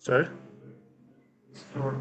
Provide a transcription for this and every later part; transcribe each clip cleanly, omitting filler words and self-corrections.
Sorry? Stored.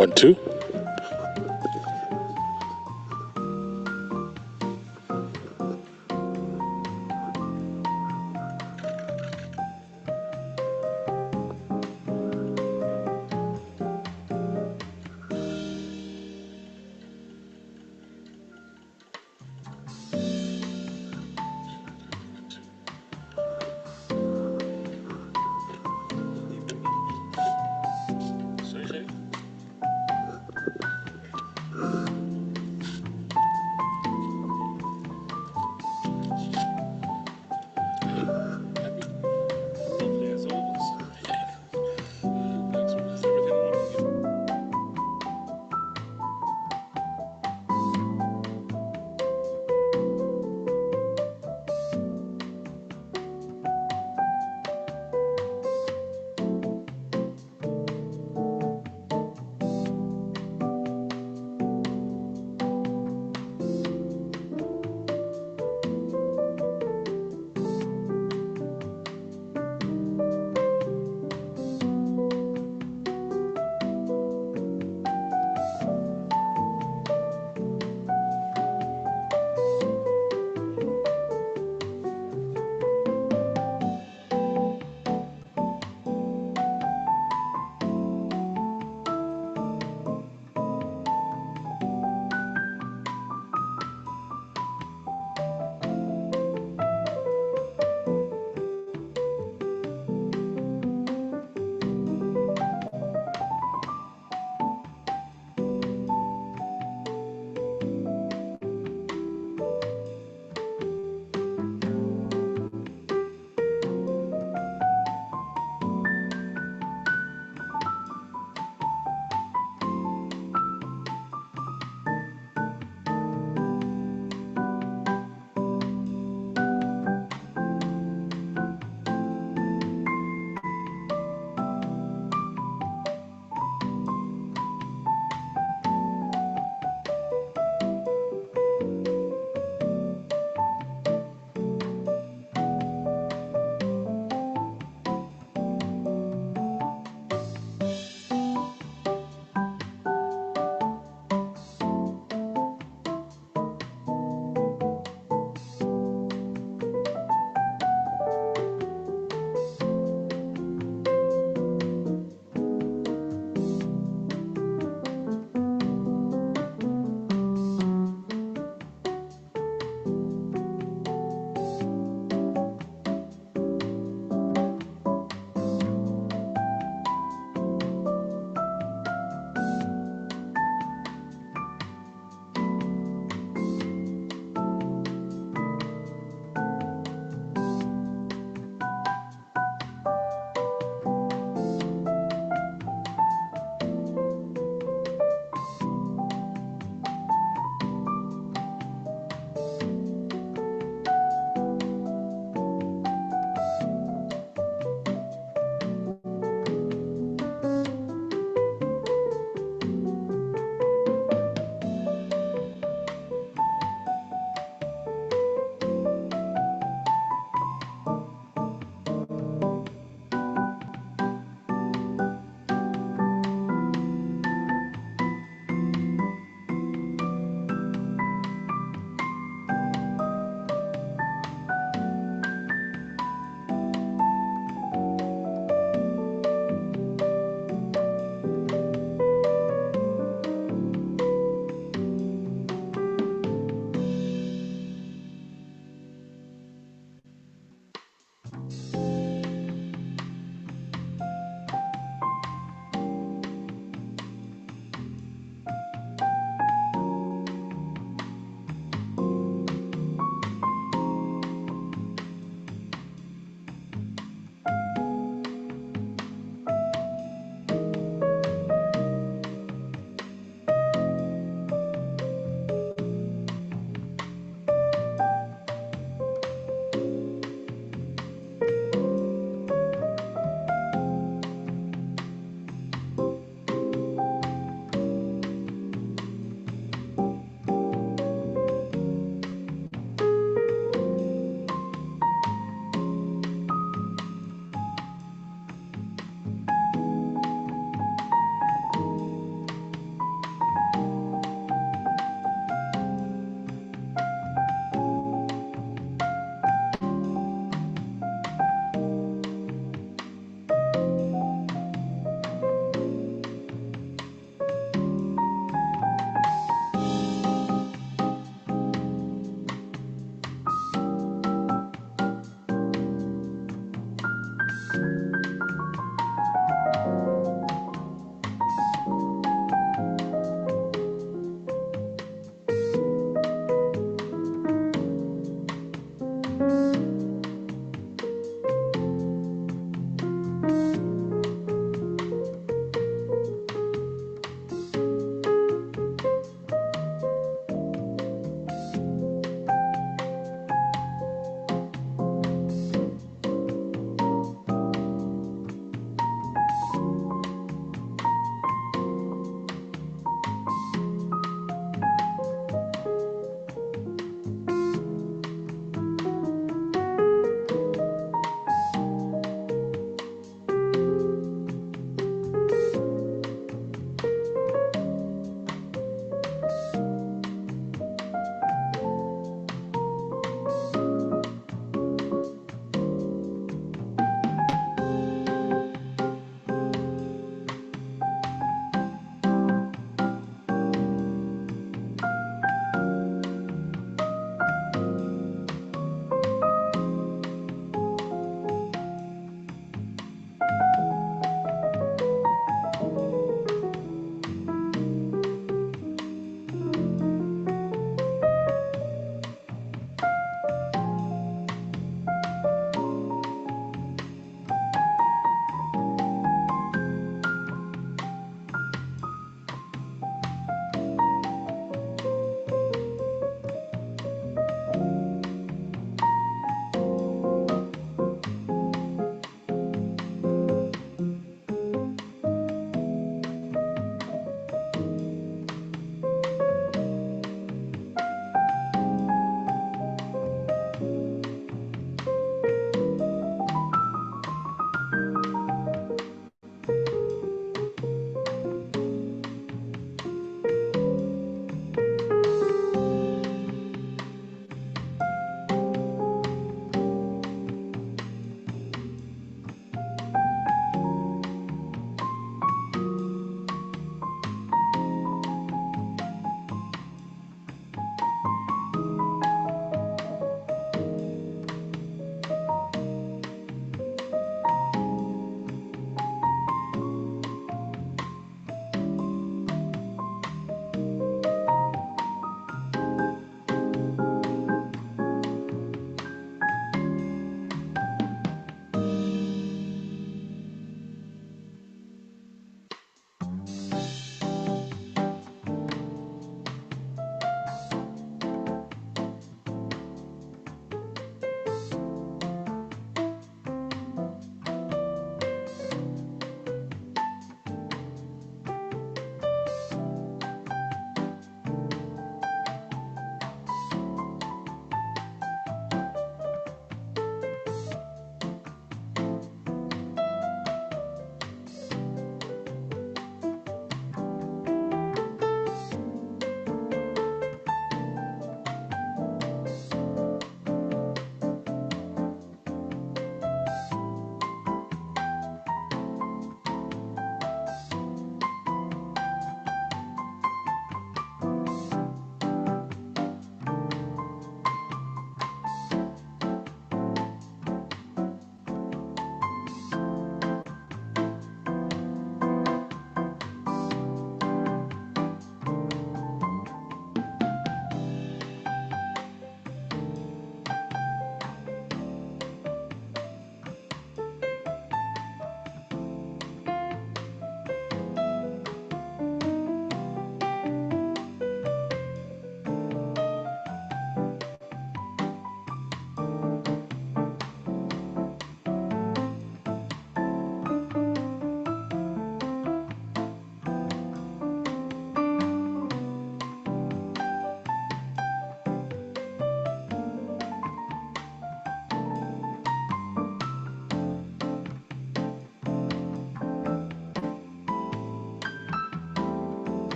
1, 2.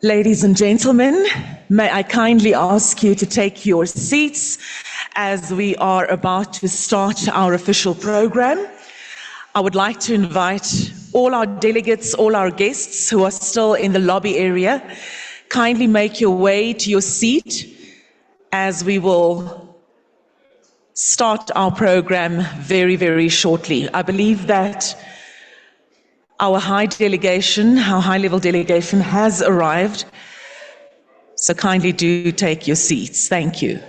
Ladies and gentlemen, may I kindly ask you to take your seats as we are about to start our official program. I would like to invite all our delegates, all our guests who are still in the lobby area, kindly make your way to your seat as we will start our program very, very shortly. I believe that our high-level delegation has arrived. So kindly do take your seats. Thank you.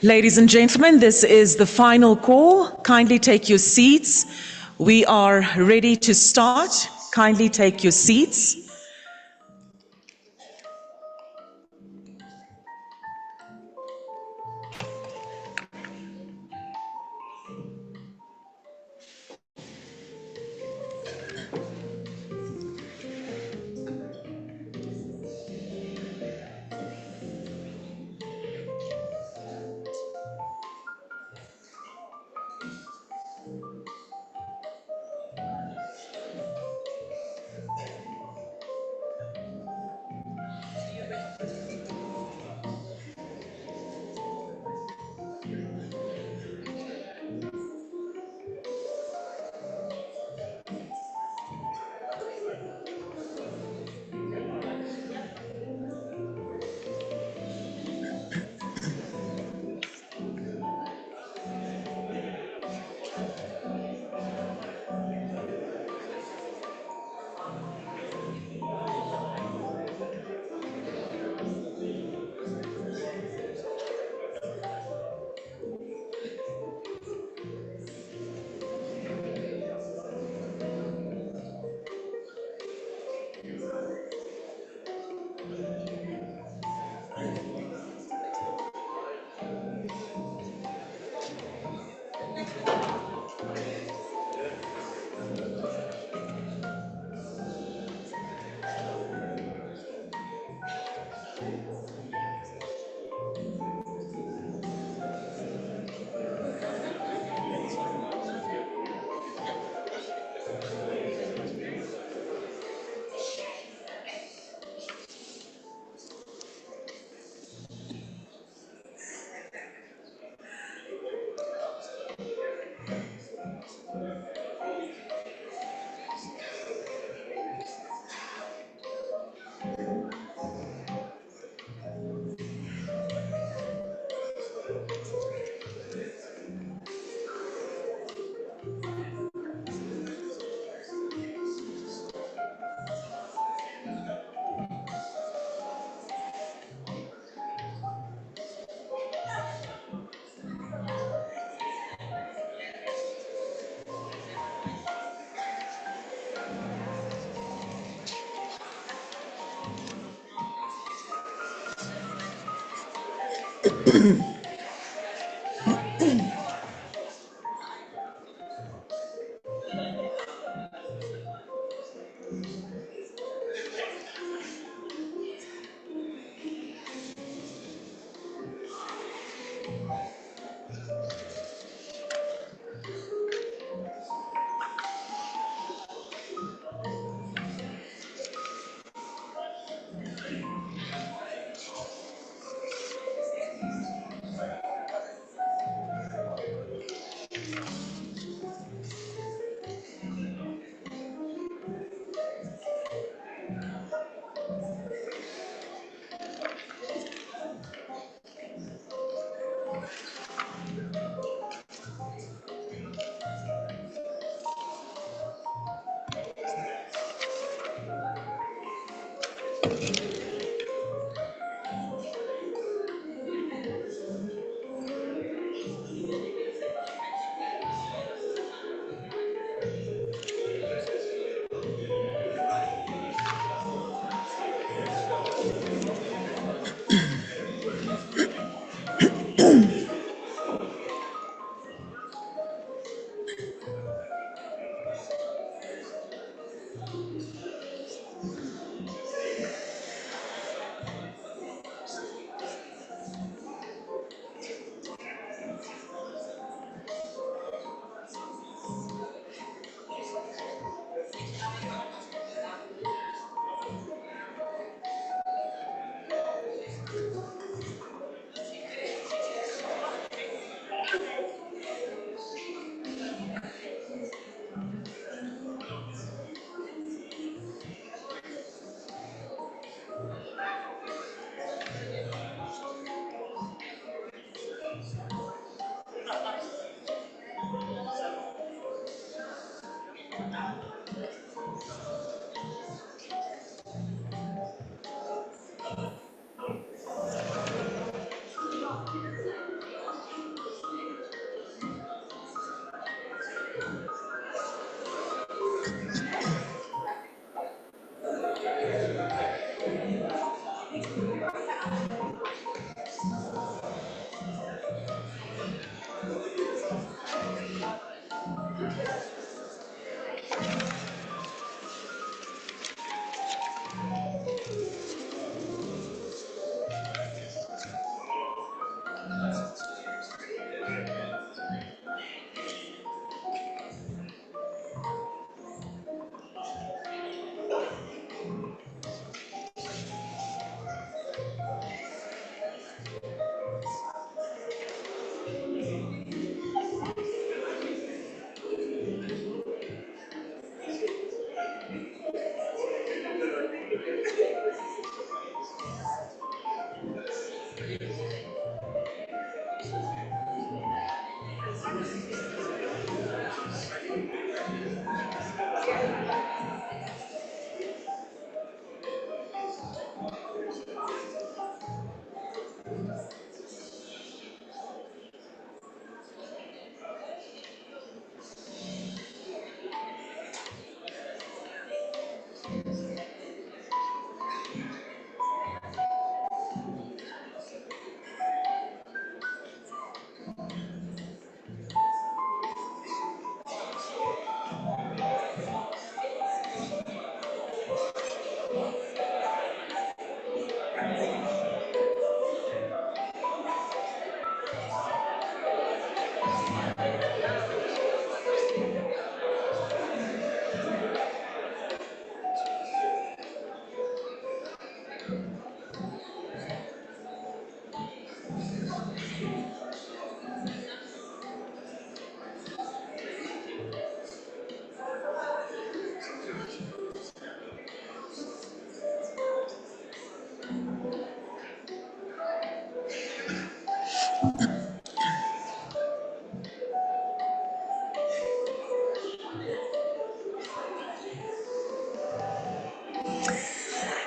Ladies and gentlemen, this is the final call. Kindly take your seats. We are ready to start. Kindly take your seats.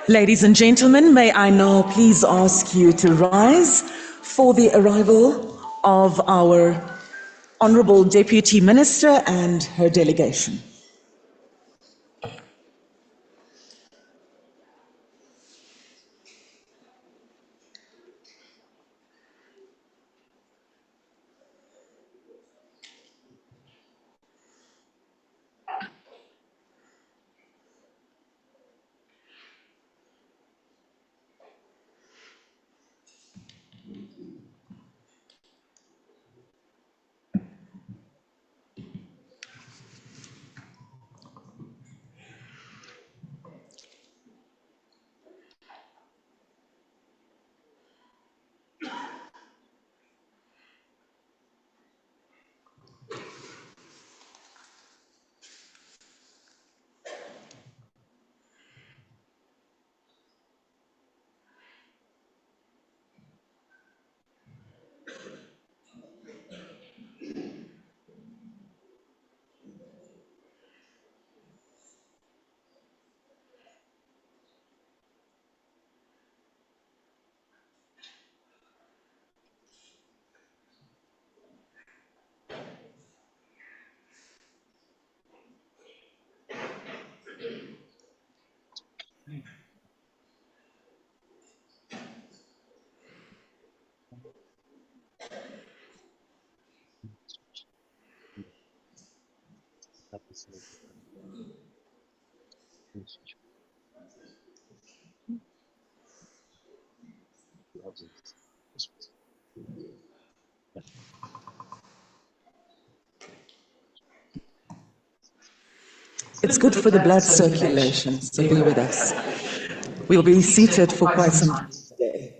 Ladies and gentlemen, may I now please ask you to rise for the arrival of our Honourable Deputy Minister and her delegation. It's good for the blood circulation, so be with us. We'll be seated for quite some time today.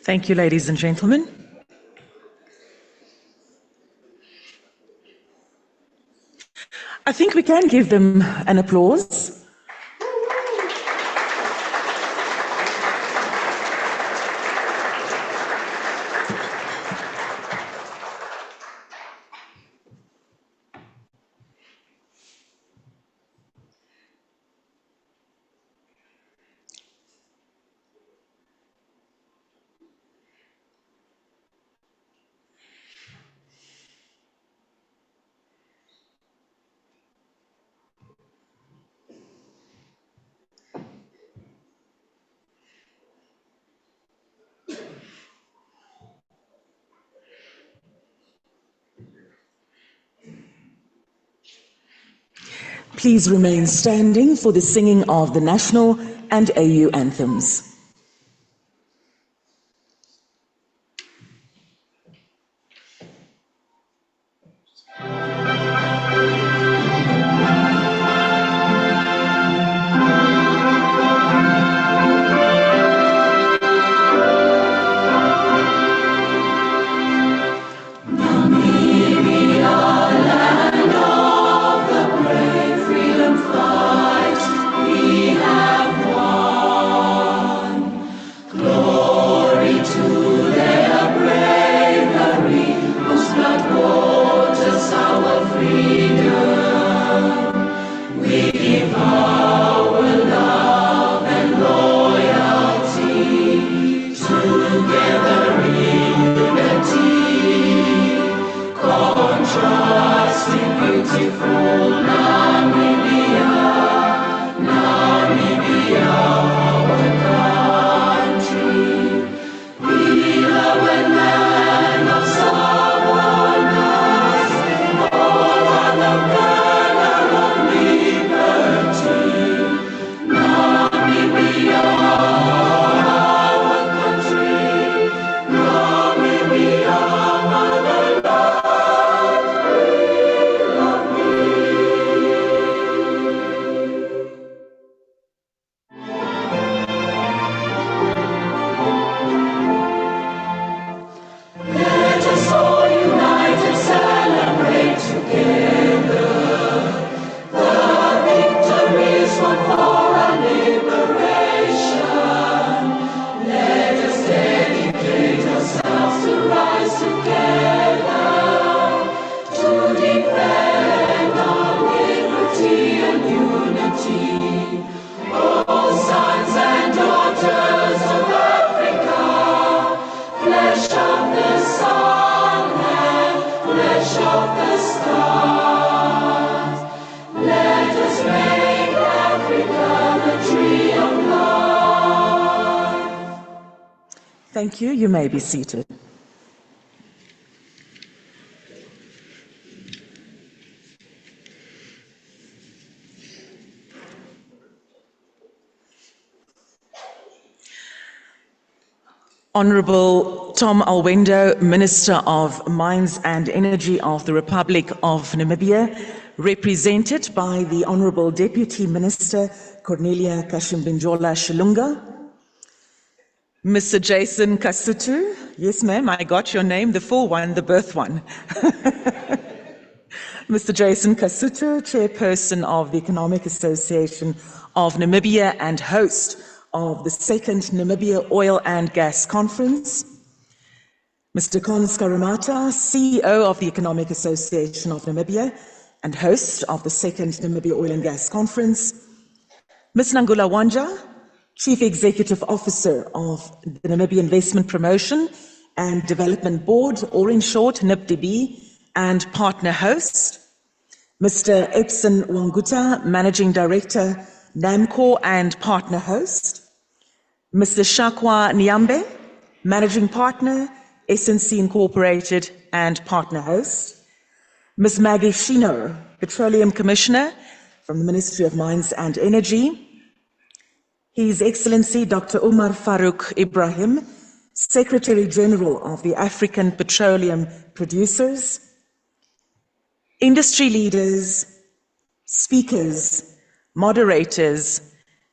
Thank you, ladies and gentlemen. I think we can give them an applause. Please remain standing for the singing of the national and AU anthems. Thank you. You may be seated. Honourable Tom Alwendo, Minister of Mines and Energy of the Republic of Namibia, represented by the Honourable Deputy Minister Cornelia Kashimbinjola Shilunga, Mr. Jason Kasutu, yes ma'am, I got your name, the full one, the birth one. Mr. Jason Kasutu, Chairperson of the Economic Association of Namibia and host of the second Namibia Oil and Gas Conference, Mr. Cons Karamata, CEO of the Economic Association of Namibia and host of the second Namibia Oil and Gas Conference, Ms. Nangula Wanja, Chief Executive Officer of the Namibia Investment Promotion and Development Board, or in short, NIPDB, and partner host, Mr. Epson Wanguta, Managing Director, Namcor and partner host, Mr. Shakwa Nyambe, Managing Partner, SNC Incorporated and partner host, Ms. Maggie Shino, Petroleum Commissioner from the Ministry of Mines and Energy, His Excellency Dr. Umar Farouk Ibrahim, Secretary General of the African Petroleum Producers, industry leaders, speakers, moderators,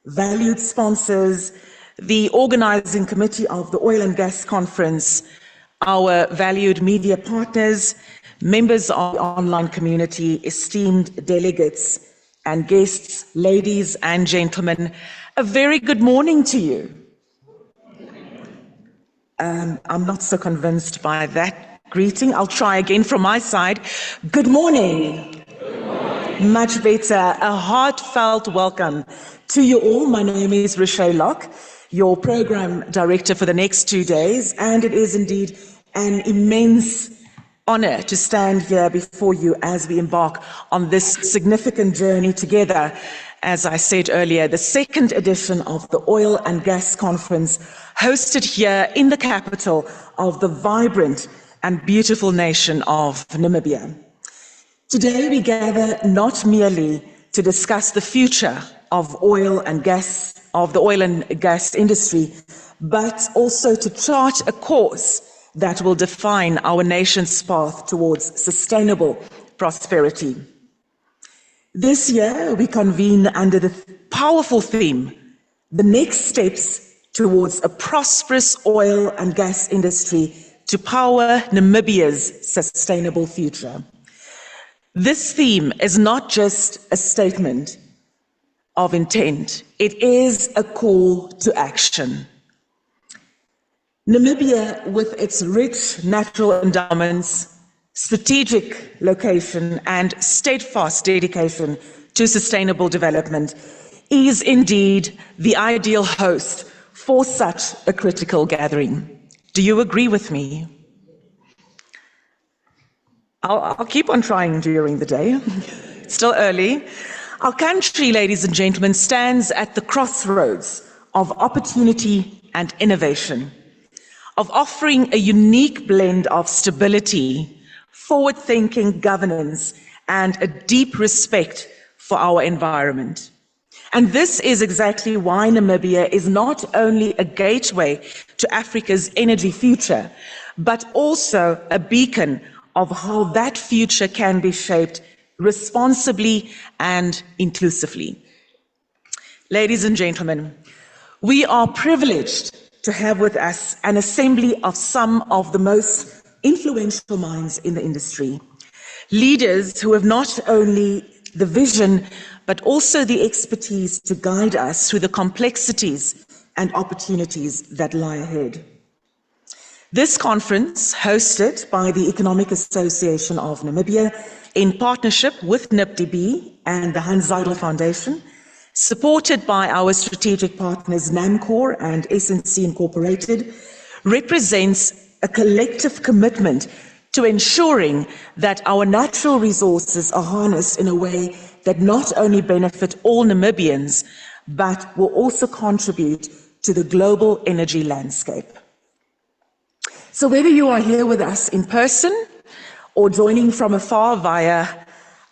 valued sponsors, the organizing committee of the Oil and Gas Conference, our valued media partners, members of the online community, esteemed delegates and guests, ladies and gentlemen, a very good morning to you. I'm not so convinced by that greeting. I'll try again from my side. Good morning. Good morning. Much better. A heartfelt welcome to you all. My name is Rochelle Locke, your program director for the next 2 days, and it is indeed an immense honor to stand here before you as we embark on this significant journey together. As I said earlier, the second edition of the Oil and Gas Conference, hosted here in the capital of the vibrant and beautiful nation of Namibia. Today we gather not merely to discuss the future of oil and gas, of the oil and gas industry, but also to chart a course that will define our nation's path towards sustainable prosperity. This year, we convene under the powerful theme, the next steps towards a prosperous oil and gas industry to power Namibia's sustainable future. This theme is not just a statement of intent, it is a call to action. Namibia, with its rich natural endowments, strategic location and steadfast dedication to sustainable development, is indeed the ideal host for such a critical gathering. Do you agree with me? I'll keep on trying during the day. It's still early. Our country, ladies and gentlemen, stands at the crossroads of opportunity and innovation, of offering a unique blend of stability, forward-thinking governance, and a deep respect for our environment. And this is exactly why Namibia is not only a gateway to Africa's energy future, but also a beacon of how that future can be shaped responsibly and inclusively. Ladies and gentlemen, we are privileged to have with us an assembly of some of the most influential minds in the industry, leaders who have not only the vision, but also the expertise to guide us through the complexities and opportunities that lie ahead. This conference, hosted by the Economic Association of Namibia in partnership with NIPDB and the Hans Zeidel Foundation, supported by our strategic partners Namcor and SNC Incorporated, represents a collective commitment to ensuring that our natural resources are harnessed in a way that not only benefit all Namibians, but will also contribute to the global energy landscape. So whether you are here with us in person or joining from afar via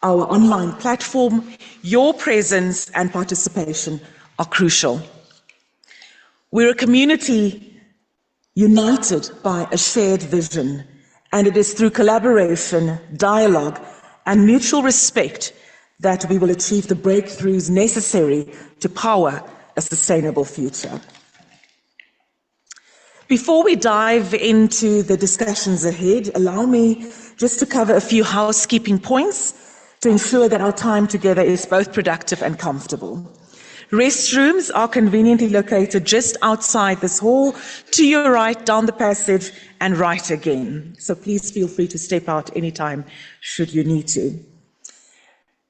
our online platform, your presence and participation are crucial. We're a community united by a shared vision, and it is through collaboration, dialogue, and mutual respect that we will achieve the breakthroughs necessary to power a sustainable future. Before we dive into the discussions ahead, allow me just to cover a few housekeeping points to ensure that our time together is both productive and comfortable. Restrooms are conveniently located just outside this hall, to your right, down the passage, and right again. So please feel free to step out anytime should you need to.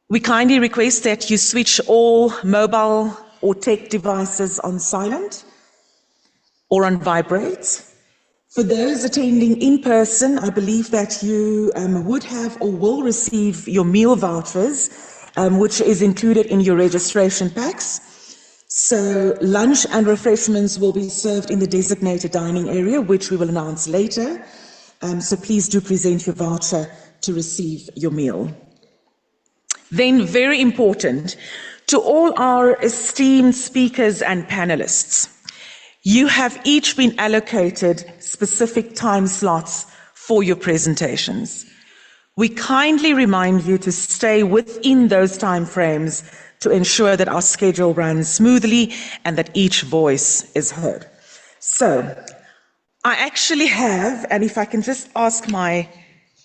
We kindly request that you switch all mobile or tech devices on silent or on vibrate. For those attending in person, I believe that you would have or will receive your meal vouchers, which is included in your registration packs. So lunch and refreshments will be served in the designated dining area, which we will announce later. So please do present your voucher to receive your meal. Then, very important, to all our esteemed speakers and panelists, you have each been allocated specific time slots for your presentations. We kindly remind you to stay within those time frames to ensure that our schedule runs smoothly and that each voice is heard. So, I actually have, and if I can just ask my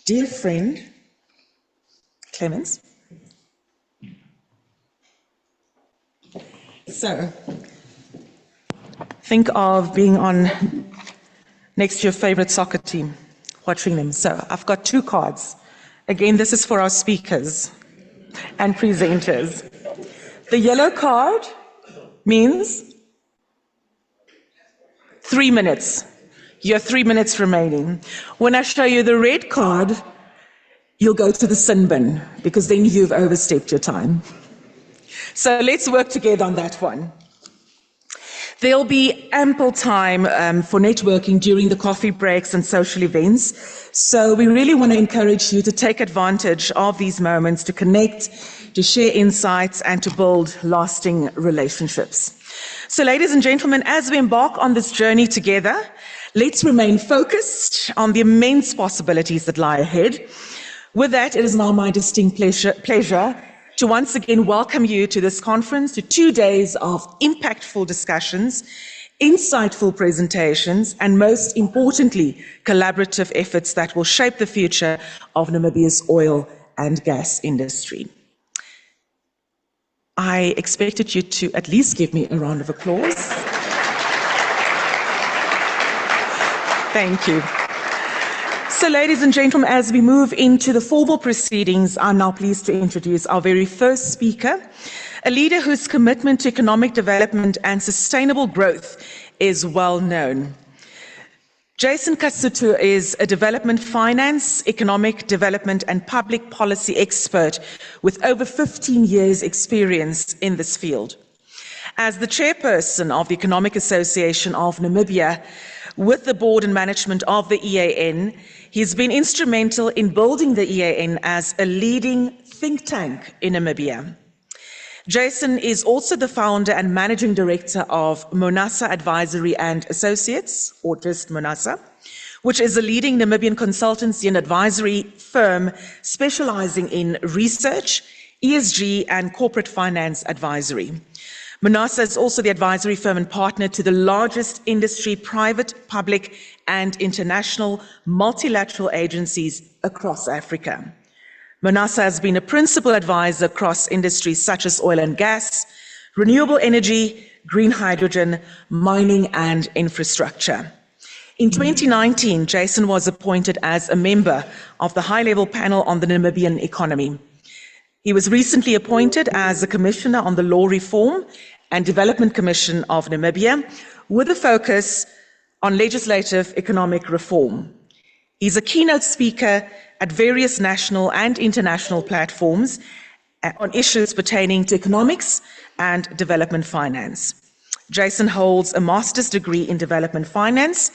dear friend, Clemens. So, think of being on next to your favorite soccer team, watching them. So I've got two cards. Again, this is for our speakers and presenters. The yellow card means 3 minutes. You have 3 minutes remaining. When I show you the red card, you'll go to the sin bin, because then you've overstepped your time. So let's work together on that one. There'll be ample time for networking during the coffee breaks and social events. So we really want to encourage you to take advantage of these moments to connect, to share insights, and to build lasting relationships. So ladies and gentlemen, as we embark on this journey together, let's remain focused on the immense possibilities that lie ahead. With that, it is now my distinct pleasure to once again welcome you to this conference, to 2 days of impactful discussions, insightful presentations, and most importantly, collaborative efforts that will shape the future of Namibia's oil and gas industry. I expected you to at least give me a round of applause. Thank you. So, ladies and gentlemen, as we move into the formal proceedings, I'm now pleased to introduce our very first speaker, a leader whose commitment to economic development and sustainable growth is well known. Jason Kasutu is a development finance, economic development and public policy expert with over 15 years' experience in this field. As the chairperson of the Economic Association of Namibia, with the board and management of the EAN, he's been instrumental in building the EAN as a leading think tank in Namibia. Jason is also the founder and managing director of Monasa Advisory and Associates, or just Monasa, which is a leading Namibian consultancy and advisory firm specializing in research, ESG, and corporate finance advisory. Monasa is also the advisory firm and partner to the largest industry, private, public, and international multilateral agencies across Africa. Monasa has been a principal advisor across industries such as oil and gas, renewable energy, green hydrogen, mining, and infrastructure. In 2019, Jason was appointed as a member of the high-level panel on the Namibian economy. He was recently appointed as a commissioner on the Law Reform and Development Commission of Namibia, with a focus on legislative economic reform. He's a keynote speaker at various national and international platforms on issues pertaining to economics and development finance. Jason holds a master's degree in development finance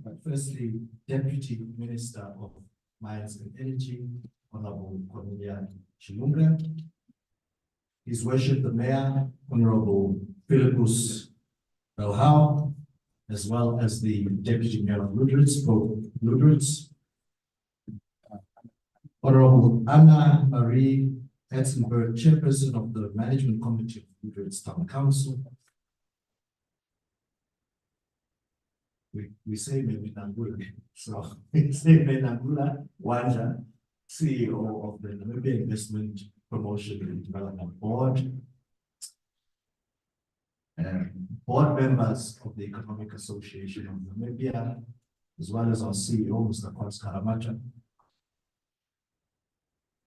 but firstly, Deputy Minister of Mines and Energy, Honorable Cornelia Chilunga, His Worship the Mayor, Honorable Philippus Belhau, as well as the Deputy Mayor of Lutritz, Honorable Anna Marie Hetzenberg, Chairperson of the Management Committee of Lutritz Town Council. We say Menangula, so we say Menangula Wanja, CEO of the Namibian Investment Promotion and Development Board, board members of the Economic Association of Namibia, as well as our CEO, Mr. Kwats Karamata,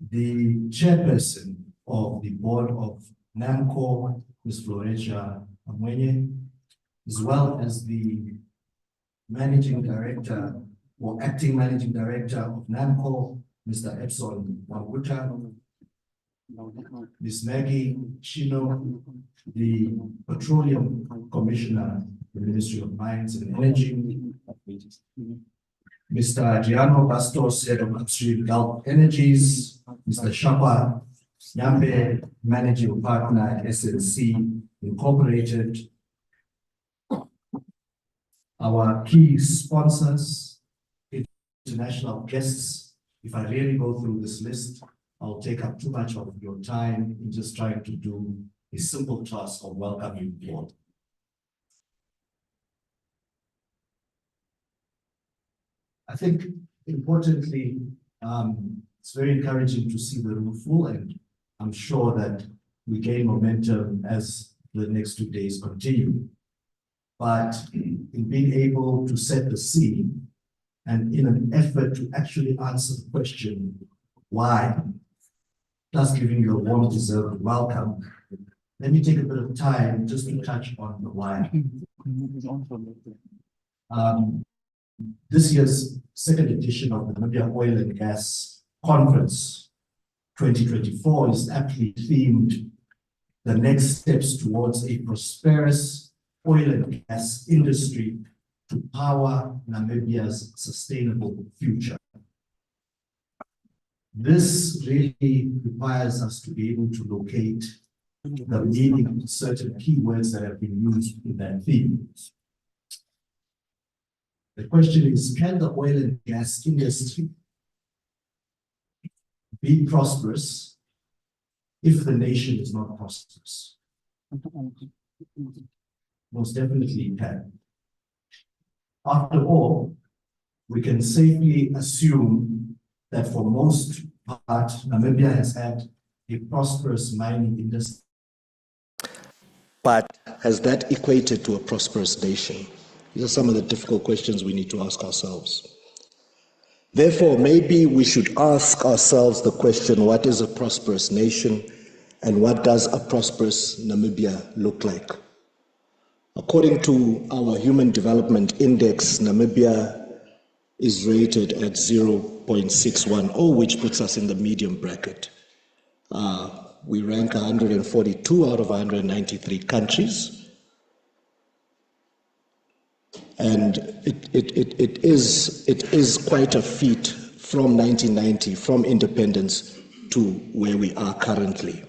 the chairperson of the board of Namcor, Ms. Florencia Amwenye, as well as the managing director or acting managing director of Namcor, Mr. Epson Waguta, Ms. Maggie Chino, the Petroleum Commissioner, the Ministry of Mines and Energy, Mr. Adriano Bastos, Head of Upstream Gulf Energies, Mr. Shapa Nyambe, Managing Partner at SNC Incorporated, our key sponsors, international guests. If I really go through this list, I'll take up too much of your time in just trying to do a simple task of welcoming you all. I think importantly, it's very encouraging to see the room full, and I'm sure that we gain momentum as the next 2 days continue. But in being able to set the scene and in an effort to actually answer the question, why, thus giving you a warm deserved welcome, let me take a bit of time just to touch on the why. This year's second edition of the Namibia Oil and Gas Conference 2024 is aptly themed the next steps towards a prosperous oil and gas industry to power Namibia's sustainable future. This really requires us to be able to locate the meaning of certain keywords that have been used in that theme. The question is, can the oil and gas industry be prosperous if the nation is not prosperous? Most definitely it can. After all, we can safely assume that for most part, Namibia has had a prosperous mining industry. But has that equated to a prosperous nation? These are some of the difficult questions we need to ask ourselves. Therefore, maybe we should ask ourselves the question, what is a prosperous nation and what does a prosperous Namibia look like? According to our Human Development Index, Namibia is rated at 0.610, which puts us in the medium bracket. We rank 142 out of 193 countries. And it is quite a feat from 1990, from independence to where we are currently.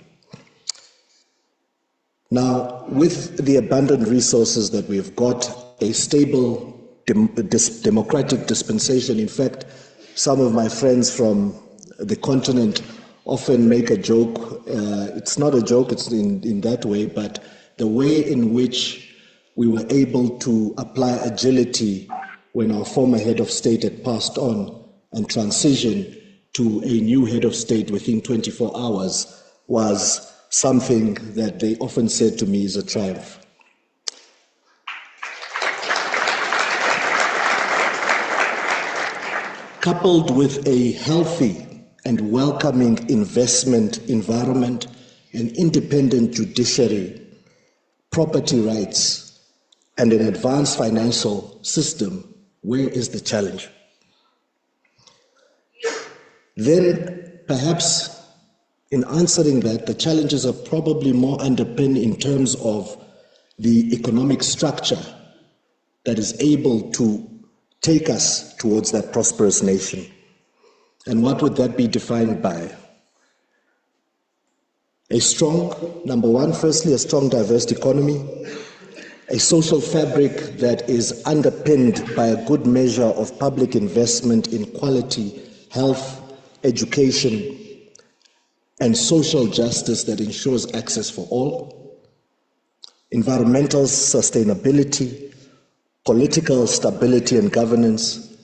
Now, with the abundant resources that we've got, a stable democratic dispensation, in fact, some of my friends from the continent often make a joke. It's not a joke, it's in that way, but the way in which we were able to apply agility when our former head of state had passed on and transition to a new head of state within 24 hours was something that they often said to me is a triumph. Coupled with a healthy and welcoming investment environment, an independent judiciary, property rights, and an advanced financial system, where is the challenge? Then perhaps in answering that, the challenges are probably more underpinned in terms of the economic structure that is able to take us towards that prosperous nation. And what would that be defined by? A strong, number one, firstly, a strong, diverse economy, a social fabric that is underpinned by a good measure of public investment in quality, health, education, and social justice that ensures access for all, environmental sustainability, political stability and governance,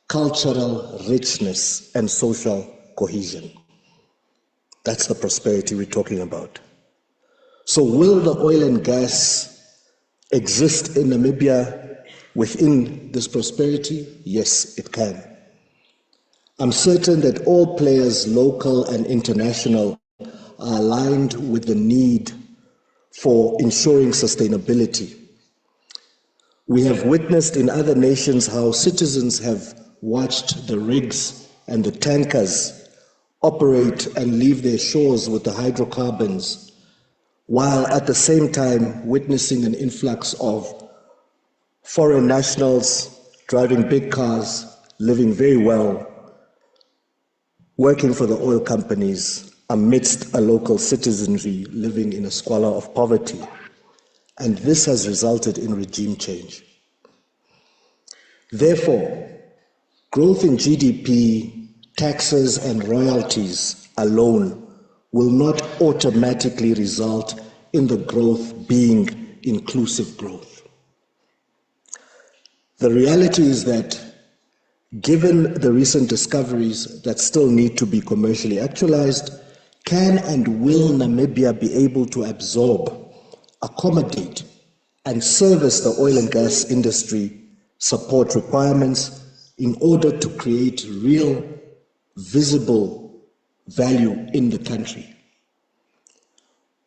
cultural richness, and social cohesion. That's the prosperity we're talking about. So will the oil and gas exist in Namibia within this prosperity? Yes, it can. I'm certain that all players, local and international, are aligned with the need for ensuring sustainability. We have witnessed in other nations how citizens have watched the rigs and the tankers operate and leave their shores with the hydrocarbons, while at the same time witnessing an influx of foreign nationals driving big cars, living very well, working for the oil companies amidst a local citizenry living in a squalor of poverty. And this has resulted in regime change. Therefore, growth in GDP, taxes and royalties alone will not automatically result in the growth being inclusive growth. The reality is that given the recent discoveries that still need to be commercially actualized, can and will Namibia be able to absorb, accommodate, and service the oil and gas industry support requirements in order to create real, visible value in the country?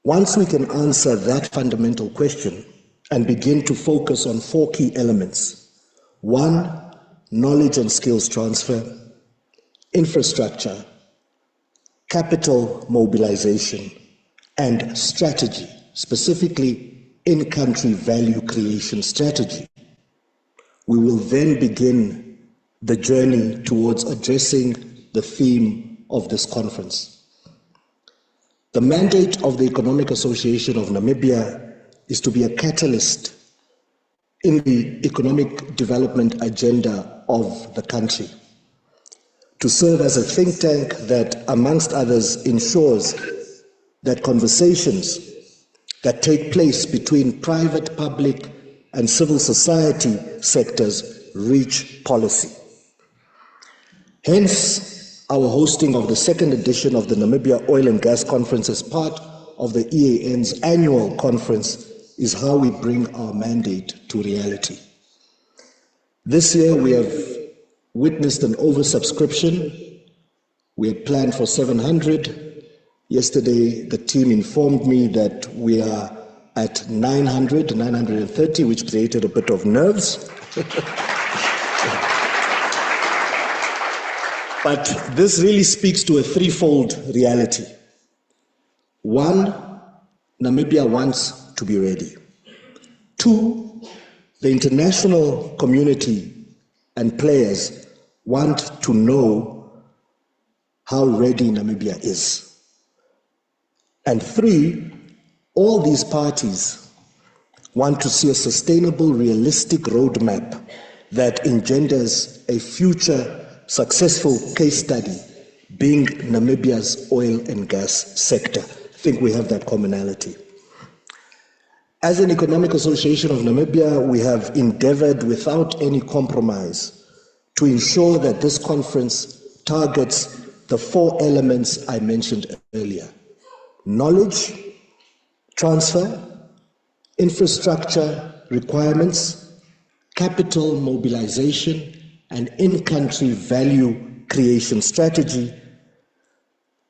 Once we can answer that fundamental question and begin to focus on four key elements: one, knowledge and skills transfer; infrastructure; capital mobilization; and strategy, specifically in-country value creation strategy, we will then begin the journey towards addressing the theme of this conference. The mandate of the Economic Association of Namibia is to be a catalyst in the economic development agenda of the country, to serve as a think tank that, amongst others, ensures that conversations that take place between private, public, and civil society sectors reach policy. Hence, our hosting of the second edition of the Namibia Oil and Gas Conference as part of the EAN's annual conference is how we bring our mandate to reality. This year we have witnessed an oversubscription. We had planned for 700. Yesterday the team informed me that we are at 930, which created a bit of nerves. But this really speaks to a threefold reality. One, Namibia wants to be ready. Two, the international community and players want to know how ready Namibia is. And three, all these parties want to see a sustainable, realistic roadmap that engenders a future successful case study, being Namibia's oil and gas sector. I think we have that commonality. As an Economic Association of Namibia, we have endeavored without any compromise to ensure that this conference targets the four elements I mentioned earlier: knowledge transfer, infrastructure requirements, capital mobilization, and in-country value creation strategy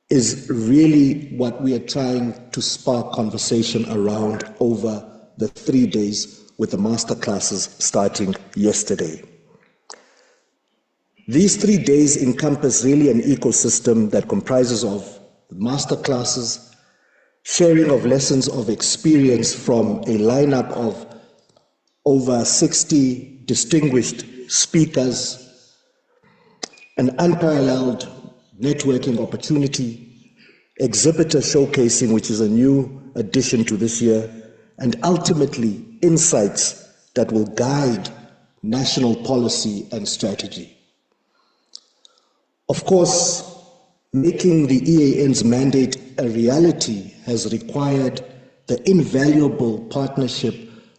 is really what we are trying to spark conversation around over the 3 days, with the master classes starting yesterday. These 3 days encompass really an ecosystem that comprises of master classes, sharing of lessons of experience from a lineup of over 60 distinguished speakers, an unparalleled networking opportunity, exhibitor showcasing, which is a new addition to this year, and ultimately insights that will guide national policy and strategy. Of course, making the EAN's mandate a reality has required the invaluable partnership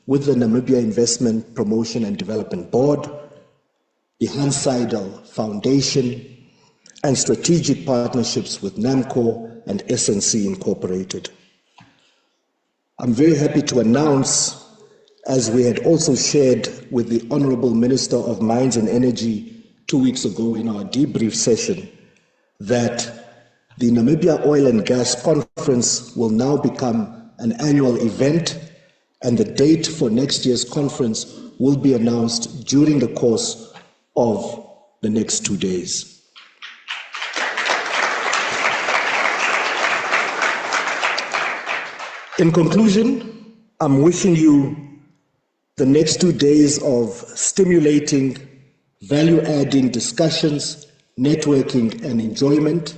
with the Namibia Investment Promotion and Development Board, the Hans Seidel Foundation, and strategic partnerships with Namcor and SNC Incorporated. I'm very happy to announce, as we had also shared with the Honorable Minister of Mines and Energy 2 weeks ago in our debrief session, that the Namibia Oil and Gas Conference will now become an annual event, and the date for next year's conference will be announced during the course of the next 2 days. In conclusion, I'm wishing you the next 2 days of stimulating, value-adding discussions, networking, and enjoyment.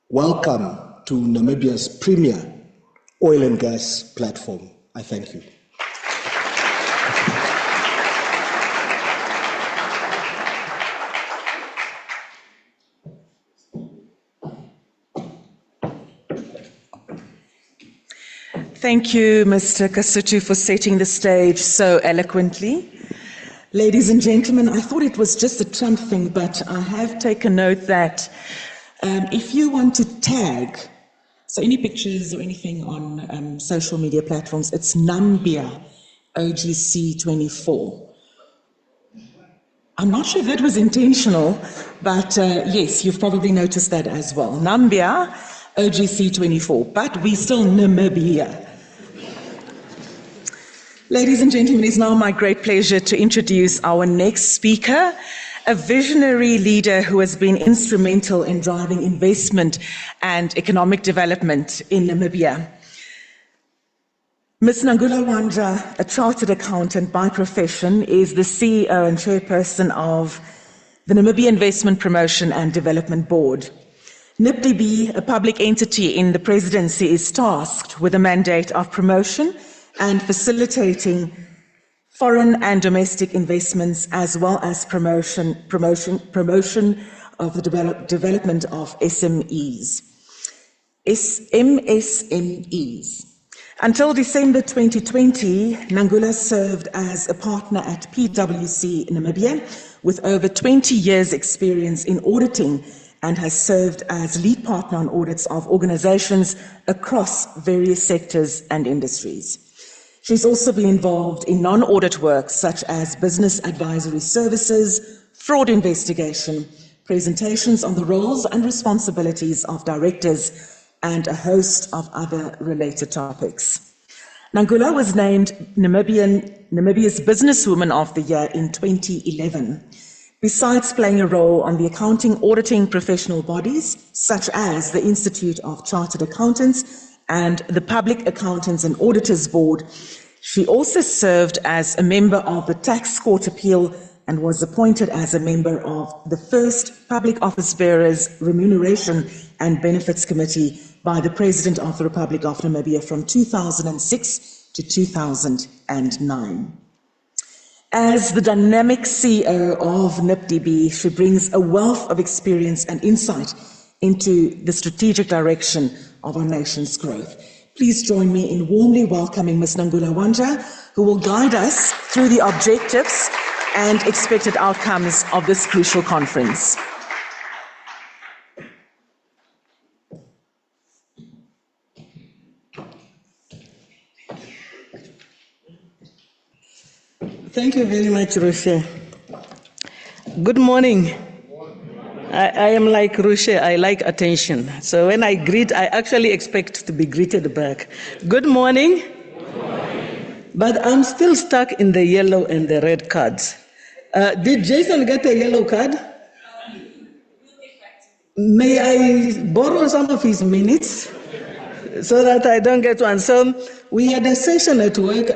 Welcome to Namibia's premier oil and gas platform. I thank you. Thank you, Mr. Kasutu, for setting the stage so eloquently. Ladies and gentlemen, I thought it was just a Trump thing, but I have taken note that if you want to tag, so any pictures or anything on social media platforms, it's Nambia OGC24. I'm not sure if that was intentional, but yes, you've probably noticed that as well. Nambia OGC24, but we still Namibia. Ladies and gentlemen, it's now my great pleasure to introduce our next speaker, a visionary leader who has been instrumental in driving investment and economic development in Namibia. Ms. Nangula Wanja, a chartered accountant by profession, is the CEO and chairperson of the Namibia Investment Promotion and Development Board. NIPDB, a public entity in the presidency, is tasked with the mandate of promotion and facilitating foreign and domestic investments, as well as promotion of the development of MSMEs. Until December 2020, Nangula served as a partner at PwC Namibia with over 20 years' experience in auditing, and has served as lead partner on audits of organizations across various sectors and industries. She's also been involved in non-audit work such as business advisory services, fraud investigation, presentations on the roles and responsibilities of directors, and a host of other related topics. Nangula was named Namibia's Businesswoman of the Year in 2011. Besides playing a role on the accounting auditing professional bodies, such as the Institute of Chartered Accountants and the Public Accountants and Auditors Board, she also served as a member of the Tax Court Appeal and was appointed as a member of the first Public Office Bearers Remuneration and Benefits Committee by the President of the Republic of Namibia from 2006 to 2009. As the dynamic CEO of NIPDB, she brings a wealth of experience and insight into the strategic direction of our nation's growth. Please join me in warmly welcoming Ms. Nangula Wanja, who will guide us through the objectives and expected outcomes of this crucial conference. Thank you very much, Roche. Good morning. I am like Roche, I like attention. So when I greet, I actually expect to be greeted back. Good morning. Good morning. But I'm still stuck in the yellow and the red cards. Did Jason get a yellow card? May I borrow some of his minutes? so that I don't get one. So we had a session at work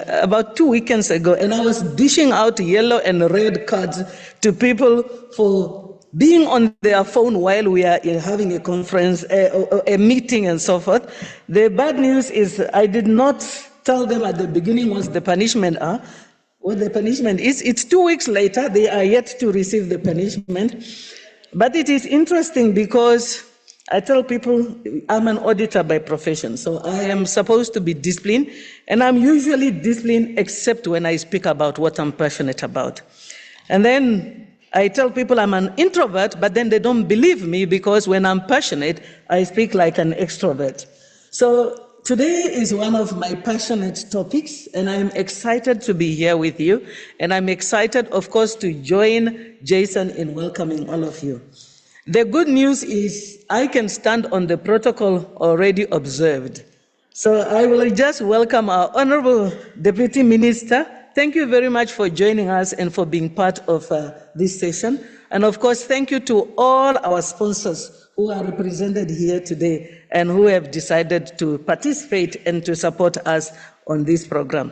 about 2 weekends ago, and I was dishing out yellow and red cards to people for being on their phone while we are having a conference, a meeting and so forth. The bad news is I did not tell them at the beginning what the punishment are. What the punishment is. It's 2 weeks later, they are yet to receive the punishment. But it is interesting because I tell people I'm an auditor by profession, so I am supposed to be disciplined, and I'm usually disciplined except when I speak about what I'm passionate about. And then I tell people I'm an introvert, but then they don't believe me because when I'm passionate, I speak like an extrovert. So today is one of my passionate topics, and I'm excited to be here with you, and I'm excited, of course, to join Jason in welcoming all of you. The good news is I can stand on the protocol already observed. So I will just welcome our Honorable Deputy Minister. Thank you very much for joining us and for being part of this session. And of course, thank you to all our sponsors who are represented here today and who have decided to participate and to support us on this program.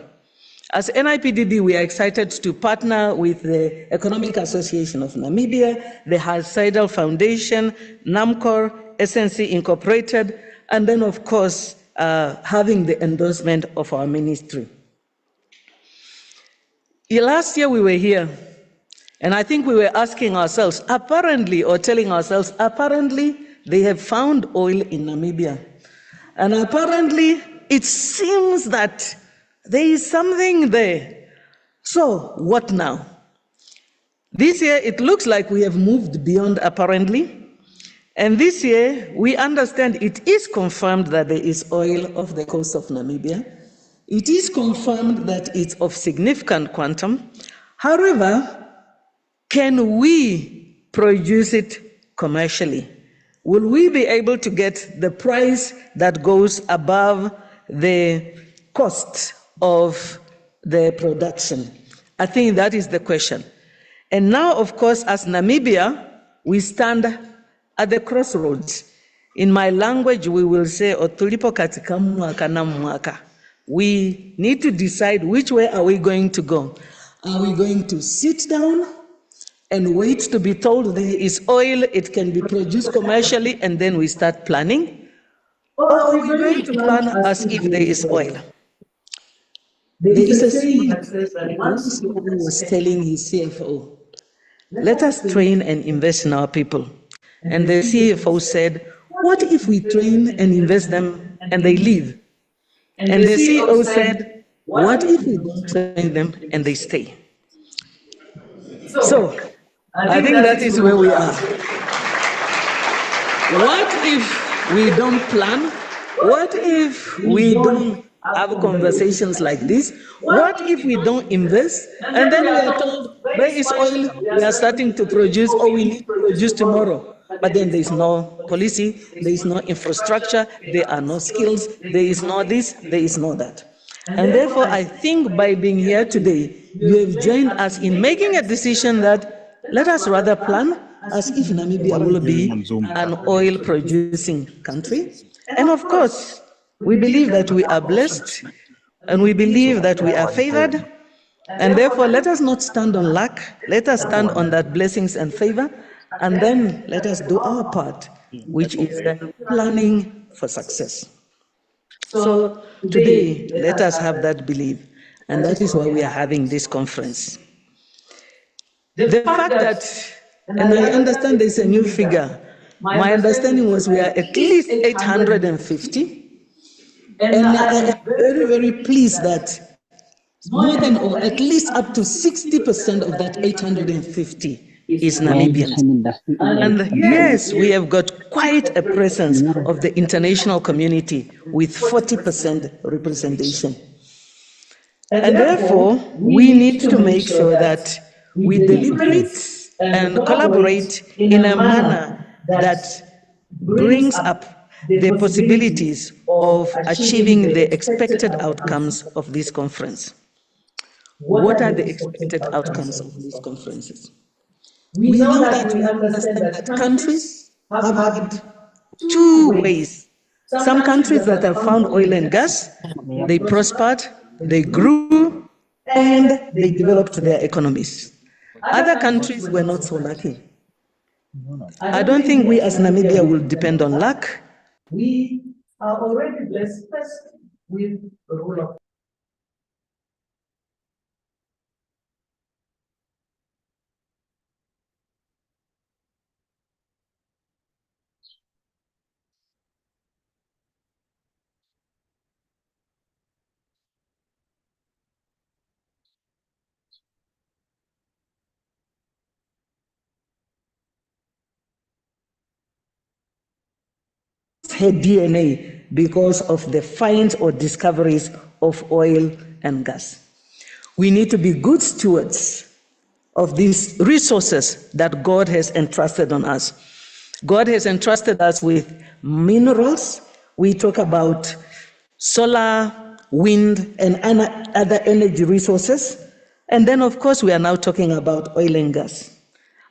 As NIPDB, we are excited to partner with the Economic Association of Namibia, the Hasidal Foundation, Namcor, SNC Incorporated, and then, of course, having the endorsement of our ministry. Last year we were here, and I think we were asking ourselves, apparently, or telling ourselves, apparently, they have found oil in Namibia. And apparently, it seems that there is something there. So, what now? This year, it looks like we have moved beyond apparently. And this year, we understand it is confirmed that there is oil off the coast of Namibia. It is confirmed that it's of significant quantum. However, can we produce it commercially? Will we be able to get the price that goes above the cost of the production? I think that is the question. And now, of course, as Namibia, we stand at the crossroads. In my language, we will say, "Otulipo katika mwaka na mwaka." We need to decide which way are we going to go. Are we going to sit down and wait to be told there is oil, it can be produced commercially, and then we start planning? Or are we going to plan as if there is oil? There is a saying that says that one CEO was telling his CFO, "Let us train and invest in our people." And the CFO said, "What if we train and invest them and they leave?" And the CEO said, "What if we don't train them and they stay?" So, I think that is where we are. What if we don't plan? What if we don't have conversations like this? What if we don't invest? And then we are told, there is oil, we are starting to produce, or we need to produce tomorrow. But then there is no policy, there is no infrastructure, there are no skills, there is no this, there is no that. And therefore, I think by being here today, you have joined us in making a decision that let us rather plan as if Namibia will be an oil-producing country. And of course, we believe that we are blessed, and we believe that we are favored, and therefore let us not stand on luck, let us stand on that blessings and favor, and then let us do our part, which is planning for success. So today, let us have that belief, and that is why we are having this conference. The fact that, and I understand there's a new figure, my understanding was we are at least 850, and I am very, very pleased that more than, or at least up to 60% of that 850 is Namibians. And yes, we have got quite a presence of the international community with 40% representation. And therefore, we need to make sure that we deliberate and collaborate in a manner that brings up the possibilities of achieving the expected outcomes of this conference. What are the expected outcomes of these conferences? We know that we understand that countries have had two ways. Some countries that have found oil and gas, they prospered, they grew, and they developed their economies. Other countries were not so lucky. I don't think we as Namibia will depend on luck. We are already blessed with the rule of her DNA because of the finds or discoveries of oil and gas. We need to be good stewards of these resources that God has entrusted on us. God has entrusted us with minerals. We talk about solar, wind, and other energy resources. And then, of course, we are now talking about oil and gas.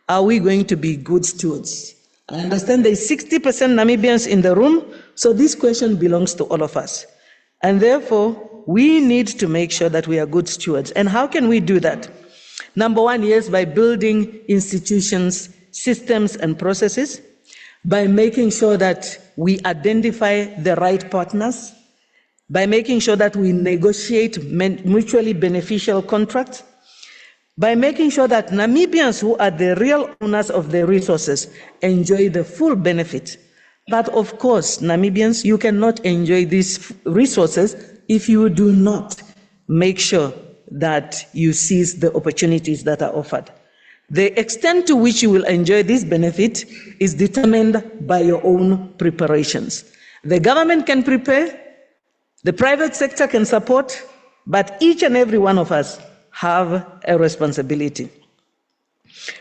Are we going to be good stewards? I understand there is 60% Namibians in the room, so this question belongs to all of us. And therefore, we need to make sure that we are good stewards. And how can we do that? Number one, yes, by building institutions, systems, and processes, by making sure that we identify the right partners, by making sure that we negotiate mutually beneficial contracts, by making sure that Namibians, who are the real owners of the resources, enjoy the full benefit. But of course, Namibians, you cannot enjoy these resources if you do not make sure that you seize the opportunities that are offered. The extent to which you will enjoy this benefit is determined by your own preparations. The government can prepare, the private sector can support, but each and every one of us have a responsibility.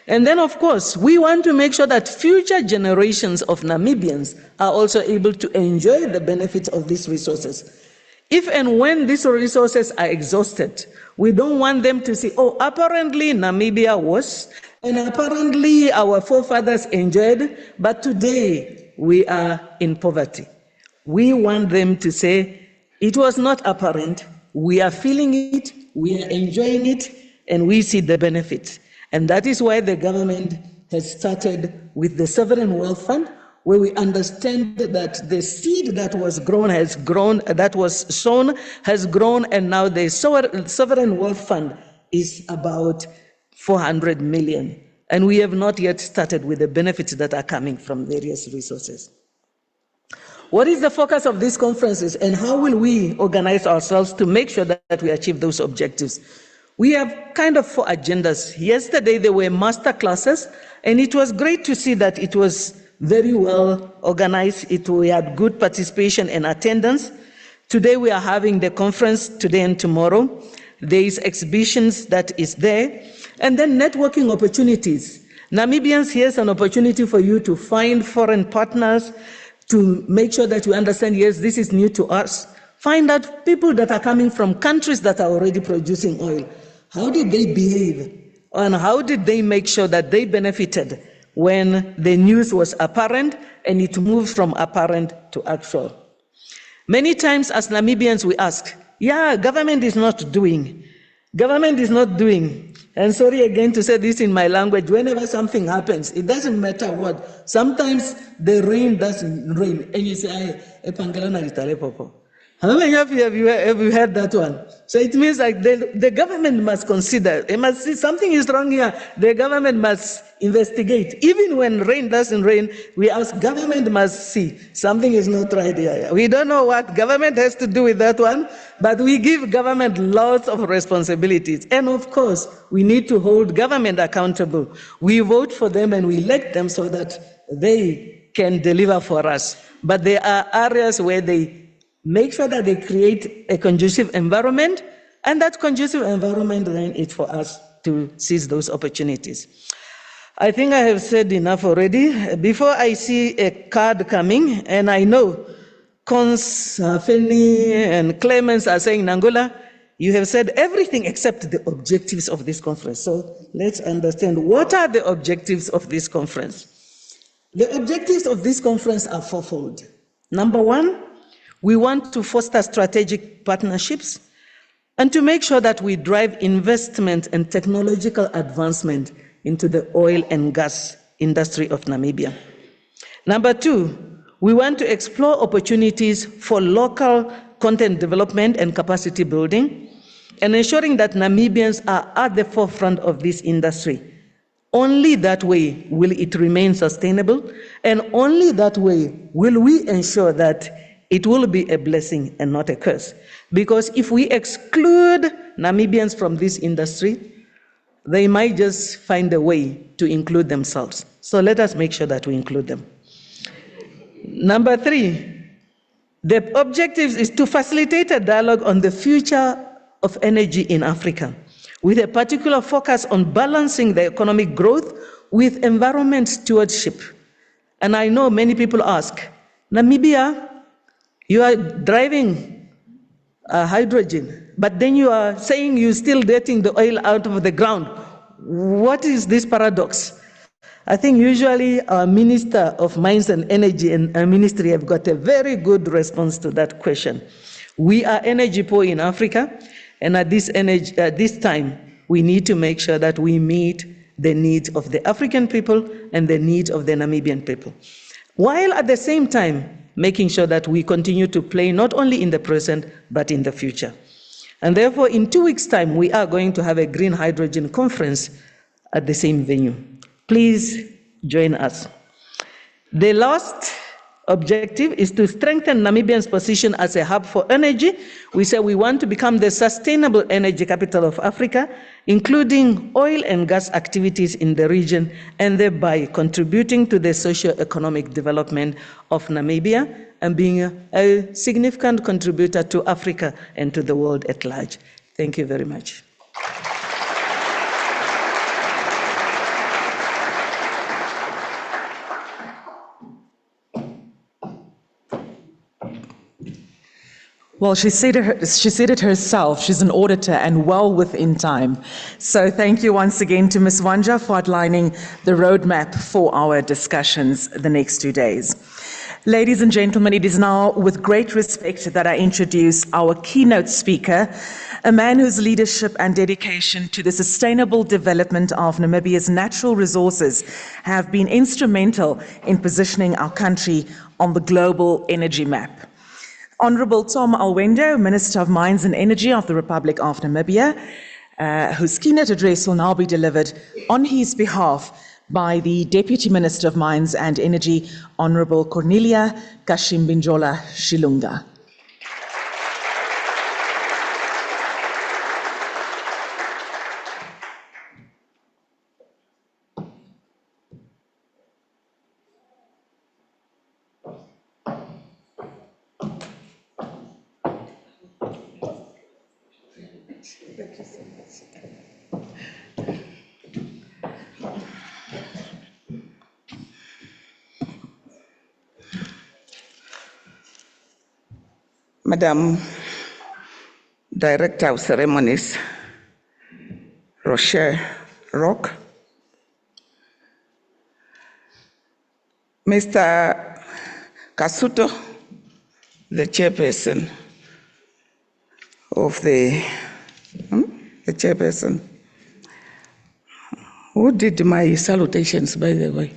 And then, of course, we want to make sure that future generations of Namibians are also able to enjoy the benefits of these resources. If and when these resources are exhausted, we don't want them to say, oh, apparently Namibia was, and apparently our forefathers enjoyed, but today we are in poverty. We want them to say, it was not apparent, we are feeling it, we are enjoying it, and we see the benefits. And that is why the government has started with the Sovereign Wealth Fund, where we understand that the seed that was grown has grown, that was sown has grown, and now the Sovereign Wealth Fund is about 400 million. And we have not yet started with the benefits that are coming from various resources. What is the focus of these conferences, and how will we organize ourselves to make sure that we achieve those objectives? We have kind of 4 agendas. Yesterday there were master classes, and it was great to see that it was very well organized. We had good participation and attendance. Today we are having the conference, today and tomorrow. There is exhibitions that is there. And then networking opportunities. Namibians, here's an opportunity for you to find foreign partners, to make sure that you understand, yes, this is new to us. Find out people that are coming from countries that are already producing oil. How did they behave? And how did they make sure that they benefited when the news was apparent and it moved from apparent to actual? Many times as Namibians we ask, yeah, government is not doing. Government is not doing. And sorry again to say this in my language, whenever something happens, it doesn't matter what. Sometimes the rain doesn't rain, and you say, how many of you have you heard that one? So it means like the government must consider, they must see something is wrong here, the government must investigate. Even when rain doesn't rain, we ask government must see something is not right here. We don't know what government has to do with that one, but we give government lots of responsibilities. And of course, we need to hold government accountable. We vote for them and we elect them so that they can deliver for us. But there are areas where they make sure that they create a conducive environment, and that conducive environment then is for us to seize those opportunities. I think I have said enough already. Before I see a card coming, and I know Cons, Feni, and Clemens are saying, Nangola, you have said everything except the objectives of this conference. So let's understand, what are the objectives of this conference? The objectives of this conference are fourfold. Number one, We want to foster strategic partnerships and to make sure that we drive investment and technological advancement into the oil and gas industry of Namibia. Number two, we want to explore opportunities for local content development and capacity building, and ensuring that Namibians are at the forefront of this industry. Only that way will it remain sustainable, and only that way will we ensure that it will be a blessing and not a curse. Because if we exclude Namibians from this industry, they might just find a way to include themselves. So let us make sure that we include them. Number three, the objective is to facilitate a dialogue on the future of energy in Africa, with a particular focus on balancing the economic growth with environment stewardship. And I know many people ask, Namibia, you are driving hydrogen, but then you are saying you're still getting the oil out of the ground. What is this paradox? I think usually our Minister of Mines and Energy and our ministry have got a very good response to that question. We are energy poor in Africa, and at this time, we need to make sure that we meet the needs of the African people and the needs of the Namibian people, while at the same time making sure that we continue to play not only in the present, but in the future. And therefore, in 2 weeks' time, we are going to have a green hydrogen conference at the same venue. Please join us. The last objective is to strengthen Namibia's position as a hub for energy. We say we want to become the sustainable energy capital of Africa, including oil and gas activities in the region, and thereby contributing to the socio-economic development of Namibia and being a significant contributor to Africa and to the world at large. Thank you very much. Well, she said it herself. She's an auditor and well within time. So thank you once again to Ms. Wanja for outlining the roadmap for our discussions the next 2 days. Ladies and gentlemen, it is now with great respect that I introduce our keynote speaker, a man whose leadership and dedication to the sustainable development of Namibia's natural resources have been instrumental in positioning our country on the global energy map. Honourable Tom Alwendo, Minister of Mines and Energy of the Republic of Namibia, whose keynote address will now be delivered on his behalf by the Deputy Minister of Mines and Energy, Honourable Cornelia Kashimbinjola Shilunga. Madam Director of Ceremonies, Rochelle Rock, Mr. Kasuto, the chairperson of the chairperson, who did my salutations, by the way?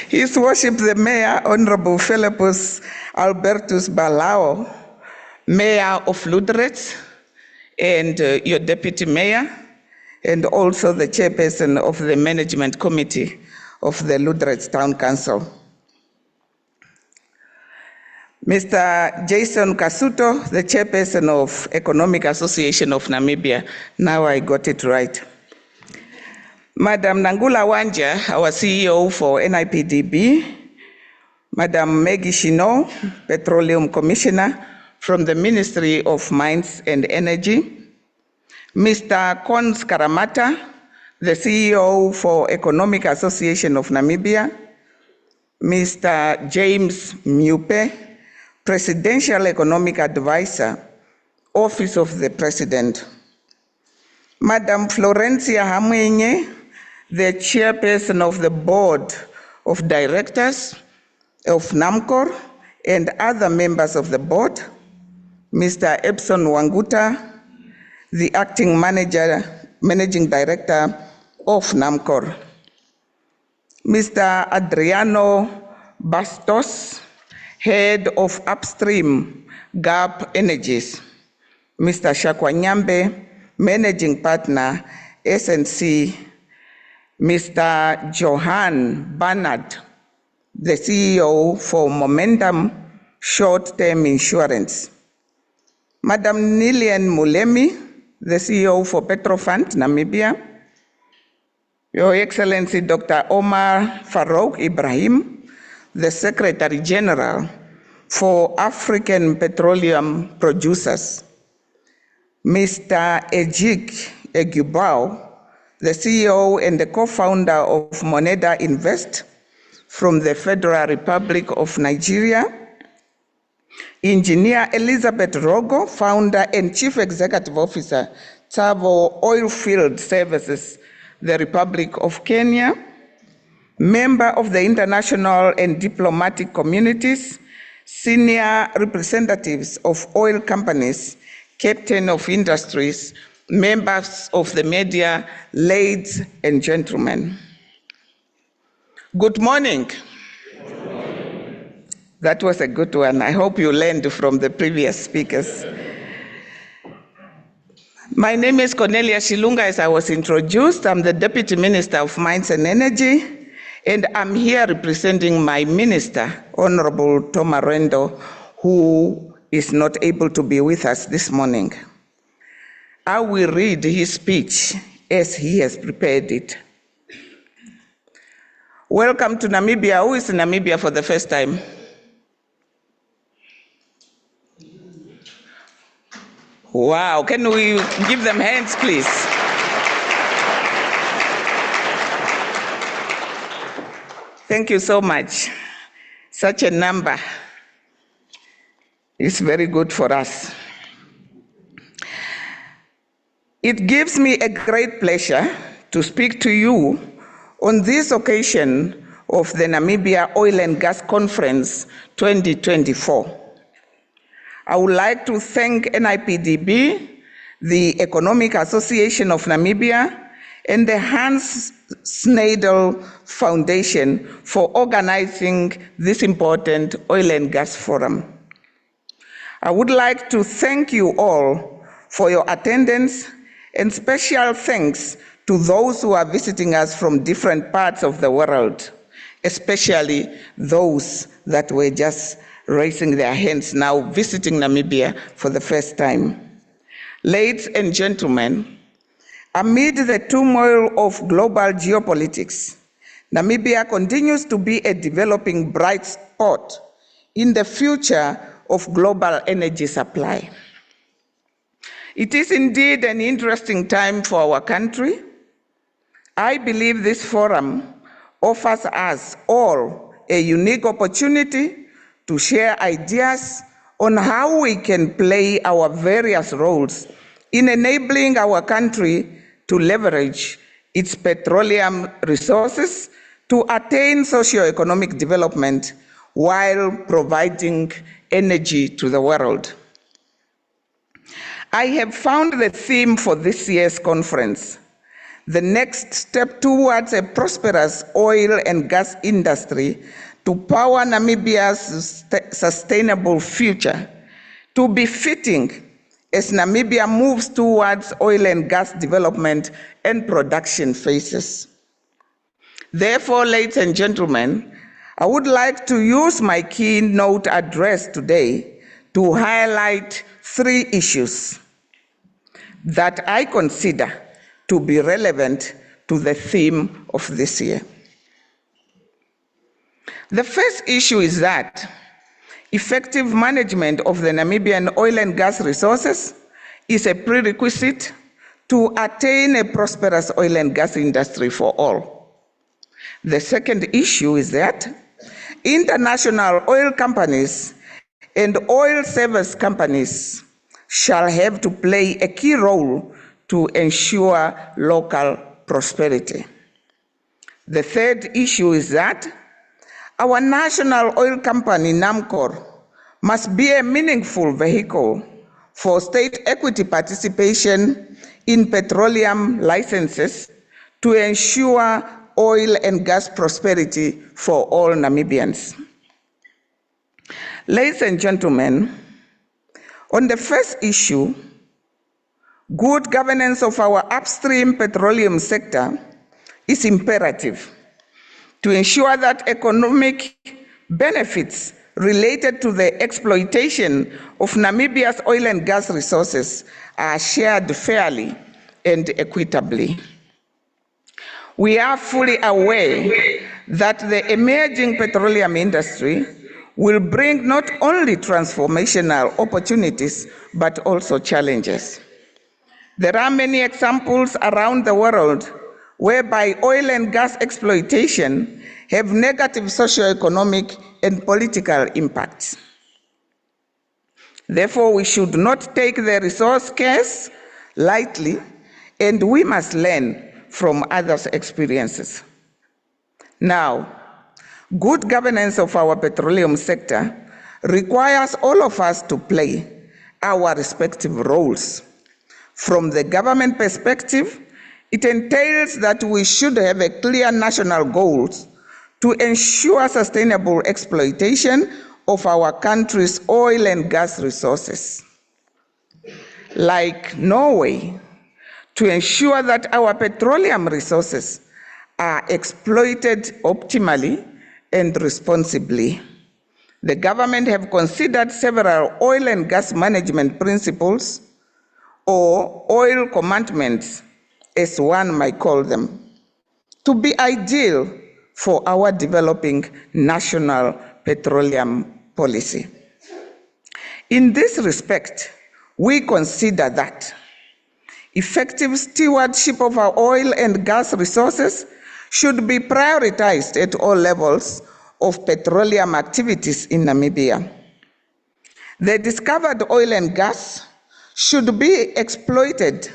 His Worship the Mayor, Honorable Philippus Albertus Balao, Mayor of Ludretz, and your Deputy Mayor, and also the Chairperson of the Management Committee of the Ludretz Town Council. Mr. Jason Kasuto, the Chairperson of Economic Association of Namibia. Now I got it right. Madam Nangula Wanja, our CEO for NIPDB, Madam Maggie Shino, Petroleum Commissioner from the Ministry of Mines and Energy, Mr. Kons Karamata, the CEO for Economic Association of Namibia, Mr. James Mupe, Presidential Economic Advisor, Office of the President, Madam Florencia Hamwenye, the Chairperson of the Board of Directors, of Namcor and other members of the board, Mr. Epson Wanguta, the acting managing director of Namcor, Mr. Adriano Bastos, head of upstream GAP Energies, Mr. Shakwanyambe, managing partner, SNC, Mr. Johan Bernard, the CEO for Momentum Short-Term Insurance, Madam Nilian Mulemi, the CEO for Petrofund Namibia, Your Excellency Dr. Omar Farouk Ibrahim, the Secretary General for African Petroleum Producers, Mr. Ejik Egubao, the CEO and the co-founder of Moneda Invest from the Federal Republic of Nigeria, Engineer Elizabeth Rogo, founder and chief executive officer, Tsavo Oilfield Services, the Republic of Kenya, member of the international and diplomatic communities, senior representatives of oil companies, captain of industries, members of the media, ladies and gentlemen. Good morning. That was a good one. I hope you learned from the previous speakers. My name is Cornelia Shilunga, as I was introduced. I'm the Deputy Minister of Mines and Energy, and I'm here representing my minister, Honorable Toma Rendo, who is not able to be with us this morning. I will read his speech as he has prepared it. Welcome to Namibia. Who is in Namibia for the first time? Wow, can we give them hands, please? Thank you so much. Such a number is very good for us. It gives me a great pleasure to speak to you on this occasion of the Namibia Oil and Gas Conference 2024. I would like to thank NIPDB, the Economic Association of Namibia, and the Hans Snydel Foundation for organizing this important oil and gas forum. I would like to thank you all for your attendance, and special thanks to those who are visiting us from different parts of the world, especially those that were just raising their hands now, visiting Namibia for the first time. Ladies and gentlemen, amid the turmoil of global geopolitics, Namibia continues to be a developing bright spot in the future of global energy supply. It is indeed an interesting time for our country. I believe this forum offers us all a unique opportunity to share ideas on how we can play our various roles in enabling our country to leverage its petroleum resources to attain socio-economic development while providing energy to the world. I have found the theme for this year's conference, the next step towards a prosperous oil and gas industry to power Namibia's sustainable future, to be fitting as Namibia moves towards oil and gas development and production phases. Therefore, ladies and gentlemen, I would like to use my keynote address today to highlight 3 issues that I consider to be relevant to the theme of this year. The first issue is that effective management of the Namibian oil and gas resources is a prerequisite to attain a prosperous oil and gas industry for all. The second issue is that international oil companies and oil service companies shall have to play a key role to ensure local prosperity. The third issue is that Our national oil company, Namcor, must be a meaningful vehicle for state equity participation in petroleum licenses to ensure oil and gas prosperity for all Namibians. Ladies and gentlemen, on the first issue, good governance of our upstream petroleum sector is imperative to ensure that economic benefits related to the exploitation of Namibia's oil and gas resources are shared fairly and equitably. We are fully aware that the emerging petroleum industry will bring not only transformational opportunities, but also challenges. There are many examples around the world whereby oil and gas exploitation have negative socioeconomic and political impacts. Therefore, we should not take the resource scarce lightly, and we must learn from others' experiences. Now, good governance of our petroleum sector requires all of us to play our respective roles. From the government perspective, it entails that we should have a clear national goals to ensure sustainable exploitation of our country's oil and gas resources. Like Norway, to ensure that our petroleum resources are exploited optimally and responsibly. The government have considered several oil and gas management principles, or oil commandments, as one might call them, to be ideal for our developing national petroleum policy. In this respect, we consider that effective stewardship of our oil and gas resources should be prioritized at all levels of petroleum activities in Namibia. The discovered oil and gas should be exploited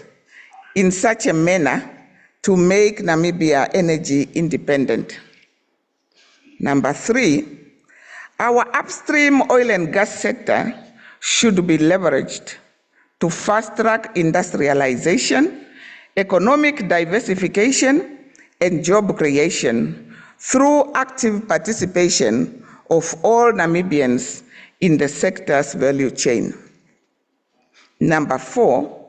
in such a manner to make Namibia energy independent. Number 3, our upstream oil and gas sector should be leveraged to fast-track industrialization, economic diversification, and job creation through active participation of all Namibians in the sector's value chain. Number 4,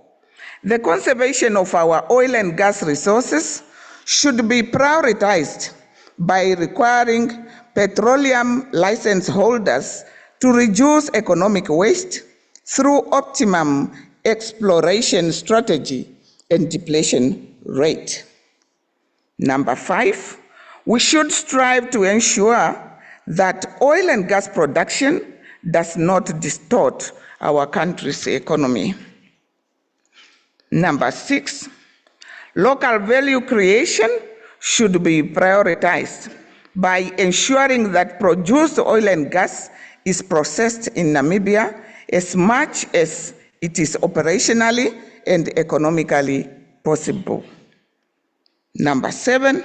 the conservation of our oil and gas resources should be prioritized by requiring petroleum license holders to reduce economic waste through optimum exploration strategy and depletion rate. Number 5, we should strive to ensure that oil and gas production does not distort our country's economy. Number 6, local value creation should be prioritized by ensuring that produced oil and gas is processed in Namibia as much as it is operationally and economically possible. Number 7,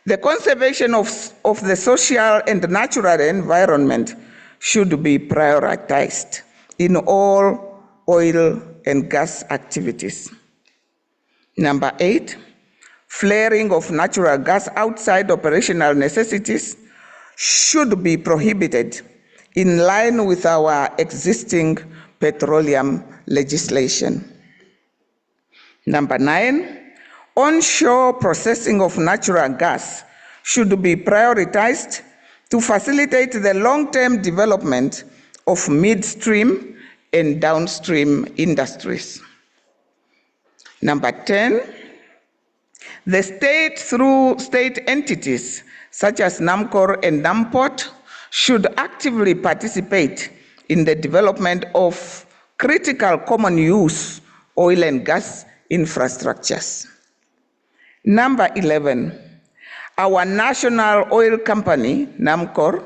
the conservation of the social and natural environment should be prioritized in all oil and gas activities. Number 8, flaring of natural gas outside operational necessities should be prohibited in line with our existing petroleum legislation. Number 9, onshore processing of natural gas should be prioritized to facilitate the long-term development of midstream and downstream industries. Number 10, the state through state entities such as Namcor and Namport should actively participate in the development of critical common use oil and gas infrastructures. Number 11, our national oil company, Namcor,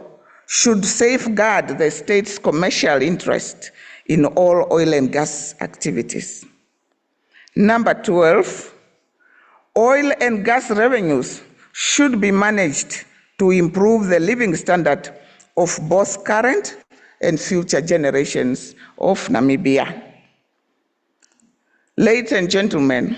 should safeguard the state's commercial interest in all oil and gas activities. Number 12, oil and gas revenues should be managed to improve the living standard of both current and future generations of Namibia. Ladies and gentlemen,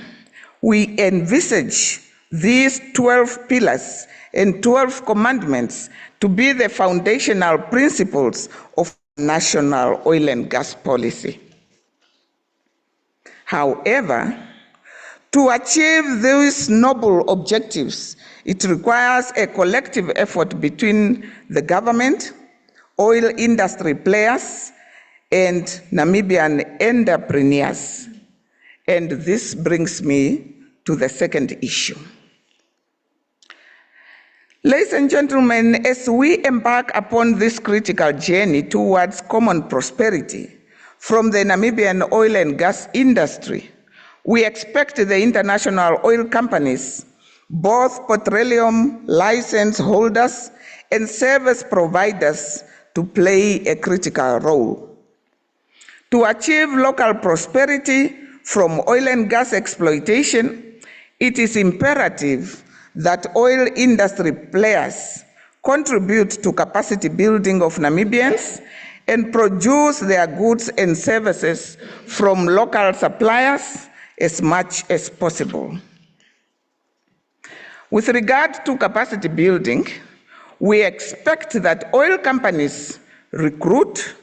we envisage these 12 pillars and 12 commandments to be the foundational principles of national oil and gas policy. However, to achieve these noble objectives, it requires a collective effort between the government, oil industry players, and Namibian entrepreneurs. And this brings me to the second issue. Ladies and gentlemen, as we embark upon this critical journey towards common prosperity from the Namibian oil and gas industry, we expect the international oil companies, both petroleum license holders and service providers, to play a critical role. To achieve local prosperity from oil and gas exploitation, it is imperative that oil industry players contribute to capacity building of Namibians and produce their goods and services from local suppliers as much as possible. With regard to capacity building, we expect that oil companies recruit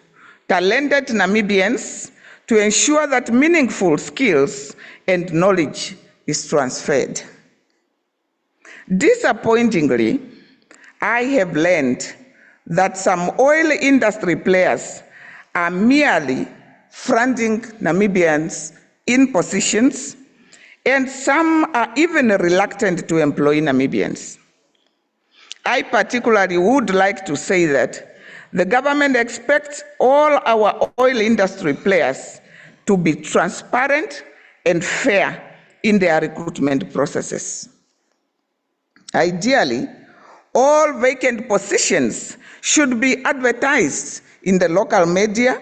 talented Namibians to ensure that meaningful skills and knowledge is transferred. Disappointingly, I have learned that some oil industry players are merely fronting Namibians in positions, and some are even reluctant to employ Namibians. I particularly would like to say that the government expects all our oil industry players to be transparent and fair in their recruitment processes. Ideally, all vacant positions should be advertised in the local media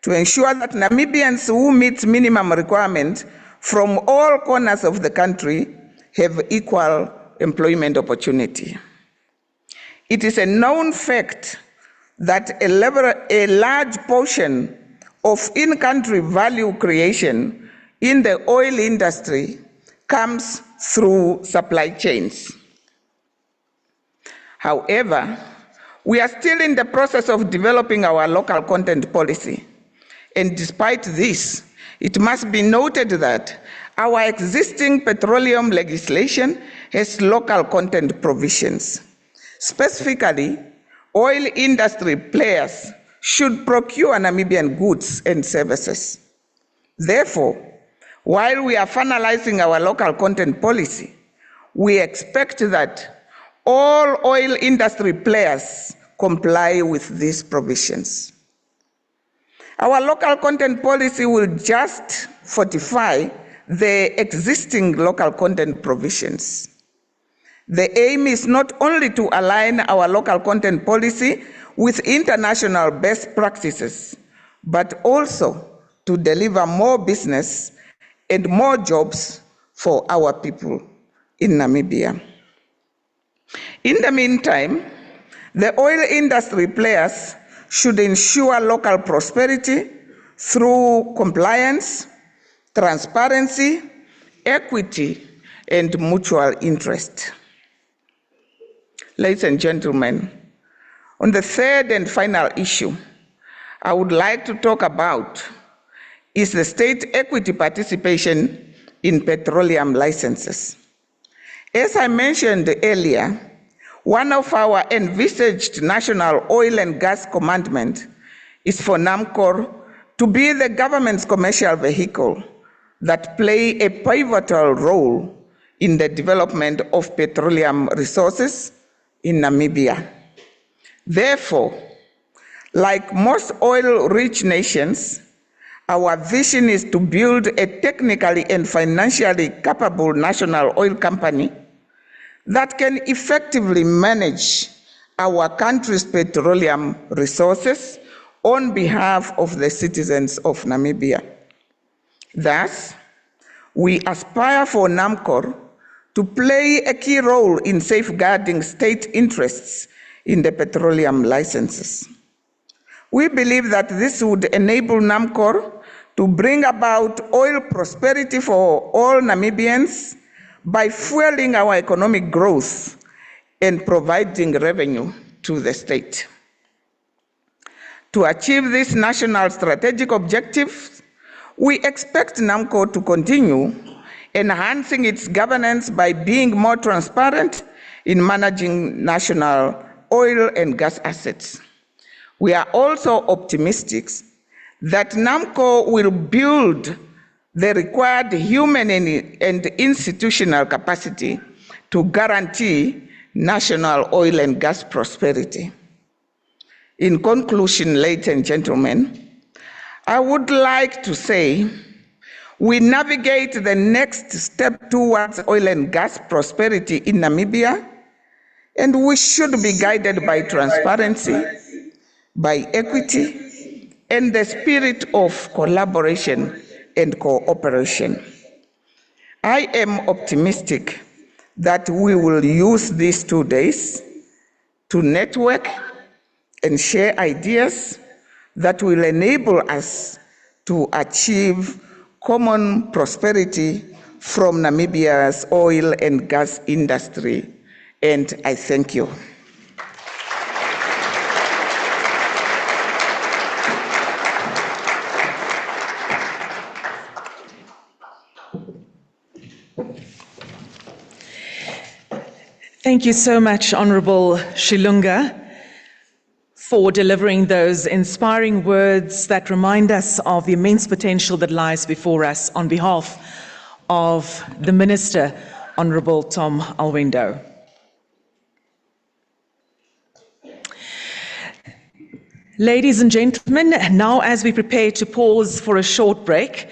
to ensure that Namibians who meet minimum requirements from all corners of the country have equal employment opportunity. It is a known fact that a large portion of in-country value creation in the oil industry comes through supply chains. However, we are still in the process of developing our local content policy. And despite this, it must be noted that our existing petroleum legislation has local content provisions. Specifically, oil industry players should procure Namibian goods and services. Therefore, while we are finalizing our local content policy, we expect that all oil industry players comply with these provisions. Our local content policy will just fortify the existing local content provisions. The aim is not only to align our local content policy with international best practices, but also to deliver more business and more jobs for our people in Namibia. In the meantime, the oil industry players should ensure local prosperity through compliance, transparency, equity, and mutual interest. Ladies and gentlemen, on the third and final issue I would like to talk about is the state equity participation in petroleum licenses. As I mentioned earlier, one of our envisaged national oil and gas commandment is for Namcor to be the government's commercial vehicle that play a pivotal role in the development of petroleum resources in Namibia. Therefore, like most oil-rich nations, our vision is to build a technically and financially capable national oil company that can effectively manage our country's petroleum resources on behalf of the citizens of Namibia. Thus, we aspire for Namcor to play a key role in safeguarding state interests in the petroleum licenses. We believe that this would enable Namcor to bring about oil prosperity for all Namibians by fueling our economic growth and providing revenue to the state. To achieve these national strategic objectives, we expect Namcor to continue enhancing its governance by being more transparent in managing national oil and gas assets. We are also optimistic that Namcor will build the required human and institutional capacity to guarantee national oil and gas prosperity. In conclusion, ladies and gentlemen, I would like to say we navigate the next step towards oil and gas prosperity in Namibia, and we should be guided by transparency, by equity, and the spirit of collaboration and cooperation. I am optimistic that we will use these 2 days to network and share ideas that will enable us to achieve common prosperity from Namibia's oil and gas industry. And I thank you. Thank you so much, Honourable Shilunga, for delivering those inspiring words that remind us of the immense potential that lies before us on behalf of the Minister, Honourable Tom Alwendo. Ladies and gentlemen, now as we prepare to pause for a short break,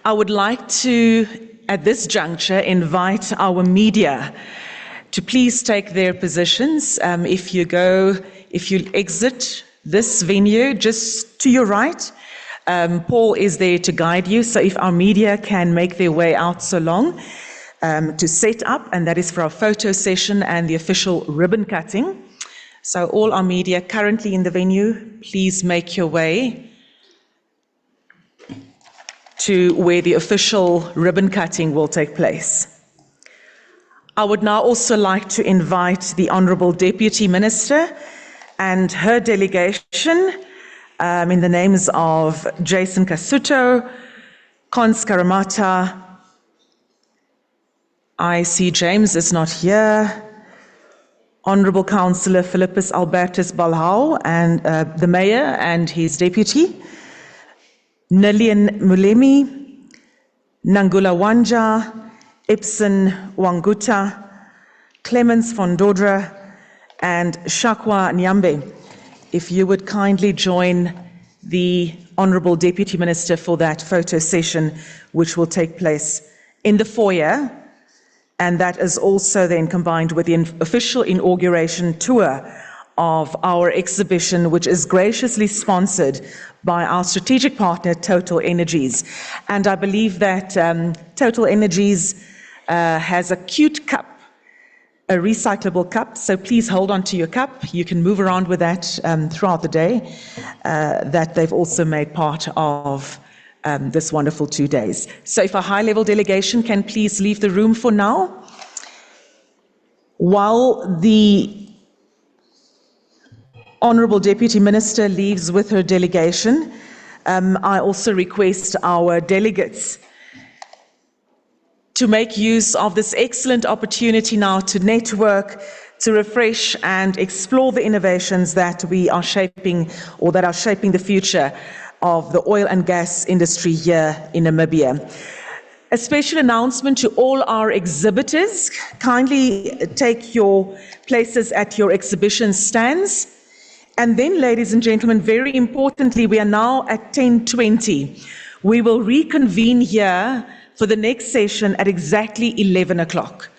I would like to, at this juncture, invite our media to please take their positions. If you exit this venue, just to your right, Paul is there to guide you. So if our media can make their way out so long to set up, and that is for our photo session and the official ribbon cutting. So all our media currently in the venue, please make your way to where the official ribbon cutting will take place. I would now also like to invite the Honourable Deputy Minister and her delegation in the names of Jason Kasuto, Cons Karamata. I see James is not here. Honourable Councillor Philippus Albertus Balhau and the Mayor and his Deputy, Nalian Mulemi, Nangula Wanja, Ibsen Wanguta, Clemens von Dodra, and Shakwa Nyambe. If you would kindly join the Honourable Deputy Minister for that photo session, which will take place in the foyer, and that is also then combined with the official inauguration tour of our exhibition, which is graciously sponsored by our strategic partner, Total Energies. And I believe that Total Energies has a cute cup, a recyclable cup, so please hold on to your cup. You can move around with that throughout the day, that they've also made part of this wonderful 2 days. So if a high-level delegation can please leave the room for now, while the Honourable Deputy Minister leaves with her delegation, I also request our delegates to make use of this excellent opportunity now to network, to refresh and explore the innovations that we are shaping, or that are shaping the future of the oil and gas industry here in Namibia. A special announcement to all our exhibitors: kindly take your places at your exhibition stands. And then, ladies and gentlemen, very importantly, we are now at 10:20. We will reconvene here for the next session at exactly 11 o'clock.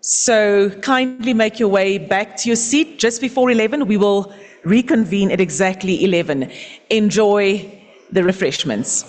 So kindly make your way back to your seat just before 11. We will reconvene at exactly 11. Enjoy the refreshments.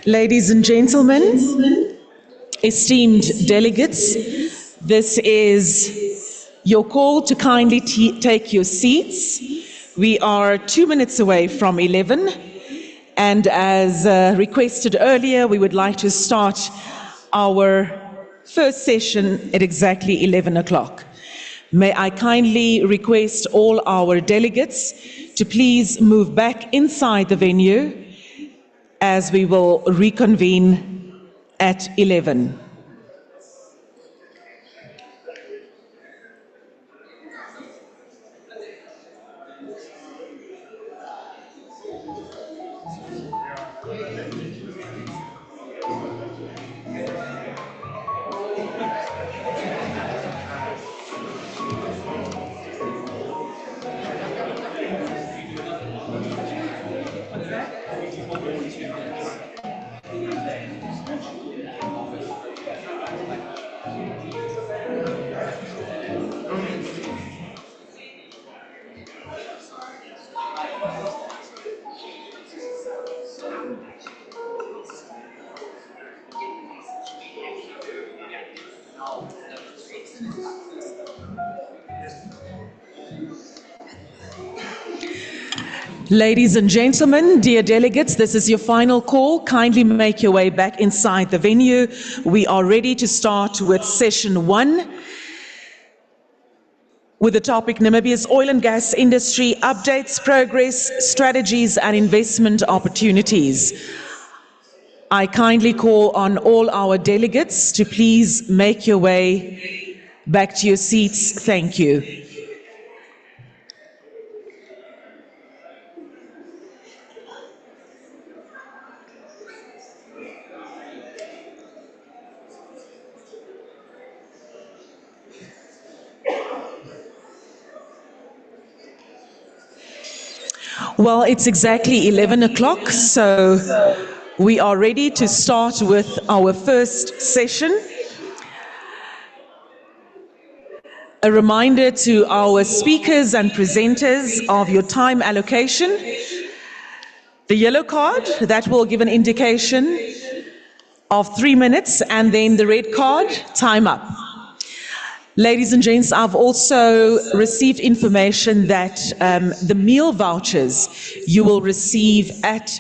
Ladies and gentlemen, esteemed delegates, this is your call to kindly take your seats. We are 2 minutes away from 11, and as requested earlier, we would like to start our first session at exactly 11 o'clock. May I kindly request all our delegates to please move back inside the venue as we will reconvene at 11. Ladies and gentlemen, dear delegates, this is your final call. Kindly make your way back inside the venue. We are ready to start with session 1 with the topic Namibia's oil and gas industry updates, progress, strategies and investment opportunities. I kindly call on all our delegates to please make your way back to your seats. Thank you. Well, it's exactly 11 o'clock, so we are ready to start with our first session. A reminder to our speakers and presenters of your time allocation. The yellow card, that will give an indication of 3 minutes, and then the red card, time up. Ladies and gents, I've also received information that the meal vouchers you will receive at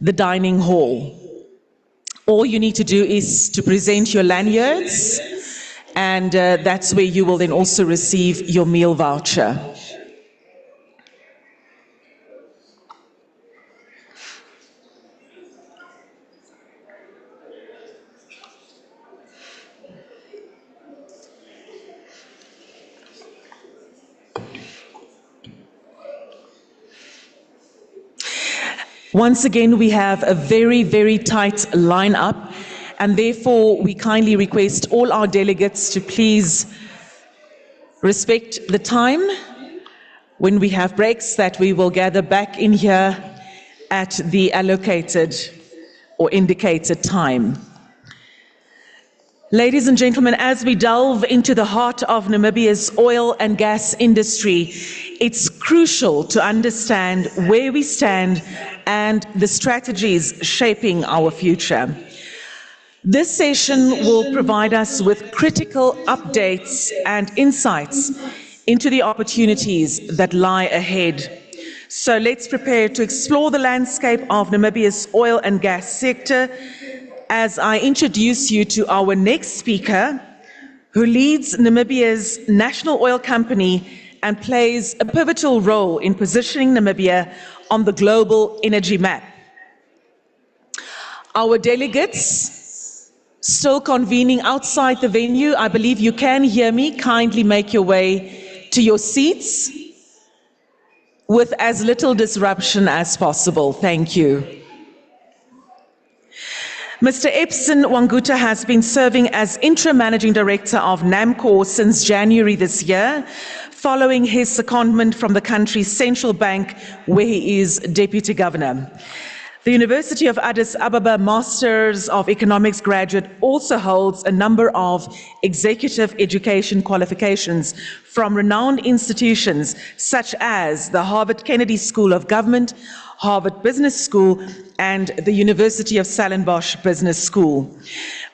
the dining hall. All you need to do is to present your lanyards, and that's where you will then also receive your meal voucher. Once again, we have a very, very tight lineup, and therefore we kindly request all our delegates to please respect the time. When we have breaks, that we will gather back in here at the allocated or indicated time. Ladies and gentlemen, as we delve into the heart of Namibia's oil and gas industry, it's crucial to understand where we stand and the strategies shaping our future. This session will provide us with critical updates and insights into the opportunities that lie ahead. So let's prepare to explore the landscape of Namibia's oil and gas sector as I introduce you to our next speaker, who leads Namibia's national oil company and plays a pivotal role in positioning Namibia on the global energy map. Our delegates still convening outside the venue. I believe you can hear me. Kindly make your way to your seats with as little disruption as possible. Thank you. Mr. Epson Wanguta has been serving as Interim Managing Director of Namcor since January this year, following his secondment from the country's central bank, where he is Deputy Governor. The University of Addis Ababa Masters of Economics graduate also holds a number of executive education qualifications from renowned institutions such as the Harvard Kennedy School of Government, Harvard Business School, and the University of Stellenbosch Business School.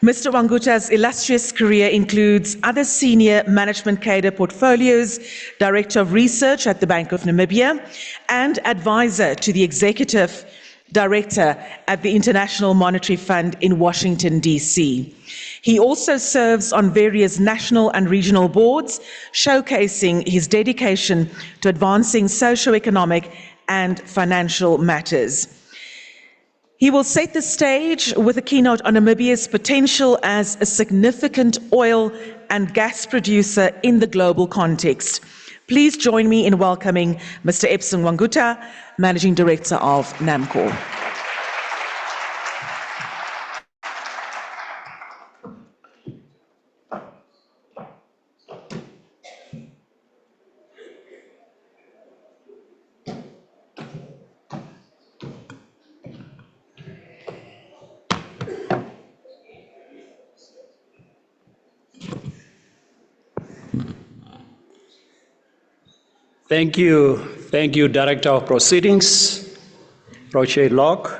Mr. Wanguta's illustrious career includes other senior management cadre portfolios, Director of Research at the Bank of Namibia, and advisor to the Executive Director at the International Monetary Fund in Washington, D.C. He also serves on various national and regional boards, showcasing his dedication to advancing socio-economic and financial matters. He will set the stage with a keynote on Namibia's potential as a significant oil and gas producer in the global context. Please join me in welcoming Mr. Epson Wanguta, Managing Director of Namcor. Thank you, Director of Proceedings, Roche Locke,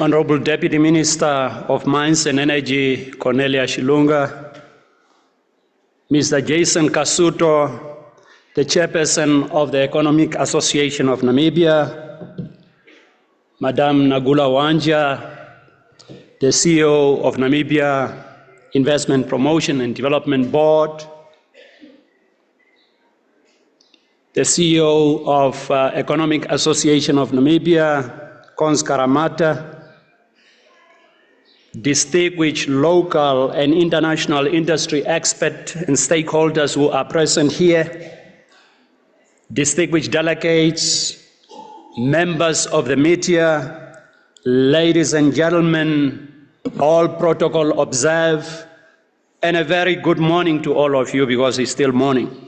Honorable Deputy Minister of Mines and Energy, Cornelia Shilunga, Mr. Jason Kasuto, the Chairperson of the Economic Association of Namibia, Madame Nagula Wanja, the CEO of Namibia Investment Promotion and Development Board, the CEO of Economic Association of Namibia, Cons Karamata, distinguished local and international industry experts and stakeholders who are present here, distinguished delegates, members of the media, ladies and gentlemen, all protocol observed, and a very good morning to all of you because it's still morning.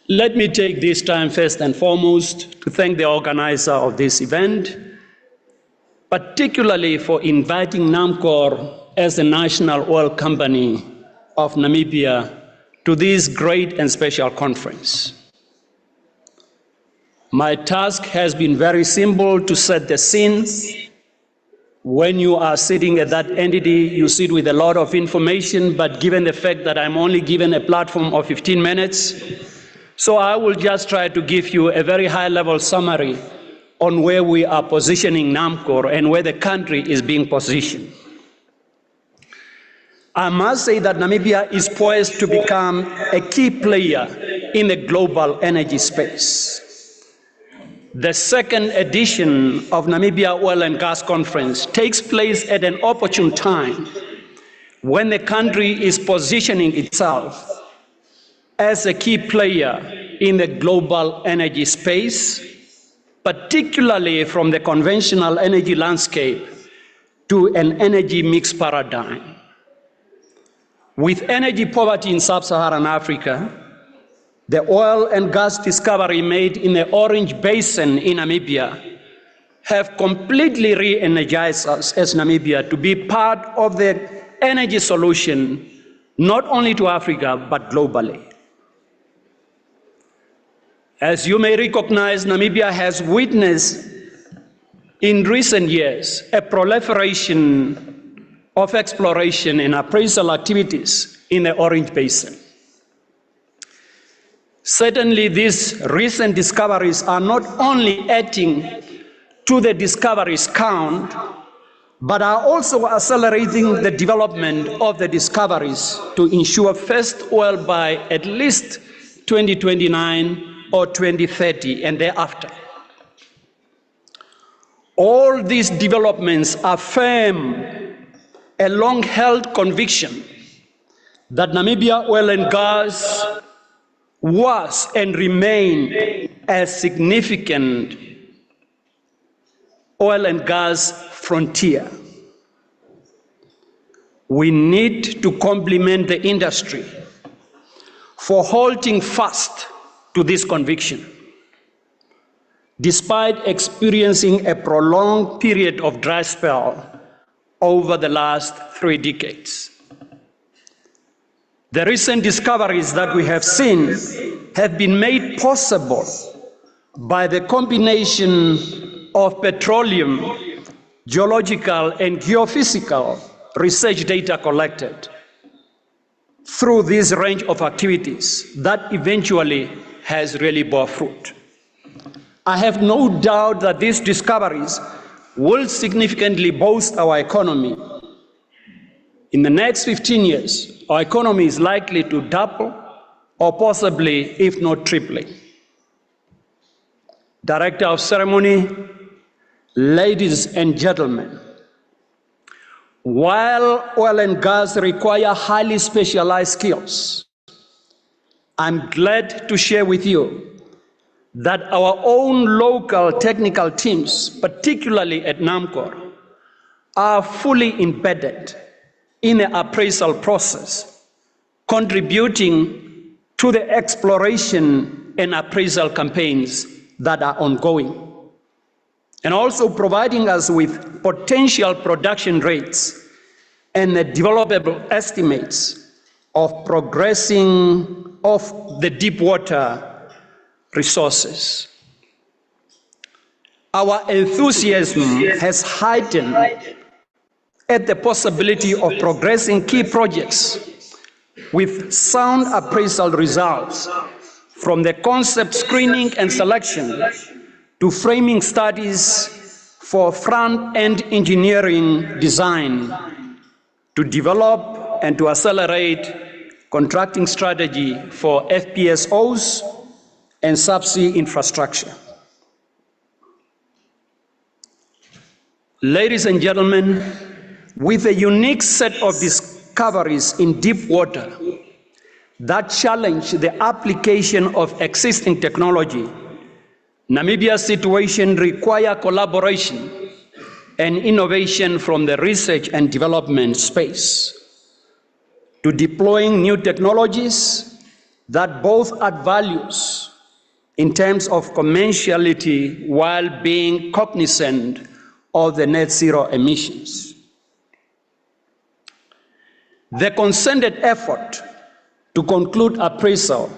Let me take this time first and foremost to thank the organizer of this event, particularly for inviting Namcor as the national oil company of Namibia to this great and special conference. My task has been very simple: to set the scene. When you are sitting at that entity, you sit with a lot of information, but given the fact that I'm only given a platform of 15 minutes, so I will just try to give you a very high-level summary on where we are positioning Namcor and where the country is being positioned. I must say that Namibia is poised to become a key player in the global energy space. The second edition of Namibia Oil and Gas Conference takes place at an opportune time when the country is positioning itself as a key player in the global energy space, particularly from the conventional energy landscape to an energy mix paradigm. With energy poverty in sub-Saharan Africa, the oil and gas discovery made in the Orange Basin in Namibia have completely re-energized us as Namibia to be part of the energy solution, not only to Africa, but globally. As you may recognize, Namibia has witnessed in recent years a proliferation of exploration and appraisal activities in the Orange Basin. Certainly, these recent discoveries are not only adding to the discoveries count, but are also accelerating the development of the discoveries to ensure first oil by at least 2029 or 2030 and thereafter. All these developments affirm a long-held conviction that Namibia oil and gas was and remain a significant oil and gas frontier. We need to compliment the industry for holding fast to this conviction, despite experiencing a prolonged period of dry spell over the last 3 decades. The recent discoveries that we have seen have been made possible by the combination of petroleum, geological, and geophysical research data collected through this range of activities that eventually has really bore fruit. I have no doubt that these discoveries will significantly boost our economy. In the next 15 years, our economy is likely to double or possibly, if not tripling. Director of Ceremony, ladies and gentlemen, while oil and gas require highly specialized skills, I'm glad to share with you that our own local technical teams, particularly at Namcor, are fully embedded in the appraisal process, contributing to the exploration and appraisal campaigns that are ongoing, and also providing us with potential production rates and the developable estimates of progressing of the deep water resources. Our enthusiasm has heightened at the possibility of progressing key projects with sound appraisal results, from the concept screening and selection to framing studies for front-end engineering design, to develop and to accelerate contracting strategy for FPSOs and subsea infrastructure. Ladies and gentlemen, with a unique set of discoveries in deep water that challenge the application of existing technology, Namibia's situation requires collaboration and innovation from the research and development space to deploying new technologies that both add values in terms of commerciality while being cognizant of the net zero emissions. The concerted effort to conclude appraisal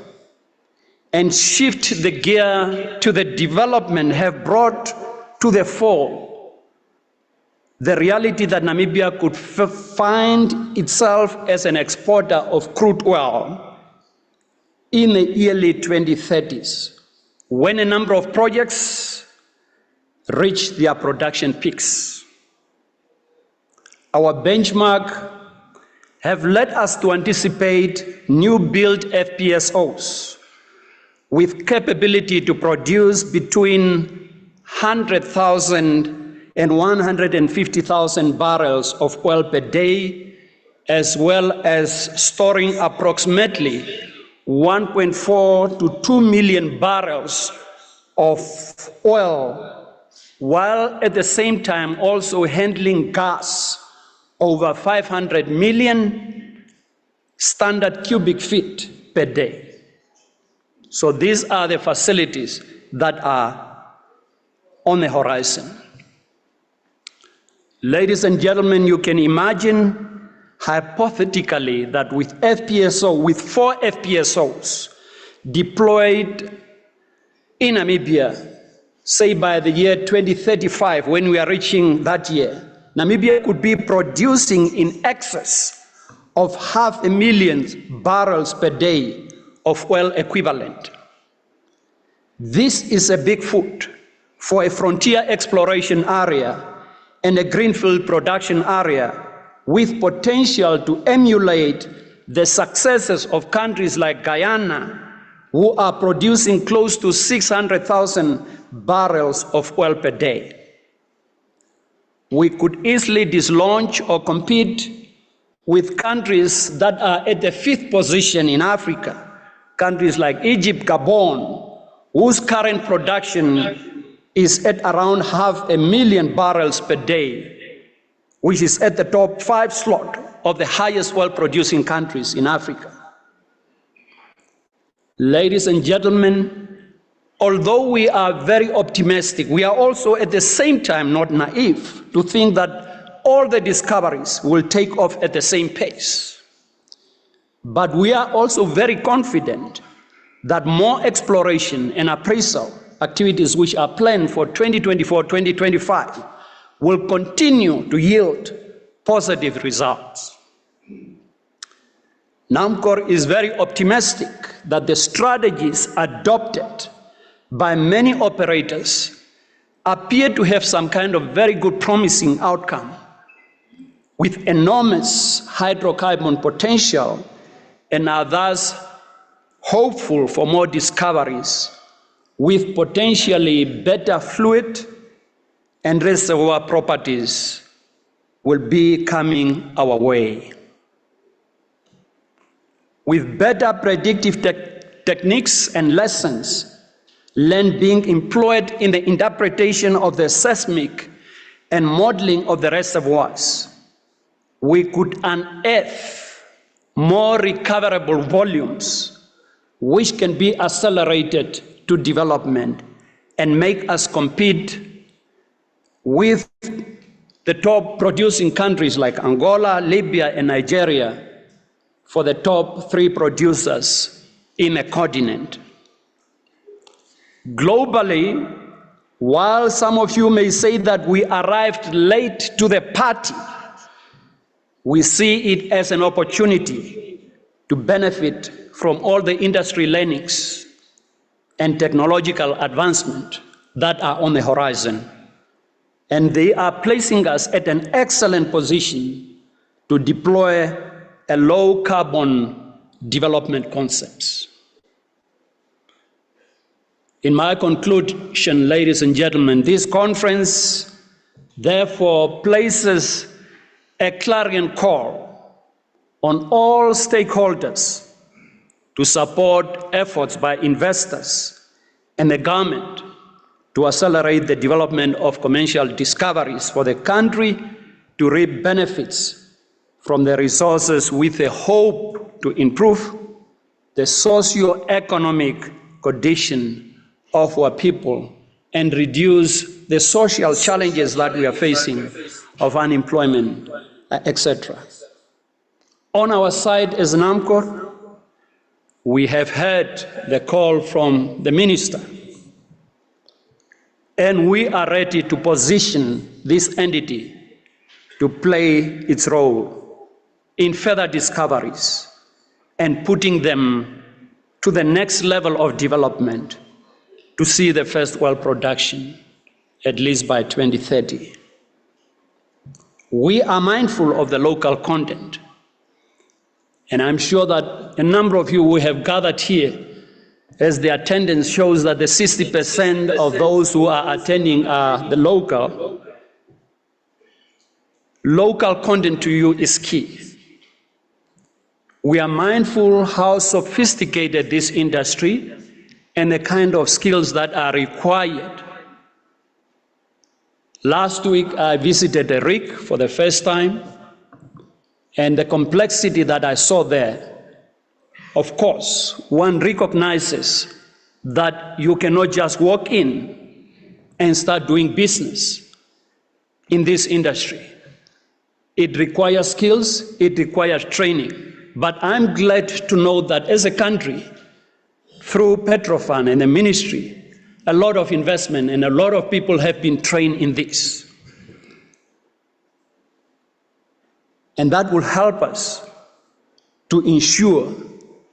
and shift the gear to the development have brought to the fore the reality that Namibia could find itself as an exporter of crude oil in the early 2030s, when a number of projects reach their production peaks. Our benchmark have led us to anticipate new build FPSOs with capability to produce between 100,000 and 150,000 barrels of oil per day, as well as storing approximately 1.4 to 2 million barrels of oil, while at the same time also handling gas over 500 million standard cubic feet per day. So these are the facilities that are on the horizon. Ladies and gentlemen, you can imagine hypothetically that with 4 FPSOs deployed in Namibia, say by the year 2035, when we are reaching that year, Namibia could be producing in excess of 500,000 barrels per day of oil equivalent. This is a big foot for a frontier exploration area and a greenfield production area with potential to emulate the successes of countries like Guyana, who are producing close to 600,000 barrels of oil per day. We could easily dislodge or compete with countries that are at the 5th position in Africa, countries like Egypt, Gabon, whose current production is at around 500,000 barrels per day, which is at the top 5 slot of the highest oil-producing countries in Africa. Ladies and gentlemen, although we are very optimistic, we are also at the same time not naive to think that all the discoveries will take off at the same pace. But we are also very confident that more exploration and appraisal activities which are planned for 2024-2025 will continue to yield positive results. Namcor is very optimistic that the strategies adopted by many operators appear to have some kind of very good promising outcome with enormous hydrocarbon potential, and are thus hopeful for more discoveries with potentially better fluid and reservoir properties will be coming our way. With better predictive techniques and lessons learned being employed in the interpretation of the seismic and modeling of the reservoirs, we could unearth more recoverable volumes which can be accelerated to development and make us compete with the top producing countries like Angola, Libya, and Nigeria for the top 3 producers in the continent. Globally, while some of you may say that we arrived late to the party, we see it as an opportunity to benefit from all the industry learnings and technological advancement that are on the horizon. And they are placing us at an excellent position to deploy a low carbon development concepts. In my conclusion, ladies and gentlemen, this conference therefore places a clarion call on all stakeholders to support efforts by investors and the government to accelerate the development of commercial discoveries for the country to reap benefits from the resources with a hope to improve the socio-economic condition of our people and reduce the social challenges that we are facing of unemployment, etc. On our side as Namcor, we have heard the call from the minister, and we are ready to position this entity to play its role in further discoveries and putting them to the next level of development to see the first oil production, at least by 2030. We are mindful of the local content, and I'm sure that a number of you who have gathered here, as the attendance shows that the 60% of those who are attending are the local content to you is key. We are mindful how sophisticated this industry and the kind of skills that are required. Last week, I visited a rig for the first time, and the complexity that I saw there, of course, one recognizes that you cannot just walk in and start doing business in this industry. It requires skills, it requires training. But I'm glad to know that as a country, through Petrofan and the ministry, a lot of investment and a lot of people have been trained in this. And that will help us to ensure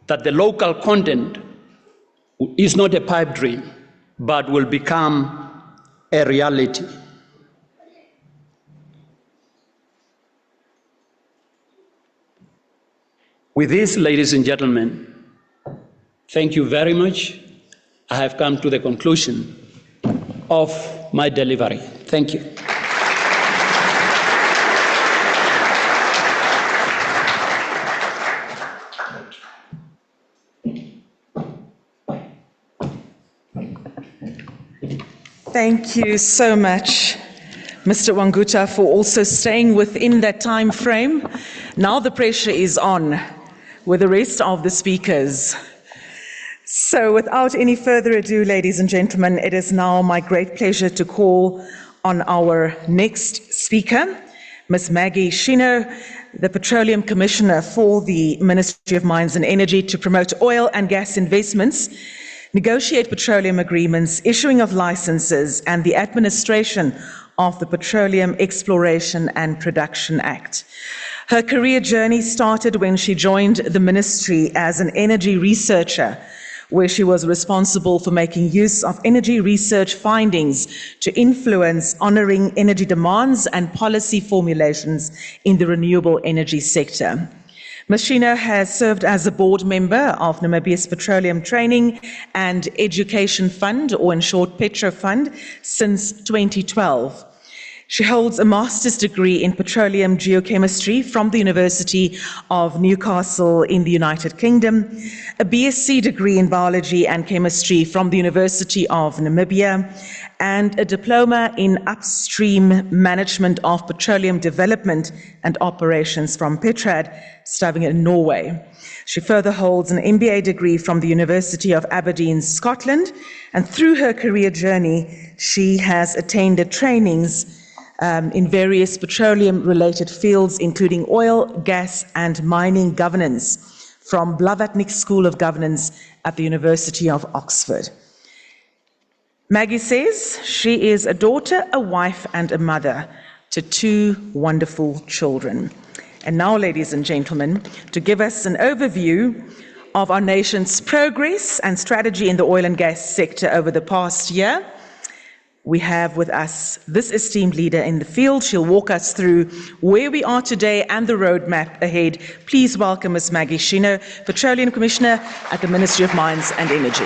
that the local content is not a pipe dream, but will become a reality. With this, ladies and gentlemen, thank you very much. I have come to the conclusion of my delivery. Thank you. Thank you so much, Mr. Wanguta, for also staying within that time frame. Now the pressure is on with the rest of the speakers. So without any further ado, ladies and gentlemen, it is now my great pleasure to call on our next speaker, Ms. Maggie Shino, the Petroleum Commissioner for the Ministry of Mines and Energy, to promote oil and gas investments, negotiate petroleum agreements, issuing of licenses, and the administration of the Petroleum Exploration and Production Act. Her career journey started when she joined the ministry as an energy researcher, where she was responsible for making use of energy research findings to influence honoring energy demands and policy formulations in the renewable energy sector. Ms. Shino has served as a board member of Namibia's Petroleum Training and Education Fund, or in short, Petro Fund, since 2012. She holds a master's degree in petroleum geochemistry from the University of Newcastle in the United Kingdom, a BSc degree in biology and chemistry from the University of Namibia, and a diploma in upstream management of petroleum development and operations from Petrad, studying in Norway. She further holds an MBA degree from the University of Aberdeen, Scotland, and through her career journey, she has attended trainings in various petroleum-related fields, including oil, gas, and mining governance from Blavatnik School of Governance at the University of Oxford. Maggie says she is a daughter, a wife, and a mother to 2 wonderful children. And now, ladies and gentlemen, to give us an overview of our nation's progress and strategy in the oil and gas sector over the past year, we have with us this esteemed leader in the field. She'll walk us through where we are today and the roadmap ahead. Please welcome Ms. Maggie Shino, Petroleum Commissioner at the Ministry of Mines and Energy.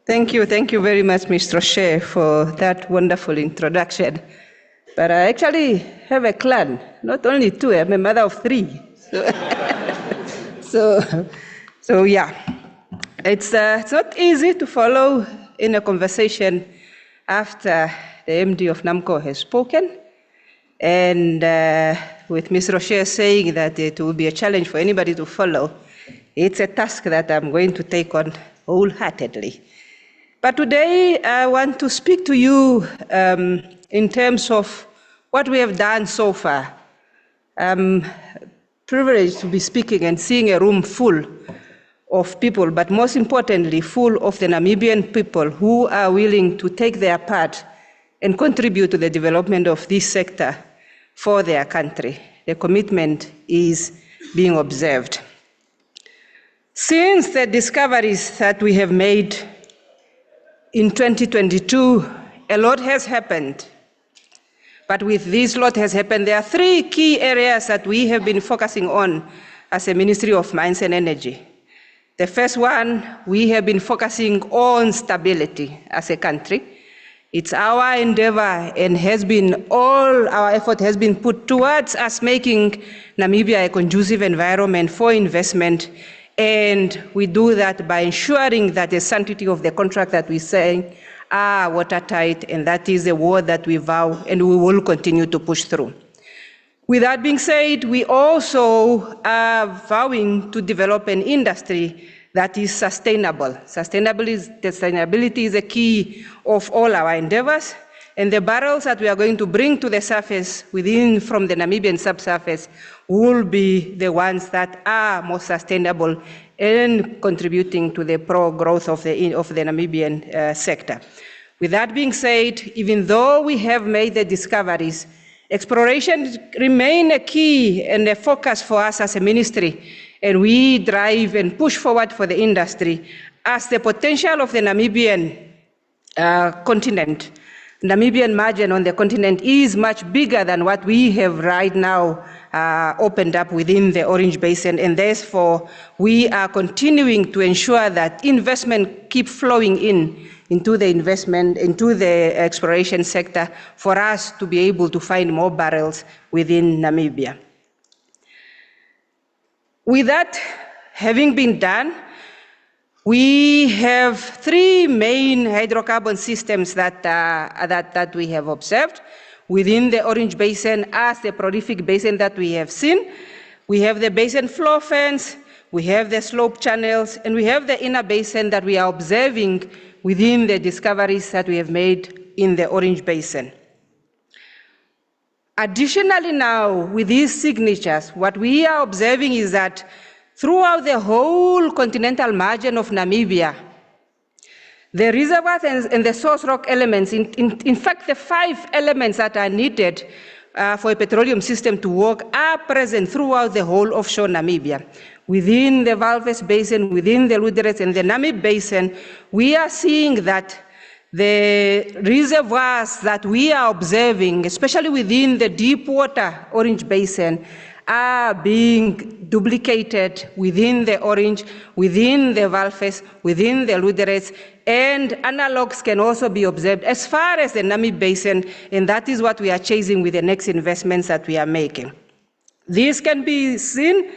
Thank you very much, Mr. Shea, for that wonderful introduction. But I actually have a clan, not only 2, I'm a mother of 3. So yeah, it's not easy to follow in a conversation after the MD of Namcor has spoken, and with Mr. Shea saying that it will be a challenge for anybody to follow. It's a task that I'm going to take on wholeheartedly. But today I want to speak to you in terms of what we have done so far. I'm privileged to be speaking and seeing a room full of people, but most importantly, full of the Namibian people who are willing to take their part and contribute to the development of this sector for their country. The commitment is being observed. Since the discoveries that we have made in 2022, a lot has happened. But with this lot has happened, there are 3 key areas that we have been focusing on as a Ministry of Mines and Energy. The first one, we have been focusing on stability as a country. It's our endeavor and has been, all our effort has been put towards us making Namibia a conducive environment for investment. And we do that by ensuring that the sanctity of the contract that we sign are watertight, and that is the word that we vow, and we will continue to push through. With that being said, we also are vowing to develop an industry that is sustainable. Sustainability is a key of all our endeavors, and the barrels that we are going to bring to the surface from the Namibian subsurface will be the ones that are more sustainable and contributing to the pro-growth of the Namibian sector. With that being said, even though we have made the discoveries, exploration remains a key and a focus for us as a ministry, and we drive and push forward for the industry as the potential of the Namibian continent. Namibian margin on the continent is much bigger than what we have right now opened up within the Orange Basin, and therefore we are continuing to ensure that investment keep flowing into the exploration sector for us to be able to find more barrels within Namibia. With that having been done, we have 3 main hydrocarbon systems that we have observed within the Orange Basin as the prolific basin that we have seen. We have the basin floor fans, we have the slope channels, and we have the inner basin that we are observing within the discoveries that we have made in the Orange Basin. Additionally now, with these signatures, what we are observing is that throughout the whole continental margin of Namibia, the reservoirs and the source rock elements, in fact, the 5 elements that are needed for a petroleum system to work are present throughout the whole offshore Namibia. Within the Walvis Basin, within the Lüderitz and the Namib Basin, we are seeing that the reservoirs that we are observing, especially within the deep water Orange Basin, are being duplicated within the Orange, within the Walvis, within the Lüderitz, and analogs can also be observed as far as the Namib Basin, and that is what we are chasing with the next investments that we are making. This can be seen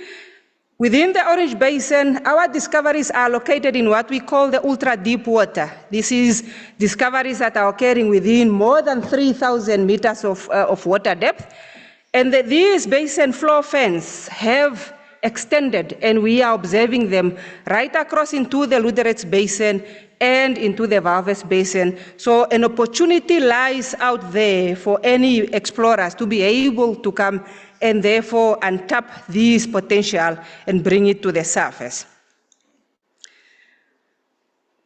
within the Orange Basin. Our discoveries are located in what we call the ultra-deep water. This is discoveries that are occurring within more than 3,000 meters of water depth. And these basin floor fans have extended, and we are observing them right across into the Lüderitz Basin and into the Walvis Basin. So an opportunity lies out there for any explorers to be able to come and therefore untap this potential and bring it to the surface.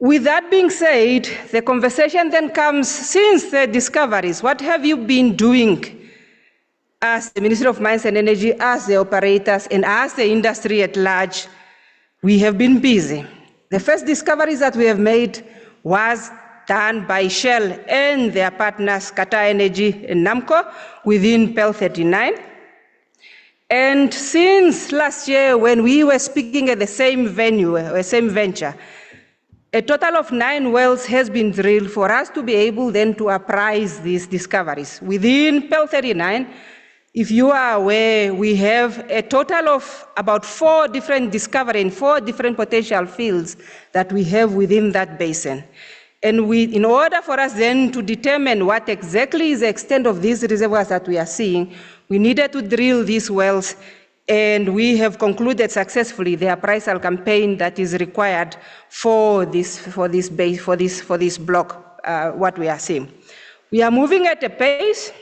With that being said, the conversation then comes, since the discoveries, what have you been doing as the Ministry of Mines and Energy, as the operators, and as the industry at large? We have been busy. The first discoveries that we have made was done by Shell and their partners, Qatar Energy and Namcor, within PEL 39. And since last year, when we were speaking at the same venue, or same venture, a total of 9 wells has been drilled for us to be able then to apprise these discoveries. Within PEL 39, if you are aware, we have a total of about 4 different discoveries and 4 different potential fields that we have within that basin. And in order for us then to determine what exactly is the extent of these reservoirs that we are seeing, we needed to drill these wells, and we have concluded successfully the appraisal campaign that is required for this block, what we are seeing. We are moving at a pace.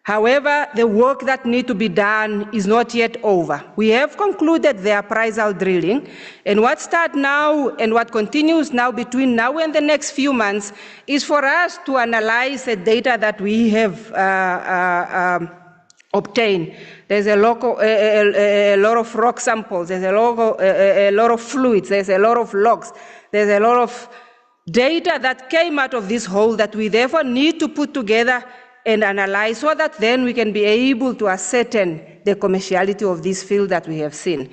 However, the work that needs to be done is not yet over. We have concluded the appraisal drilling, and what starts now and what continues now between now and the next few months is for us to analyze the data that we have obtained. There's a lot of rock samples, there's a lot of fluids, there's a lot of logs, there's a lot of data that came out of this hole that we therefore need to put together and analyze, so that then we can be able to ascertain the commerciality of this field that we have seen.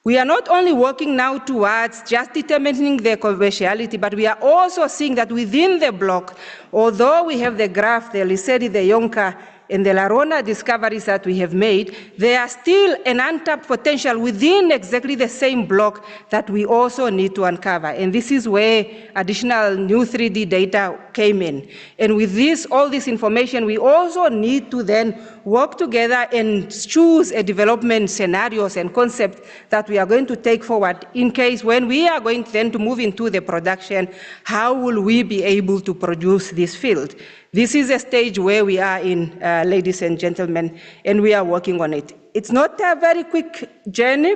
We are not only working now towards just determining the commerciality, but we are also seeing that within the block, although we have the Graf, the Liseri, the Yonka, and the Larona discoveries that we have made, there are still an untapped potential within exactly the same block that we also need to uncover. And this is where additional new 3D data came in. And with this, all this information, we also need to then work together and choose a development scenarios and concept that we are going to take forward in case when we are going then to move into the production, how will we be able to produce this field? This is a stage where we are in, ladies and gentlemen, and we are working on it. It's not a very quick journey,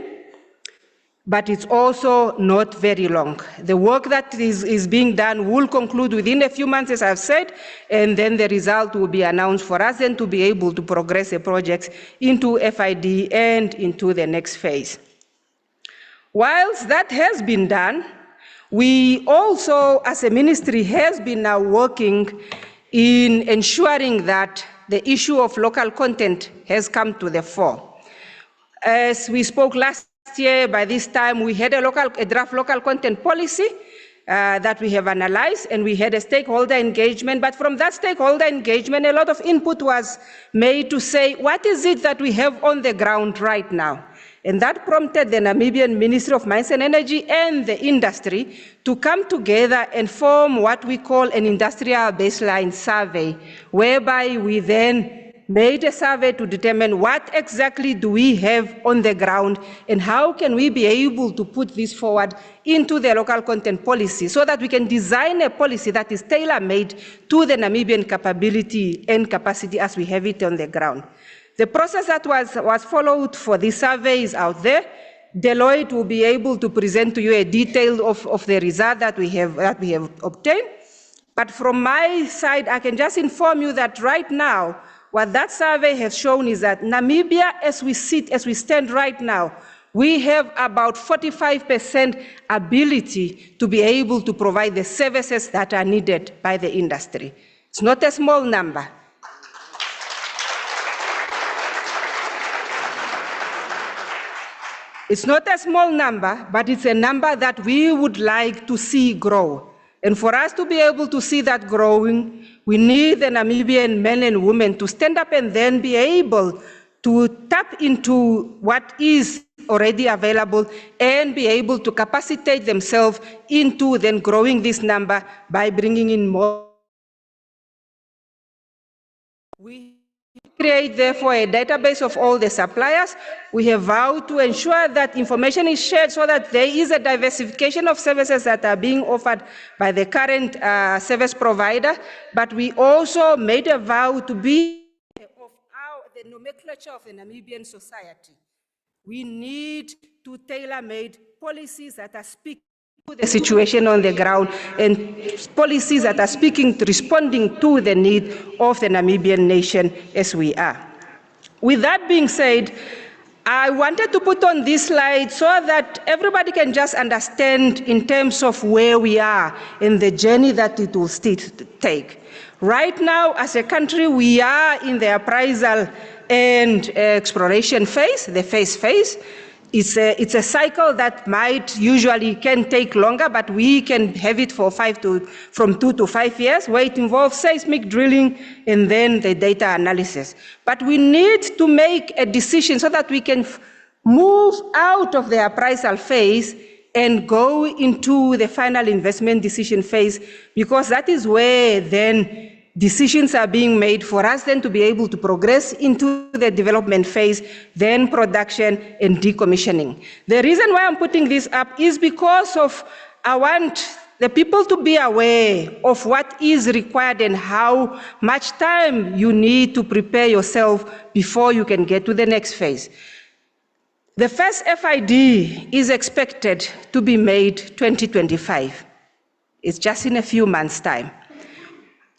but it's also not very long. The work that is being done will conclude within a few months, as I've said, and then the result will be announced for us then to be able to progress the projects into FID and into the next phase. Whilst that has been done, we also, as a ministry, has been now working in ensuring that the issue of local content has come to the fore. As we spoke last year, by this time we had a draft local content policy that we have analyzed, and we had a stakeholder engagement, but from that stakeholder engagement, a lot of input was made to say, what is it that we have on the ground right now? And that prompted the Namibian Ministry of Mines and Energy and the industry to come together and form what we call an industrial baseline survey, whereby we then made a survey to determine what exactly do we have on the ground and how can we be able to put this forward into the local content policy so that we can design a policy that is tailor-made to the Namibian capability and capacity as we have it on the ground. The process that was followed for this survey is out there. Deloitte will be able to present to you a detail of the result that we have obtained. But from my side, I can just inform you that right now, what that survey has shown is that Namibia, as we stand right now, we have about 45% ability to be able to provide the services that are needed by the industry. It's not a small number. It's not a small number, but it's a number that we would like to see grow. And for us to be able to see that growing, we need the Namibian men and women to stand up and then be able to tap into what is already available and be able to capacitate themselves into then growing this number by bringing in more. We create, therefore, a database of all the suppliers. We have vowed to ensure that information is shared so that there is a diversification of services that are being offered by the current service provider. But we also made a vow to be of the nomenclature of the Namibian society. We need to tailor-made policies that are speaking to the situation on the ground and policies that are responding to the need of the Namibian nation as we are. With that being said, I wanted to put on this slide so that everybody can just understand in terms of where we are in the journey that it will still take. Right now, as a country, we are in the appraisal and exploration phase, the phase. It's a cycle that can take longer, but we can have it for from 2 to 5 years, where it involves seismic drilling and then the data analysis. But we need to make a decision so that we can move out of the appraisal phase and go into the final investment decision phase, because that is where then decisions are being made for us then to be able to progress into the development phase, then production and decommissioning. The reason why I'm putting this up is because I want the people to be aware of what is required and how much time you need to prepare yourself before you can get to the next phase. The first FID is expected to be made 2025. It's just in a few months' time.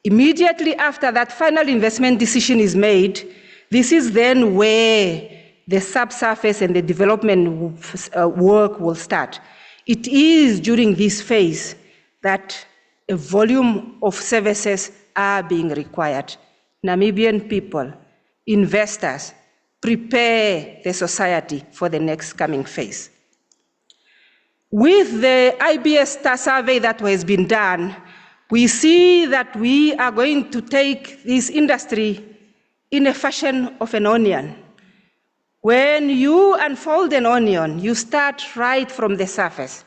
Immediately after that final investment decision is made, this is then where the subsurface and the development work will start. It is during this phase that a volume of services are being required. Namibian people, investors, prepare the society for the next coming phase. With the IBS survey that has been done, we see that we are going to take this industry in a fashion of an onion. When you unfold an onion, you start right from the surface.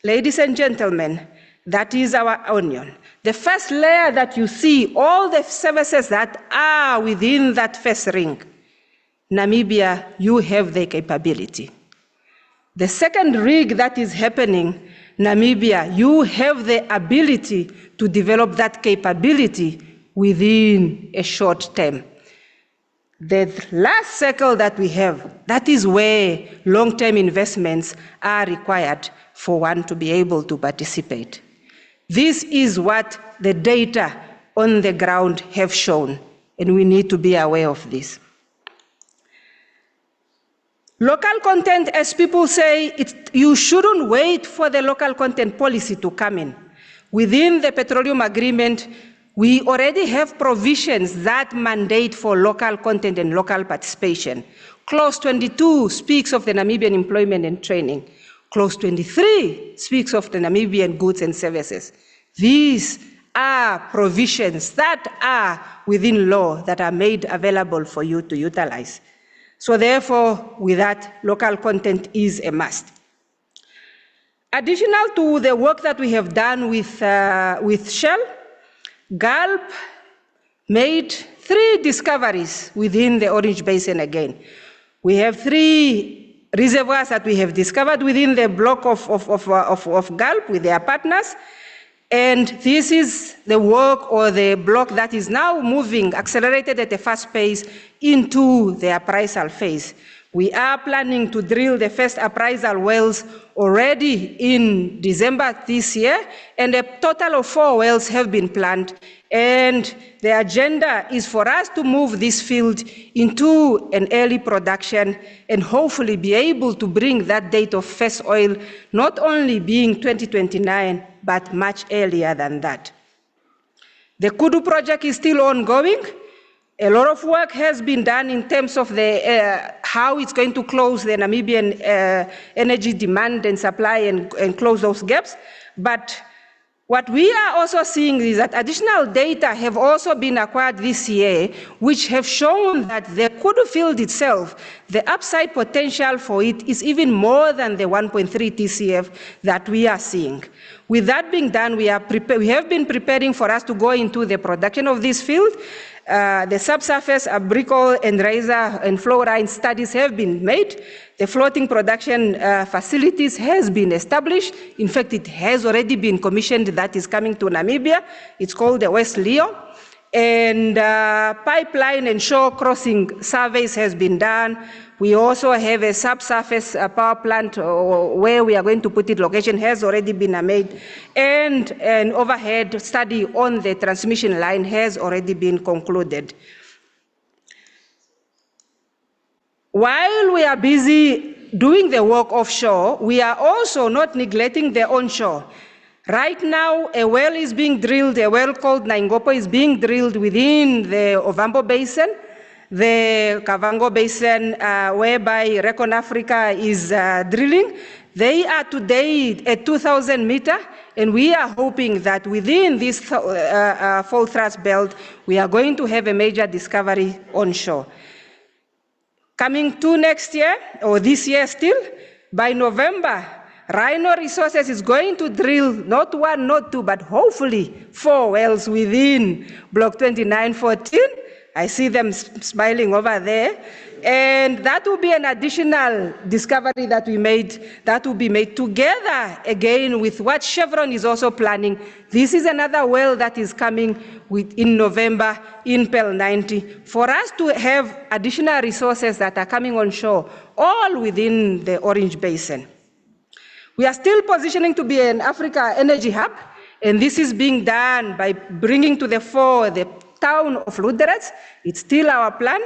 Ladies and gentlemen, that is our onion. The first layer that you see, all the services that are within that first ring, Namibia, you have the capability. The second rig that is happening, Namibia, you have the ability to develop that capability within a short term. The last cycle that we have, that is where long-term investments are required for one to be able to participate. This is what the data on the ground have shown, and we need to be aware of this. Local content, as people say, you shouldn't wait for the local content policy to come in. Within the petroleum agreement, we already have provisions that mandate for local content and local participation. Clause 22 speaks of the Namibian employment and training. Clause 23 speaks of the Namibian goods and services. These are provisions that are within law that are made available for you to utilize. So therefore, with that, local content is a must. Additional to the work that we have done with Shell, Gulp made 3 discoveries within the Orange Basin again. We have 3 reservoirs that we have discovered within the block of Gulf with their partners. And this is the work or the block that is now moving, accelerated at a fast pace, into the appraisal phase. We are planning to drill the first appraisal wells already in December this year, and a total of 4 wells have been planned. And the agenda is for us to move this field into an early production and hopefully be able to bring that date of first oil not only being 2029, but much earlier than that. The Kudu project is still ongoing. A lot of work has been done in terms of the, how it's going to close the Namibian energy demand and supply and close those gaps. But what we are also seeing is that additional data have also been acquired this year, which have shown that the Kudu field itself, the upside potential for it is even more than the 1.3 TCF that we are seeing. With that being done, we have been preparing for us to go into the production of this field. The subsurface, abrical and riser and flow line studies have been made. The floating production facilities has been established. In fact, it has already been commissioned. That is coming to Namibia. It's called the West Leo. And pipeline and shore crossing surveys has been done. We also have a subsurface power plant where we are going to put it. Location has already been made. And an overhead study on the transmission line has already been concluded. While we are busy doing the work offshore, we are also not neglecting the onshore. Right now, a well is being drilled, a well called Nogc is being drilled within the Ovambo Basin, the Kavango Basin, whereby Recon Africa is drilling. They are today at 2,000 meters, and we are hoping that within this full thrust belt, we are going to have a major discovery onshore. Coming to next year, or this year still, by November, Rhino Resources is going to drill not 1, not 2, but hopefully 4 wells within Block 2914. I see them smiling over there. And that will be an additional discovery that we made, that will be made together again with what Chevron is also planning. This is another well that is coming in November in Pearl 90 for us to have additional resources that are coming on shore, all within the Orange Basin. We are still positioning to be an Africa energy hub, and this is being done by bringing to the fore the town of Luderitz. It's still our plan,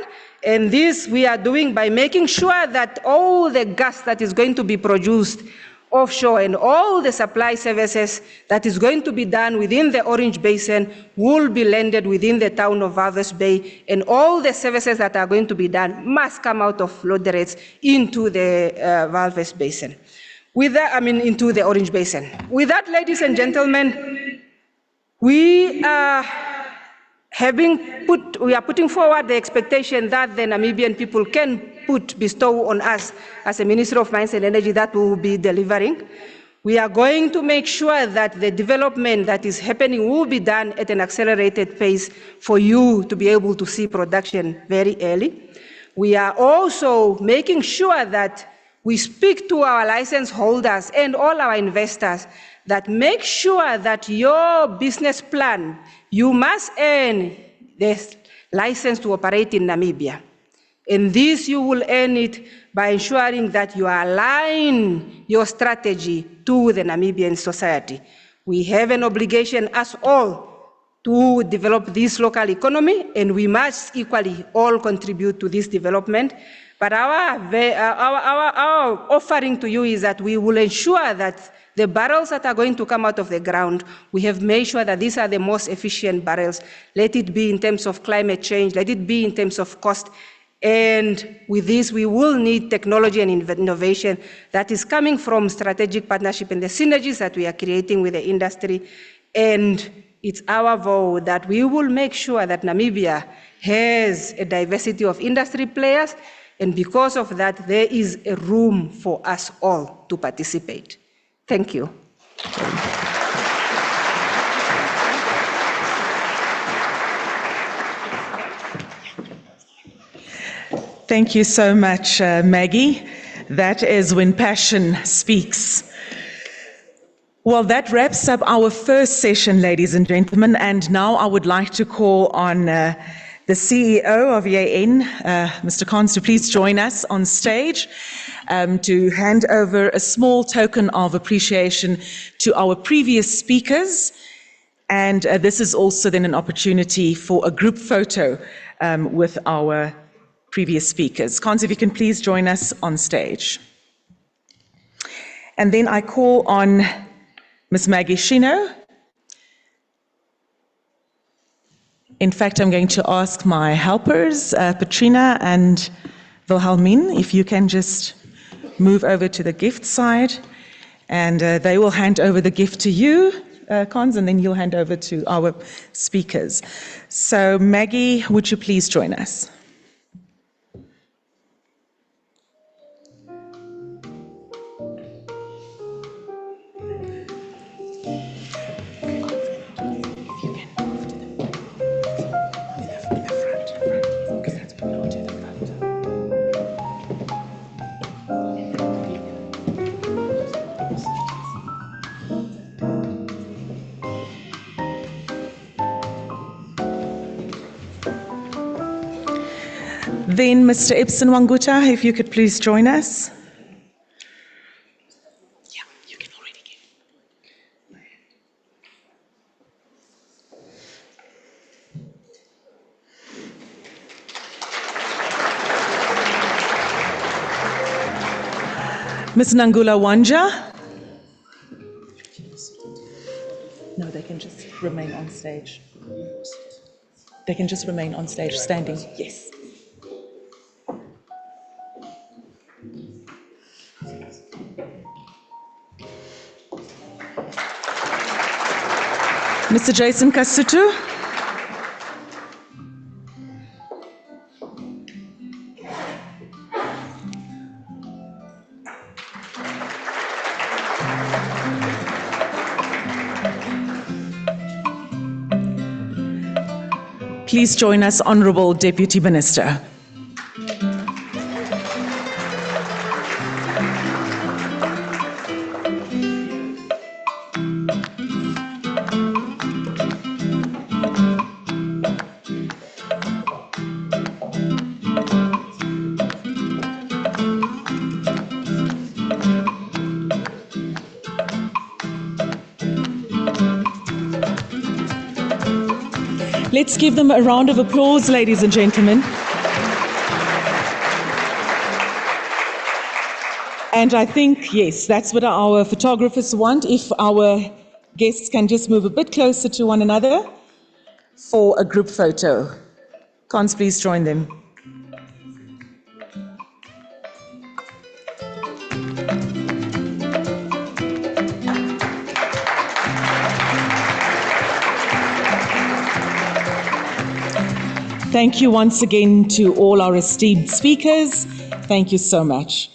and this we are doing by making sure that all the gas that is going to be produced offshore and all the supply services that is going to be done within the Orange Basin will be landed within the town of Walvis Bay, and all the services that are going to be done must come out of Luderitz into the Walvis Basin. With that, into the Orange Basin. With that, ladies and gentlemen, we are putting forward the expectation that the Namibian people can bestow on us as a Ministry of Mines and Energy that we will be delivering. We are going to make sure that the development that is happening will be done at an accelerated pace for you to be able to see production very early. We are also making sure that we speak to our license holders and all our investors that make sure that your business plan, you must earn the license to operate in Namibia. And this you will earn it by ensuring that you align your strategy to the Namibian society. We have an obligation as all to develop this local economy, and we must equally all contribute to this development. But our offering to you is that we will ensure that the barrels that are going to come out of the ground, we have made sure that these are the most efficient barrels. Let it be in terms of climate change, let it be in terms of cost. And with this, we will need technology and innovation that is coming from strategic partnership and the synergies that we are creating with the industry. And it's our vow that we will make sure that Namibia has a diversity of industry players, and because of that, there is a room for us all to participate. Thank you. Thank you so much, Maggie. That is when passion speaks. Well, that wraps up our first session, ladies and gentlemen, and now I would like to call on the CEO of EAN, Mr. Cons, to please join us on stage to hand over a small token of appreciation to our previous speakers. And this is also then an opportunity for a group photo with our previous speakers. Cons, if you can please join us on stage. And then I call on Ms. Maggie Shino. In fact, I'm going to ask my helpers, Petrina and Wilhelmine, if you can just move over to the gift side, and they will hand over the gift to you, Cons, and then you'll hand over to our speakers. So Maggie, would you please join us? Then Mr. Ibsen Wanguta, if you could please join us. Yeah, you can already give. Ms. Nangula Wanja. No, they can just remain on stage. They can just remain on stage, standing. Yes. Mr. Jason Kasutu. Please join us, Honourable Deputy Minister. Let's give them a round of applause, ladies and gentlemen. And I think, yes, that's what our photographers want. If our guests can just move a bit closer to one another for a group photo. Cons, please join them. Thank you once again to all our esteemed speakers. Thank you so much.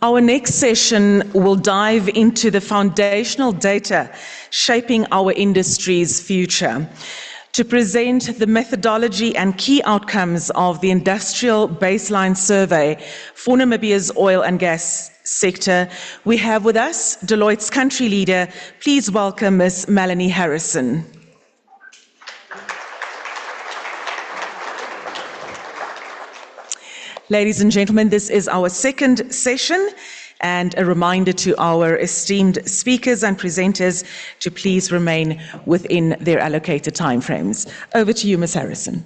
Our next session will dive into the foundational data shaping our industry's future. To present the methodology and key outcomes of the Industrial Baseline Survey for Namibia's oil and gas sector, we have with us Deloitte's country leader. Please welcome Ms. Melanie Harrison. Ladies and gentlemen, this is our second session, and a reminder to our esteemed speakers and presenters to please remain within their allocated timeframes. Over to you, Ms. Harrison.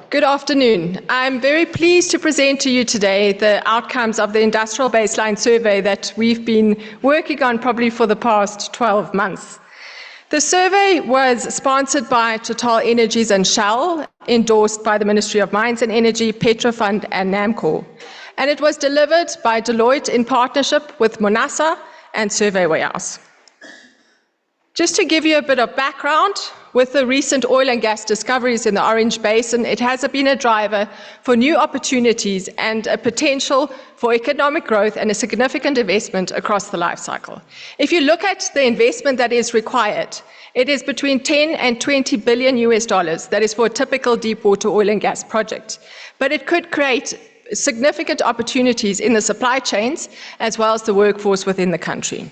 Good afternoon. I'm very pleased to present to you today the outcomes of the Industrial Baseline Survey that we've been working on probably for the past 12 months. The survey was sponsored by Total Energies and Shell, endorsed by the Ministry of Mines and Energy, Petrofund and Namcor. And it was delivered by Deloitte in partnership with Monasa and Survey Warehouse. Just to give you a bit of background, with the recent oil and gas discoveries in the Orange Basin, it has been a driver for new opportunities and a potential for economic growth and a significant investment across the life cycle. If you look at the investment that is required, it is between 10 and 20 billion US dollars. That is for a typical deepwater oil and gas project. But it could create significant opportunities in the supply chains as well as the workforce within the country.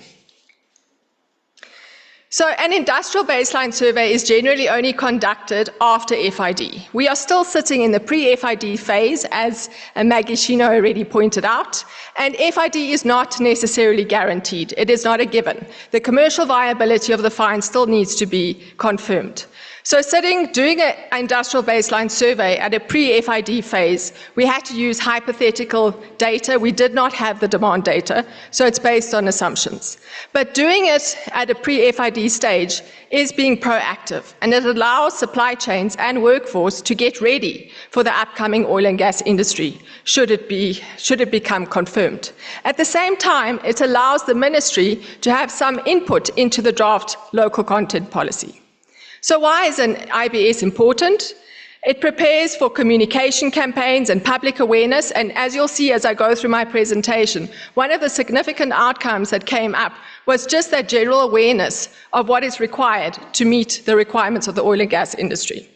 So an industrial baseline survey is generally only conducted after FID. We are still sitting in the pre-FID phase, as Maggie Shino already pointed out, and FID is not necessarily guaranteed. It is not a given. The commercial viability of the find still needs to be confirmed. So doing an industrial baseline survey at a pre-FID phase, we had to use hypothetical data. We did not have the demand data, so it's based on assumptions. But doing it at a pre-FID stage is being proactive, and it allows supply chains and workforce to get ready for the upcoming oil and gas industry, should it become confirmed. At the same time, it allows the ministry to have some input into the draft local content policy. So why is an IBS important? It prepares for communication campaigns and public awareness, and as you'll see as I go through my presentation, one of the significant outcomes that came up was just that general awareness of what is required to meet the requirements of the oil and gas industry.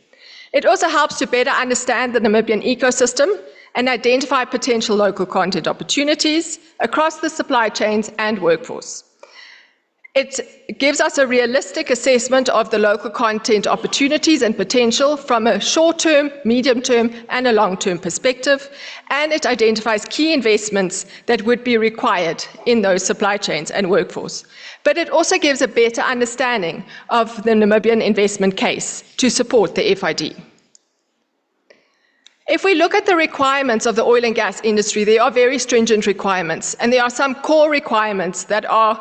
It also helps to better understand the Namibian ecosystem and identify potential local content opportunities across the supply chains and workforce. It gives us a realistic assessment of the local content opportunities and potential from a short-term, medium-term, and a long-term perspective, and it identifies key investments that would be required in those supply chains and workforce. But it also gives a better understanding of the Namibian investment case to support the FID. If we look at the requirements of the oil and gas industry, there are very stringent requirements, and there are some core requirements that are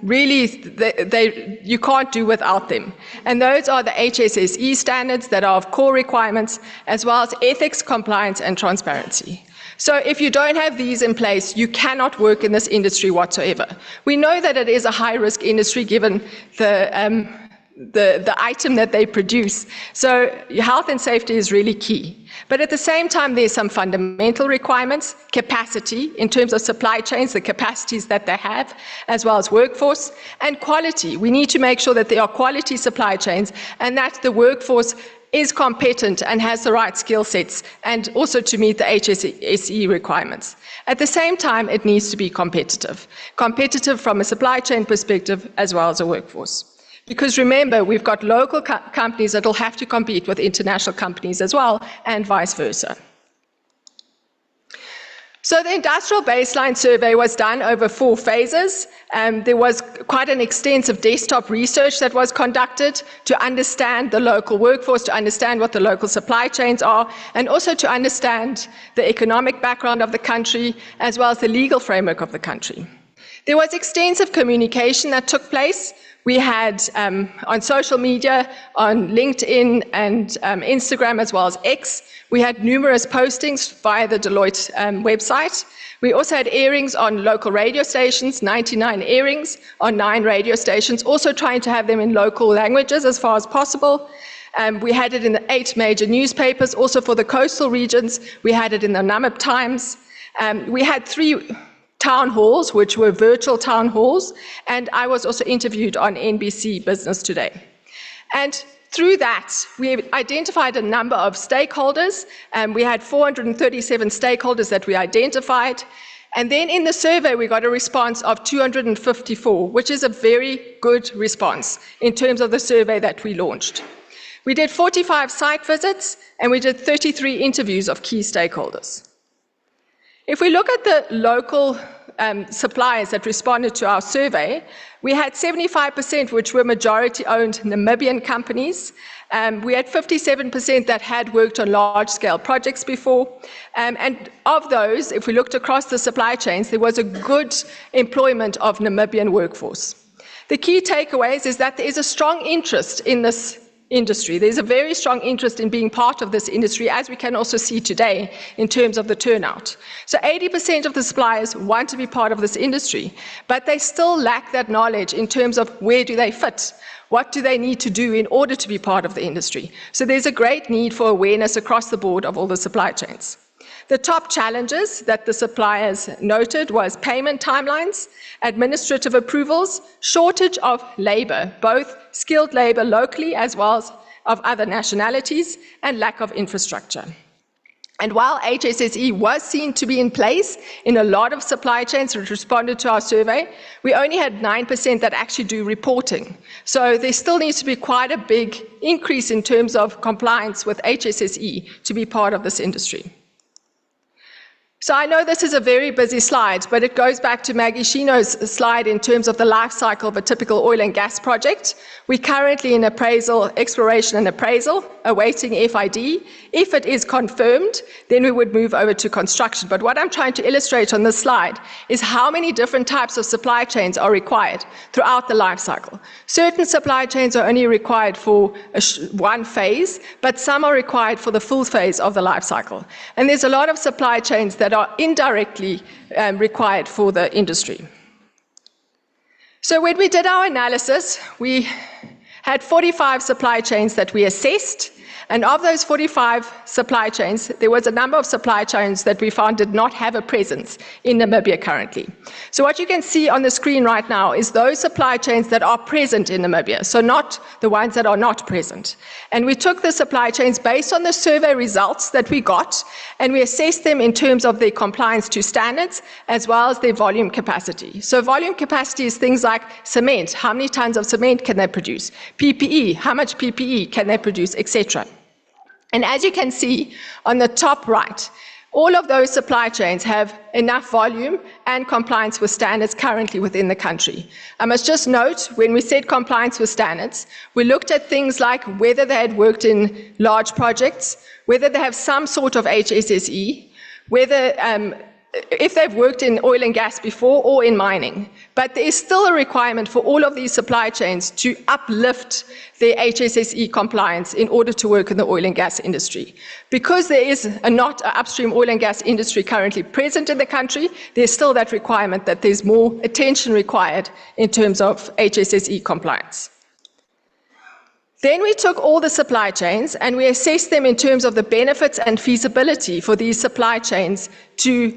you can't do without them. And those are the HSSE standards that are of core requirements, as well as ethics, compliance, and transparency. So if you don't have these in place, you cannot work in this industry whatsoever. We know that it is a high-risk industry given the item that they produce. So health and safety is really key. But at the same time, there's some fundamental requirements, capacity in terms of supply chains, the capacities that they have, as well as workforce, and quality. We need to make sure that there are quality supply chains and that the workforce is competent and has the right skill sets, and also to meet the HSSE requirements. At the same time, it needs to be competitive. Competitive from a supply chain perspective as well as a workforce. Because remember, we've got local companies that will have to compete with international companies as well, and vice versa. So the industrial baseline survey was done over 4 phases. There was quite an extensive desktop research that was conducted to understand the local workforce, to understand what the local supply chains are, and also to understand the economic background of the country, as well as the legal framework of the country. There was extensive communication that took place. We had on social media, on LinkedIn and Instagram, as well as X, we had numerous postings via the Deloitte website. We also had airings on local radio stations, 99 airings on 9 radio stations, also trying to have them in local languages as far as possible. We had it in the 8 major newspapers, also for the coastal regions. We had it in the Namib Times. We had 3 town halls, which were virtual town halls, and I was also interviewed on NBC Business Today. And through that, we identified a number of stakeholders. We had 437 stakeholders that we identified. And then in the survey, we got a response of 254, which is a very good response in terms of the survey that we launched. We did 45 site visits, and we did 33 interviews of key stakeholders. If we look at the local suppliers that responded to our survey, we had 75% which were majority-owned Namibian companies. We had 57% that had worked on large-scale projects before. And of those, if we looked across the supply chains, there was a good employment of Namibian workforce. The key takeaways is that there is a strong interest in this industry. There's a very strong interest in being part of this industry, as we can also see today in terms of the turnout. So 80% of the suppliers want to be part of this industry, but they still lack that knowledge in terms of where do they fit. What do they need to do in order to be part of the industry? So there's a great need for awareness across the board of all the supply chains. The top challenges that the suppliers noted was payment timelines, administrative approvals, shortage of labor, both skilled labor locally as well as of other nationalities, and lack of infrastructure. And while HSSE was seen to be in place in a lot of supply chains which responded to our survey, we only had 9% that actually do reporting. So there still needs to be quite a big increase in terms of compliance with HSSE to be part of this industry. So I know this is a very busy slide, but it goes back to Maggie Shino's slide in terms of the life cycle of a typical oil and gas project. We're currently in appraisal, exploration and appraisal, awaiting FID. If it is confirmed, then we would move over to construction. But what I'm trying to illustrate on this slide is how many different types of supply chains are required throughout the life cycle. Certain supply chains are only required for one phase, but some are required for the full phase of the life cycle. And there's a lot of supply chains that are indirectly required for the industry. So when we did our analysis, we had 45 supply chains that we assessed, and of those 45 supply chains, there was a number of supply chains that we found did not have a presence in Namibia currently. So what you can see on the screen right now is those supply chains that are present in Namibia, so not the ones that are not present. And we took the supply chains based on the survey results that we got, and we assessed them in terms of their compliance to standards, as well as their volume capacity. So volume capacity is things like cement, how many tons of cement can they produce? PPE, how much PPE can they produce, etc. And as you can see on the top right, all of those supply chains have enough volume and compliance with standards currently within the country. I must just note, when we said compliance with standards, we looked at things like whether they had worked in large projects, whether they have some sort of HSSE, whether if they've worked in oil and gas before or in mining. But there is still a requirement for all of these supply chains to uplift their HSSE compliance in order to work in the oil and gas industry. Because there is not an upstream oil and gas industry currently present in the country, there's still that requirement that there's more attention required in terms of HSSE compliance. Then we took all the supply chains and we assessed them in terms of the benefits and feasibility for these supply chains to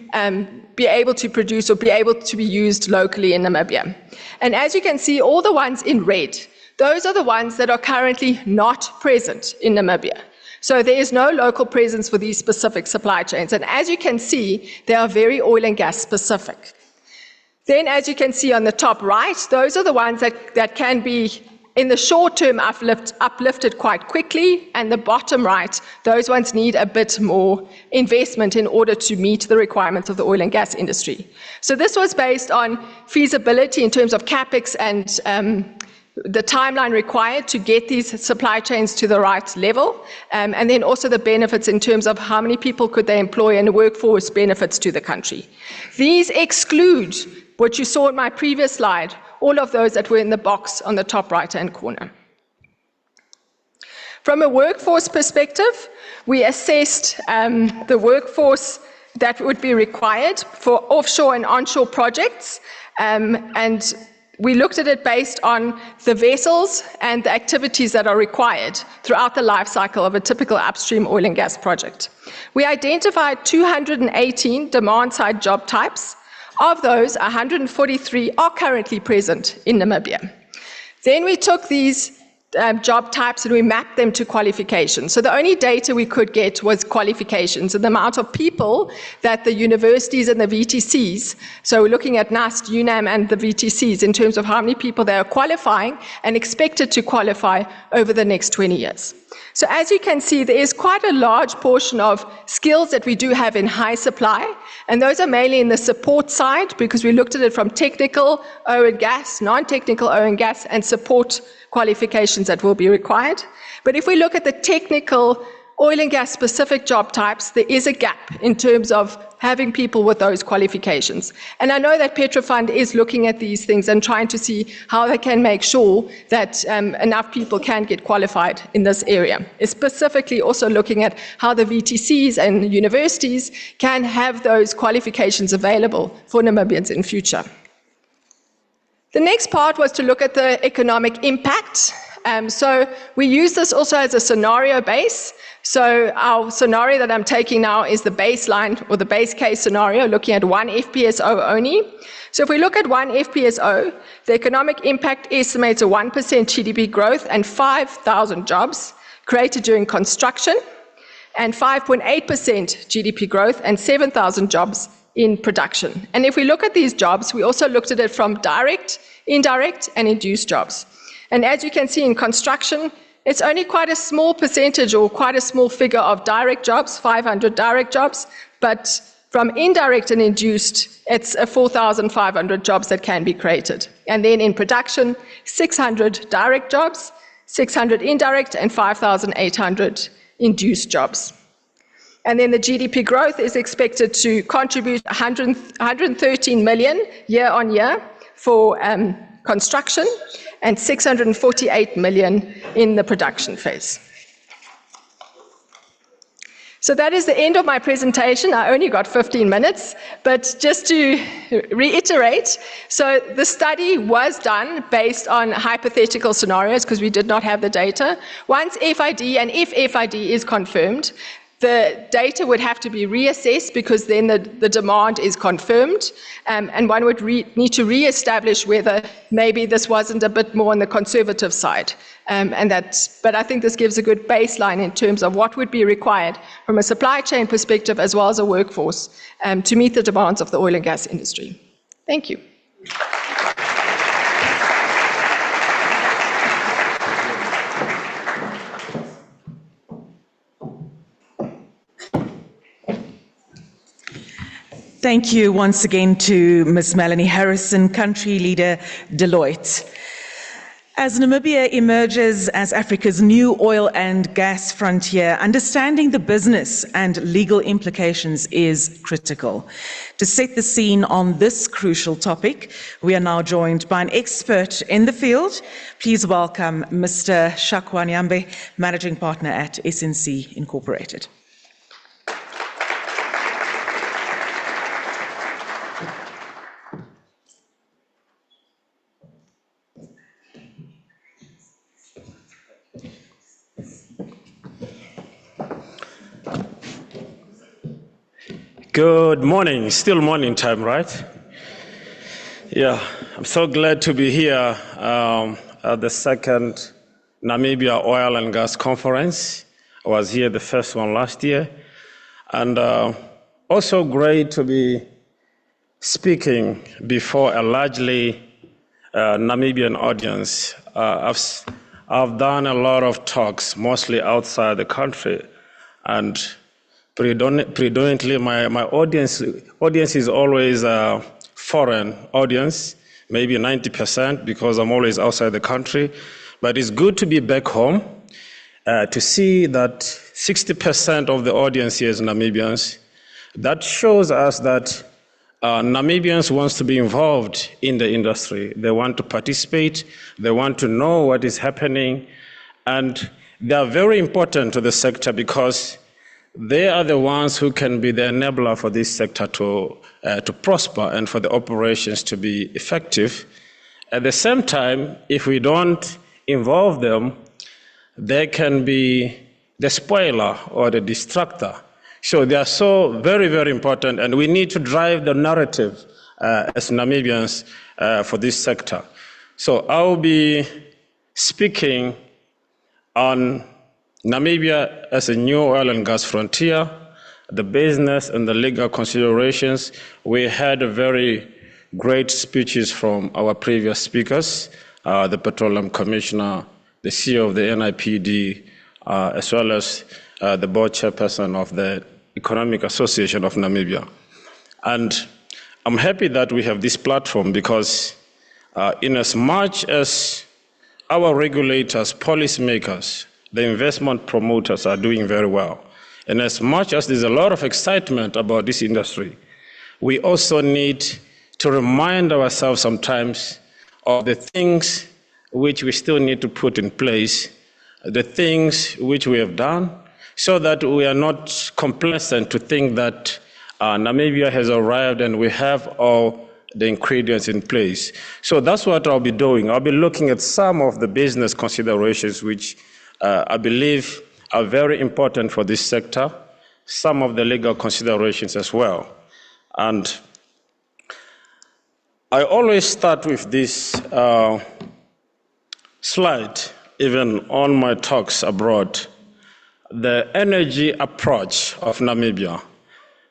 be able to produce or be able to be used locally in Namibia. And as you can see, all the ones in red, those are the ones that are currently not present in Namibia. So there is no local presence for these specific supply chains. And as you can see, they are very oil and gas specific. Then as you can see on the top right, those are the ones that can be in the short term uplifted quite quickly, and the bottom right, those ones need a bit more investment in order to meet the requirements of the oil and gas industry. So this was based on feasibility in terms of CapEx and the timeline required to get these supply chains to the right level, and then also the benefits in terms of how many people could they employ and the workforce benefits to the country. These exclude what you saw in my previous slide, all of those that were in the box on the top right-hand corner. From a workforce perspective, we assessed the workforce that would be required for offshore and onshore projects, and we looked at it based on the vessels and the activities that are required throughout the life cycle of a typical upstream oil and gas project. We identified 218 demand-side job types. Of those, 143 are currently present in Namibia. Then we took these job types and we mapped them to qualifications. So the only data we could get was qualifications and the amount of people that the universities and the VTCs, so we're looking at NUST, UNAM and the VTCs in terms of how many people they are qualifying and expected to qualify over the next 20 years. So as you can see, there is quite a large portion of skills that we do have in high supply, and those are mainly in the support side because we looked at it from technical oil and gas, non-technical oil and gas, and support qualifications that will be required. But if we look at the technical oil and gas specific job types, there is a gap in terms of having people with those qualifications. And I know that Petrofund is looking at these things and trying to see how they can make sure that enough people can get qualified in this area. It's specifically also looking at how the VTCs and universities can have those qualifications available for Namibians in future. The next part was to look at the economic impact. So we use this also as a scenario base. So our scenario that I'm taking now is the baseline or the base case scenario, looking at one FPSO only. So if we look at one FPSO, the economic impact estimates a 1% GDP growth and 5,000 jobs created during construction, and 5.8% GDP growth and 7,000 jobs in production. And if we look at these jobs, we also looked at it from direct, indirect, and induced jobs. And as you can see in construction, it's only quite a small percentage or quite a small figure of direct jobs, 500 direct jobs, but from indirect and induced, it's 4,500 jobs that can be created. And then in production, 600 direct jobs, 600 indirect, and 5,800 induced jobs. And then the GDP growth is expected to contribute 113 million year on year for construction, and 648 million in the production phase. So that is the end of my presentation. I only got 15 minutes, but just to reiterate, so the study was done based on hypothetical scenarios because we did not have the data. Once FID, and if FID is confirmed, the data would have to be reassessed because then the demand is confirmed, and one would need to reestablish whether maybe this wasn't a bit more on the conservative side. But I think this gives a good baseline in terms of what would be required from a supply chain perspective as well as a workforce to meet the demands of the oil and gas industry. Thank you. Thank you once again to Ms. Melanie Harrison, Country Leader, Deloitte. As Namibia emerges as Africa's new oil and gas frontier, understanding the business and legal implications is critical. To set the scene on this crucial topic, we are now joined by an expert in the field. Please welcome Mr. Shakwa Nyambe, Managing Partner at SNC Incorporated. Good morning, still morning time, right? Yeah, I'm so glad to be here at the second Namibia Oil and Gas Conference. I was here the first one last year. And also great to be speaking before a largely Namibian audience. I've done a lot of talks, mostly outside the country, and predominantly my audience is always a foreign audience, maybe 90%, because I'm always outside the country. But it's good to be back home, to see that 60% of the audience here is Namibians. That shows us that Namibians want to be involved in the industry. They want to participate, they want to know what is happening, and they are very important to the sector because they are the ones who can be the enabler for this sector to prosper and for the operations to be effective. At the same time, if we don't involve them, they can be the spoiler or the distractor. So they are so very, very important, and we need to drive the narrative as Namibians for this sector. So I'll be speaking on Namibia as a new oil and gas frontier, the business and the legal considerations. We had very great speeches from our previous speakers, the Petroleum Commissioner, the CEO of the NIPD, as well as the board chairperson of the Economic Association of Namibia. And I'm happy that we have this platform because in as much as our regulators, policymakers, the investment promoters are doing very well. And as much as there's a lot of excitement about this industry, we also need to remind ourselves sometimes of the things which we still need to put in place, the things which we have done, so that we are not complacent to think that Namibia has arrived and we have all the ingredients in place. So that's what I'll be doing. I'll be looking at some of the business considerations which I believe are very important for this sector, some of the legal considerations as well. And I always start with this slide, even on my talks abroad, the energy approach of Namibia.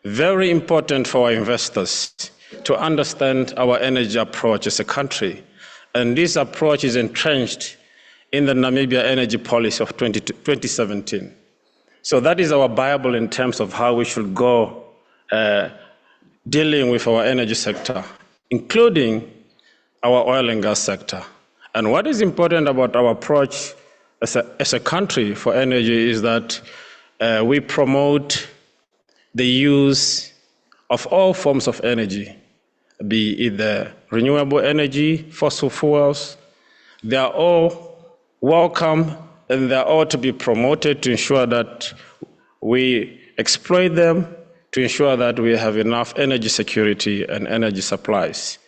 Very important for our investors to understand our energy approach as a country. And this approach is entrenched in the Namibia energy policy of 2017. So that is our Bible in terms of how we should go dealing with our energy sector, including our oil and gas sector. And what is important about our approach as a country for energy is that we promote the use of all forms of energy, be it the renewable energy, fossil fuels. They are all welcome and they are all to be promoted to ensure that we exploit them, to ensure that we have enough energy security and energy supplies.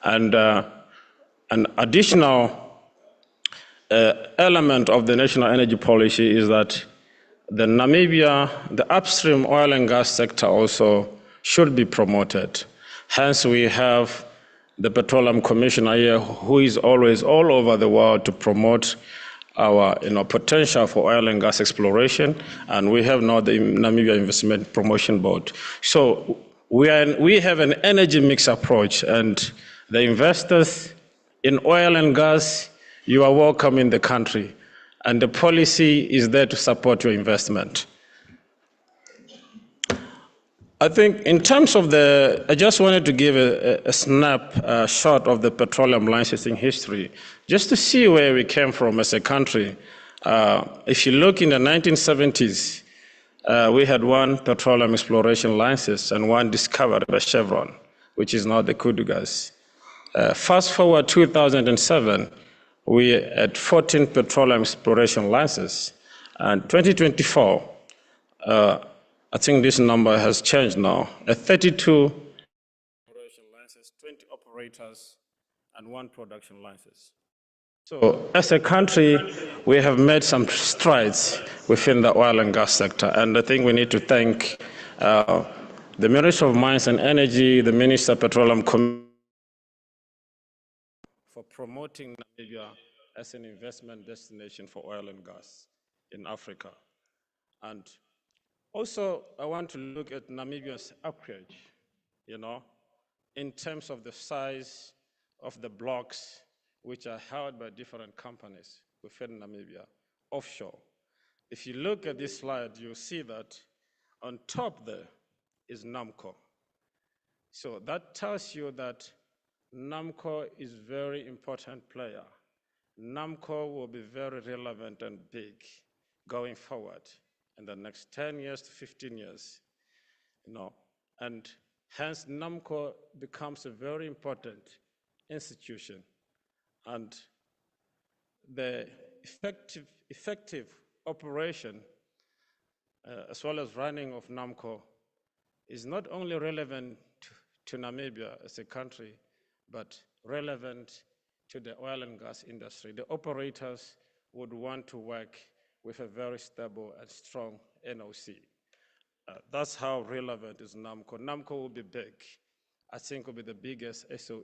And an additional element of the national energy policy is that the upstream oil and gas sector also should be promoted. Hence, we have the Petroleum Commissioner here, who is always all over the world to promote our potential for oil and gas exploration, and we have now the Namibia Investment Promotion Board. So we have an energy mix approach, and the investors in oil and gas, you are welcome in the country, and the policy is there to support your investment. I think in terms of I just wanted to give a snapshot of the petroleum licensing history, just to see where we came from as a country. If you look in the 1970s, we had one petroleum exploration license and one discovered by Chevron, which is now the Kudu gas. Fast forward 2007, we had 14 petroleum exploration licenses. And 2024, I think this number has changed now. 32 exploration licenses, 20 operators, and 1 production license. So as a country, we have made some strides within the oil and gas sector. And I think we need to thank the Minister of Mines and Energy, the Minister of Petroleum for promoting Namibia as an investment destination for oil and gas in Africa. And also, I want to look at Namibia's acreage, in terms of the size of the blocks which are held by different companies within Namibia, offshore. If you look at this slide, you'll see that on top there is Namcor. So that tells you that Namcor is a very important player. Namcor will be very relevant and big going forward in the next 10 years to 15 years, and hence Namcor becomes a very important institution, and the effective operation as well as running of Namcor is not only relevant to Namibia as a country, but relevant to the oil and gas industry. The operators would want to work with a very stable and strong NOC. That's how relevant is Namcor. Namcor will be big. I think will be the biggest SOE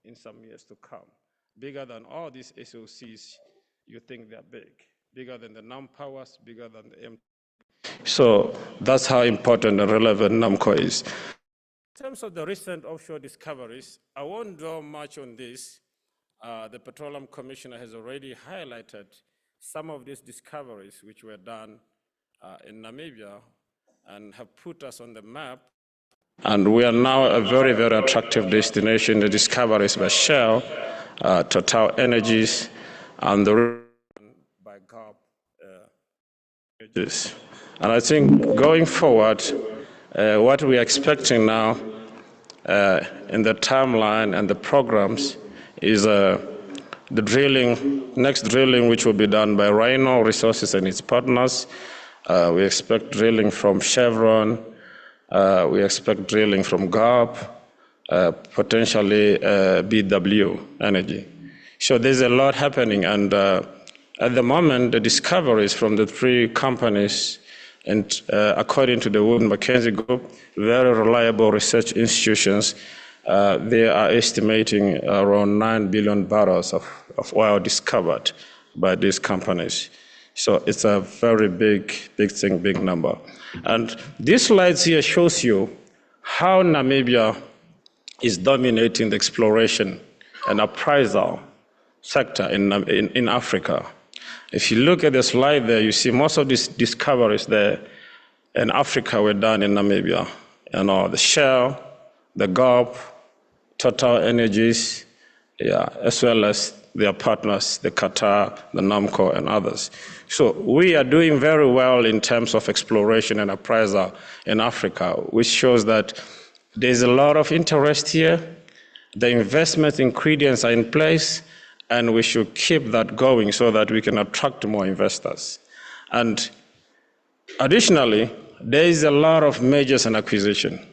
in some years to come. Bigger than all these SOCs, you think they're big. Bigger than the NamPowers, bigger than the M. So that's how important and relevant Namcor is. In terms of the recent offshore discoveries, I won't dwell much on this. The Petroleum Commissioner has already highlighted some of these discoveries which were done in Namibia and have put us on the map. And we are now a very, very attractive destination. The discoveries by Shell, Total Energies, and the by Gulf And I think going forward, what we are expecting now in the timeline and the programs is the drilling, next drilling, which will be done by Rhino Resources and its partners. We expect drilling from Chevron. We expect drilling from GAP, potentially BW Energy. So there's a lot happening, and at the moment, the discoveries from the three companies, and according to the Wood Mackenzie Group, very reliable research institutions, they are estimating around 9 billion barrels of oil discovered by these companies. So it's a very big thing, big number. And this slide here shows you how Namibia is dominating the exploration and appraisal sector in Africa. If you look at the slide there, you see most of these discoveries there in Africa were done in Namibia. You know, the Shell, the Gulf, Total Energies, as well as their partners, the Qatar, the Namcor, and others. So we are doing very well in terms of exploration and appraisal in Africa, which shows that there's a lot of interest here. The investment ingredients are in place, and we should keep that going so that we can attract more investors. And additionally, there is a lot of mergers and acquisition.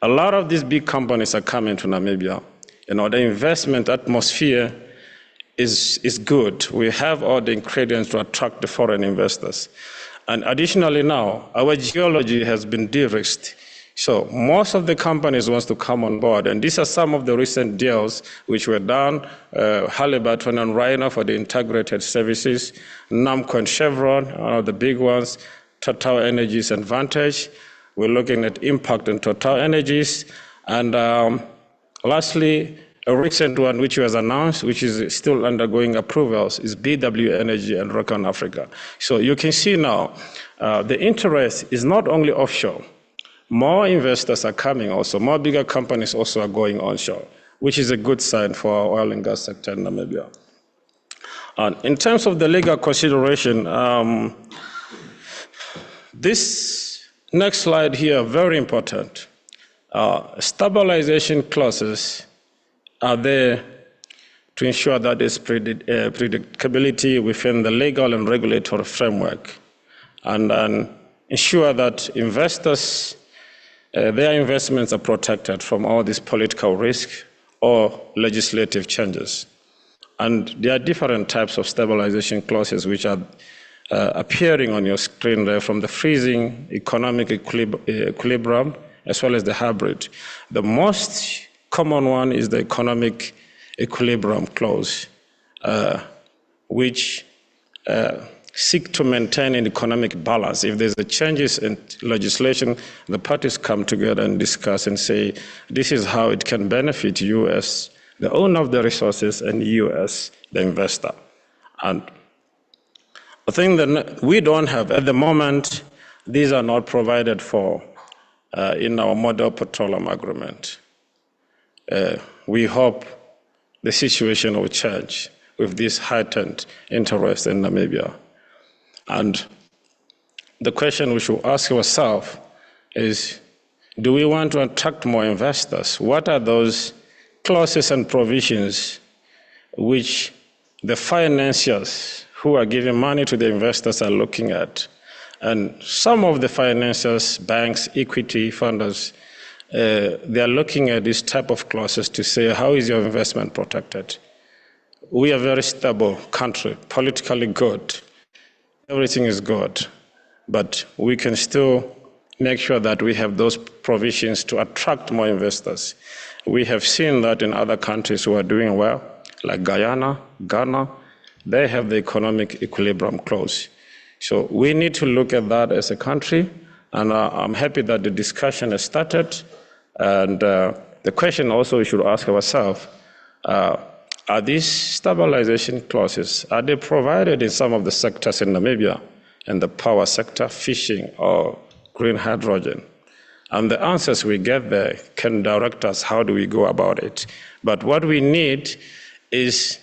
A lot of these big companies are coming to Namibia. You know, the investment atmosphere is good. We have all the ingredients to attract the foreign investors. And additionally now, our geology has been de-risked. So most of the companies want to come on board, and these are some of the recent deals which were done, Halliburton and Rhino for the integrated services, Namcor and Chevron, the big ones, Total Energies and Vantage. We're looking at Impact and Total Energies. And lastly, a recent one which was announced, which is still undergoing approvals, is BW Energy and Rockon Africa. So you can see now, the interest is not only offshore. More investors are coming also. More bigger companies also are going onshore, which is a good sign for our oil and gas sector in Namibia. And in terms of the legal consideration, this next slide here, very important. Stabilization clauses are there to ensure that there's predictability within the legal and regulatory framework, and ensure that investors, their investments are protected from all these political risk or legislative changes. And there are different types of stabilization clauses which are appearing on your screen there, from the freezing, economic equilibrium, as well as the hybrid. The most common one is the economic equilibrium clause, which seek to maintain an economic balance. If there's a changes in legislation, the parties come together and discuss and say, this is how it can benefit you as the owner of the resources and you as the investor. And I think that we don't have, at the moment, these are not provided for in our model petroleum agreement. We hope the situation will change with this heightened interest in Namibia. And the question we should ask ourselves is, do we want to attract more investors? What are those clauses and provisions which the financiers who are giving money to the investors are looking at? And some of the financiers, banks, equity funders, they are looking at this type of clauses to say, how is your investment protected? We are a very stable country, politically good. Everything is good, but we can still make sure that we have those provisions to attract more investors. We have seen that in other countries who are doing well, like Guyana, Ghana, they have the economic equilibrium clause. So we need to look at that as a country, and I'm happy that the discussion has started. And the question also we should ask ourselves, are these stabilization clauses, are they provided in some of the sectors in Namibia, in the power sector, fishing, or green hydrogen? And the answers we get there can direct us how do we go about it. But what we need is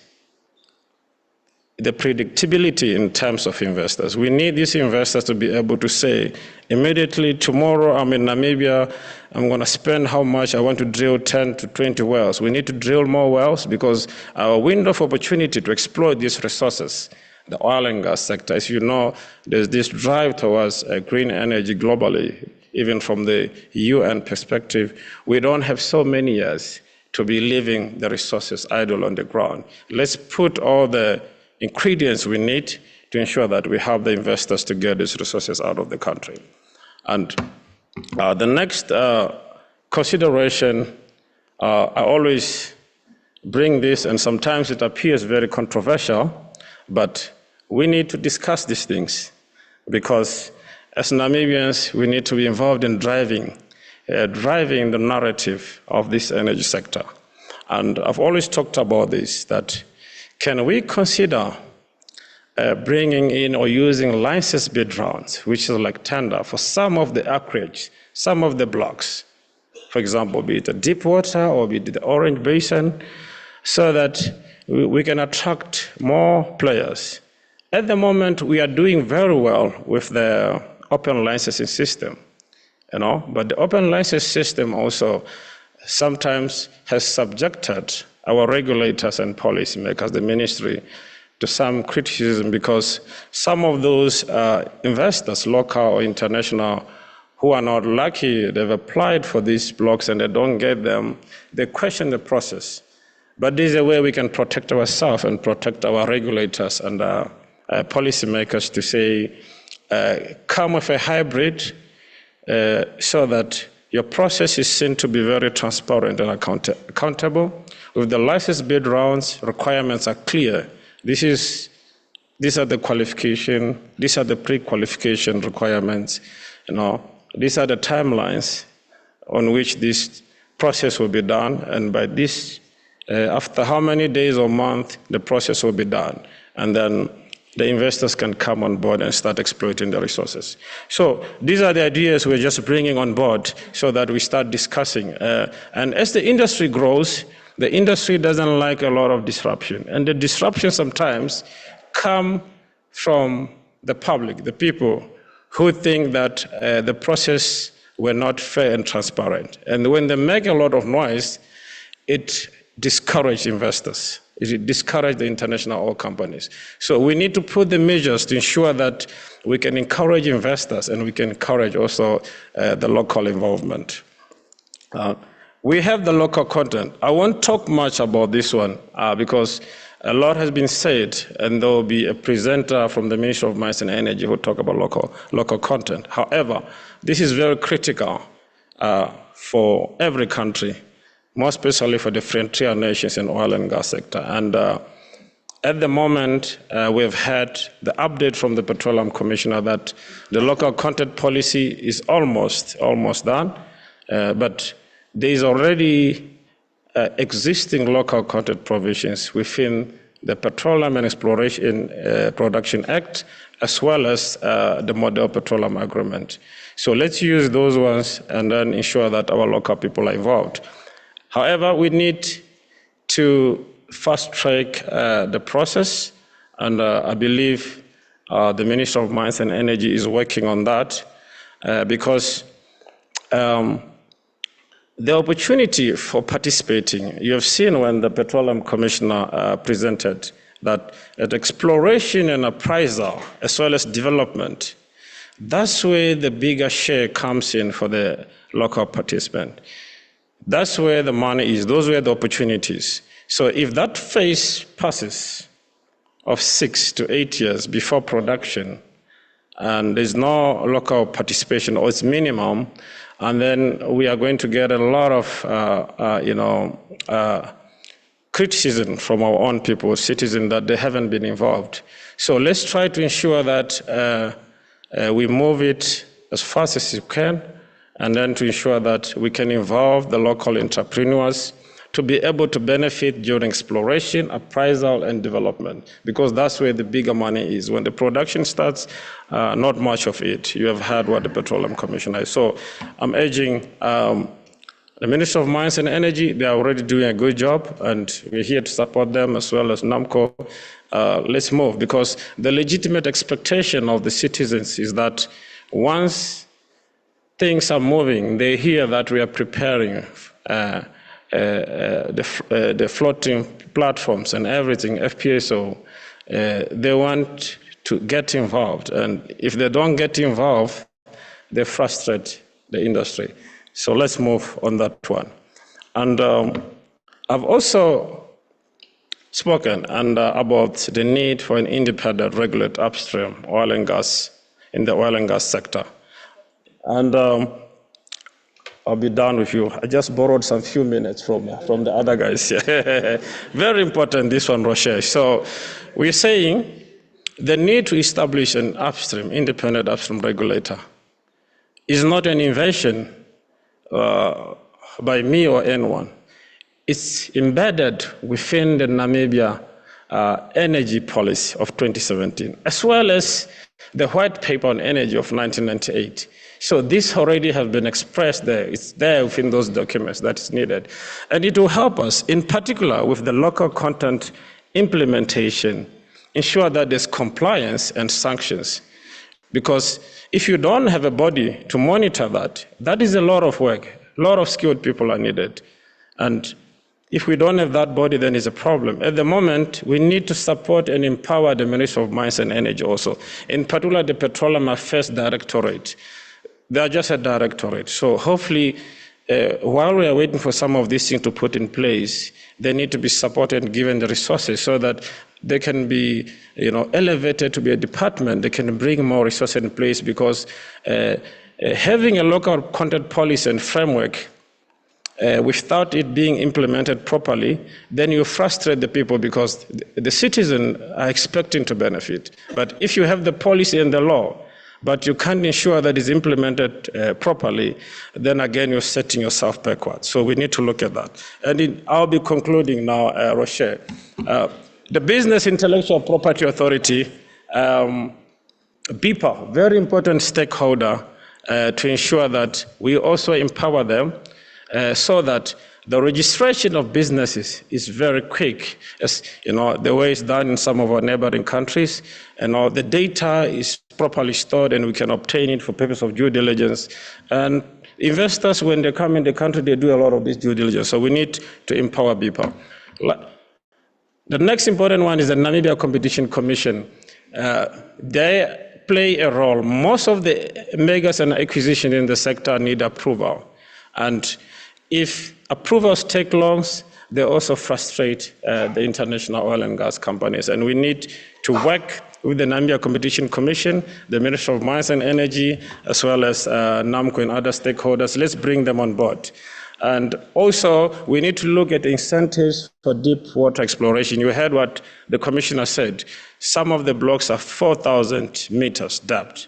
the predictability in terms of investors. We need these investors to be able to say, immediately tomorrow I'm in Namibia, I'm going to spend how much, I want to drill 10 to 20 wells. We need to drill more wells because our window of opportunity to exploit these resources, the oil and gas sector, as you know, there's this drive towards green energy globally, even from the UN perspective. We don't have so many years to be leaving the resources idle on the ground. Let's put all the ingredients we need to ensure that we have the investors to get these resources out of the country. And the next consideration, I always bring this, and sometimes it appears very controversial, but we need to discuss these things because as Namibians, we need to be involved in driving the narrative of this energy sector. And I've always talked about this, that can we consider bringing in or using license bid rounds, which is like tender, for some of the acreage, some of the blocks, for example, be it the deep water or be it the Orange Basin, so that we can attract more players. At the moment, we are doing very well with the open licensing system, but the open license system also sometimes has subjected our regulators and policymakers, the ministry, to some criticism because some of those investors, local or international, who are not lucky, they've applied for these blocks and they don't get them, they question the process. But this is a way we can protect ourselves and protect our regulators and policymakers to say, come with a hybrid so that your process is seen to be very transparent and accountable. With the license bid rounds, requirements are clear. These are the qualification, these are the pre-qualification requirements, these are the timelines on which this process will be done, and by this, after how many days or months, the process will be done. And then the investors can come on board and start exploiting the resources. So these are the ideas we're just bringing on board so that we start discussing. And as the industry grows, the industry doesn't like a lot of disruption. And the disruption sometimes come from the public, the people who think that the process were not fair and transparent. And when they make a lot of noise, it discourages investors. It discourages the international oil companies. So we need to put the measures to ensure that we can encourage investors and we can encourage also the local involvement. We have the local content. I won't talk much about this one because a lot has been said, and there will be a presenter from the Ministry of Mines and Energy who will talk about local content. However, this is very critical for every country, more especially for the frontier nations in oil and gas sector. And at the moment, we've had the update from the Petroleum Commissioner that the local content policy is almost done, but there is already existing local content provisions within the Petroleum and Exploration Production Act, as well as the Model Petroleum Agreement. So let's use those ones and then ensure that our local people are involved. However, we need to fast-track the process, and I believe the Minister of Mines and Energy is working on that because the opportunity for participating, you have seen when the Petroleum Commissioner presented that at exploration and appraisal, as well as development, that's where the bigger share comes in for the local participant. That's where the money is, those were the opportunities. So if that phase passes of 6 to 8 years before production, and there's no local participation, or it's minimum, and then we are going to get a lot of, criticism from our own people, citizens, that they haven't been involved. So let's try to ensure that we move it as fast as we can, and then to ensure that we can involve the local entrepreneurs to be able to benefit during exploration, appraisal, and development, because that's where the bigger money is. When the production starts, not much of it. You have heard what the Petroleum Commissioner is. So I'm urging The Ministry of Mines and Energy, they are already doing a good job, and we're here to support them as well as Namcor. Let's move, because the legitimate expectation of the citizens is that once things are moving, they hear that we are preparing the floating platforms and everything, FPSO, they want to get involved. And if they don't get involved, they frustrate the industry. So let's move on that one. And I've also spoken about the need for an independent regulated upstream oil and gas in the oil and gas sector. And I'll be done with you. I just borrowed some few minutes from the other guys. Very important, this one, Rocher. So we're saying the need to establish an upstream, independent upstream regulator is not an invention by me or anyone. It's embedded within the Namibia energy policy of 2017, as well as the white paper on energy of 1998. So this already has been expressed there. It's there within those documents that is needed. And it will help us, in particular with the local content implementation, ensure that there's compliance and sanctions. Because if you don't have a body to monitor that, that is a lot of work. A lot of skilled people are needed. And if we don't have that body, then it's a problem. At the moment, we need to support and empower the Ministry of Mines and Energy also, in particular the Petroleum Affairs Directorate. They are just a directorate. So hopefully, while we are waiting for some of these things to put in place, they need to be supported and given the resources so that they can be, elevated to be a department. They can bring more resources in place, because having a local content policy and framework without it being implemented properly, then you frustrate the people, because the citizens are expecting to benefit. But if you have the policy and the law, but you can't ensure that it's implemented properly, then again, you're setting yourself backwards. So we need to look at that. And I'll be concluding now, Rocher. The Business Intellectual Property Authority, BIPA, very important stakeholder to ensure that we also empower them so that the registration of businesses is very quick, as the way it's done in some of our neighboring countries, and all the data is properly stored and we can obtain it for purpose of due diligence. And investors, when they come in the country, they do a lot of this due diligence. So we need to empower BIPA. The next important one is the Namibia Competition Commission. They play a role. Most of the megas and acquisitions in the sector need approval. And if approvals take long, they also frustrate the international oil and gas companies. And we need to work with the Namibia Competition Commission, the Ministry of Mines and Energy, as well as Namcor and other stakeholders. Let's bring them on board. And also, we need to look at incentives for deep water exploration. You heard what the commissioner said. Some of the blocks are 4,000 meters depth.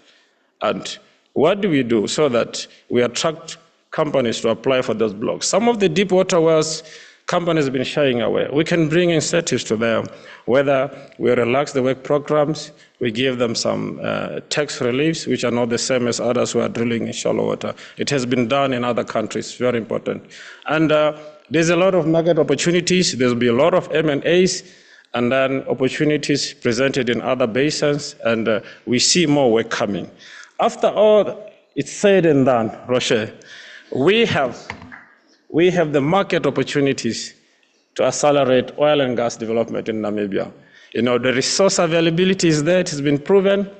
And what do we do so that we attract companies to apply for those blocks? Some of the deep water wells, companies have been shying away. We can bring incentives to them, whether we relax the work programs, we give them some tax reliefs, which are not the same as others who are drilling in shallow water. It has been done in other countries, very important. And there's a lot of market opportunities. There'll be a lot of M&As, and then opportunities presented in other basins, and we see more work coming. After all it's said and done, Rocher, we have the market opportunities to accelerate oil and gas development in Namibia. The resource availability is there, it has been proven.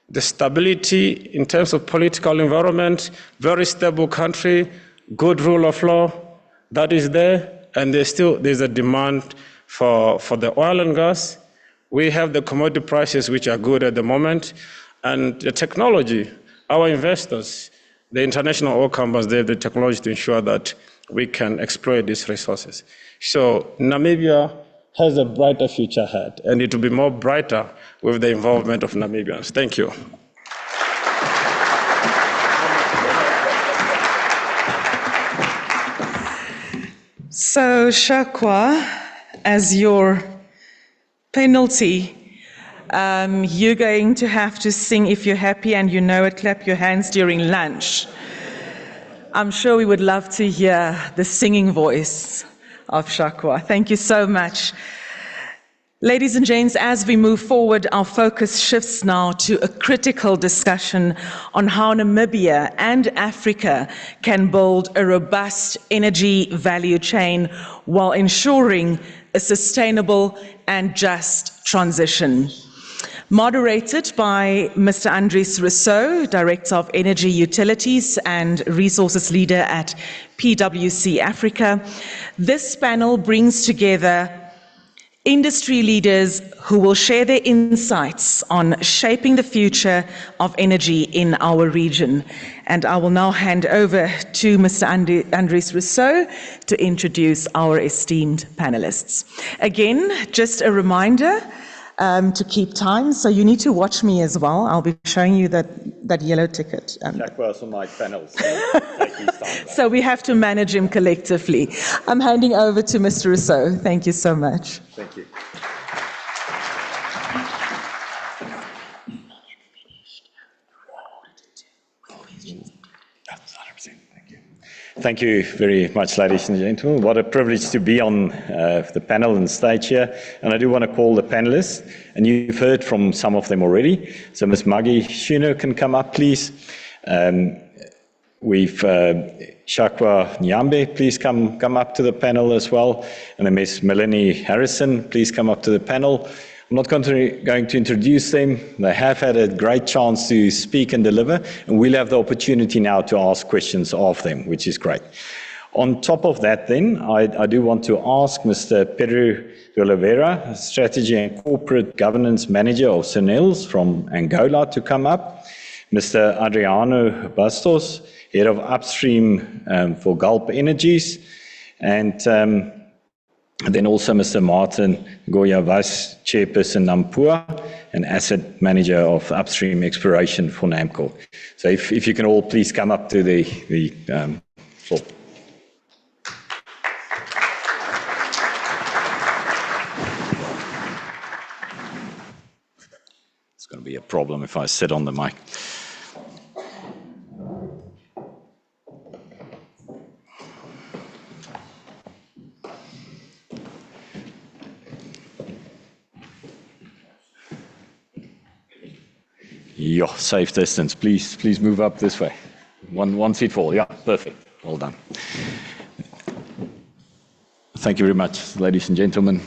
The stability in terms of political environment, very stable country, good rule of law, that is there. And there's a demand for the oil and gas. We have the commodity prices, which are good at the moment. And the technology, our investors, the international oil companies, they have the technology to ensure that we can exploit these resources. So Namibia has a brighter future ahead, and it will be more brighter with the involvement of Namibians. Thank you. So Shakwa, as your penalty, you're going to have to sing If You're Happy and You Know It, clap your hands during lunch. I'm sure we would love to hear the singing voice of Shakwa. Thank you so much. Ladies and gents, as we move forward, our focus shifts now to a critical discussion on how Namibia and Africa can build a robust energy value chain while ensuring a sustainable and just transition. Moderated by Mr. Andries Rousseau, Director of Energy Utilities and Resources Leader at PwC Africa, this panel brings together industry leaders who will share their insights on shaping the future of energy in our region. And I will now hand over to Mr. Andries Rousseau to introduce our esteemed panelists. Again, just a reminder to keep time, so you need to watch me as well. I'll be showing you that yellow ticket. Jacques on my panels. So we have to manage him collectively. I'm handing over to Mr. Rousseau. Thank you so much. Thank you. Thank you very much, ladies and gentlemen. What a privilege to be on the panel and stage here. And I do want to call the panelists, and you've heard from some of them already. So Ms. Maggie Schuner can come up, please. We've Shakwa Nyambe, please come up to the panel as well. And then Ms. Melanie Harrison, please come up to the panel. I'm not going to introduce them. They have had a great chance to speak and deliver, and we'll have the opportunity now to ask questions of them, which is great. On top of that then, I do want to ask Mr. Pedro de Oliveira, Strategy and Corporate Governance Manager of SONELS from Angola, to come up. Mr. Adriano Bastos, Head of Upstream for Gulp Energies, and then also Mr. Martin Goya, Vice Chairperson Namcor and Asset Manager of Upstream Exploration for Namcor. So if you can all please come up to the floor. It's going to be a problem if I sit on the mic. Yeah, safe distance. Please move up this way. One seat full. Yeah, perfect. Well done. Thank you very much, ladies and gentlemen.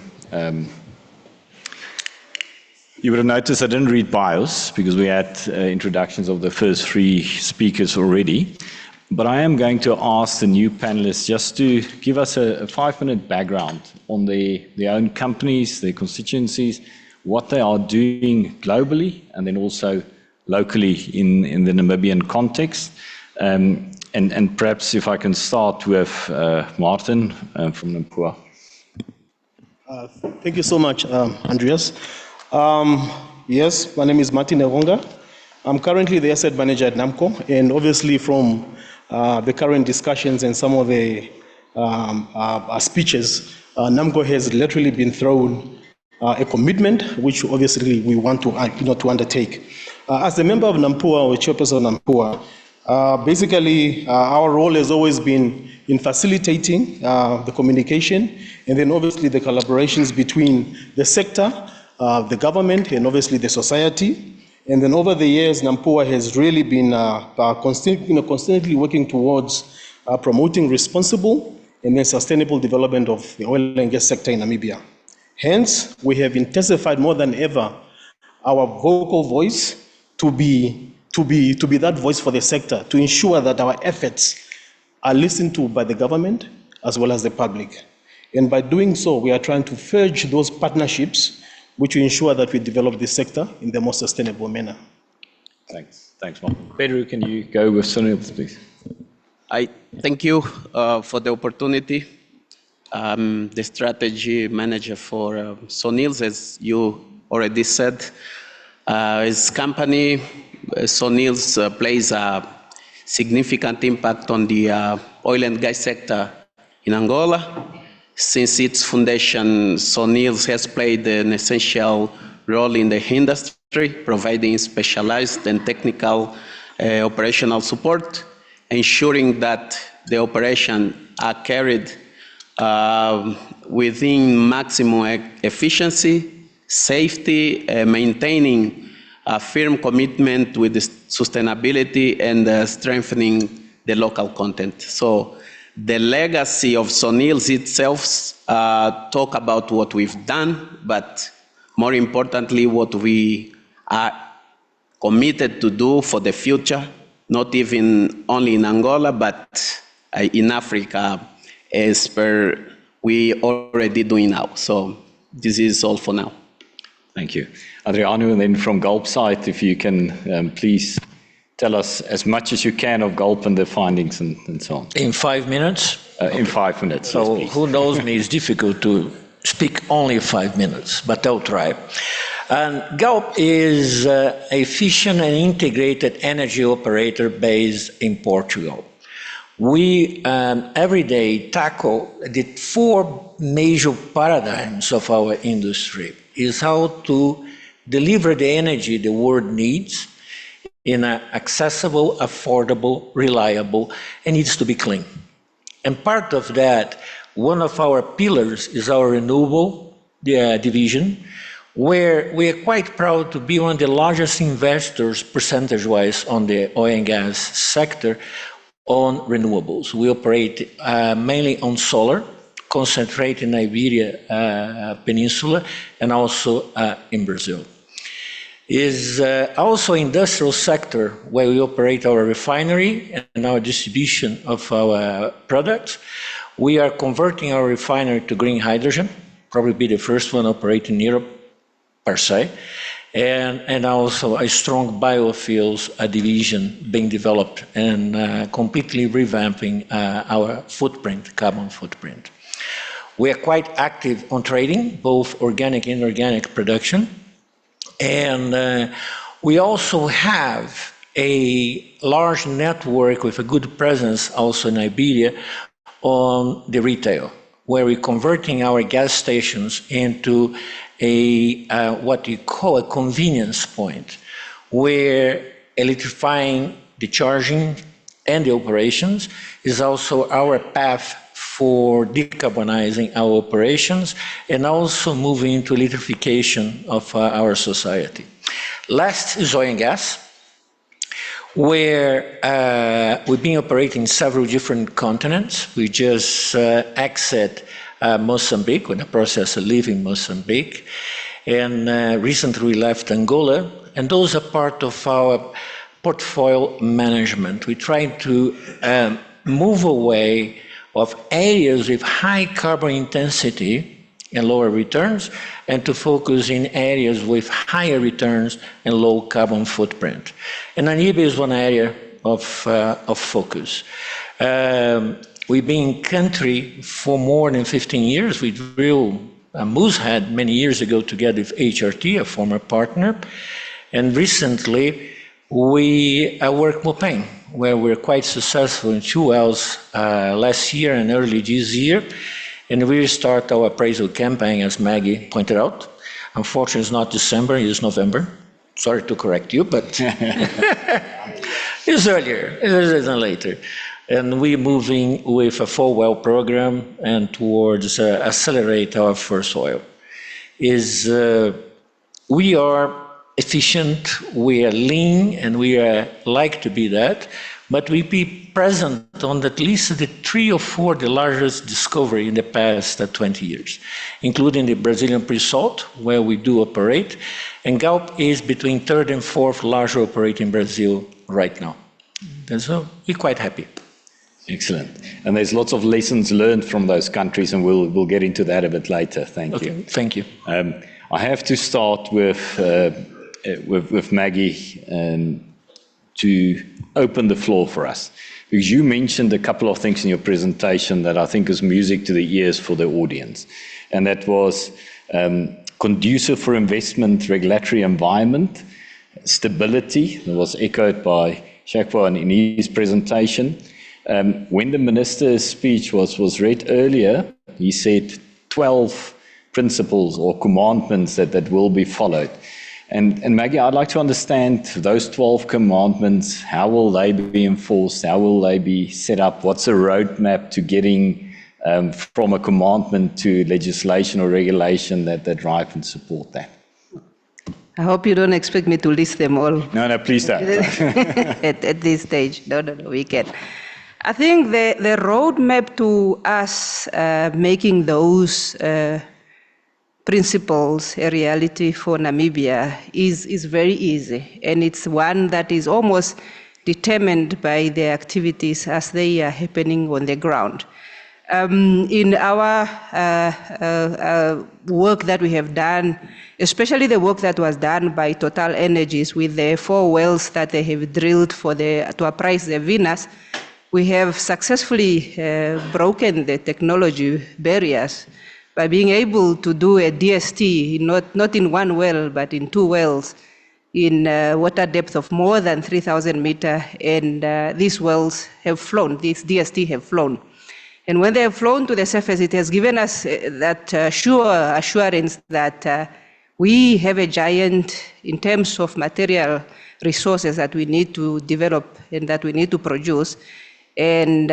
You would have noticed I didn't read bios because we had introductions of the first three speakers already. But I am going to ask the new panelists just to give us a 5-minute background on their own companies, their constituencies, what they are doing globally, and then also locally in the Namibian context. And perhaps if I can start with Martin from Namcor. Thank you so much, Andreas. Yes, my name is Martin Eronga. I'm currently the asset manager at Namcor, and obviously from the current discussions and some of the speeches, Namcor has literally been thrown a commitment which obviously we want to undertake. As a member of Namcor, or chairperson of Namcor, basically our role has always been in facilitating the communication and then obviously the collaborations between the sector, the government, and obviously the society. And then over the years, Namcor has really been constantly working towards promoting responsible and then sustainable development of the oil and gas sector in Namibia. Hence, we have intensified more than ever our vocal voice to be that voice for the sector, to ensure that our efforts are listened to by the government as well as the public. And by doing so, we are trying to forge those partnerships which will ensure that we develop this sector in the most sustainable manner. Thanks, Martin. Pedro, can you go with SONELS, please? I thank you for the opportunity. The strategy manager for SONELS, as you already said. As company, SONELS plays a significant impact on the oil and gas sector in Angola. Since its foundation, SONELS has played an essential role in the industry, providing specialized and technical operational support ensuring that the operation are carried within maximum efficiency, safety, maintaining a firm commitment with the sustainability and strengthening the local content. So the legacy of Sonils itself talk about what we've done, but more importantly, what we are committed to do for the future, not even only in Angola, but in Africa, as per we already doing now. So this is all for now. Thank you. Adriano, and then from Gulp side, if you can please tell us as much as you can of Gulp and the findings and so on. In 5 minutes? In 5 minutes. So yes, who knows me, it's difficult to speak only 5 minutes, but I'll try. And Gulp is an efficient and integrated energy operator based in Portugal. We every day tackle the 4 major paradigms of our industry. Is how to deliver the energy the world needs in an accessible, affordable, reliable, and needs to be clean. And part of that, one of our pillars is our renewable division, where we are quite proud to be one of the largest investors percentage-wise on the oil and gas sector on renewables. We operate mainly on solar, concentrate in Iberia Peninsula and also in Brazil. Is also industrial sector where we operate our refinery and our distribution of our products. We are converting our refinery to green hydrogen, probably be the first one operating in Europe per se, and also a strong biofuels division being developed and completely revamping our footprint, carbon footprint. We are quite active on trading, both organic and inorganic production. And we also have a large network with a good presence also in Iberia on the retail, where we're converting our gas stations into a what you call a convenience point, where electrifying the charging and the operations is also our path for decarbonizing our operations and also moving into electrification of our society. Last is oil and gas, where we've been operating in several different continents. We just exit Mozambique, we're in the process of leaving Mozambique, and recently we left Angola, and those are part of our portfolio management. We try to move away of areas with high carbon intensity and lower returns, and to focus in areas with higher returns and low carbon footprint. And Namibia is one area of focus. We've been in country for more than 15 years. We drilled Moosehead many years ago together with HRT, a former partner, and recently we worked Mopane, where we're quite successful in 2 wells last year and early this year. And we start our appraisal campaign, as Maggie pointed out. Unfortunately, it's not December, it's November. Sorry to correct you, but it's earlier, it isn't later. And we're moving with a 4-well program and towards accelerate our first oil. We are efficient, we are lean, and we like to be that, but we be present on at least the 3 or 4 the largest discovery in the past 20 years, including the Brazilian pre-salt, where we do operate, and Gulp is between 3rd and 4th larger operator in Brazil right now. And so we're quite happy. Excellent. And there's lots of lessons learned from those countries, and we'll get into that a bit later. Thank you. Thank you. I have to start with Maggie to open the floor for us, because you mentioned a couple of things in your presentation that I think is music to the ears for the audience, and that was conducive for investment regulatory environment, stability, that was echoed by Shakwa in his presentation. When the minister's speech was read earlier, he said 12 principles or commandments that will be followed. And Maggie, I'd like to understand those 12 commandments. How will they be enforced? How will they be set up? What's a roadmap to getting from a commandment to legislation or regulation that drive and support that? I hope you don't expect me to list them all. No, please don't. at this stage. No, we can. I think the roadmap to us making those principles a reality for Namibia is very easy, and it's one that is almost determined by the activities as they are happening on the ground. In our work that we have done, especially the work that was done by Total Energies with the 4 wells that they have drilled to appraise the Venus, we have successfully broken the technology barriers by being able to do a DST, not in 1 well, but in 2 wells, in water depth of more than 3,000 meters, and these wells have flown, these DST have flown. And when they have flown to the surface, it has given us that sure assurance that we have a giant in terms of material resources that we need to develop and that we need to produce. And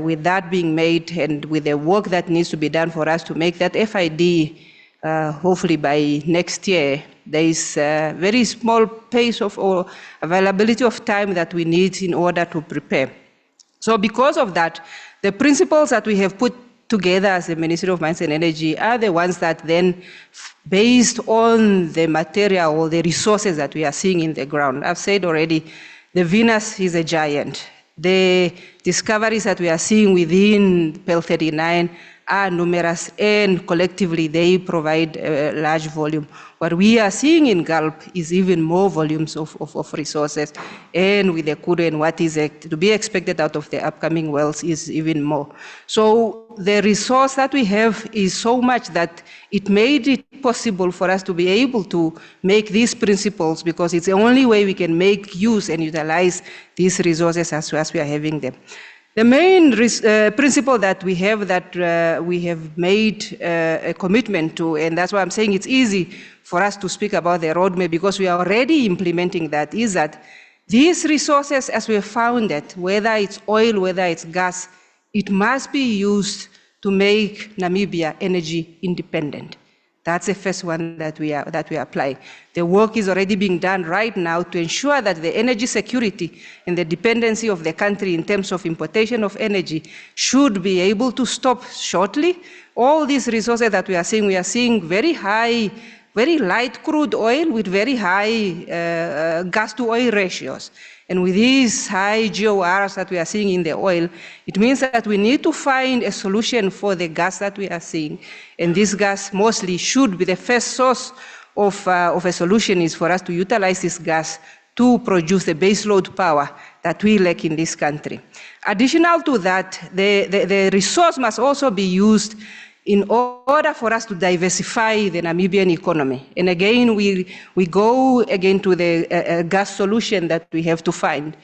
with that being made, and with the work that needs to be done for us to make that FID, hopefully by next year, there is a very small pace of or availability of time that we need in order to prepare. So because of that, the principles that we have put together as the Ministry of Mines and Energy are the ones that then, based on the material or the resources that we are seeing in the ground. I've said already, the Venus is a giant. The discoveries that we are seeing within PEL 39 are numerous, and collectively they provide a large volume. What we are seeing in Gulp is even more volumes of resources, and with the Kudu and what is to be expected out of the upcoming wells is even more. So the resource that we have is so much that it made it possible for us to be able to make these principles, because it's the only way we can make use and utilize these resources as we are having them. The main principle that we have made a commitment to, and that's why I'm saying it's easy for us to speak about the roadmap, because we are already implementing that, is that these resources, as we have found it, whether it's oil, whether it's gas, it must be used to make Namibia energy independent. That's the first one that we are applying. The work is already being done right now to ensure that the energy security and the dependency of the country in terms of importation of energy should be able to stop shortly. All these resources that we are seeing very high, very light crude oil with very high gas to oil ratios. And with these high GORs that we are seeing in the oil, it means that we need to find a solution for the gas that we are seeing. And this gas mostly should be the first source of a solution, is for us to utilize this gas to produce the baseload power that we lack in this country. Additional to that, the resource must also be used in order for us to diversify the Namibian economy. And again, we go again to the gas solution that we have to find.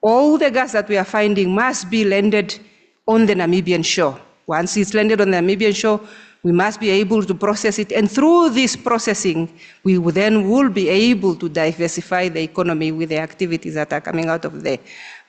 All the gas that we are finding must be landed on the Namibian shore. Once it's landed on the Namibian shore, we must be able to process it. And through this processing, we then will be able to diversify the economy with the activities that are coming out of there.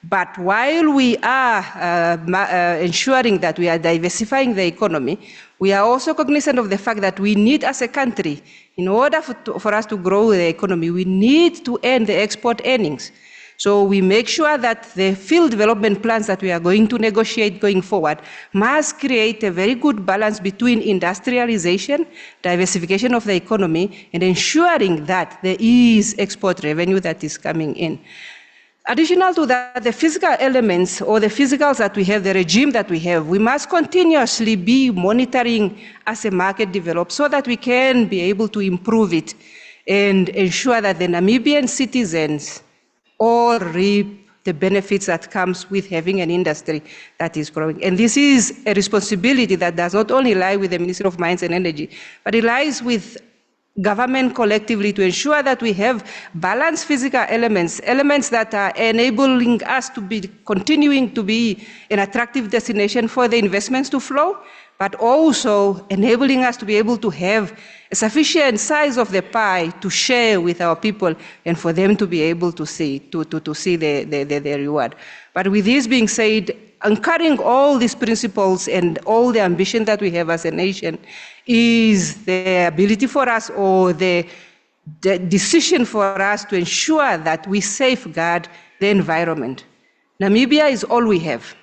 But while we are ensuring that we are diversifying the economy, we are also cognizant of the fact that we need, as a country, in order for us to grow the economy, we need to earn the export earnings. So we make sure that the field development plans that we are going to negotiate going forward must create a very good balance between industrialization, diversification of the economy, and ensuring that there is export revenue that is coming in. Additional to that, the physical elements or the physicals that we have, the regime that we have, we must continuously be monitoring as a market develops so that we can be able to improve it and ensure that the Namibian citizens all reap the benefits that comes with having an industry that is growing. And this is a responsibility that does not only lie with the Ministry of Mines and Energy, but it lies with government collectively to ensure that we have balanced physical elements that are enabling us to be continuing to be an attractive destination for the investments to flow, but also enabling us to be able to have a sufficient size of the pie to share with our people and for them to be able to see, to see the reward. But with this being said, anchoring all these principles and all the ambition that we have as a nation is the ability for us, or the decision for us, to ensure that we safeguard the environment. Namibia is all we have.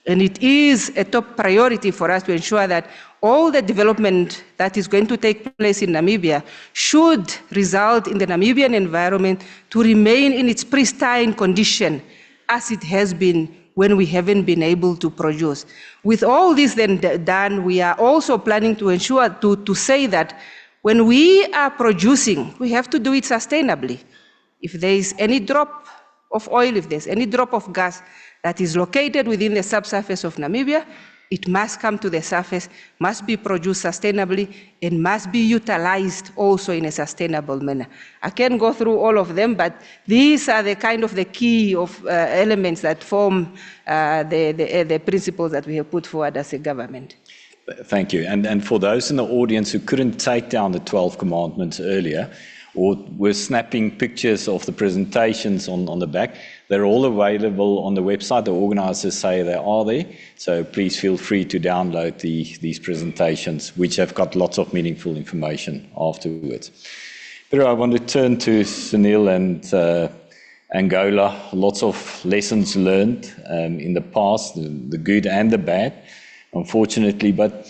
And it is a top priority for us to ensure that all the development that is going to take place in Namibia should result in the Namibian environment to remain in its pristine condition as it has been when we haven't been able to produce. With all this then done, we are also planning to ensure, to say that when we are producing, we have to do it sustainably. If there is any drop of oil, if there's any drop of gas that is located within the subsurface of Namibia, it must come to the surface, must be produced sustainably, and must be utilized also in a sustainable manner. I can't go through all of them, but these are the kind of the key of elements that form the principles that we have put forward as a government. Thank you. And for those in the audience who couldn't take down the 12 commandments earlier, or were snapping pictures of the presentations on the back, they're all available on the website. The organizers say they are there, so please feel free to download these presentations, which have got lots of meaningful information afterwards. But I want to turn to Sunil and Angola. Lots of lessons learned in the past, the good and the bad, unfortunately, but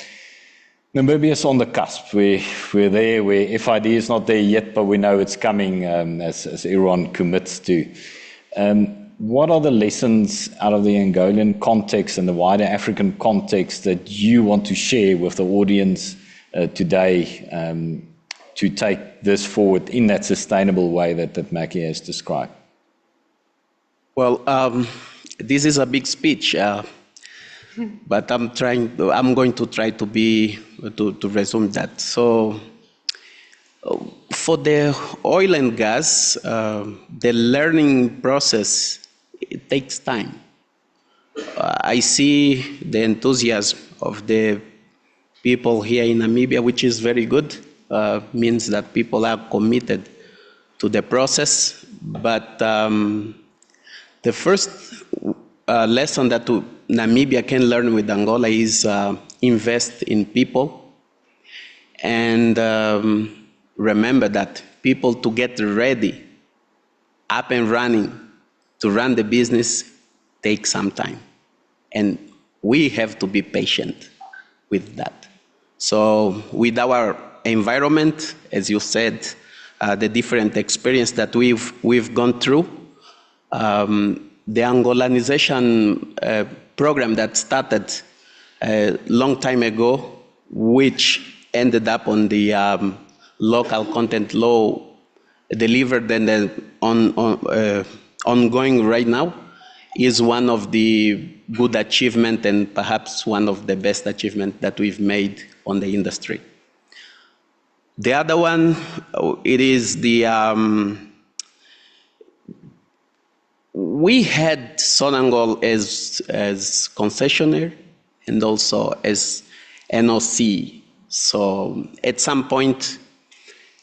Namibia is on the cusp. We're there where FID is not there yet, but we know it's coming as everyone commits to. What are the lessons out of the Angolan context and the wider African context that you want to share with the audience today to take this forward in that sustainable way that Mackie has described? Well, this is a big speech. But I'm going to try to resume that. So, for the oil and gas, the learning process, it takes time. I see the enthusiasm of the people here in Namibia, which is very good. Means that people are committed to the process. But the first lesson that Namibia can learn with Angola is invest in people, and remember that people to get ready, up and running, to run the business takes some time. And we have to be patient with that. So with our environment, as you said, the different experience that we've gone through, the Angolanization program that started a long time ago, which ended up on the local content law delivered and ongoing right now, is one of the good achievements and perhaps one of the best achievements that we've made on the industry. The other one, it is the we had Sonangol as concessionaire and also as NOC. So at some point,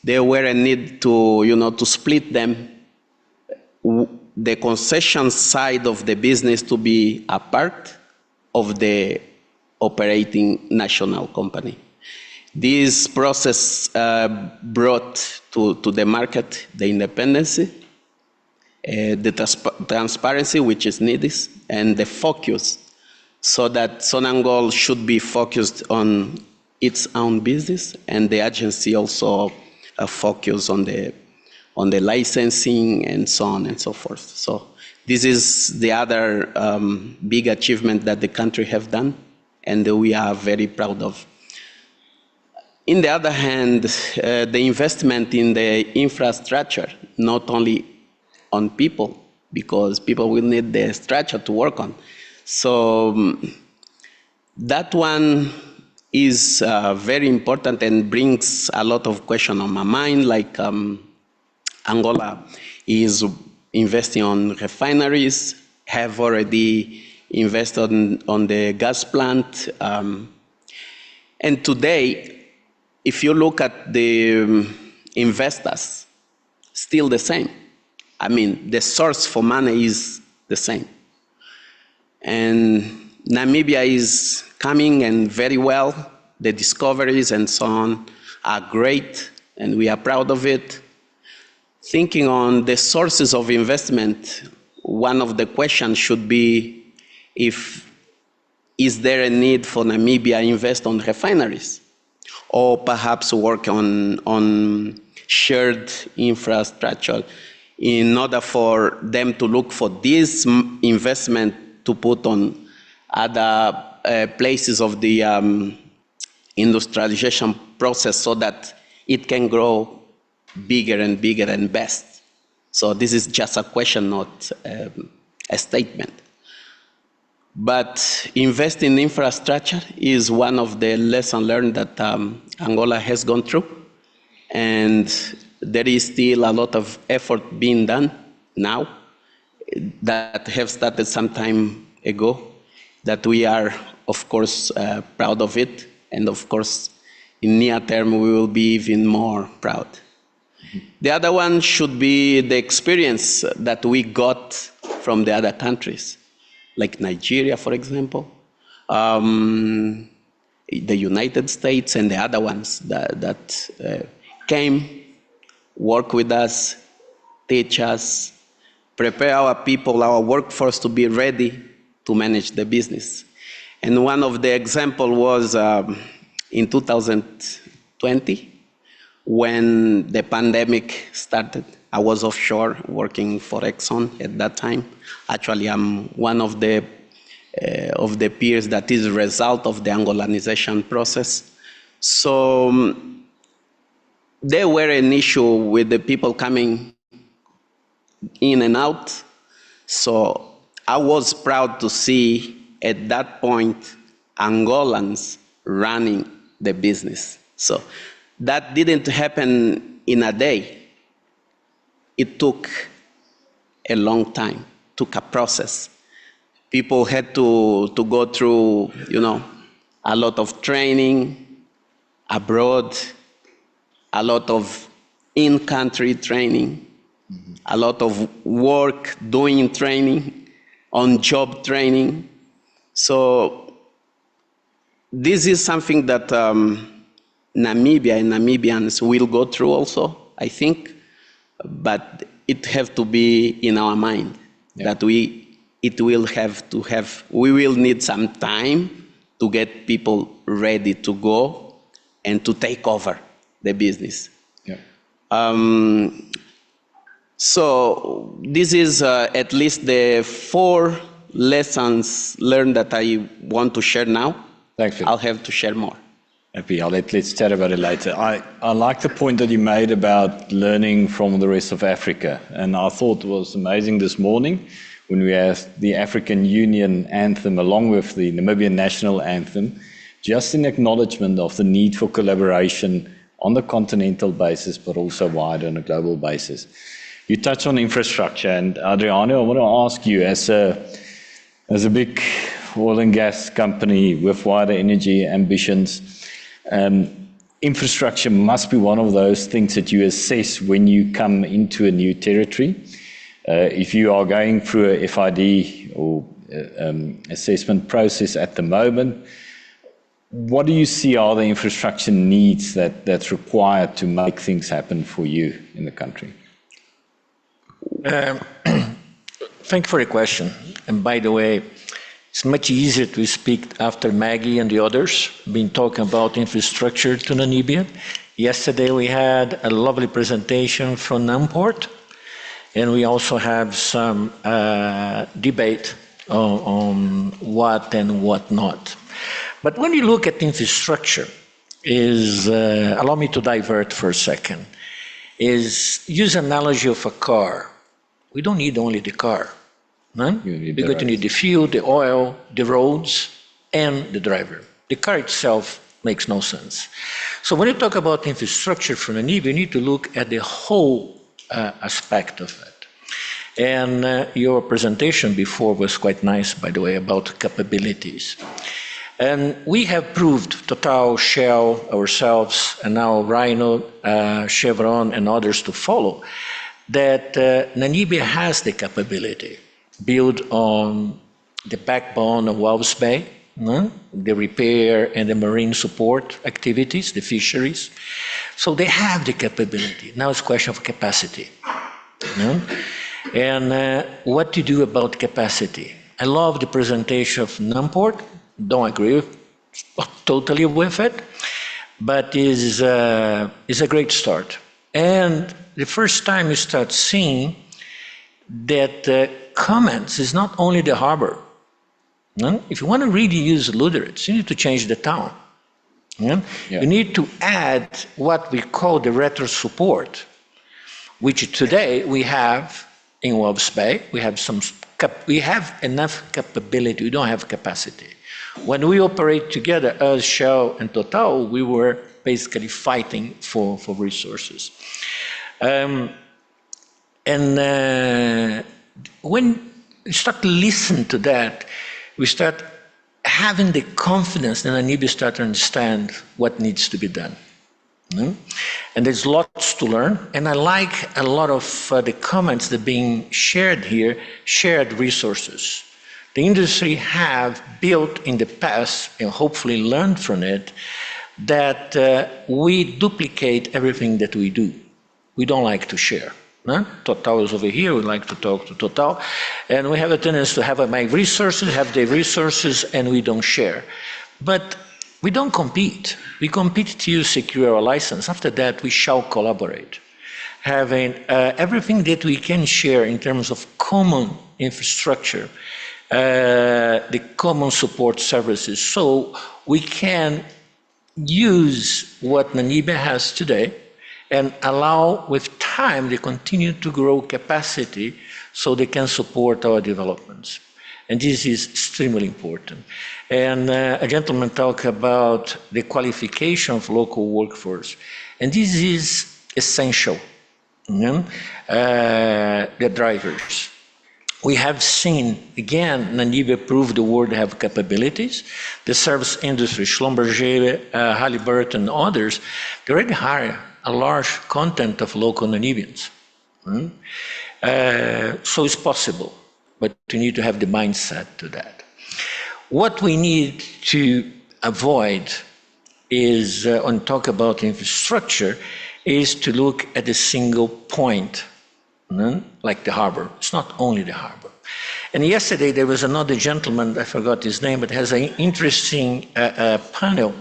there were a need to, to split them, the concession side of the business to be a part of the operating national company. This process brought to the market the independence, the transparency which is needed, and the focus, so that Sonangol should be focused on its own business, and the agency also focus on the licensing and so on and so forth. So this is the other big achievement that the country have done, and we are very proud of. In the other hand, the investment in the infrastructure, not only on people, because people will need the structure to work on. So that one is very important and brings a lot of questions on my mind, like Angola is investing on refineries, have already invested on the gas plant, And today, if you look at the investors, still the same. I mean, the source for money is the same. And Namibia is coming and very well. The discoveries and so on are great, and we are proud of it. Thinking on the sources of investment, one of the questions should be is there a need for Namibia to invest on refineries? Or perhaps work on shared infrastructure in order for them to look for this investment to put on other places of the industrialization process so that it can grow bigger and bigger and best. So this is just a question, not a statement. But investing in infrastructure is one of the lessons learned that Angola has gone through. And there is still a lot of effort being done now that have started some time ago, that we are, of course, proud of it. And of course, in near term, we will be even more proud. The other one should be the experience that we got from the other countries, like Nigeria, for example, the United States and the other ones that came, work with us, teach us, prepare our people, our workforce to be ready to manage the business. And one of the examples was in 2020, when the pandemic started. I was offshore working for Exxon at that time. Actually, I'm one of the peers that is a result of the Angolanization process. So there were an issue with the people coming in and out. So I was proud to see at that point Angolans running the business. So that didn't happen in a day. It took a long time, took a process. People had to go through, a lot of training abroad, a lot of in-country training, a lot of work doing training, on-job training. So this is something that Namibia and Namibians will go through also, I think, but it have to be in our mind that we will need some time to get people ready to go and to take over the business. So this is at least the 4 lessons learned that I want to share now. Thanks, Phil. I'll have to share more. Happy. Let's chat about it later. I like the point that you made about learning from the rest of Africa. And I thought it was amazing this morning when we had the African Union anthem along with the Namibian national anthem, just in acknowledgement of the need for collaboration on the continental basis, but also wider on a global basis. You touched on infrastructure, and Adriano, I want to ask you, as a big oil and gas company with wider energy ambitions, infrastructure must be one of those things that you assess when you come into a new territory. If you are going through a FID or assessment process at the moment, what do you see are the infrastructure needs that's required to make things happen for you in the country? Thank you for the question. And by the way, it's much easier to speak after Maggie and the others been talking about infrastructure to Namibia. Yesterday we had a lovely presentation from Namcor, and we also have some debate on what and what not. But when you look at infrastructure, allow me to divert for a second, use analogy of a car. We don't need only the car. No? We're going to need the fuel, the oil, the roads, and the driver. The car itself makes no sense. So when you talk about infrastructure for Namibia, you need to look at the whole aspect of it. And your presentation before was quite nice, by the way, about capabilities. And we have proved, Total, Shell, ourselves, and now Rhino, Chevron, and others to follow, that Namibia has the capability built on the backbone of Walvis Bay, the repair and the marine support activities, the fisheries. So they have the capability. Now it's a question of capacity. And what to do about capacity? I love the presentation of Namcor. Don't agree totally with it, but is a great start. And the first time you start seeing that comments is not only the harbor. If you want to really use Lüderitz, you need to change the town. You need to add what we call the retro support, which today we have in Walvis Bay. We have enough capability, we don't have capacity. When we operate together as Shell and Total, we were basically fighting for resources. When you start to listen to that, we start having the confidence that Namibia start to understand what needs to be done. And there's lots to learn, and I like a lot of the comments that are being shared here, shared resources. The industry have built in the past, and hopefully learned from it, that we duplicate everything that we do. We don't like to share. Total is over here, we like to talk to Total, and we have a tendency to have my resources, have their resources, and we don't share. But we don't compete. We compete to secure our license. After that, we shall collaborate, having everything that we can share in terms of common infrastructure, the common support services, so we can use what Namibia has today and allow with time they continue to grow capacity so they can support our developments. And this is extremely important. And a gentleman talked about the qualification of local workforce. And this is essential, the drivers. We have seen, again, Namibia proved the world have capabilities. The service industry, Schlumberger, Halliburton, and others, they already hire a large content of local Namibians. So it's possible, but you need to have the mindset to that. What we need to avoid is, when talk about infrastructure, is to look at a single point, like the harbor. It's not only the harbor. And yesterday there was another gentleman, I forgot his name, but has an interesting panel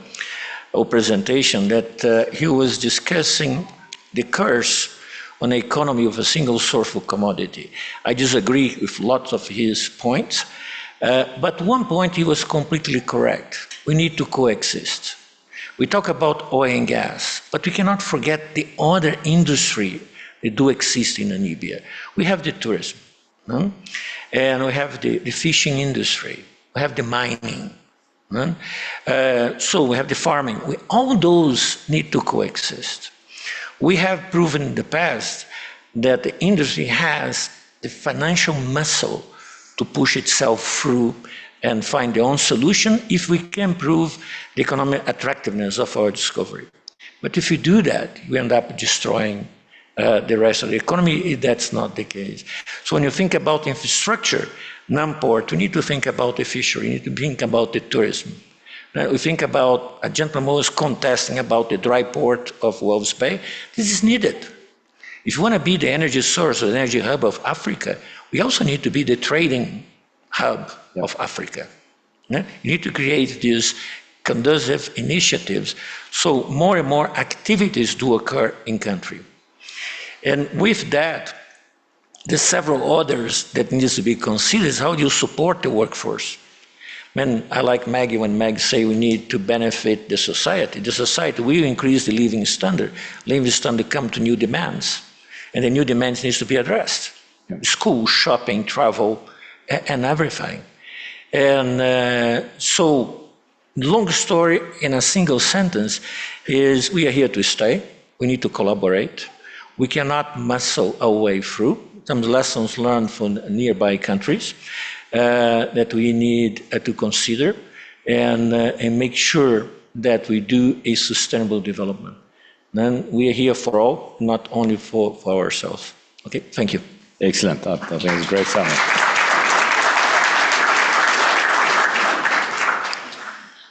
or presentation that he was discussing the curse on the economy of a single source of commodity. I disagree with lots of his points, but one point he was completely correct. We need to coexist. We talk about oil and gas, but we cannot forget the other industry that do exist in Namibia. We have the tourism, and we have the fishing industry, we have the mining, so we have the farming. All those need to coexist. We have proven in the past that the industry has the financial muscle to push itself through and find their own solution if we can prove the economic attractiveness of our discovery. But if you do that, we end up destroying the rest of the economy. That's not the case. So when you think about infrastructure, Namport, you need to think about the fishery, you need to think about the tourism. Now, we think about a gentleman was contesting about the dry port of Walvis Bay. This is needed. If you want to be the energy source or the energy hub of Africa, we also need to be the trading hub of Africa. You need to create these conducive initiatives so more and more activities do occur in country. And with that, there's several others that needs to be considered. How do you support the workforce? I like Maggie when Maggie say we need to benefit the society. The society will increase the living standard. Living standard come to new demands, and the new demands needs to be addressed. School, shopping, travel, and everything. And so, long story in a single sentence is we are here to stay. We need to collaborate. We cannot muscle our way through. Some lessons learned from nearby countries that we need to consider. and make sure that we do a sustainable development. Then we are here for all, not only for ourselves. Okay, thank you. Excellent. I think it's a great summary.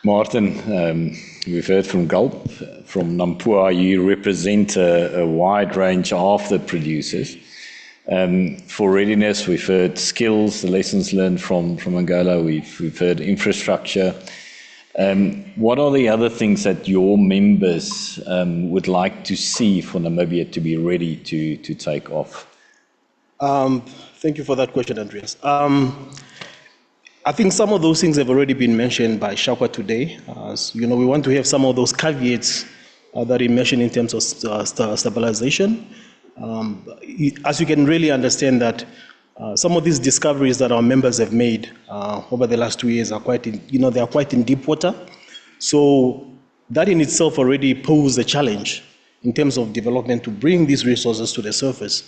Martin, we've heard from Gulp, from Namcor. You represent a wide range of the producers. For readiness, we've heard skills, the lessons learned from Angola. We've heard infrastructure. What are the other things that your members would like to see for Namibia to be ready to take off? Thank you for that question, Andreas. I think some of those things have already been mentioned by Shakwa today. We want to have some of those caveats that he mentioned in terms of stabilization. As you can really understand that some of these discoveries that our members have made over the last 2 years are quite in deep water. So that in itself already poses a challenge in terms of development to bring these resources to the surface.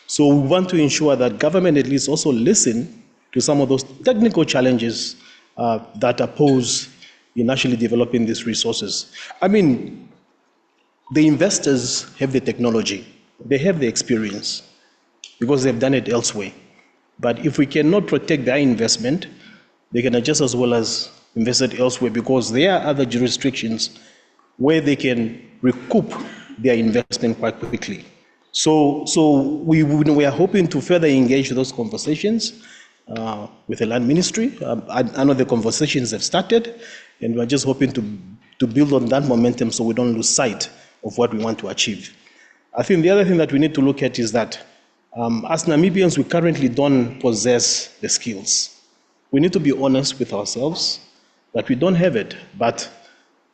So we want to ensure that government at least also listen to some of those technical challenges that are posed in actually developing these resources. I mean, the investors have the technology, they have the experience, because they've done it elsewhere. But if we cannot protect their investment, they can just as well as invest it elsewhere, because there are other jurisdictions where they can recoup their investment quite quickly. So we are hoping to further engage those conversations with the land ministry. I know the conversations have started, and we're just hoping to build on that momentum so we don't lose sight of what we want to achieve. I think the other thing that we need to look at is that as Namibians, we currently don't possess the skills. We need to be honest with ourselves that we don't have it, but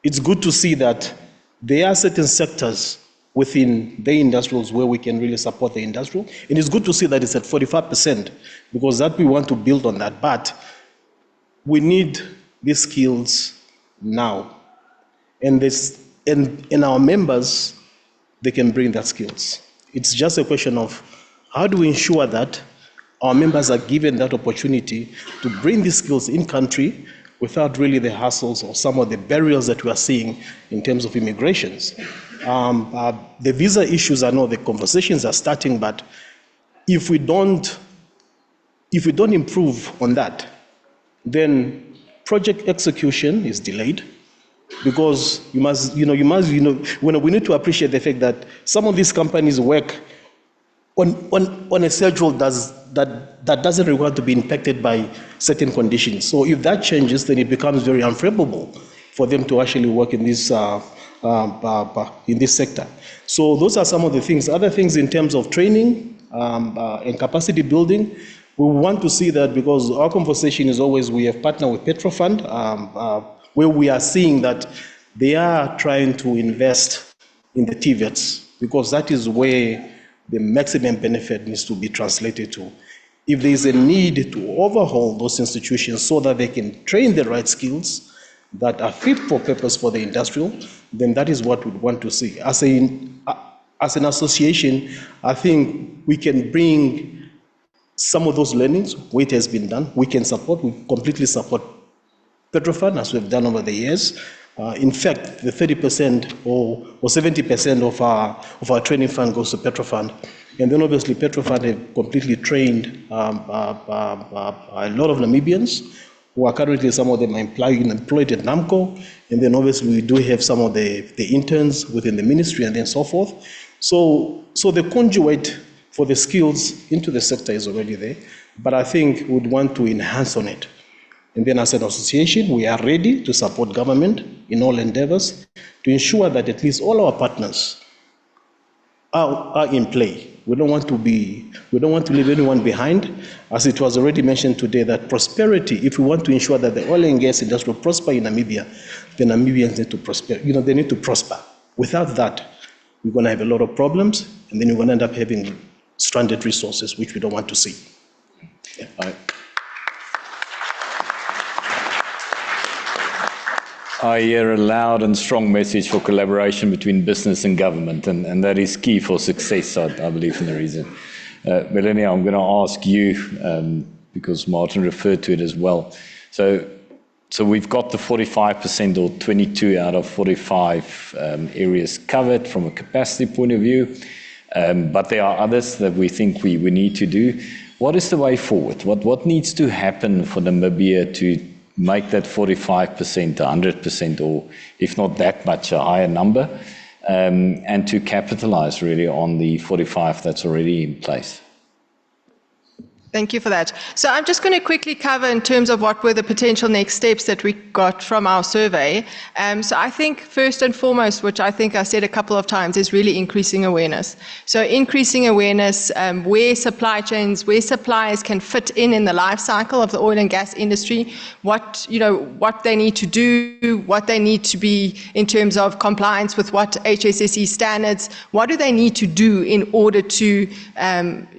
it's good to see that there are certain sectors within the industrials where we can really support the industrial. And it's good to see that it's at 45%, because that we want to build on that. But we need these skills now. And our members, they can bring that skills. It's just a question of how do we ensure that our members are given that opportunity to bring these skills in country without really the hassles or some of the barriers that we are seeing in terms of immigrations. The visa issues, I know the conversations are starting, but if we don't improve on that, then project execution is delayed, because we need to appreciate the fact that some of these companies work on a schedule that doesn't require to be impacted by certain conditions. So if that changes, then it becomes very unfavorable for them to actually work in this sector. So those are some of the things. Other things in terms of training and capacity building, we want to see that, because our conversation is always we have partnered with Petrofund, where we are seeing that they are trying to invest in the TVETs, because that is where the maximum benefit needs to be translated to. If there is a need to overhaul those institutions so that they can train the right skills that are fit for purpose for the industrial, then that is what we want to see. As an association, I think we can bring some of those learnings where it has been done. We completely support Petrofund, as we've done over the years. In fact, the 30% or 70% of our training fund goes to Petrofund. And then obviously Petrofund have completely trained a lot of Namibians who are currently, some of them are employed at Namcor. And then obviously we do have some of the interns within the ministry and then so forth. So the conduit for the skills into the sector is already there, but I think we'd want to enhance on it. And then as an association, we are ready to support government in all endeavors to ensure that at least all our partners are in play. We don't want to leave anyone behind. As it was already mentioned today, that prosperity, if we want to ensure that the oil and gas industry will prosper in Namibia, the Namibians need to prosper. They need to prosper. Without that, we're going to have a lot of problems, and then we're going to end up having stranded resources, which we don't want to see. Yeah. I hear a loud and strong message for collaboration between business and government, and that is key for success, I believe, in the region. Melanie, I'm going to ask you, because Martin referred to it as well. So So we've got the 45% or 22 out of 45 areas covered from a capacity point of view, but there are others that we think we need to do. What is the way forward? What needs to happen for Namibia to make that 45% 100%, or if not that much, a higher number, and to capitalize really on the 45 that's already in place? Thank you for that. So I'm just going to quickly cover in terms of what were the potential next steps that we got from our survey. So I think first and foremost, which I think I said a couple of times, is really increasing awareness. So increasing awareness where supply chains, where suppliers can fit in the life cycle of the oil and gas industry, what they need to do, what they need to be in terms of compliance with what HSSE standards, what do they need to do in order to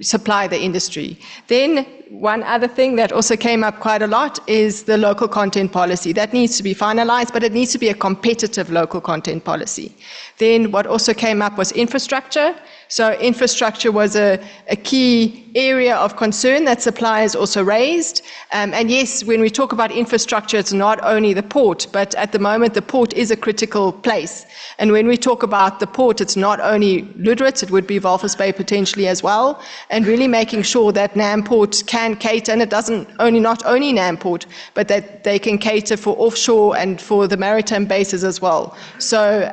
supply the industry. Then one other thing that also came up quite a lot is the local content policy. That needs to be finalized, but it needs to be a competitive local content policy. Then what also came up was infrastructure. So infrastructure was a key area of concern that suppliers also raised. And yes, when we talk about infrastructure, it's not only the port, but at the moment the port is a critical place. And when we talk about the port, it's not only Lüderitz, it would be Walvis Bay potentially as well, and really making sure that Namport can cater, and it doesn't not only Namport, but that they can cater for offshore and for the maritime bases as well. So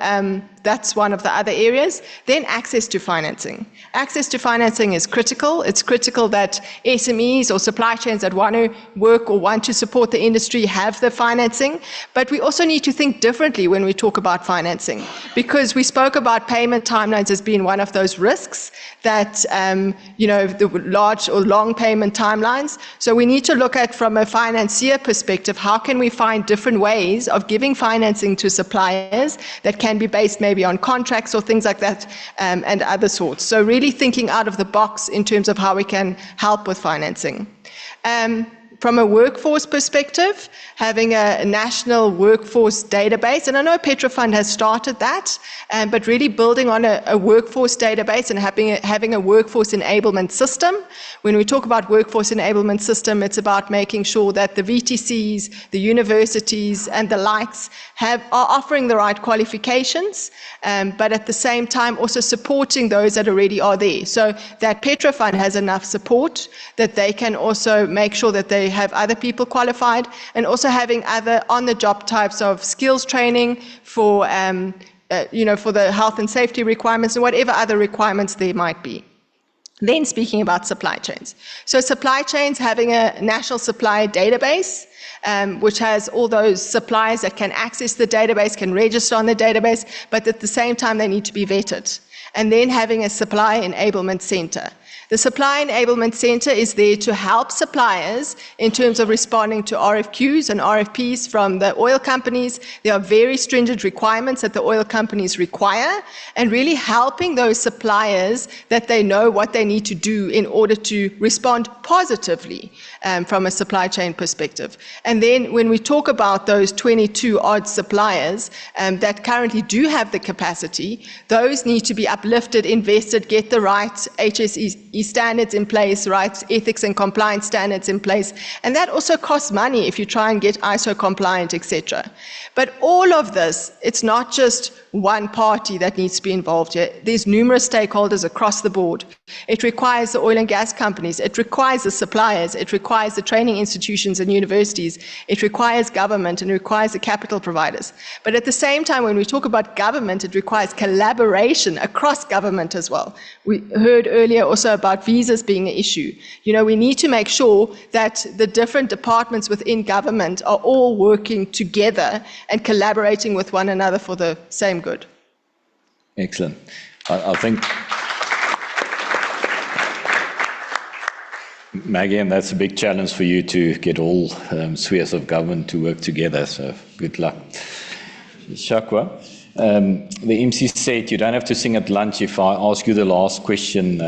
that's one of the other areas. Then access to financing. Access to financing is critical. It's critical that SMEs or supply chains that want to work or want to support the industry have the financing. But we also need to think differently when we talk about financing, because we spoke about payment timelines as being one of those risks that, the large or long payment timelines. So we need to look at, from a financier perspective, how can we find different ways of giving financing to suppliers that can be based maybe on contracts or things like that, and other sorts. So really thinking out of the box in terms of how we can help with financing. From a workforce perspective, having a national workforce database, and I know Petrofund has started that, but really building on a workforce database and having a workforce enablement system. When we talk about workforce enablement system, it's about making sure that the VTCs, the universities, and the likes are offering the right qualifications, but at the same time also supporting those that already are there. So that Petrofund has enough support that they can also make sure that they have other people qualified, and also having other on-the-job types of skills training for, for the health and safety requirements and whatever other requirements there might be. Then speaking about supply chains. So supply chains having a national supply database, which has all those suppliers that can access the database, can register on the database, but at the same time they need to be vetted. And then having a supply enablement center. The Supply Enablement Center is there to help suppliers in terms of responding to RFQs and RFPs from the oil companies. There are very stringent requirements that the oil companies require, and really helping those suppliers that they know what they need to do in order to respond positively from a supply chain perspective. And then when we talk about those 22 odd suppliers that currently do have the capacity, those need to be uplifted, invested, get the right HSE standards in place, right, ethics and compliance standards in place, and that also costs money if you try and get ISO compliant, etc. But all of this, it's not just one party that needs to be involved here. There's numerous stakeholders across the board. It requires the oil and gas companies, it requires the suppliers, it requires the training institutions and universities, it requires government, and it requires the capital providers. But at the same time, when we talk about government, it requires collaboration across government as well. We heard earlier also about visas being an issue. We need to make sure that the different departments within government are all working together and collaborating with one another for the same good. Excellent. I think, Maggie, and that's a big challenge for you to get all spheres of government to work together, so good luck. Shakwa, the MC said you don't have to sing at lunch if I ask you the last question.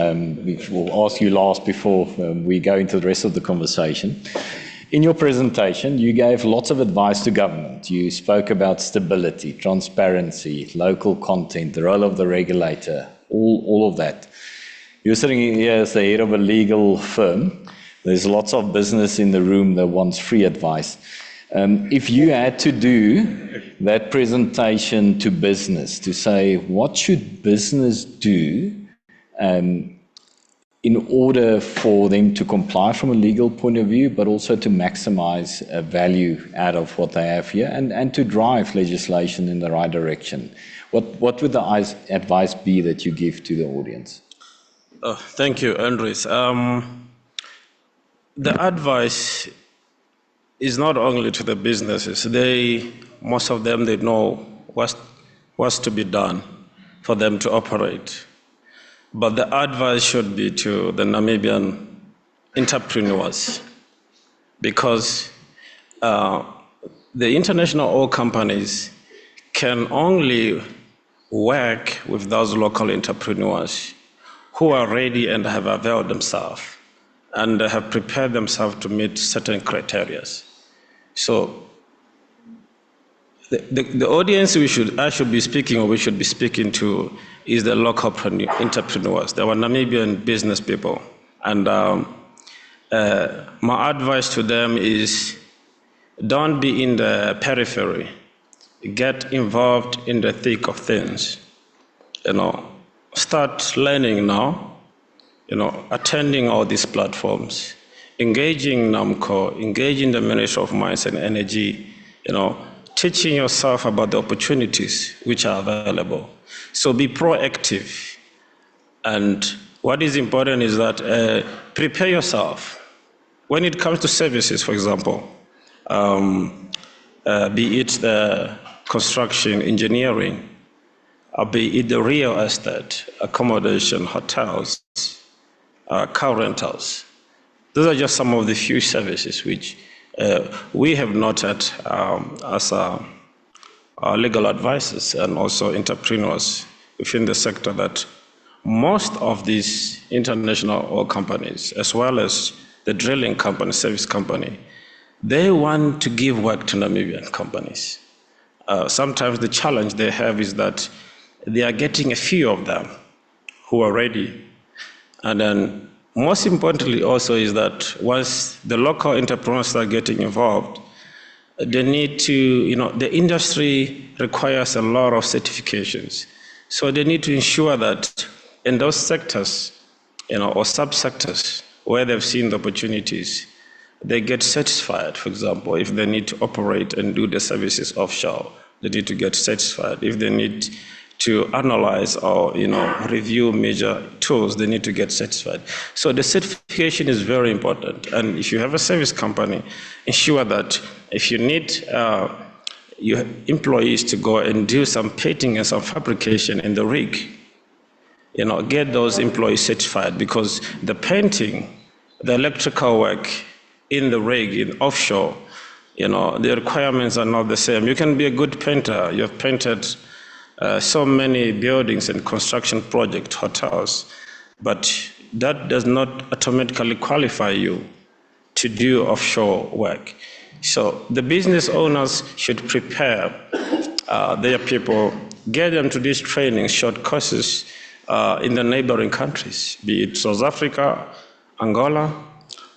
We'll ask you last before we go into the rest of the conversation. In your presentation, you gave lots of advice to government. You spoke about stability, transparency, local content, the role of the regulator, all of that. You're sitting here as the head of a legal firm. There's lots of business in the room that wants free advice. If you had to do that presentation to business, to say, what should business do in order for them to comply from a legal point of view, but also to maximize value out of what they have here and to drive legislation in the right direction, what would the advice be that you give to the audience? Thank you, Andres. The advice is not only to the businesses. Most of them, they know what's to be done for them to operate. But the advice should be to the Namibian entrepreneurs, because the international oil companies can only work with those local entrepreneurs who are ready and have availed themselves and have prepared themselves to meet certain criteria. So the audience we should be speaking to is the local entrepreneurs, the Namibian business people. And my advice to them is, don't be in the periphery. Get involved in the thick of things. Start learning now. Attending all these platforms, engaging Namcor, engaging the Ministry of Mines and Energy. Teaching yourself about the opportunities which are available. So be proactive. And what is important is that prepare yourself. When it comes to services, for example, be it the construction, engineering, or be it the real estate, accommodation, hotels, car rentals. Those are just some of the few services which we have noted as our legal advisors and also entrepreneurs within the sector that most of these international oil companies, as well as the drilling company, service company, they want to give work to Namibian companies. Sometimes the challenge they have is that they are getting a few of them who are ready. And then most importantly also is that once the local entrepreneurs start getting involved, they need to, the industry requires a lot of certifications. So they need to ensure that in those sectors, or subsectors where they've seen the opportunities, they get certified. For example, if they need to operate and do the services offshore, they need to get certified. If they need to analyze or review major tools, they need to get certified. So the certification is very important. And if you have a service company, ensure that if you need your employees to go and do some painting and some fabrication in the rig, get those employees certified, because the painting, the electrical work in the rig, in offshore, the requirements are not the same. You can be a good painter. You have painted so many buildings and construction project hotels, but that does not automatically qualify you to do offshore work. So the business owners should prepare their people, get them to these training short courses in the neighboring countries, be it South Africa, Angola,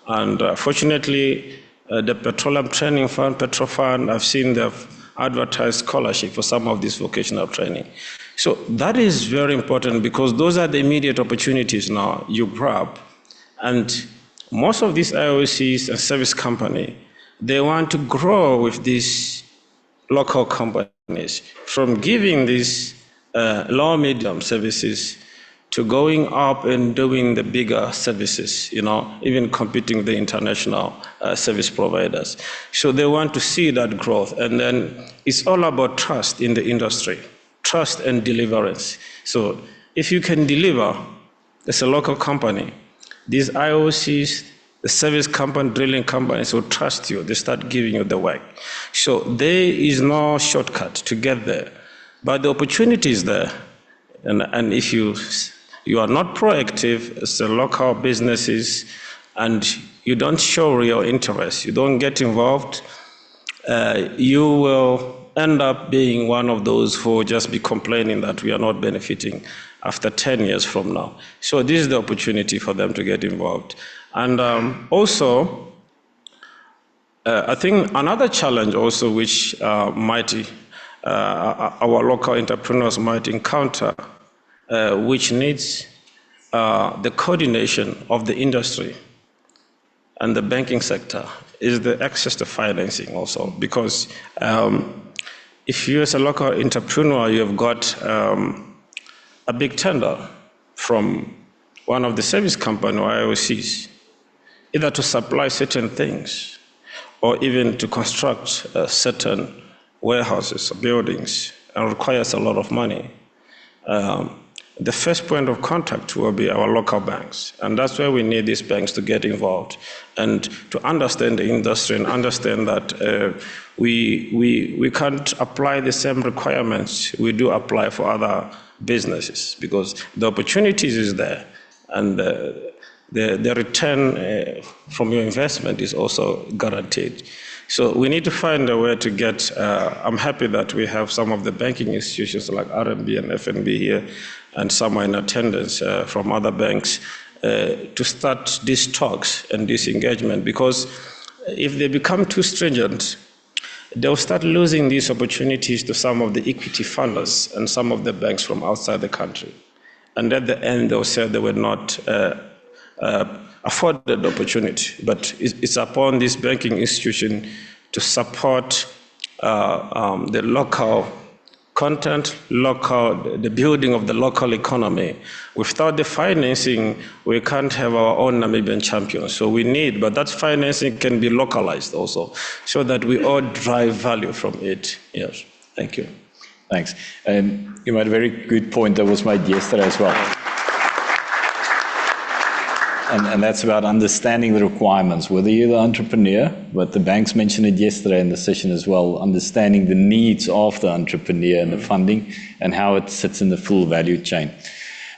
and fortunately, the Petroleum Training Fund, Petrofund, I've seen they've advertised scholarship for some of this vocational training. So that is very important, because those are the immediate opportunities now you grab. And most of these IOCs and service companies, they want to grow with these local companies, from giving these low medium services to going up and doing the bigger services, even competing with the international service providers. So they want to see that growth. And then it's all about trust in the industry, trust and deliverance. So if you can deliver as a local company, these IOCs, the service company, drilling companies will trust you. They start giving you the work. So there is no shortcut to get there. But the opportunity is there. And if you are not proactive as the local businesses and you don't show real interest, you don't get involved, you will end up being one of those who will just be complaining that we are not benefiting after 10 years from now. So this is the opportunity for them to get involved. And also, I think another challenge also which our local entrepreneurs might encounter, which needs the coordination of the industry and the banking sector, is the access to financing also. Because if you as a local entrepreneur, you have got a big tender from one of the service company or IOCs, either to supply certain things or even to construct certain warehouses or buildings, and requires a lot of money. The first point of contact will be our local banks, and that's where we need these banks to get involved and to understand the industry and understand that we can't apply the same requirements we do apply for other businesses, because the opportunities is there, and the return from your investment is also guaranteed. So we need to find a way to get, I'm happy that we have some of the banking institutions like RMB and FNB here, and some are in attendance from other banks, to start these talks and this engagement, because if they become too stringent, they'll start losing these opportunities to some of the equity funders and some of the banks from outside the country. And at the end, they'll say they were not afforded the opportunity. But it's upon this banking institution to support the local content, the building of the local economy. Without the financing, we can't have our own Namibian champions. So we need, but that financing can be localized also, so that we all drive value from it. Yes, thank you. Thanks. You made a very good point that was made yesterday as well. And that's about understanding the requirements, whether you're the entrepreneur, but the banks mentioned it yesterday in the session as well, understanding the needs of the entrepreneur and the funding and how it sits in the full value chain.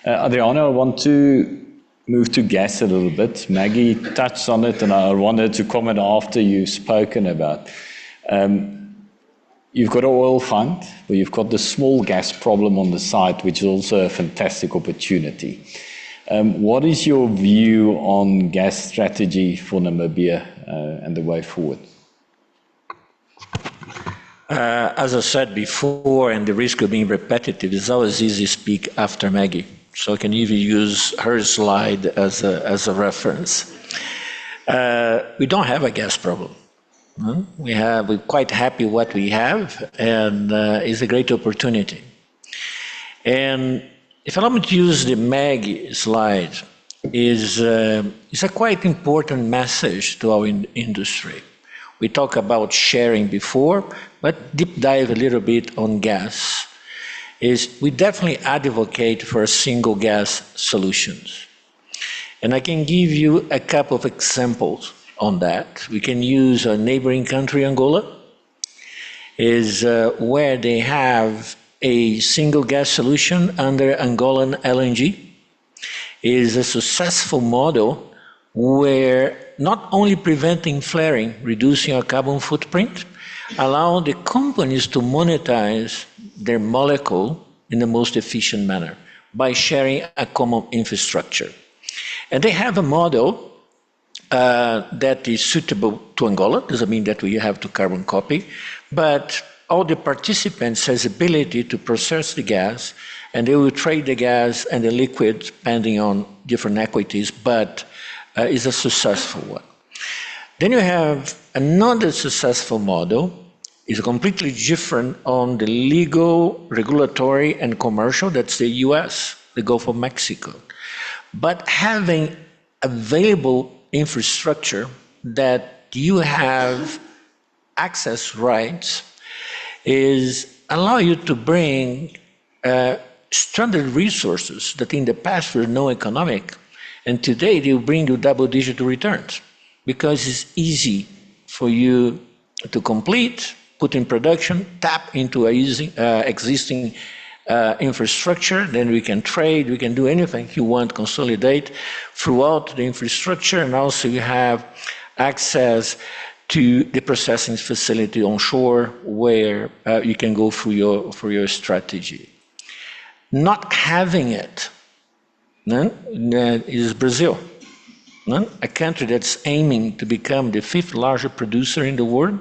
Adriano, I want to move to gas a little bit. Maggie touched on it, and I wanted to comment after you've spoken about. You've got an oil fund, but you've got the small gas problem on the side, which is also a fantastic opportunity. What is your view on gas strategy for Namibia and the way forward? As I said before, and the risk of being repetitive, it's always easy to speak after Maggie. So I can even use her slide as a reference. We don't have a gas problem. We're quite happy what we have, and it's a great opportunity. And if allow me to use the Maggie slide, it's a quite important message to our industry. We talked about sharing before, but deep dive a little bit on gas. We definitely advocate for single gas solutions. And I can give you a couple of examples on that. We can use a neighboring country, Angola, where they have a single gas solution under Angolan LNG. Is a successful model where not only preventing flaring, reducing our carbon footprint, allow the companies to monetize their molecule in the most efficient manner by sharing a common infrastructure. And they have a model that is suitable to Angola. Doesn't mean that we have to carbon copy, but all the participants has ability to process the gas, and they will trade the gas and the liquid depending on different equities, but is a successful one. Then you have another successful model, is completely different on the legal, regulatory, and commercial. That's the US, the Gulf of Mexico. But having available infrastructure that you have access rights allow you to bring stranded resources that in the past were no economic, and today they will bring you double-digit returns because it's easy for you to complete, put in production, tap into existing infrastructure. Then we can trade, we can do anything you want, consolidate throughout the infrastructure, and also you have access to the processing facility onshore where you can go for your strategy. Not having it is Brazil. a country that's aiming to become the 5th largest producer in the world,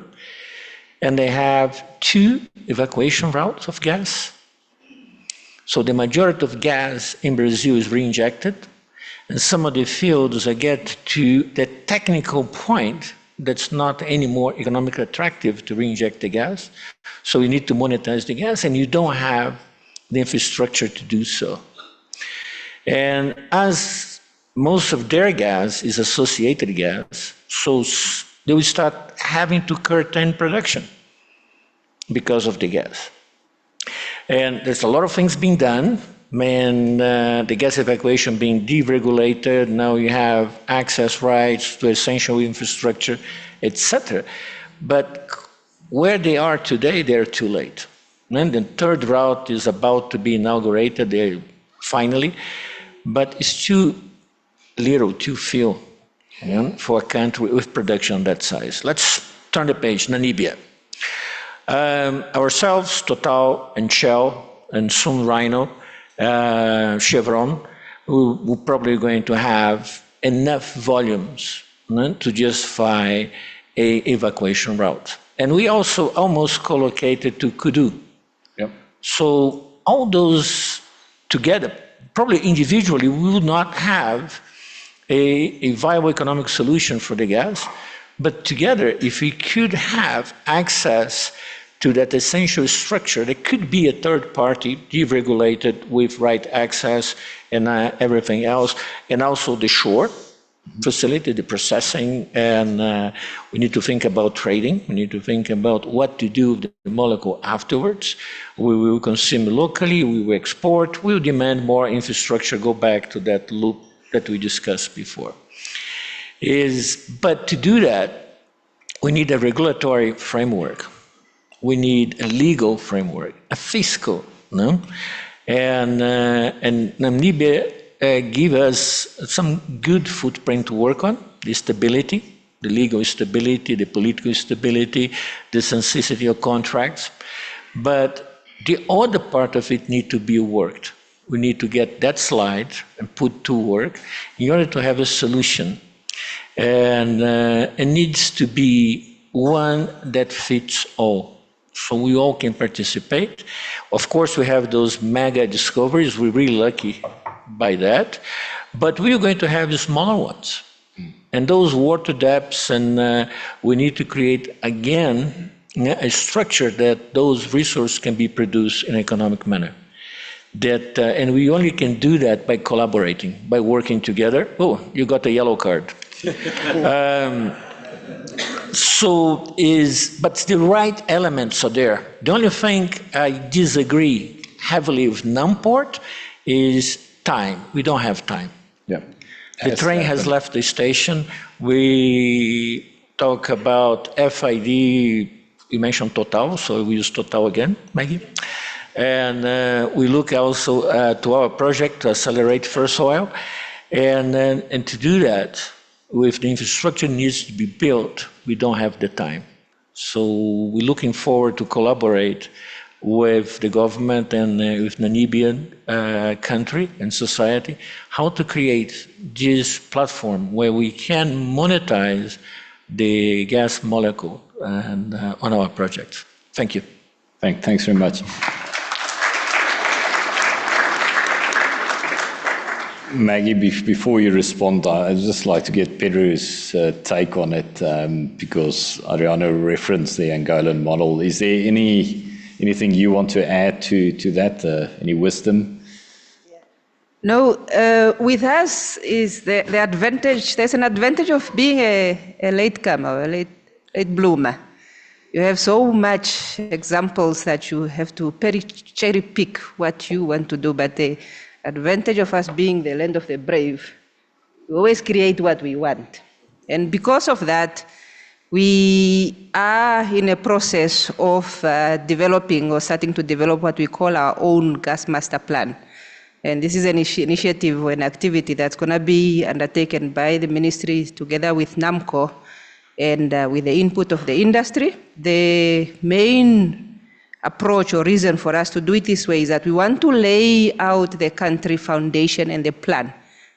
and they have 2 evacuation routes of gas. So the majority of gas in Brazil is reinjected, and some of the fields get to the technical point that's not anymore economically attractive to reinject the gas. So you need to monetize the gas, and you don't have the infrastructure to do so. And as most of their gas is associated gas, so they will start having to curtail production because of the gas. And there's a lot of things being done, and the gas evacuation being deregulated. Now you have access rights to essential infrastructure, etc. But where they are today, they're too late. And the 3rd route is about to be inaugurated finally, but it's too little, too few for a country with production that size. Let's turn the page, Namibia. Ourselves, Total and Shell, and soon Rhino, Chevron, we're probably going to have enough volumes to justify a evacuation route. And we also almost co-located to Kudu. Yep. So all those together, probably individually, we would not have a viable economic solution for the gas, but together, if we could have access to that essential structure, there could be a 3rd party deregulated with right access and everything else, and also the shore facility, the processing, and we need to think about trading. We need to think about what to do with the molecule afterwards. We will consume locally, we will export, we will demand more infrastructure, go back to that loop that we discussed before. But to do that, we need a regulatory framework. We need a legal framework, a fiscal, no? And Namibia give us some good footprint to work on, the stability, the legal stability, the political stability, the sensitivity of contracts. But the other part of it need to be worked. We need to get that slide and put to work in order to have a solution. And it needs to be one that fits all. So we all can participate. Of course, we have those mega discoveries. We're really lucky by that. But we are going to have the smaller ones. And those water depths, and we need to create, again, a structure that those resources can be produced in an economic manner. And we only can do that by collaborating, by working together. Oh, you got a yellow card. But the right elements are there. The only thing I disagree heavily with Namcor is time. We don't have time. Yeah. The train has left the station. We talk about FID, you mentioned Total, so we use Total again, Maggie. And we look also to our project to accelerate first oil. And to do that, if the infrastructure needs to be built, we don't have the time. So we're looking forward to collaborate with the government and with Namibian country and society, how to create this platform where we can monetize the gas molecule and, on our projects. Thank you. Thanks very much. Maggie, before you respond, I'd just like to get Pedro's take on it, because Ariana referenced the Angolan model. Is there anything you want to add to that? Any wisdom? No, with us is the advantage, there's an advantage of being a latecomer, a late bloomer. You have so much examples that you have to cherry pick what you want to do, but the advantage of us being the land of the brave, we always create what we want. And because of that, we are in a process of developing or starting to develop what we call our own gas master plan. And this is an initiative or an activity that's going to be undertaken by the ministry together with Namcor and with the input of the industry. The main approach or reason for us to do it this way is that we want to lay out the country foundation and the plan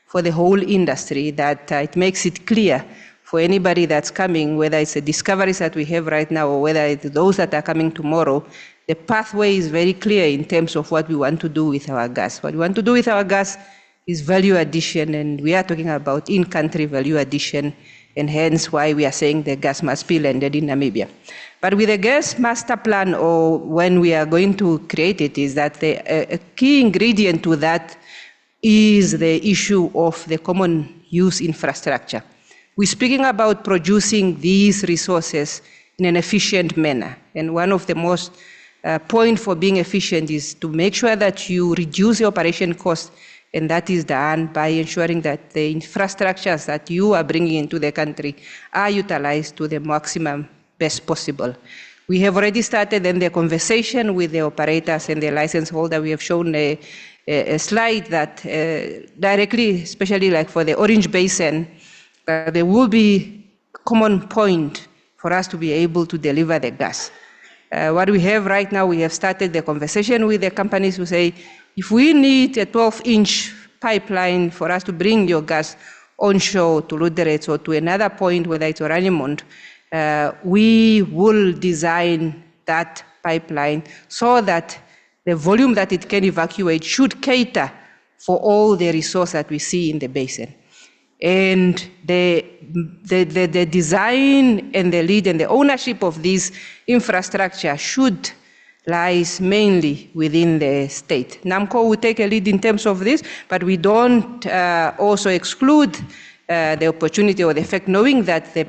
for the whole industry, that it makes it clear for anybody that's coming, whether it's the discoveries that we have right now or whether it's those that are coming tomorrow. The pathway is very clear in terms of what we want to do with our gas. What we want to do with our gas is value addition, and we are talking about in-country value addition, and hence why we are saying the gas must be landed in Namibia. But with the gas master plan, or when we are going to create it, is that a key ingredient to that is the issue of the common use infrastructure. We're speaking about producing these resources in an efficient manner, and one of the most point for being efficient is to make sure that you reduce the operation cost, and that is done by ensuring that the infrastructures that you are bringing into the country are utilized to the maximum best possible. We have already started then the conversation with the operators and the license holder. We have shown a slide that directly, especially like for the Orange Basin, there will be a common point for us to be able to deliver the gas. What we have right now, we have started the conversation with the companies who say, if we need a 12-inch pipeline for us to bring your gas onshore to Lüderitz or to another point, whether it's Oranienmond, we will design that pipeline so that the volume that it can evacuate should cater for all the resource that we see in the basin. And the design and the lead and the ownership of this infrastructure should lies mainly within the state. Namcor will take a lead in terms of this, but we don't also exclude the opportunity or the fact, knowing that the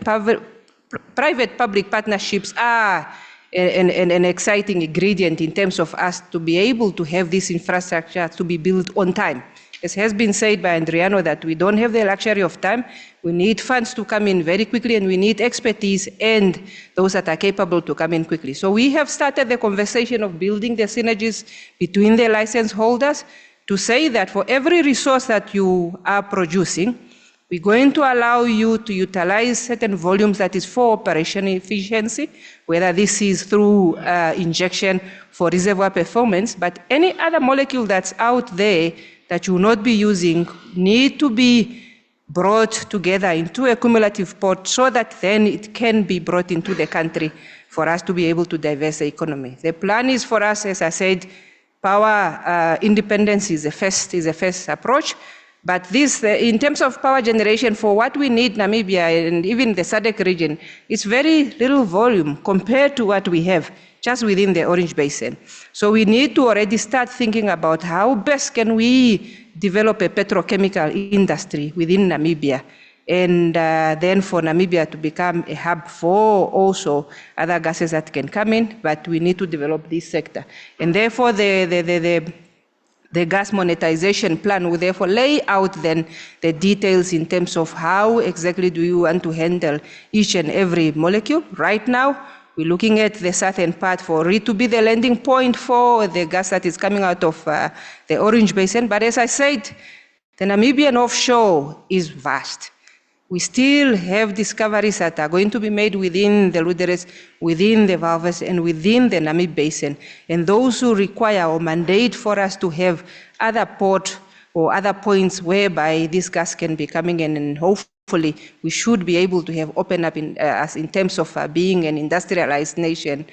private-public partnerships are an exciting ingredient in terms of us to be able to have this infrastructure to be built on time. As has been said by Adriano, that we don't have the luxury of time. We need funds to come in very quickly, and we need expertise and those that are capable to come in quickly. So we have started the conversation of building the synergies between the license holders to say that for every resource that you are producing, we're going to allow you to utilize certain volumes that is for operation efficiency, whether this is through injection for reservoir performance, but any other molecule that's out there that you will not be using need to be brought together into a cumulative pot so that then it can be brought into the country for us to be able to diverse the economy. The plan is for us, as I said, power independence is a first approach. But this, in terms of power generation, for what we need Namibia and even the SADC region, it's very little volume compared to what we have just within the Orange Basin. So we need to already start thinking about how best can we develop a petrochemical industry within Namibia, and then for Namibia to become a hub for also other gases that can come in, but we need to develop this sector. And therefore the gas monetization plan will therefore lay out then the details in terms of how exactly do you want to handle each and every molecule. Right now, we're looking at the southern part for it to be the landing point for the gas that is coming out of the Orange Basin. But as I said, the Namibian offshore is vast. We still have discoveries that are going to be made within the Lüderitz, within the Walvis, and within the Namib Basin. And those who require or mandate for us to have other port or other points whereby this gas can be coming in, and hopefully we should be able to have opened up us in terms of being an industrialized nation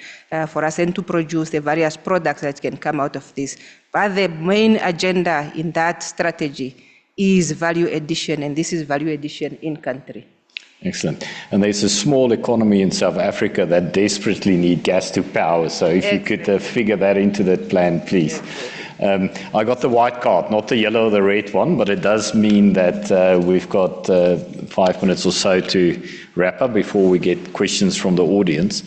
for us and to produce the various products that can come out of this. But the main agenda in that strategy is value addition, and this is value addition in country. Excellent. And there's a small economy in South Africa that desperately need gas to power. So if you could figure that into that plan, please. I got the white card, not the yellow or the red one, but it does mean that we've got 5 minutes or so to wrap up before we get questions from the audience.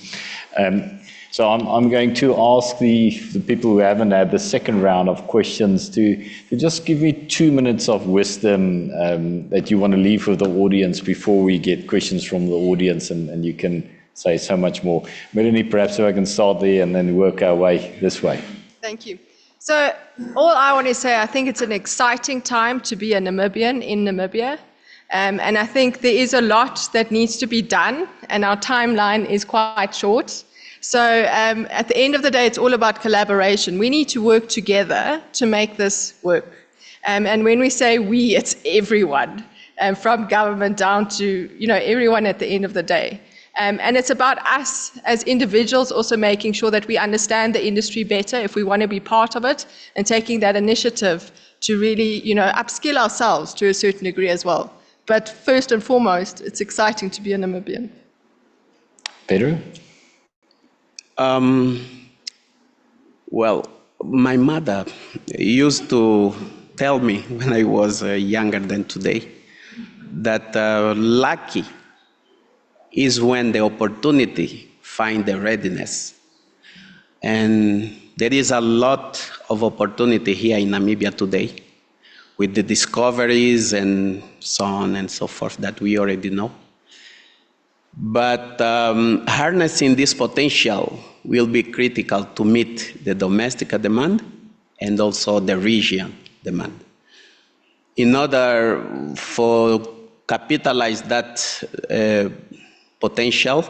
So I'm going to ask the people who haven't had the second round of questions to just give me 2 minutes of wisdom that you want to leave with the audience before we get questions from the audience, and you can say so much more. Melanie, perhaps if I can start there and then work our way this way. Thank you. So all I want to say, I think it's an exciting time to be a Namibian in Namibia. And I think there is a lot that needs to be done, and our timeline is quite short. So at the end of the day, it's all about collaboration. We need to work together to make this work. And when we say we, it's everyone, from government down to everyone at the end of the day. And it's about us as individuals also making sure that we understand the industry better if we want to be part of it, and taking that initiative to really upskill ourselves to a certain degree as well. But first and foremost, it's exciting to be a Namibian. Pedro? Well, my mother used to tell me when I was younger than today that lucky is when the opportunity finds the readiness. And there is a lot of opportunity here in Namibia today with the discoveries and so on and so forth that we already know. But harnessing this potential will be critical to meet the domestic demand and also the region demand. In order for capitalize that potential,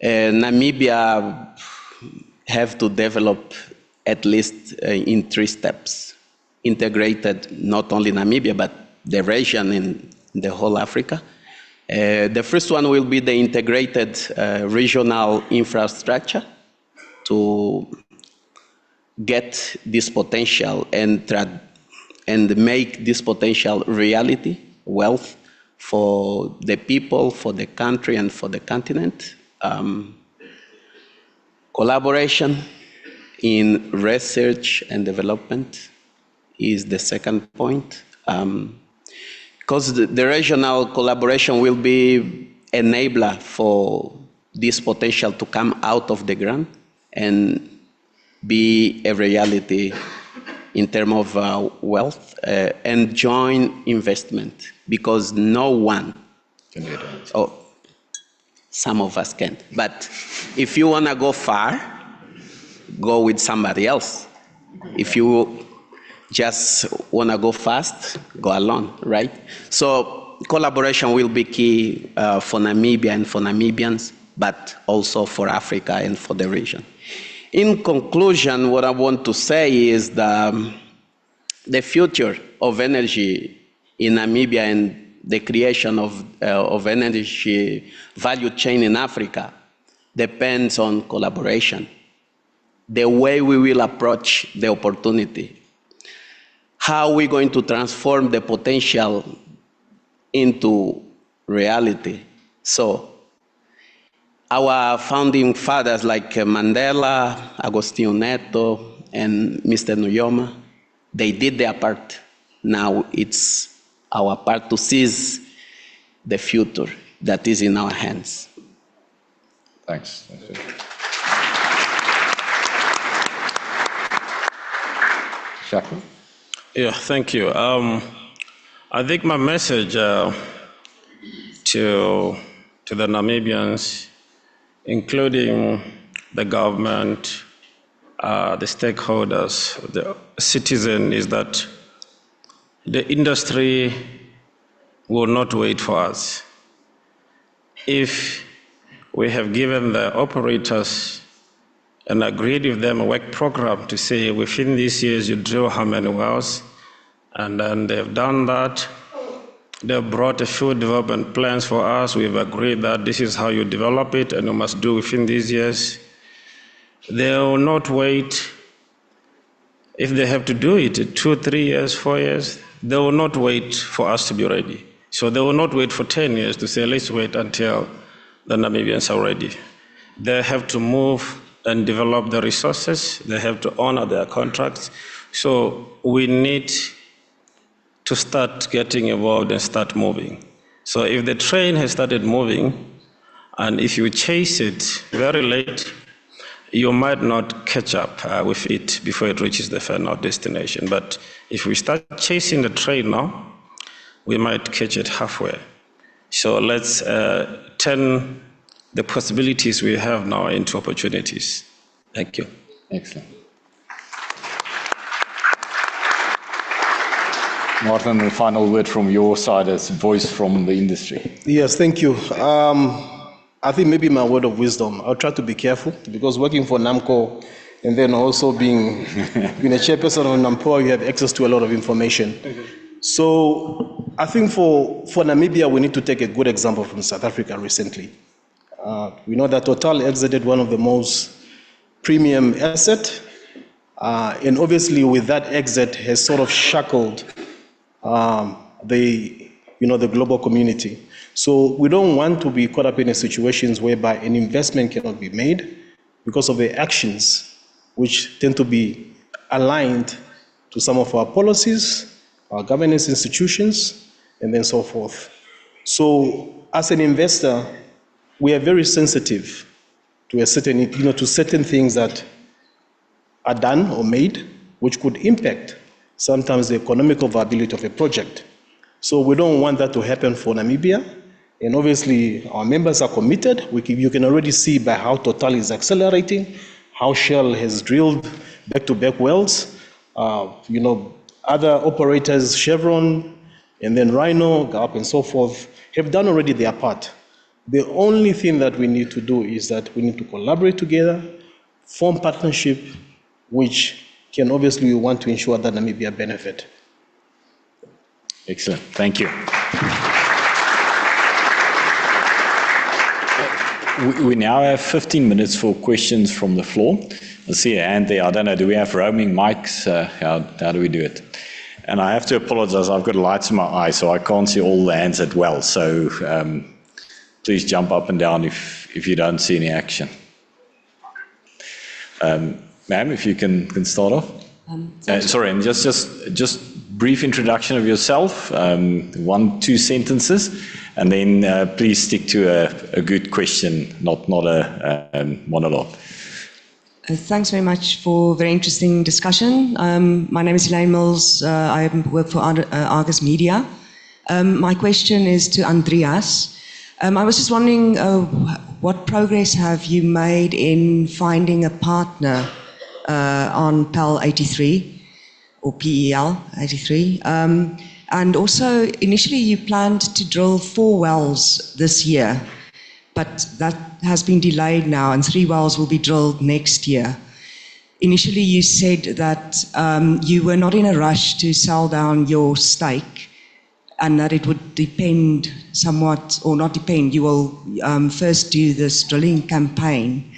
Namibia have to develop at least in 3 steps, integrated not only Namibia, but the region in the whole Africa. The first one will be the integrated regional infrastructure to get this potential and make this potential reality, wealth for the people, for the country, and for the continent. Collaboration in research and development is the second point. Because the regional collaboration will be enabler for this potential to come out of the ground and be a reality in terms of wealth and joint investment, because no one can do it. Oh, some of us can't. But if you want to go far, go with somebody else. If you just want to go fast, go alone, right? So collaboration will be key for Namibia and for Namibians, but also for Africa and for the region. In conclusion, what I want to say is the future of energy in Namibia and the creation of energy value chain in Africa depends on collaboration. The way we will approach the opportunity, how we're going to transform the potential into reality. So our founding fathers like Mandela, Agostinho Neto, and Mr. Nujoma, they did their part. Now it's our part to seize the future that is in our hands. Thanks. Shaka? Yeah, thank you. I think my message to the Namibians, including the government, the stakeholders, the citizen, is that the industry will not wait for us. If we have given the operators and agreed with them a work program to say within these years you drill how many wells, and then they've done that. They've brought a few development plans for us. We've agreed that this is how you develop it and you must do within these years. They will not wait. If they have to do it in 2, 3 years, 4 years, they will not wait for us to be ready. So they will not wait for 10 years to say, let's wait until the Namibians are ready. They have to move and develop the resources. They have to honor their contracts. So we need to start getting involved and start moving. So if the train has started moving, and if you chase it very late, you might not catch up with it before it reaches the final destination. But if we start chasing the train now, we might catch it halfway. So let's turn the possibilities we have now into opportunities. Thank you. Excellent. Martin, the final word from your side as voice from the industry. Yes, thank you. I think maybe my word of wisdom, I'll try to be careful, because working for Namcor And then also being a chairperson of Namcor, you have access to a lot of information. So I think for Namibia, we need to take a good example from South Africa recently. We know that Total exited one of the most premium asset, and obviously with that exit has sort of shackled the global community. So we don't want to be caught up in situations whereby an investment cannot be made because of the actions which tend to be aligned to some of our policies, our governance institutions, and then so forth. So as an investor, we are very sensitive to certain things that are done or made, which could impact sometimes the economical viability of a project. So we don't want that to happen for Namibia. And obviously, our members are committed. You can already see by how Total is accelerating, how Shell has drilled back-to-back wells. Other operators, Chevron, and then Rhino, Galp, and so forth, have done already their part. The only thing that we need to do is that we need to collaborate together, form partnership, which can obviously want to ensure that Namibia benefit. Excellent, thank you. We now have 15 minutes for questions from the floor. I see a hand there. I don't know, do we have roaming mics? How do we do it? And I have to apologize, I've got lights in my eyes, so I can't see all the hands at well. So please jump up and down if you don't see any action. Ma'am, if you can start off. Sorry, and just brief introduction of yourself, 1-2 sentences, and then please stick to a good question, not a monologue. Thanks very much for a very interesting discussion. My name is Elaine Mills. I work for Argus Media. My question is to Andreas. I was just wondering, what progress have you made in finding a partner on PEL 83 or PEL 83? And also, initially you planned to drill 4 wells this year, but that has been delayed now, and 3 wells will be drilled next year. Initially, you said that you were not in a rush to sell down your stake, and that it would depend somewhat, or not depend, you will first do this drilling campaign.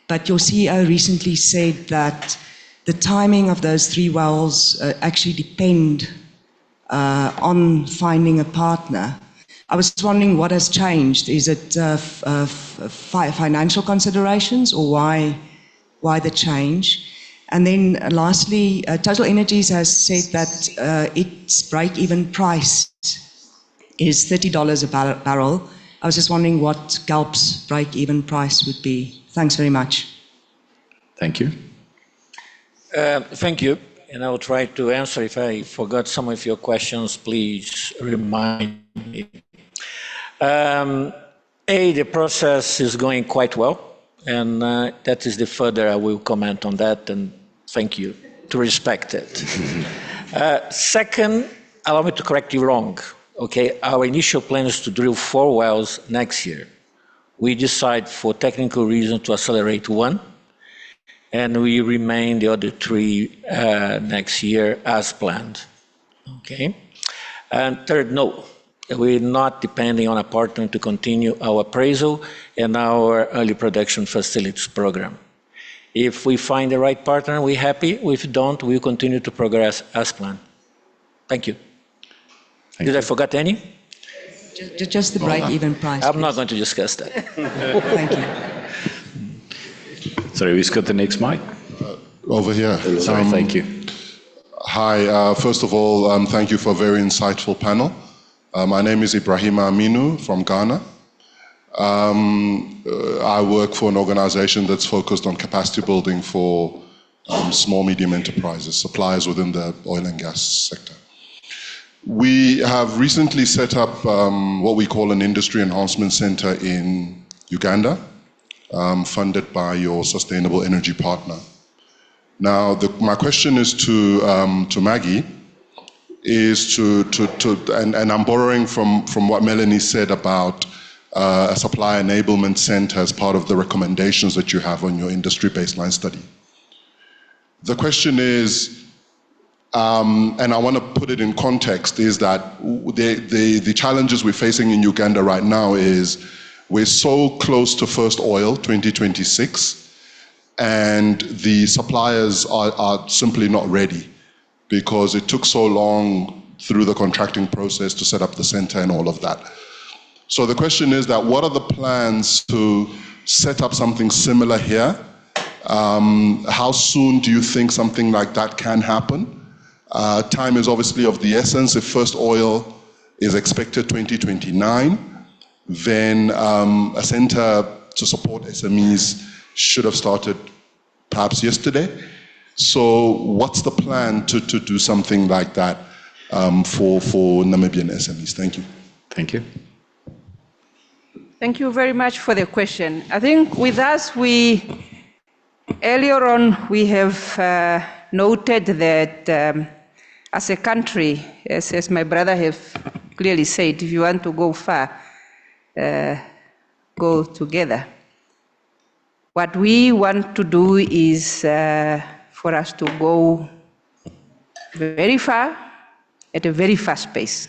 But your CEO recently said that the timing of those 3 wells actually depend on finding a partner. I was wondering what has changed. Is it financial considerations, or why the change? And then lastly, Total Energies has said that its break-even price is $30 a barrel. I was just wondering what Galp's break-even price would be. Thanks very much. Thank you. Thank you. And I will try to answer. If I forgot some of your questions, please remind me. The process is going quite well, and that is the further I will comment on that, and thank you to respect it. Second, allow me to correct you wrong. Okay, our initial plan is to drill 4 wells next year. We decide for technical reasons to accelerate 1, and we remain the other 3 next year as planned. Okay, and third, no. We're not depending on a partner to continue our appraisal and our early production facilities program. If we find the right partner, we're happy. If we don't, we'll continue to progress as planned. Thank you. Did I forget any? Just the break-even price. I'm not going to discuss that. Thank you. Sorry, who's got the next mic? Over here. Sorry, thank you. Hi, first of all, thank you for a very insightful panel. My name is Ibrahim Aminu from Ghana. I work for an organization that's focused on capacity building for small, medium enterprises, suppliers within the oil and gas sector. We have recently set up what we call an industry enhancement center in Uganda, funded by your sustainable energy partner. Now, my question is to Maggie, and I'm borrowing from what Melanie said about a supply enablement center as part of the recommendations that you have on your industry baseline study. The question is, and I want to put it in context, is that the challenges we're facing in Uganda right now is we're so close to first oil, 2026, and the suppliers are simply not ready because it took so long through the contracting process to set up the center and all of that. So the question is that what are the plans to set up something similar here? How soon do you think something like that can happen? Time is obviously of the essence. If first oil is expected 2029, then a center to support SMEs should have started perhaps yesterday. So what's the plan to do something like that for Namibian SMEs? Thank you. Thank you. Thank you very much for the question. I think with us, earlier on, we have noted that as a country, as my brother have clearly said, if you want to go far, go together. What we want to do is for us to go very far at a very fast pace.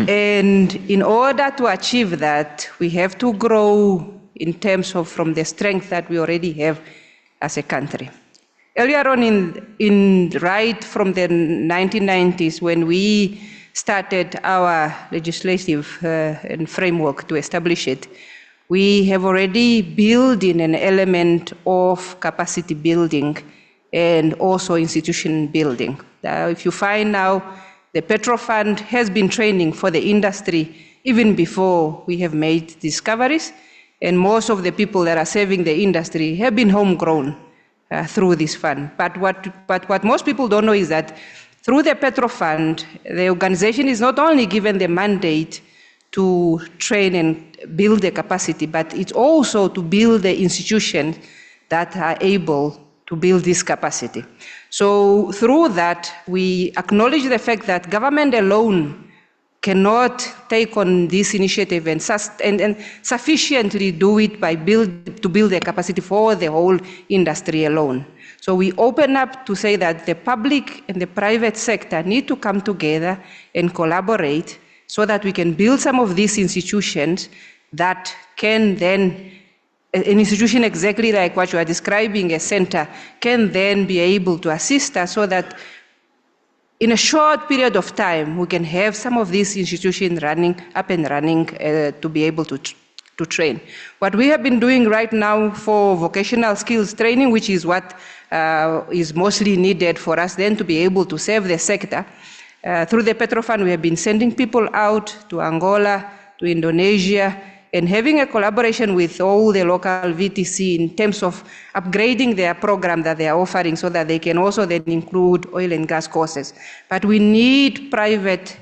And in order to achieve that, we have to grow in terms of from the strength that we already have as a country. Earlier on right from the 1990s, when we started our legislative and framework to establish it, we have already built in an element of capacity building and also institution building. If you find now, the Petro Fund has been training for the industry even before we have made discoveries, and most of the people that are serving the industry have been homegrown through this fund. But what most people don't know is that through the Petro Fund, the organization is not only given the mandate to train and build the capacity, but it's also to build the institutions that are able to build this capacity. So through that, we acknowledge the fact that government alone cannot take on this initiative and sufficiently do it to build the capacity for the whole industry alone. So we open up to say that the public and the private sector need to come together and collaborate so that we can build some of these institutions that can then, an institution exactly like what you are describing, a center, can then be able to assist us so that in a short period of time, we can have some of these institutions up and running to be able to train. What we have been doing right now for vocational skills training, which is what is mostly needed for us then to be able to serve the sector, through the Petro Fund, we have been sending people out to Angola, to Indonesia, and having a collaboration with all the local VTC in terms of upgrading their program that they are offering so that they can also then include oil and gas courses. But we need private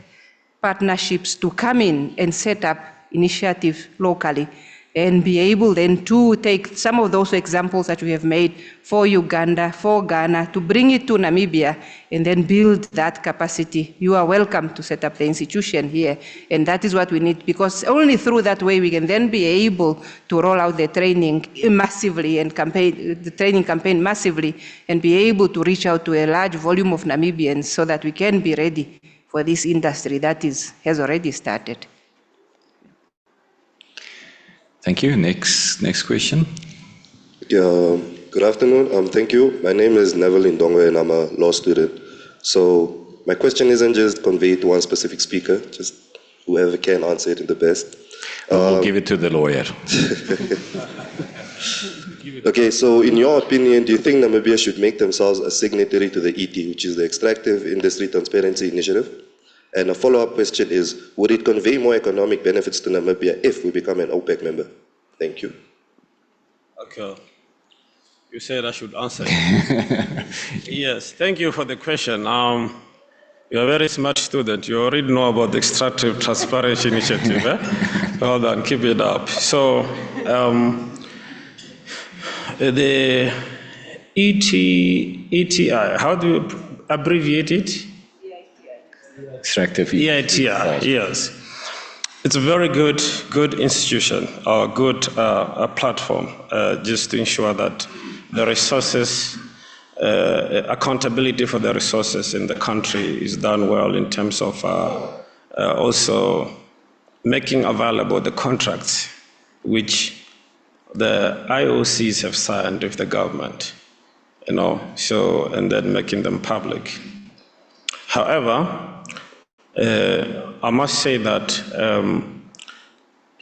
partnerships to come in and set up initiatives locally and be able then to take some of those examples that we have made for Uganda, for Ghana, to bring it to Namibia and then build that capacity. You are welcome to set up the institution here, and that is what we need, because only through that way we can then be able to roll out the training massively and the training campaign massively and be able to reach out to a large volume of Namibians so that we can be ready for this industry that has already started. Thank you. Next question. Yeah, good afternoon. Thank you. My name is Neville Indongwe and I'm a law student. So my question isn't just conveyed to one specific speaker, just whoever can answer it in the best. We'll give it to the lawyer. Okay, so in your opinion, do you think Namibia should make themselves a signatory to the ET, which is the Extractive Industry Transparency Initiative? And a follow-up question is, would it convey more economic benefits to Namibia if we become an OPEC member? Thank you. Okay. You said I should answer. Yes, thank you for the question. You're a very smart student. You already know about the Extractive Transparency Initiative. Well done, keep it up. So, the ETI, how do you abbreviate it? Extractive EITI, yes. It's a very good institution, or good platform, just to ensure that the resources accountability for the resources in the country is done well in terms of also making available the contracts which the IOCs have signed with the government, and then making them public. However, I must say that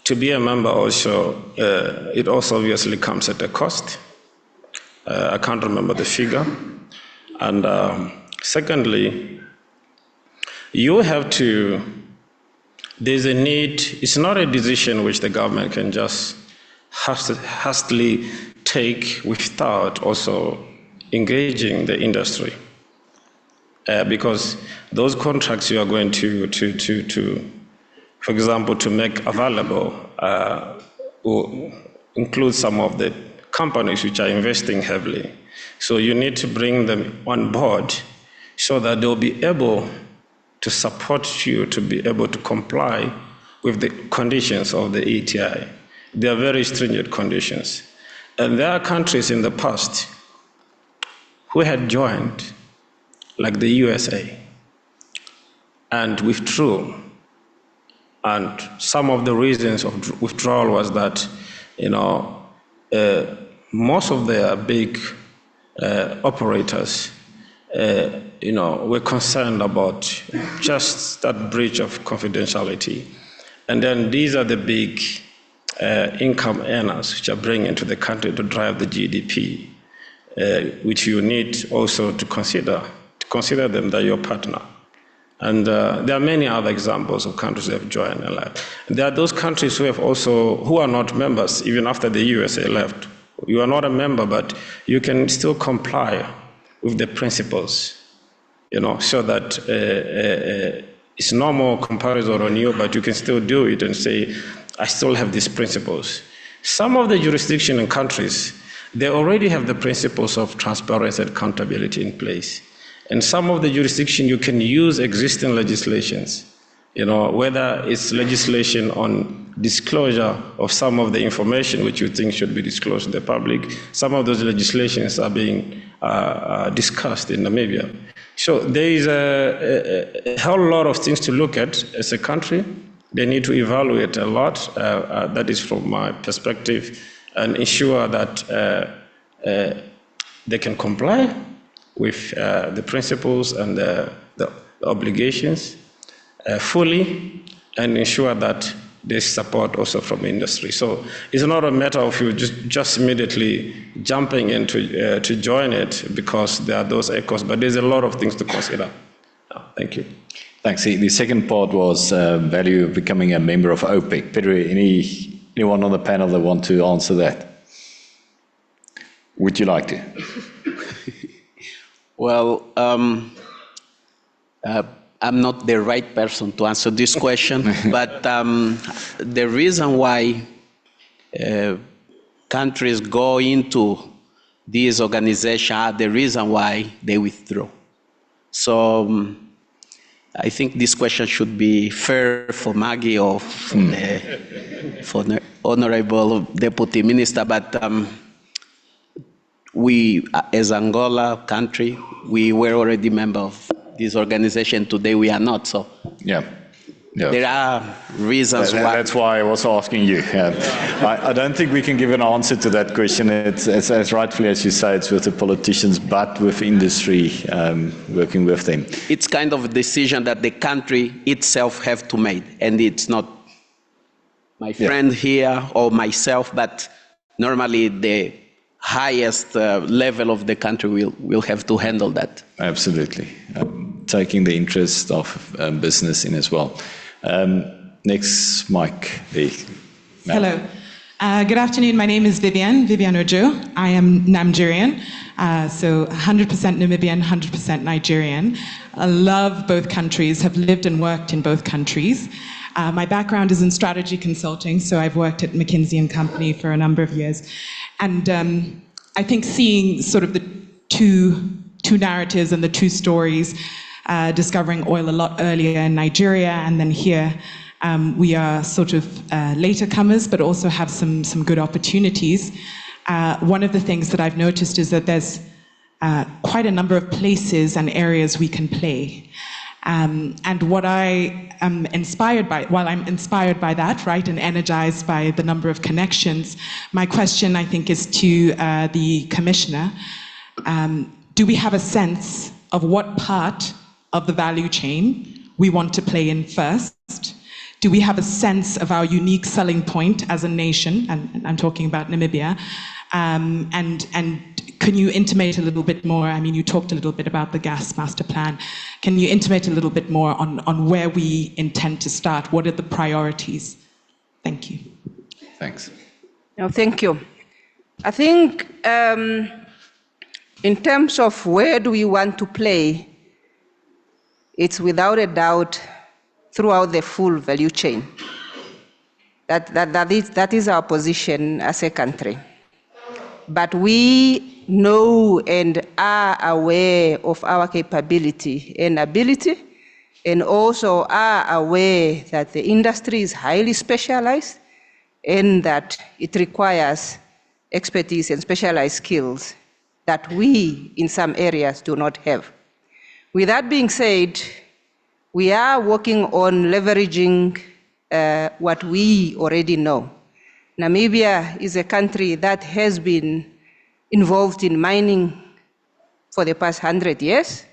to be a member also, it also obviously comes at a cost. I can't remember the figure. And secondly, you have to, there's a need, it's not a decision which the government can just hastily take without also engaging the industry. Because those contracts you are going to, for example, to make available will include some of the companies which are investing heavily. So you need to bring them on board so that they'll be able to support you to be able to comply with the conditions of the ETI. They are very stringent conditions. And there are countries in the past who had joined, like the USA, and withdrew. And some of the reasons of withdrawal was that, most of their big operators, were concerned about just that breach of confidentiality. And then these are the big income earners which are bringing into the country to drive the GDP, which you need also to consider them that your partner. And there are many other examples of countries that have joined. There are those countries who are not members, even after the USA left. You are not a member, but you can still comply with the principles, so that it's no more comparison on you, but you can still do it and say, I still have these principles. Some of the jurisdiction and countries, they already have the principles of transparency and accountability in place. And some of the jurisdiction, you can use existing legislations, whether it's legislation on disclosure of some of the information which you think should be disclosed to the public. Some of those legislations are being discussed in Namibia. So there is a whole lot of things to look at as a country. They need to evaluate a lot, that is from my perspective, and ensure that they can comply with the principles and the obligations fully, and ensure that there's support also from industry. So it's not a matter of you just immediately jumping into to join it because there are those echoes, but there's a lot of things to consider. Thank you. Thanks. The second part was value of becoming a member of OPEC. Pedro, anyone on the panel that want to answer that? Would you like to? Well, I'm not the right person to answer this question, but the reason why countries go into these organizations are the reason why they withdraw. So I think this question should be fair for Maggie or for the Honorable Deputy Minister, but we, as Angola country, we were already member of this organization. Today we are not, so yeah. There are reasons why. That's why I was asking you. I don't think we can give an answer to that question. It's as rightfully as you say, it's with the politicians, but with industry, working with them. It's kind of a decision that the country itself have to make, and it's not my friend here or myself, but normally the highest level of the country will have to handle that. Absolutely. Taking the interest of business in as well. Next, Mike. Hello. Good afternoon. My name is Vivian Ojo. I am Nigerian, so 100% Namibian, 100% Nigerian. I love both countries, have lived and worked in both countries. My background is in strategy consulting, so I've worked at McKinsey & Company for a number of years. And I think seeing sort of the two narratives and the two stories, discovering oil a lot earlier in Nigeria, and then here we are sort of later comers, but also have some good opportunities. One of the things that I've noticed is that there's quite a number of places and areas we can play. And what I am inspired by, while I'm inspired by that, right, and energized by the number of connections, my question, I think, is to the Commissioner. Do we have a sense of what part of the value chain we want to play in first? Do we have a sense of our unique selling point as a nation? And I'm talking about Namibia. And can you intimate a little bit more? I mean, you talked a little bit about the gas master plan. Can you intimate a little bit more on where we intend to start? What are the priorities? Thank you. Thanks. No, thank you. I think in terms of where do we want to play, it's without a doubt throughout the full value chain. That is our position as a country. But we know and are aware of our capability and ability, and also are aware that the industry is highly specialized and that it requires expertise and specialized skills that we, in some areas, do not have. With that being said, we are working on leveraging what we already know. Namibia is a country that has been involved in mining for the past 100 years.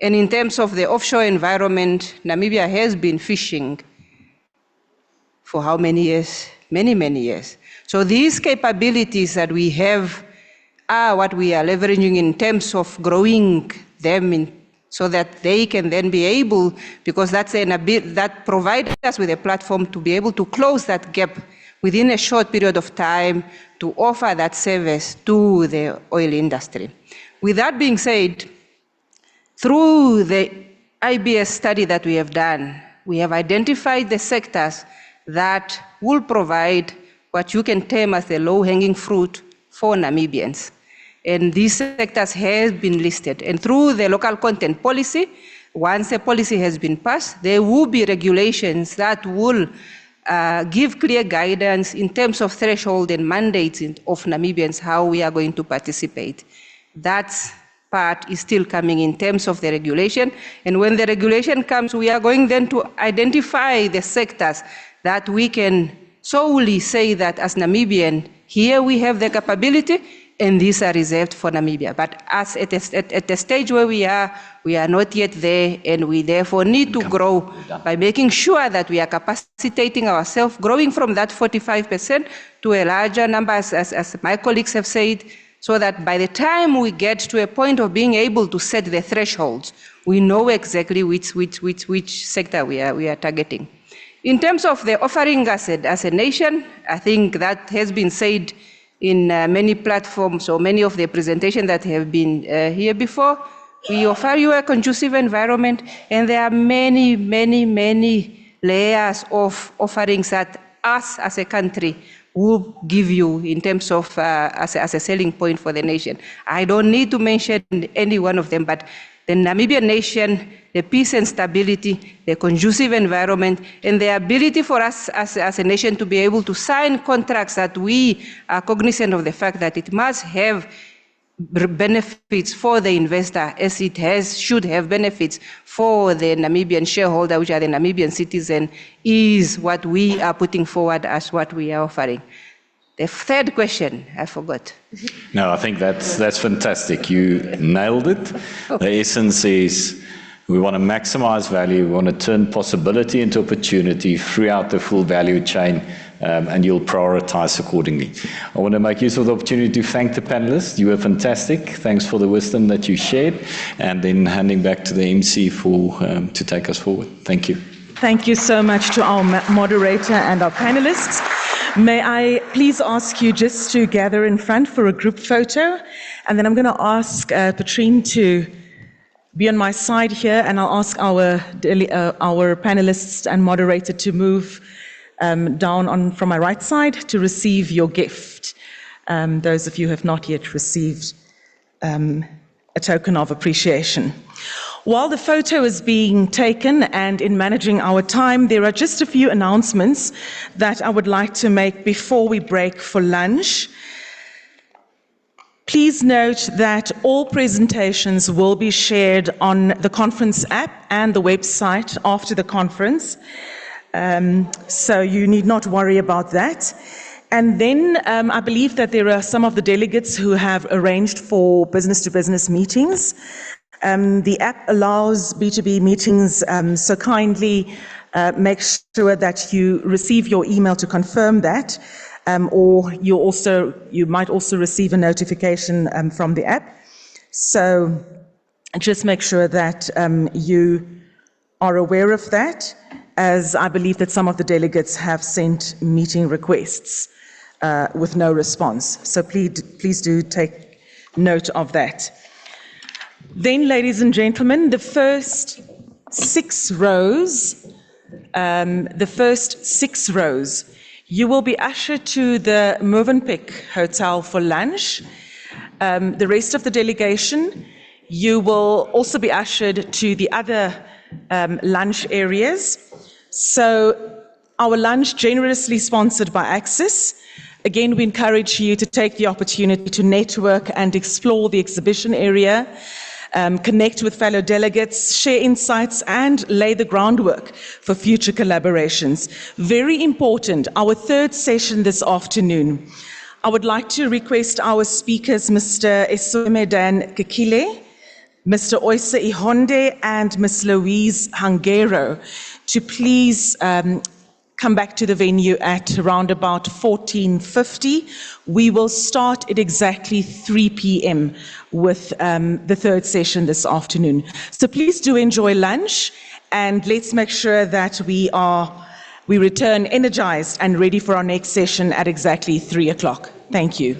And in terms of the offshore environment, Namibia has been fishing for how many years? Many, many years. So these capabilities that we have are what we are leveraging in terms of growing them so that they can then be able, because that provides us with a platform to be able to close that gap within a short period of time to offer that service to the oil industry. With that being said, through the IBS study that we have done, we have identified the sectors that will provide what you can term as the low-hanging fruit for Namibians. And these sectors have been listed. And through the local content policy, once a policy has been passed, there will be regulations that will give clear guidance in terms of threshold and mandates of Namibians, how we are going to participate. That part is still coming in terms of the regulation. And when the regulation comes, we are going then to identify the sectors that we can solely say that as Namibian, here we have the capability, and these are reserved for Namibia. But as at the stage where we are not yet there, and we therefore need to grow by making sure that we are capacitating ourselves, growing from that 45% to a larger number, as my colleagues have said, so that by the time we get to a point of being able to set the thresholds, we know exactly which sector we are targeting. In terms of the offering as a nation, I think that has been said in many platforms or many of the presentations that have been here before. We offer you a conducive environment, and there are many, many, many layers of offerings that us as a country will give you in terms of as a selling point for the nation. I don't need to mention any one of them, but the Namibian nation, the peace and stability, the conducive environment, and the ability for us as a nation to be able to sign contracts that we are cognizant of the fact that it must have benefits for the investor as it should have benefits for the Namibian shareholder, which are the Namibian citizen, is what we are putting forward as what we are offering. The third question, I forgot. No, I think that's fantastic. You nailed it. The essence is we want to maximize value. We want to turn possibility into opportunity throughout the full value chain, and you'll prioritize accordingly. I want to make use of the opportunity to thank the panelists. You were fantastic. Thanks for the wisdom that you shared. And then handing back to the MC to take us forward. Thank you. Thank you so much to our moderator and our panelists. May I please ask you just to gather in front for a group photo, and then I'm going to ask Patrine to be on my side here, and I'll ask our panelists and moderator to move down from my right side to receive your gift. Those of you who have not yet received a token of appreciation. While the photo is being taken and in managing our time, there are just a few announcements that I would like to make before we break for lunch. Please note that all presentations will be shared on the conference app and the website after the conference, so you need not worry about that. And then I believe that there are some of the delegates who have arranged for business-to-business meetings. The app allows B2B meetings, so kindly make sure that you receive your email to confirm that. Or you might also receive a notification from the app. So just make sure that you are aware of that, as I believe that some of the delegates have sent meeting requests with no response. So please do take note of that. Then, ladies and gentlemen, the first six rows, you will be ushered to the Movenpick Hotel for lunch. The rest of the delegation, you will also be ushered to the other lunch areas. So our lunch, generously sponsored by Axis. Again, we encourage you to take the opportunity to network and explore the exhibition area, connect with fellow delegates, share insights, and lay the groundwork for future collaborations. Very important, our third session this afternoon. I would like to request our speakers, Mr. Esomedan Kekile, Mr. Oysa Ihonde, and Ms. Louise Hangero, to please come back to the venue at around about 14:50. We will start at exactly 3 p.m. with the third session this afternoon. So please do enjoy lunch, and let's make sure that we return energized and ready for our next session at exactly 3 o'clock. Thank you.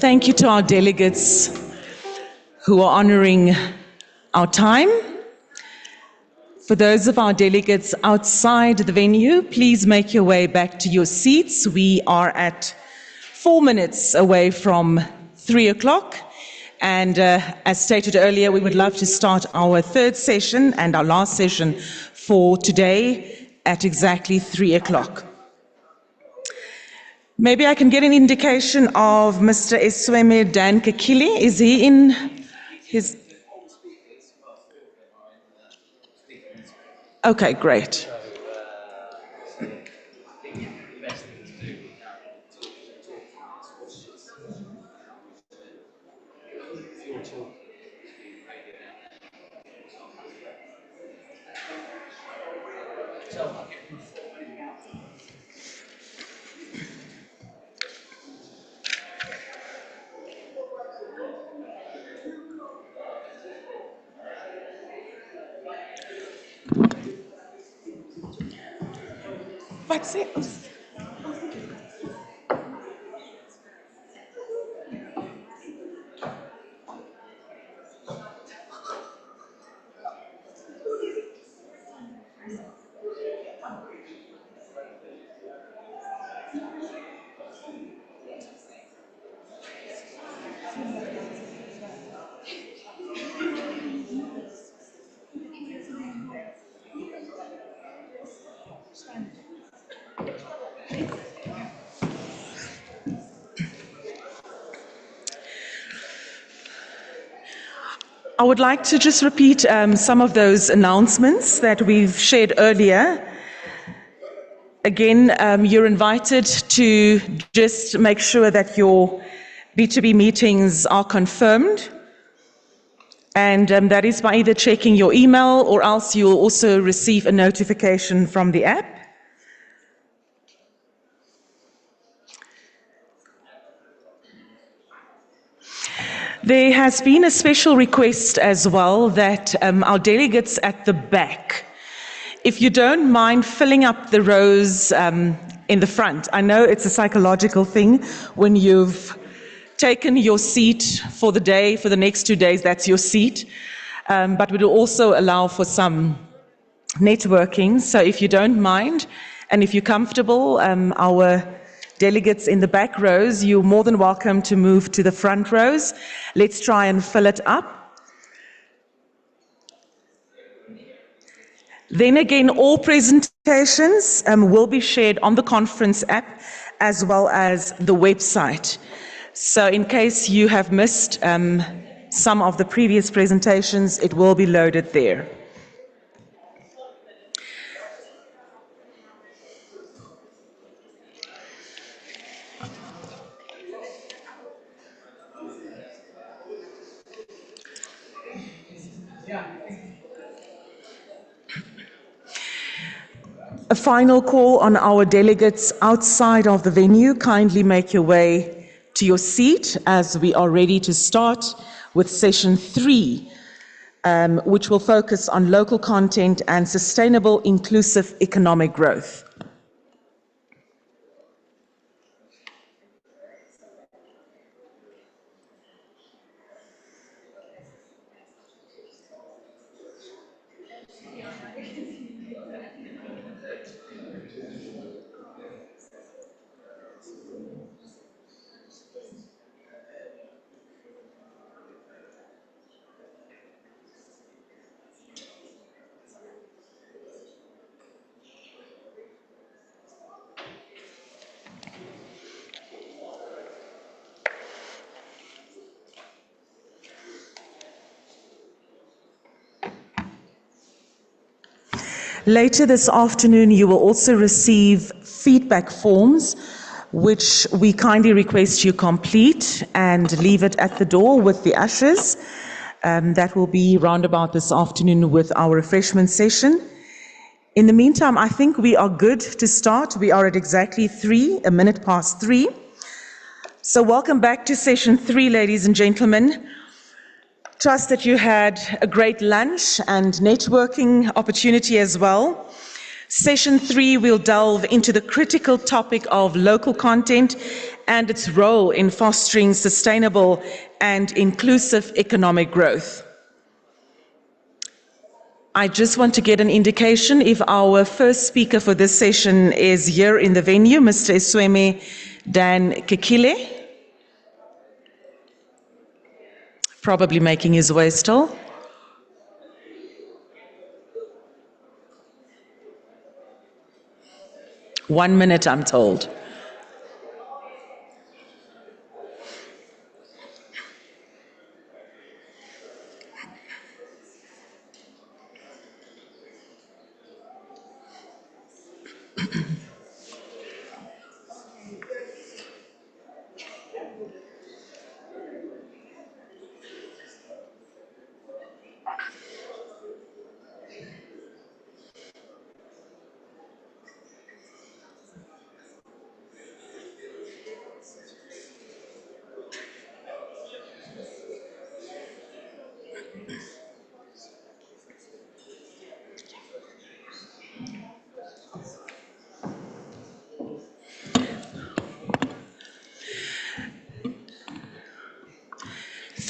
Thank you to our delegates who are honoring our time. For those of our delegates outside the venue, please make your way back to your seats. We are at 4 minutes away from 3 o'clock. And as stated earlier, we would love to start our third session and our last session for today at exactly 3 o'clock. Maybe I can get an indication of Mr. Esweme Dan Kakili. Is he in his... Okay, great. What's it? I would like to just repeat some of those announcements that we've shared earlier. Again, you're invited to just make sure that your B2B meetings are confirmed. And that is by either checking your email or else you'll also receive a notification from the app. There has been a special request as well that our delegates at the back, if you don't mind filling up the rows in the front. I know it's a psychological thing when you've taken your seat for the day, for the next 2 days, that's your seat. But we will also allow for some networking. So if you don't mind, and if you're comfortable, our delegates in the back rows, you're more than welcome to move to the front rows. Let's try and fill it up. Then again, all presentations will be shared on the conference app as well as the website. So in case you have missed some of the previous presentations, it will be loaded there. A final call on our delegates outside of the venue. Kindly make your way to your seat as we are ready to start with session 3, which will focus on local content and sustainable inclusive economic growth. Later this afternoon, you will also receive feedback forms, which we kindly request you complete and leave it at the door with the ushers. That will be roundabout this afternoon with our refreshment session. In the meantime, I think we are good to start. We are at exactly 3 minutes past 3. So welcome back to session 3, ladies and gentlemen. Trust that you had a great lunch and networking opportunity as well. Session 3 will delve into the critical topic of local content and its role in fostering sustainable and inclusive economic growth. I just want to get an indication if our first speaker for this session is here in the venue, Mr. Esweme Dan Kekile. Probably making his way still. One minute, I'm told.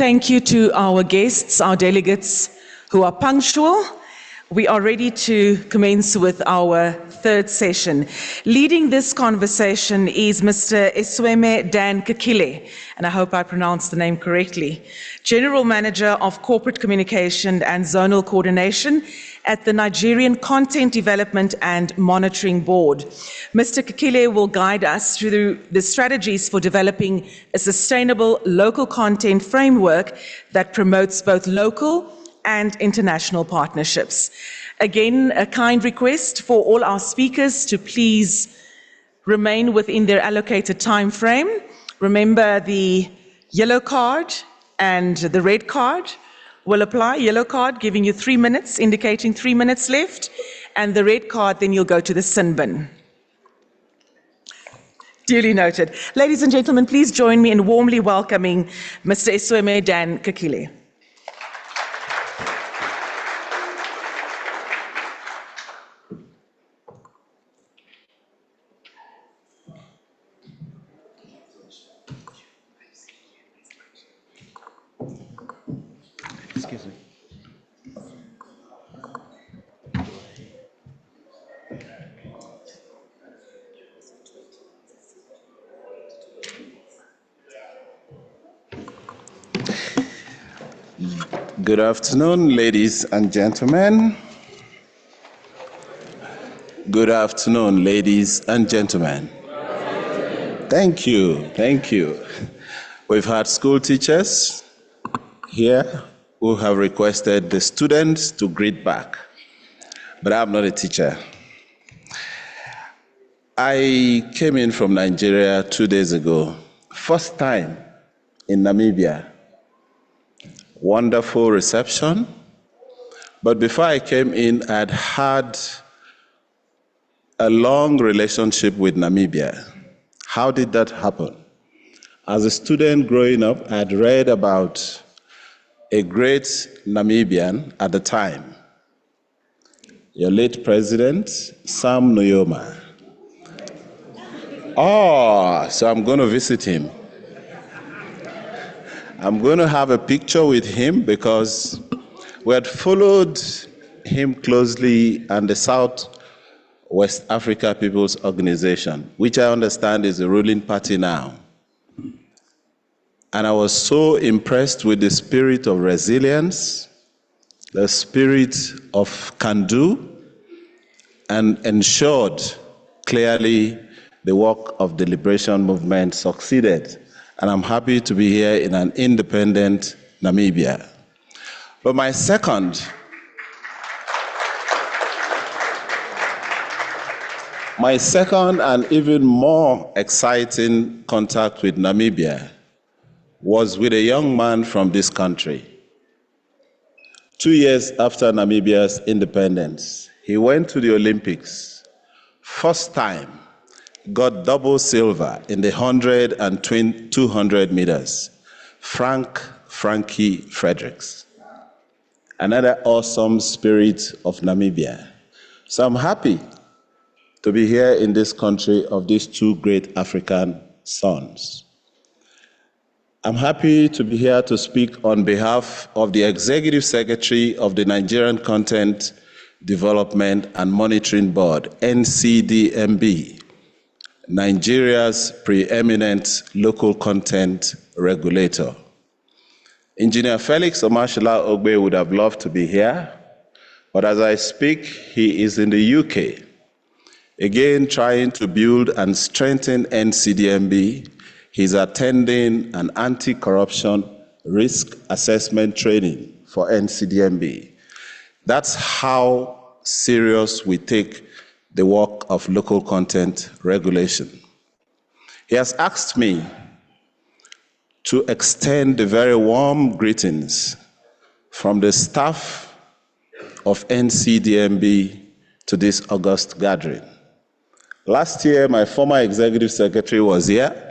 Thank you to our guests, our delegates who are punctual. We are ready to commence with our third session. Leading this conversation is Mr. Esweme Dan Kekile, and I hope I pronounced the name correctly, General Manager of Corporate Communication and Zonal Coordination at the Nigerian Content Development and Monitoring Board. Mr. Kekile will guide us through the strategies for developing a sustainable local content framework that promotes both local and international partnerships. Again, a kind request for all our speakers to please remain within their allocated time frame. Remember, the yellow card and the red card will apply. Yellow card giving you 3 minutes, indicating 3 minutes left, and the red card, then you'll go to the sin bin. Duly noted. Ladies and gentlemen, please join me in warmly welcoming Mr. Esweme Dan Kekile. Excuse me. Good afternoon, ladies and gentlemen. Good afternoon, ladies and gentlemen. Thank you, thank you. We've had school teachers here who have requested the students to greet back, but I'm not a teacher. I came in from Nigeria 2 days ago, first time in Namibia. Wonderful reception, but before I came in, I'd had a long relationship with Namibia. How did that happen? As a student growing up, I'd read about a great Namibian at the time, your late president, Sam Nujoma. Oh, so I'm going to visit him. I'm going to have a picture with him because we had followed him closely and the South West Africa People's Organization, which I understand is the ruling party now. And I was so impressed with the spirit of resilience, the spirit of can-do, and ensured clearly the work of the liberation movement succeeded. And I'm happy to be here in an independent Namibia. But my second and even more exciting contact with Namibia was with a young man from this country. 2 years after Namibia's independence, he went to the Olympics. First time, got double silver in the 100 and 200 meters. Frankie Fredericks. Another awesome spirit of Namibia. So I'm happy to be here in this country of these two great African sons. I'm happy to be here to speak on behalf of the Executive Secretary of the Nigerian Content Development and Monitoring Board, NCDMB, Nigeria's preeminent local content regulator. Engineer Felix Omashola Ogbe would have loved to be here, but as I speak, he is in the UK, again trying to build and strengthen NCDMB. He's attending an anti-corruption risk assessment training for NCDMB. That's how serious we take the work of local content regulation. He has asked me to extend the very warm greetings from the staff of NCDMB to this August gathering. Last year, my former executive secretary was here,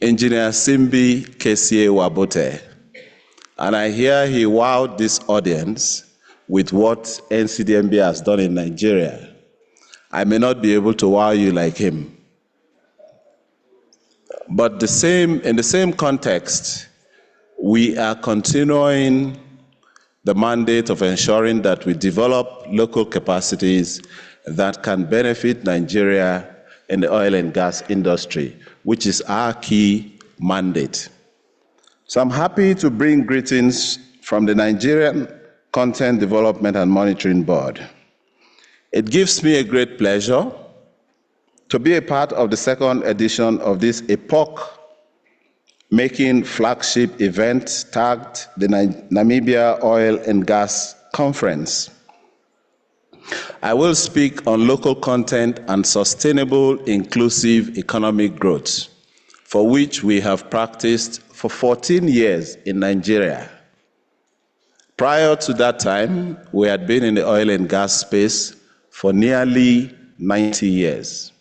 Engineer Simbi Kesie Wabote, and I hear he wowed this audience with what NCDMB has done in Nigeria. I may not be able to wow you like him. But in the same context, we are continuing the mandate of ensuring that we develop local capacities that can benefit Nigeria in the oil and gas industry, which is our key mandate. So I'm happy to bring greetings from the Nigerian Content Development and Monitoring Board. It gives me a great pleasure to be a part of the second edition of this epoch-making flagship event tagged the Namibia Oil and Gas Conference. I will speak on local content and sustainable inclusive economic growth, for which we have practiced for 14 years in Nigeria. Prior to that time, we had been in the oil and gas space for nearly 90 years.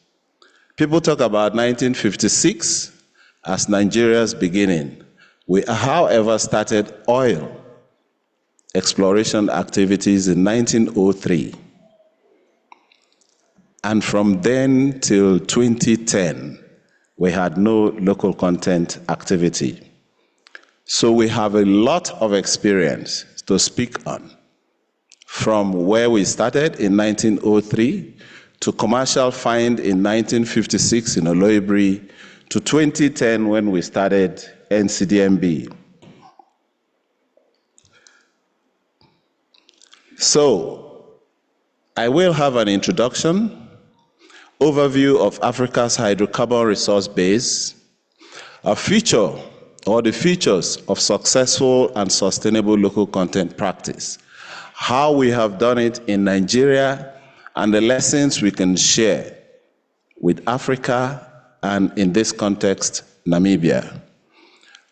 People talk about 1956 as Nigeria's beginning. We, however, started oil exploration activities in 1903. And from then till 2010, we had no local content activity. So we have a lot of experience to speak on, from where we started in 1903 to commercial find in 1956 in Oloibri to 2010 when we started NCDMB. So I will have an introduction, overview of Africa's hydrocarbon resource base, a feature or the features of successful and sustainable local content practice, how we have done it in Nigeria, and the lessons we can share with Africa and, in this context, Namibia.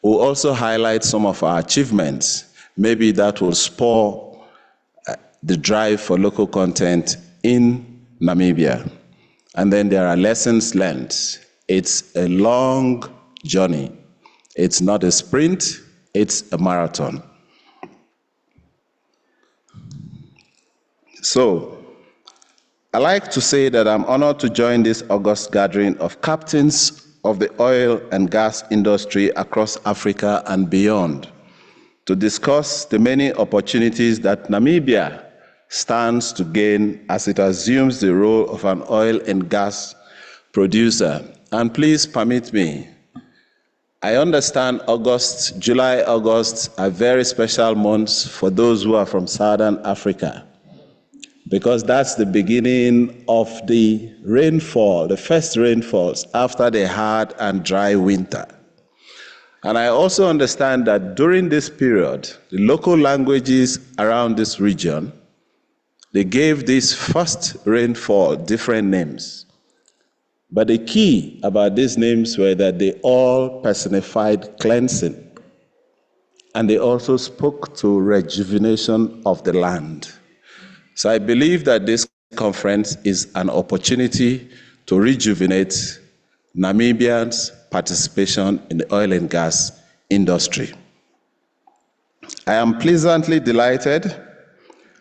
We'll also highlight some of our achievements. Maybe that will spur the drive for local content in Namibia. And then there are lessons learned. It's a long journey. It's not a sprint, it's a marathon. So, I like to say that I'm honored to join this August gathering of captains of the oil and gas industry across Africa and beyond to discuss the many opportunities that Namibia stands to gain as it assumes the role of an oil and gas producer. And please permit me, I understand July, August are very special months for those who are from Southern Africa, because that's the beginning of the rainfall, the first rainfalls after the hard and dry winter. And I also understand that during this period, the local languages around this region, they gave this first rainfall different names. But the key about these names were that they all personified cleansing. And they also spoke to rejuvenation of the land. So I believe that this conference is an opportunity to rejuvenate Namibians' participation in the oil and gas industry. I am pleasantly delighted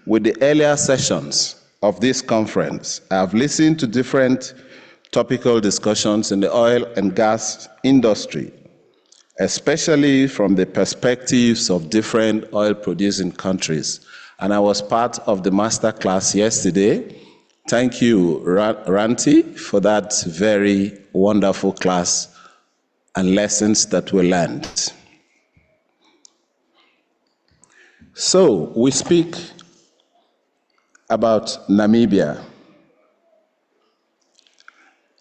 with the earlier sessions of this conference. I have listened to different topical discussions in the oil and gas industry, especially from the perspectives of different oil-producing countries. And I was part of the master class yesterday. Thank you, Ranti, for that very wonderful class and lessons that we learned. So, we speak about Namibia.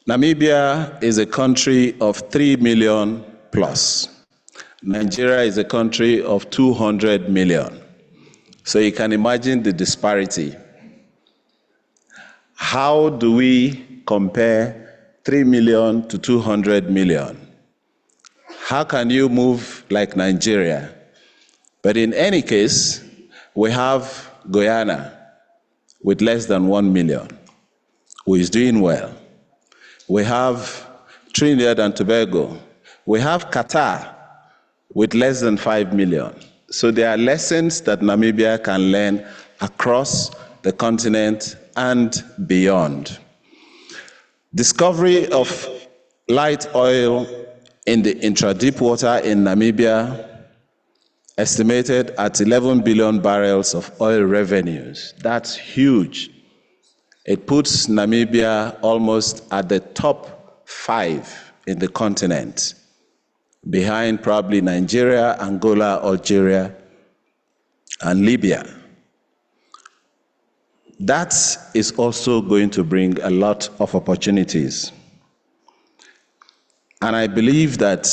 Namibia is a country of 3 million plus. Nigeria is a country of 200 million. So you can imagine the disparity. How do we compare 3 million to 200 million? How can you move like Nigeria? But in any case, we have Guyana with less than 1 million, who is doing well. We have Trinidad and Tobago. We have Qatar with less than 5 million. So there are lessons that Namibia can learn across the continent and beyond. Discovery of light oil in the intra-deep water in Namibia, estimated at 11 billion barrels of oil revenues. That's huge. It puts Namibia almost at the top 5 in the continent, behind probably Nigeria, Angola, Algeria, and Libya. That is also going to bring a lot of opportunities. And I believe that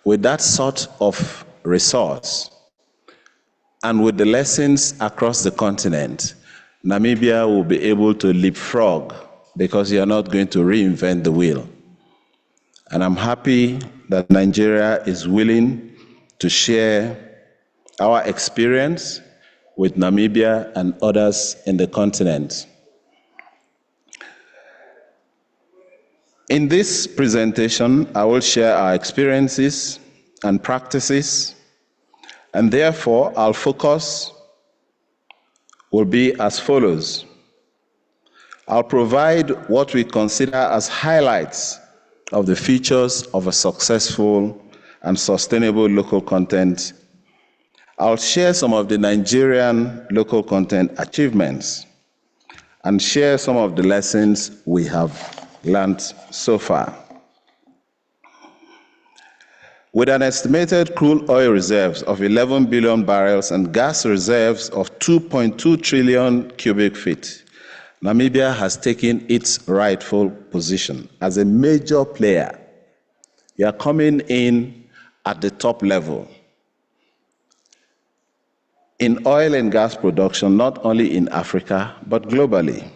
with that sort of resource and with the lessons across the continent, Namibia will be able to leapfrog because you are not going to reinvent the wheel. And I'm happy that Nigeria is willing to share our experience with Namibia and others in the continent. In this presentation, I will share our experiences and practices, and therefore our focus will be as follows. I'll provide what we consider as highlights of the features of a successful and sustainable local content. I'll share some of the Nigerian local content achievements and share some of the lessons we have learned so far. With an estimated crude oil reserves of 11 billion barrels and gas reserves of 2.2 trillion cubic feet, Namibia has taken its rightful position as a major player. You are coming in at the top level in oil and gas production, not only in Africa, but globally.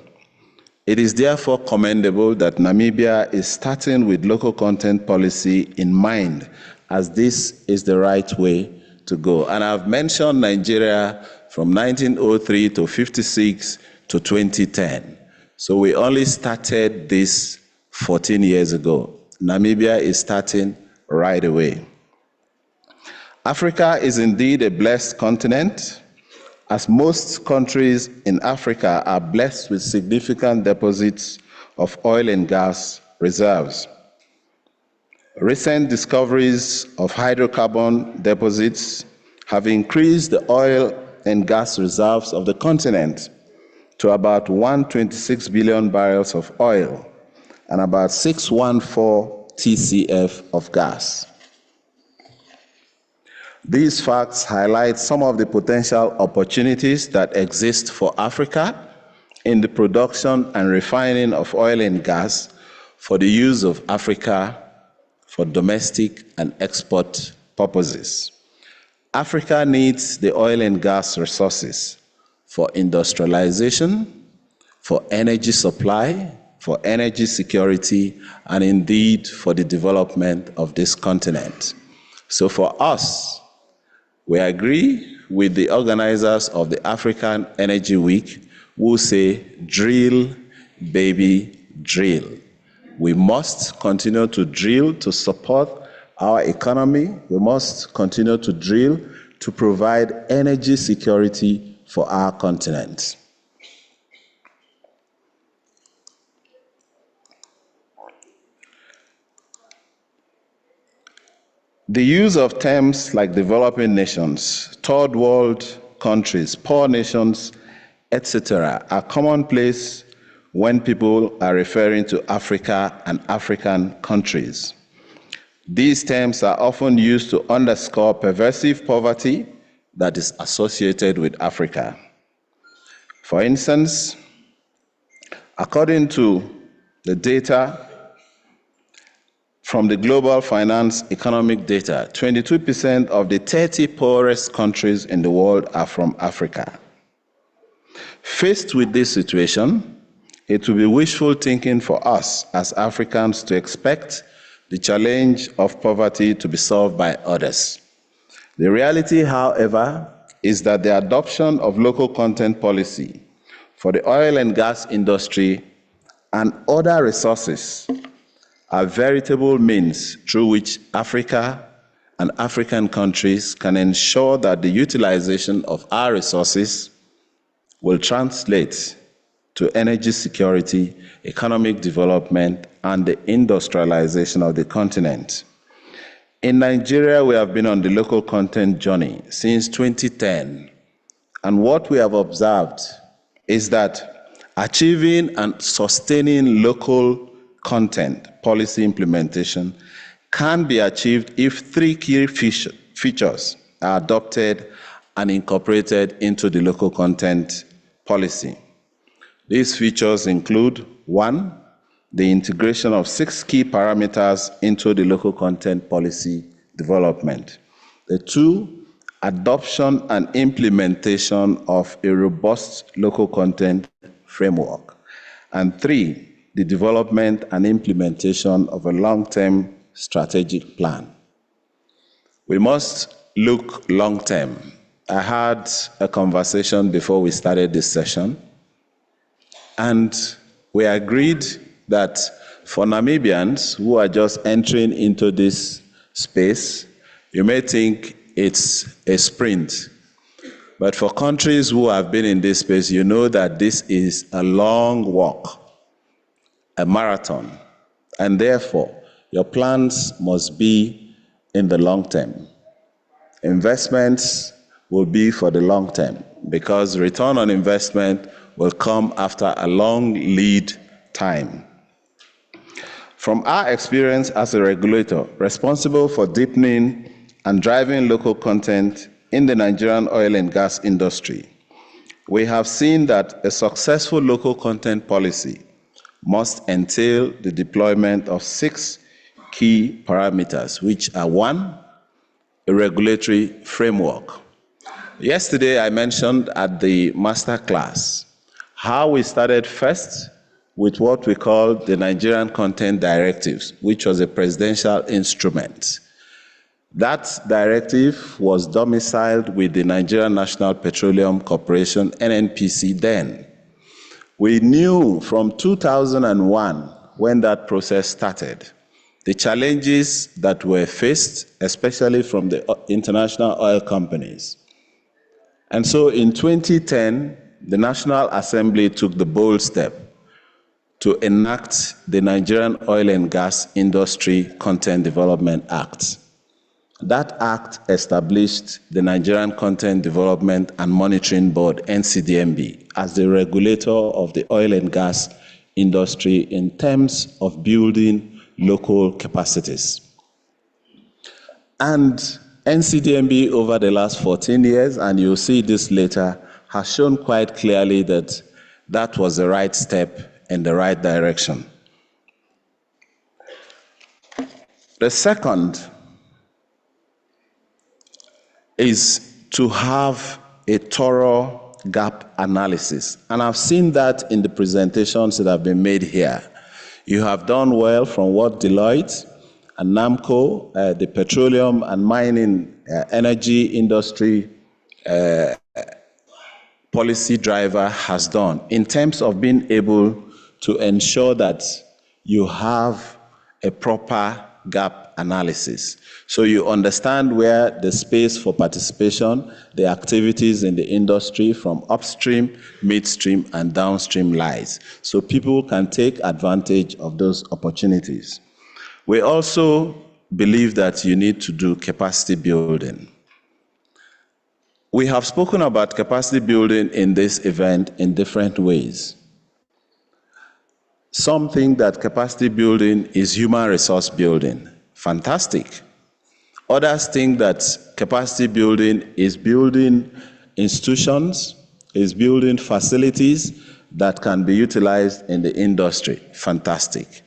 It is therefore commendable that Namibia is starting with local content policy in mind, as this is the right way to go. And I've mentioned Nigeria from 1903 to 56 to 2010. So we only started this 14 years ago. Namibia is starting right away. Africa is indeed a blessed continent, as most countries in Africa are blessed with significant deposits of oil and gas reserves. Recent discoveries of hydrocarbon deposits have increased the oil and gas reserves of the continent to about 126 billion barrels of oil and about 614 TCF of gas. These facts highlight some of the potential opportunities that exist for Africa in the production and refining of oil and gas for the use of Africa for domestic and export purposes. Africa needs the oil and gas resources for industrialization, for energy supply, for energy security, and indeed for the development of this continent. So for us, we agree with the organizers of the African Energy Week who say, drill, baby, drill. We must continue to drill to support our economy. We must continue to drill to provide energy security for our continent. The use of terms like developing nations, third world countries, poor nations, etc., are commonplace when people are referring to Africa and African countries. These terms are often used to underscore pervasive poverty that is associated with Africa. For instance, according to the data from the Global Finance Economic Data, 22% of the 30 poorest countries in the world are from Africa. Faced with this situation, it will be wishful thinking for us as Africans to expect the challenge of poverty to be solved by others. The reality, however, is that the adoption of local content policy for the oil and gas industry and other resources are veritable means through which Africa and African countries can ensure that the utilization of our resources will translate to energy security, economic development, and the industrialization of the continent. In Nigeria, we have been on the local content journey since 2010, and what we have observed is that achieving and sustaining local content policy implementation can be achieved if three key features are adopted and incorporated into the local content policy. These features include: 1, the integration of 6 key parameters into the local content policy development. 2, adoption and implementation of a robust local content framework. And 3, the development and implementation of a long-term strategic plan. We must look long-term. I had a conversation before we started this session, and we agreed that for Namibians who are just entering into this space, you may think it's a sprint. But for countries who have been in this space, you know that this is a long walk, a marathon, and therefore your plans must be in the long term. Investments will be for the long term because return on investment will come after a long lead time. From our experience as a regulator responsible for deepening and driving local content in the Nigerian oil and gas industry, we have seen that a successful local content policy must entail the deployment of 6 key parameters, which are: 1, a regulatory framework. Yesterday, I mentioned at the master class how we started first with what we call the Nigerian Content Directives, which was a presidential instrument. That directive was domiciled with the Nigerian National Petroleum Corporation, NNPC then. We knew from 2001, when that process started, the challenges that were faced, especially from the international oil companies. And so in 2010, the National Assembly took the bold step to enact the Nigerian Oil and Gas Industry Content Development Act. That act established the Nigerian Content Development and Monitoring Board, NCDMB, as the regulator of the oil and gas industry in terms of building local capacities. And NCDMB over the last 14 years, and you'll see this later, has shown quite clearly that that was the right step in the right direction. The second is to have a thorough gap analysis. And I've seen that in the presentations that have been made here. You have done well from what Deloitte and Namcor, the petroleum and mining energy industry policy driver, has done in terms of being able to ensure that you have a proper gap analysis. So you understand where the space for participation, the activities in the industry from upstream, midstream, and downstream lies. So people can take advantage of those opportunities. We also believe that you need to do capacity building. We have spoken about capacity building in this event in different ways. Some think that capacity building is human resource building. Fantastic. Others think that capacity building is building institutions, is building facilities that can be utilized in the industry. Fantastic.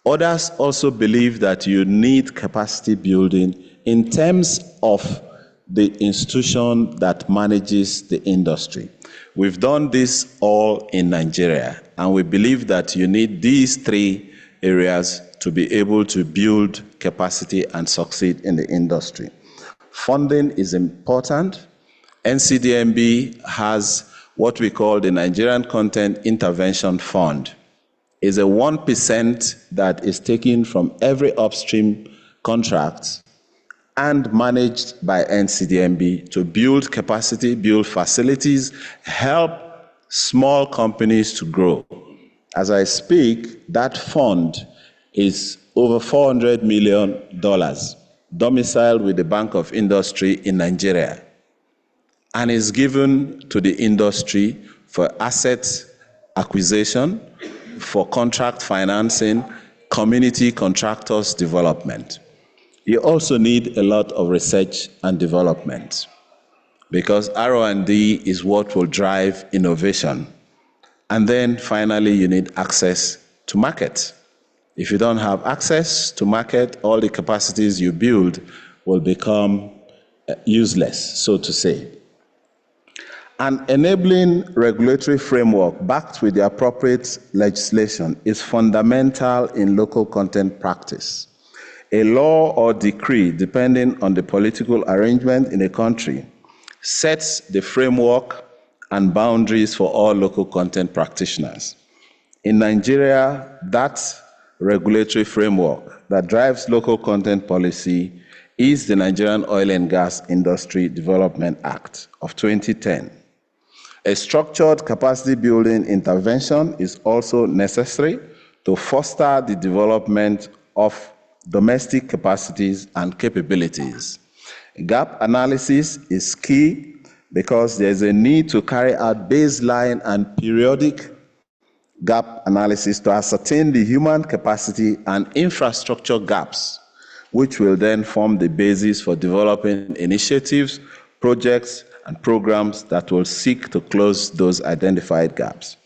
Others also believe that you need capacity building in terms of the institution that manages the industry. We've done this all in Nigeria, and we believe that you need these three areas to be able to build capacity and succeed in the industry. Funding is important. NCDMB has what we call the Nigerian Content Intervention Fund. It's a 1% that is taken from every upstream contract and managed by NCDMB to build capacity, build facilities, help small companies to grow. As I speak, that fund is over $400 million, domiciled with the Bank of Industry in Nigeria, and is given to the industry for asset acquisition, for contract financing, community contractors development. You also need a lot of research and development, because R&D is what will drive innovation. And then finally, you need access to market. If you don't have access to market, all the capacities you build will become useless, so to say. An enabling regulatory framework backed with the appropriate legislation is fundamental in local content practice. A law or decree, depending on the political arrangement in a country, sets the framework and boundaries for all local content practitioners. In Nigeria, that regulatory framework that drives local content policy is the Nigerian Oil and Gas Industry Development Act of 2010. A structured capacity building intervention is also necessary to foster the development of domestic capacities and capabilities. Gap analysis is key because there's a need to carry out baseline and periodic gap analysis to ascertain the human capacity and infrastructure gaps, which will then form the basis for developing initiatives, projects, and programs that will seek to close those identified gaps.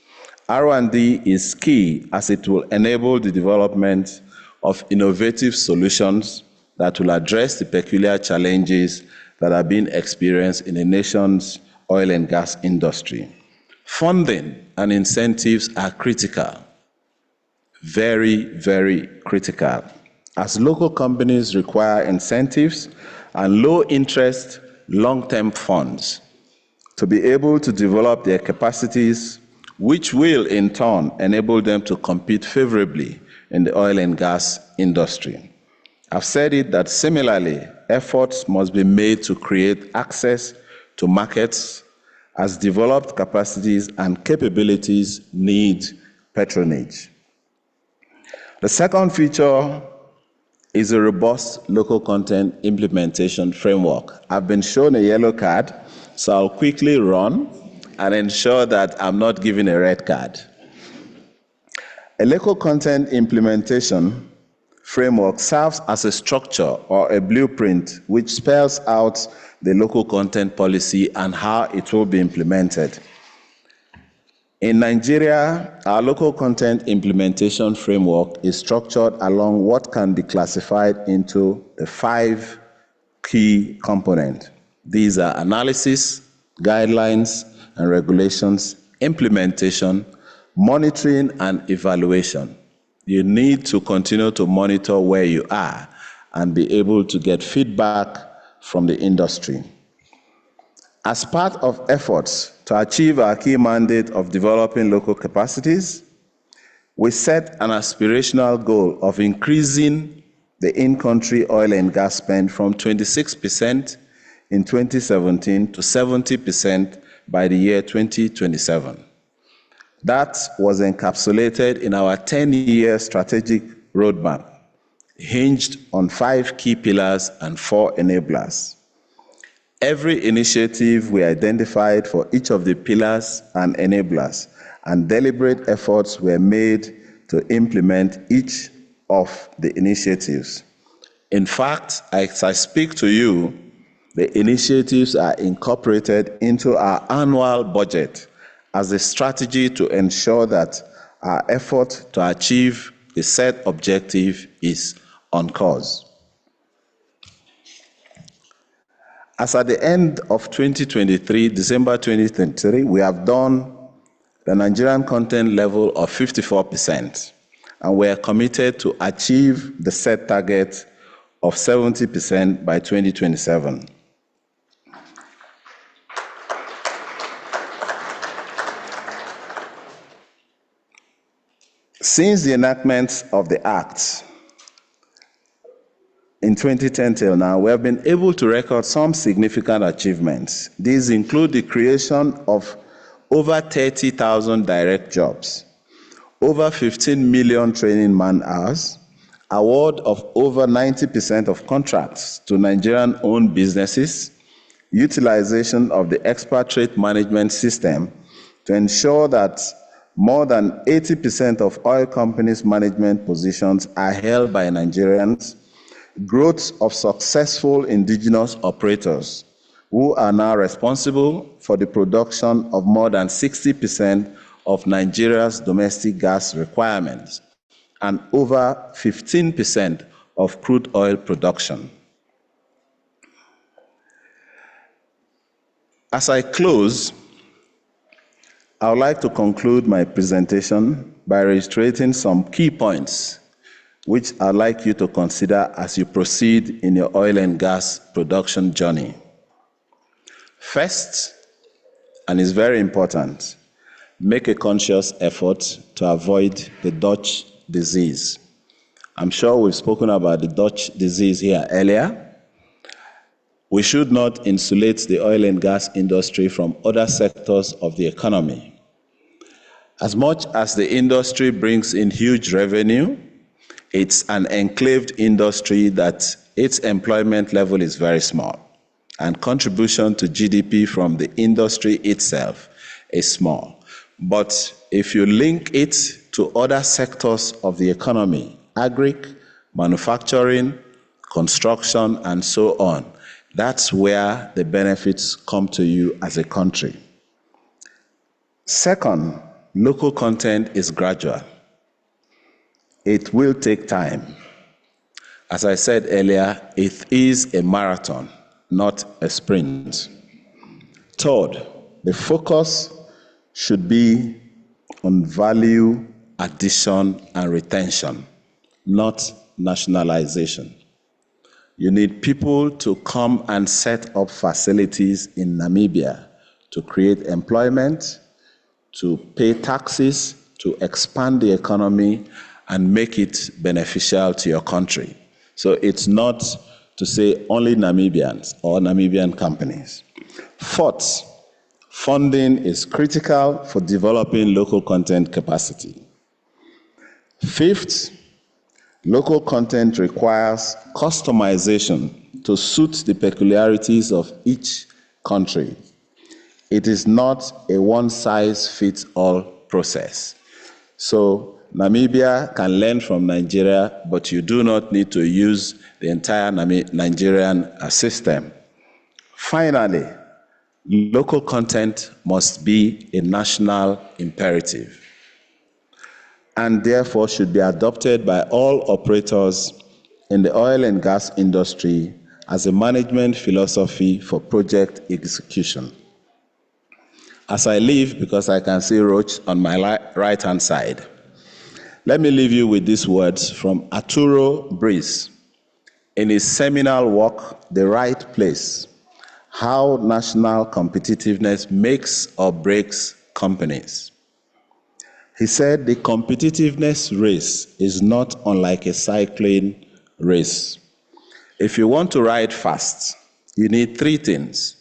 R&D is key as it will enable the development of innovative solutions that will address the peculiar challenges that are being experienced in the nation's oil and gas industry. Funding and incentives are critical, very, very critical, as local companies require incentives and low-interest, long-term funds to be able to develop their capacities, which will in turn enable them to compete favorably in the oil and gas industry. I've said it that similarly, efforts must be made to create access to markets as developed capacities and capabilities need patronage. The second feature is a robust local content implementation framework. I've been shown a yellow card, so I'll quickly run and ensure that I'm not given a red card. A local content implementation framework serves as a structure or a blueprint which spells out the local content policy and how it will be implemented. In Nigeria, our local content implementation framework is structured along what can be classified into the 5 key components. These are analysis, guidelines and regulations, implementation, monitoring and evaluation. You need to continue to monitor where you are and be able to get feedback from the industry. As part of efforts to achieve our key mandate of developing local capacities, we set an aspirational goal of increasing the in-country oil and gas spend from 26% in 2017 to 70% by the year 2027. That was encapsulated in our 10-year strategic roadmap, hinged on 5 key pillars and 4 enablers. Every initiative we identified for each of the pillars and enablers, and deliberate efforts were made to implement each of the initiatives. In fact, as I speak to you, the initiatives are incorporated into our annual budget as a strategy to ensure that our effort to achieve the set objective is on course. As at the end of 2023, December 2023, we have done the Nigerian content level of 54%, and we are committed to achieve the set target of 70% by 2027. Since the enactment of the Act in 2010 till now, we have been able to record some significant achievements. These include the creation of over 30,000 direct jobs, over 15 million training man-hours, award of over 90% of contracts to Nigerian-owned businesses, utilization of the expatriate management system to ensure that more than 80% of oil companies' management positions are held by Nigerians, growth of successful indigenous operators who are now responsible for the production of more than 60% of Nigeria's domestic gas requirements and over 15% of crude oil production. As I close, I would like to conclude my presentation by reiterating some key points which I'd like you to consider as you proceed in your oil and gas production journey. First, and it's very important, make a conscious effort to avoid the Dutch disease. I'm sure we've spoken about the Dutch disease here earlier. We should not insulate the oil and gas industry from other sectors of the economy. As much as the industry brings in huge revenue, it's an enclaved industry that its employment level is very small, and contribution to GDP from the industry itself is small. But if you link it to other sectors of the economy, agric, manufacturing, construction, and so on, that's where the benefits come to you as a country. Second, local content is gradual. It will take time. As I said earlier, it is a marathon, not a sprint. Third, the focus should be on value addition and retention, not nationalization. You need people to come and set up facilities in Namibia to create employment, to pay taxes, to expand the economy, and make it beneficial to your country. So it's not to say only Namibians or Namibian companies. Fourth, funding is critical for developing local content capacity. Fifth, local content requires customization to suit the peculiarities of each country. It is not a one-size-fits-all process. So Namibia can learn from Nigeria, but you do not need to use the entire Nigerian system. Finally, local content must be a national imperative and therefore should be adopted by all operators in the oil and gas industry as a management philosophy for project execution. As I leave, because I can see Roach on my right-hand side, let me leave you with these words from Arturo Breeze in his seminal work, The Right Place: How National Competitiveness Makes or Breaks Companies. He said the competitiveness race is not unlike a cycling race. If you want to ride fast, you need 3 things.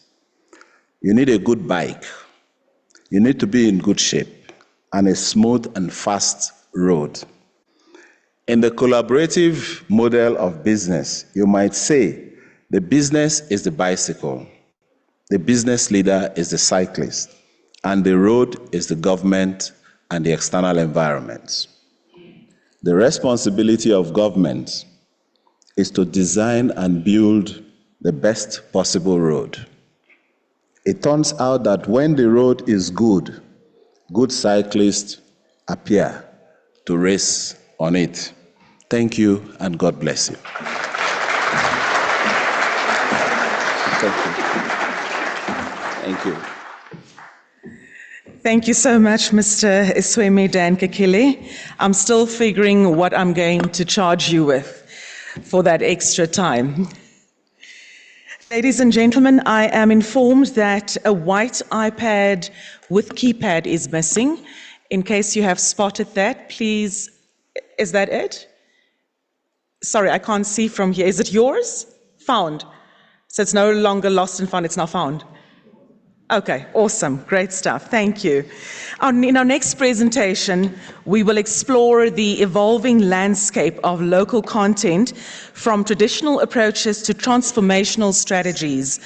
You need a good bike, you need to be in good shape, and a smooth and fast road. In the collaborative model of business, you might say the business is the bicycle, the business leader is the cyclist, and the road is the government and the external environment. The responsibility of government is to design and build the best possible road. It turns out that when the road is good, good cyclists appear to race on it. Thank you, and God bless you. Thank you. Thank you. Thank you so much, Mr. Iswemi Dankakile. I'm still figuring what I'm going to charge you with for that extra time. Ladies and gentlemen, I am informed that a white iPad with keypad is missing. In case you have spotted that, please, is that it? Sorry, I can't see from here. Is it yours? Found. So it's no longer lost and found, it's now found. Okay, awesome, great stuff, thank you. In our next presentation, we will explore the evolving landscape of local content from traditional approaches to transformational strategies.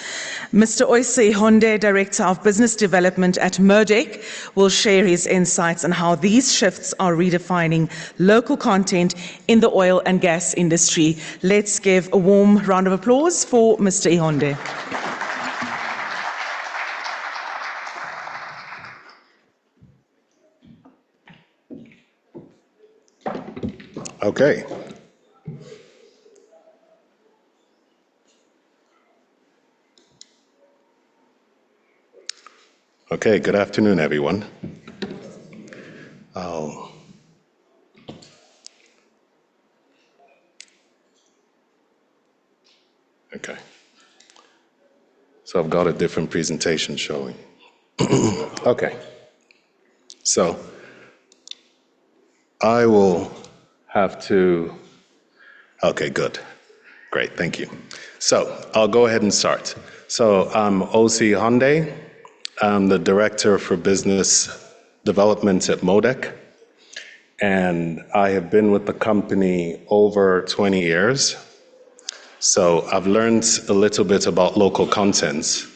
Mr. Oise Honde, Director of Business Development at Nogc, will share his insights on how these shifts are redefining local content in the oil and gas industry. Let's give a warm round of applause for Mr. Ihonde. Okay. Okay, good afternoon, everyone. Okay. So I've got a different presentation showing. Okay. So I will have to, okay, good. Great, thank you. So I'll go ahead and start. So I'm Osi Honde. I'm the Director for Business Development at Nogc, and I have been with the company over 20 years. So I've learned a little bit about local contents.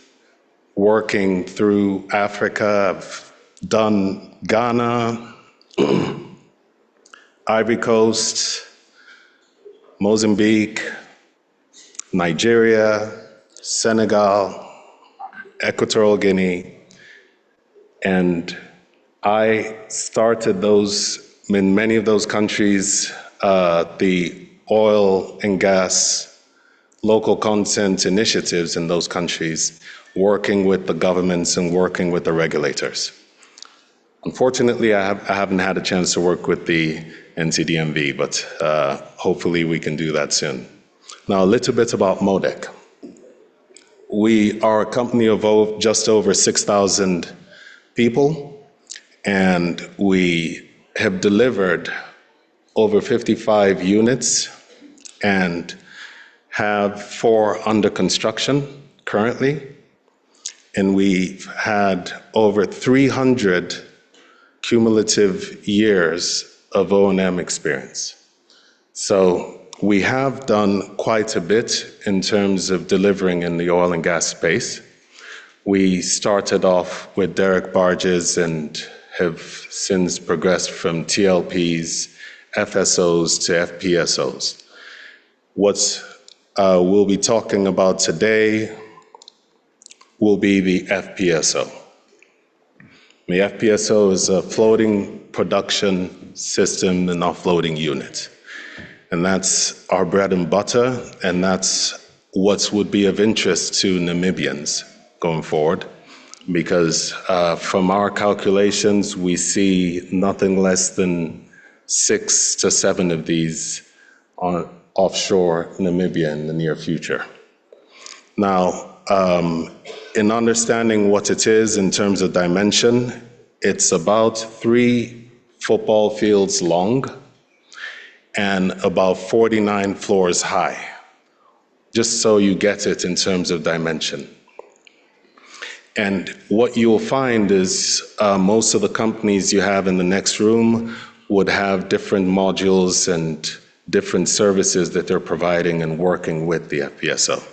Working through Africa, I've done Ghana, Ivory Coast, Mozambique, Nigeria, Senegal, Equatorial Guinea, and I started those, in many of those countries, the oil and gas local content initiatives in those countries, working with the governments and working with the regulators. Unfortunately, I haven't had a chance to work with the NCDMV, but hopefully we can do that soon. Now, a little bit about Nogc. We are a company of just over 6,000 people, and we have delivered over 55 units and have 4 under construction currently. And we've had over 300 cumulative years of O&M experience. So we have done quite a bit in terms of delivering in the oil and gas space. We started off with derrick barges and have since progressed from TLPs, FSOs to FPSOs. What we'll be talking about today will be the FPSO. The FPSO is a floating production system and offloading unit. And that's our bread and butter, and that's what would be of interest to Namibians going forward, because from our calculations, we see nothing less than 6 to 7 of these on offshore Namibia in the near future. Now, in understanding what it is in terms of dimension, it's about 3 football fields long and about 49 floors high, just so you get it in terms of dimension. And what you'll find is most of the companies you have in the next room would have different modules and different services that they're providing and working with the FPSO.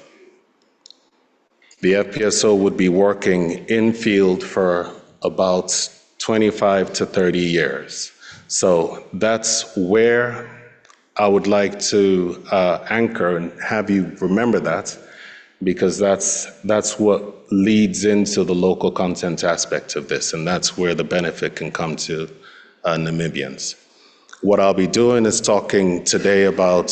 The FPSO would be working in field for about 25 to 30 years. So that's where I would like to anchor and have you remember that, because that's what leads into the local content aspect of this, and that's where the benefit can come to Namibians. What I'll be doing is talking today about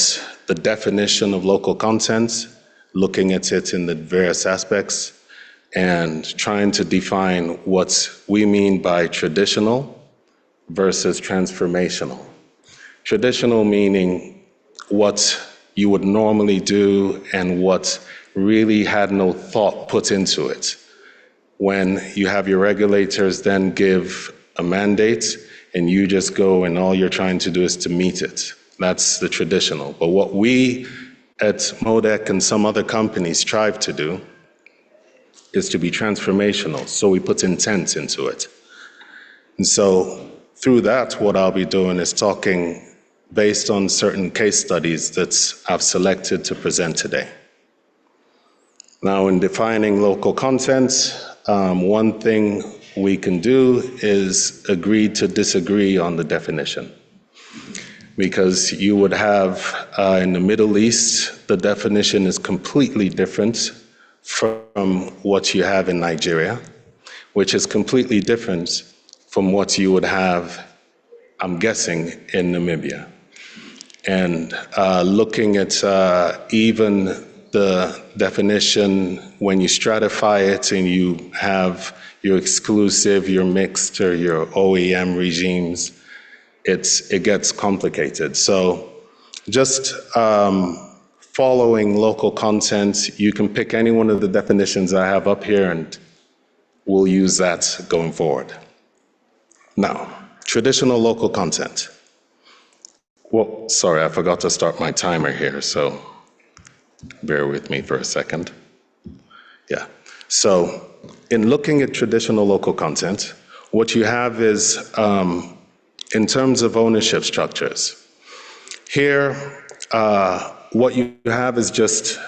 the definition of local content, looking at it in the various aspects, and trying to define what we mean by traditional versus transformational. Traditional meaning what you would normally do and what really had no thought put into it. When you have your regulators then give a mandate and you just go and all you're trying to do is to meet it. That's the traditional. But what we at MODEC and some other companies strive to do is to be transformational. So we put intent into it. And so through that, what I'll be doing is talking based on certain case studies that I've selected to present today. Now, in defining local content, one thing we can do is agree to disagree on the definition. Because you would have in the Middle East, the definition is completely different from what you have in Nigeria, which is completely different from what you would have, I'm guessing, in Namibia. And looking at even the definition, when you stratify it and you have your exclusive, your mixed, or your OEM regimes, it gets complicated. So just following local content, you can pick any one of the definitions I have up here and we'll use that going forward. Now, traditional local content. Well, sorry, I forgot to start my timer here, so bear with me for a second. Yeah, so in looking at traditional local content, what you have is, in terms of ownership structures, here, what you have is just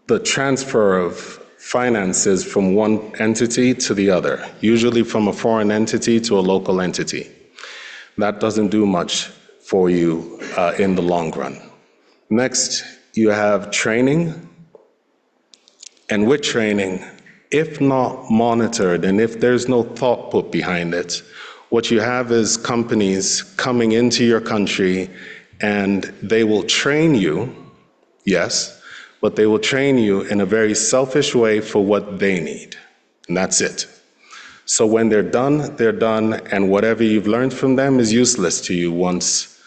the transfer of finances from one entity to the other, usually from a foreign entity to a local entity. That doesn't do much for you in the long run. Next, you have training. And with training, if not monitored and if there's no thought put behind it, what you have is companies coming into your country and they will train you, yes, but they will train you in a very selfish way for what they need. And that's it. So when they're done, and whatever you've learned from them is useless to you once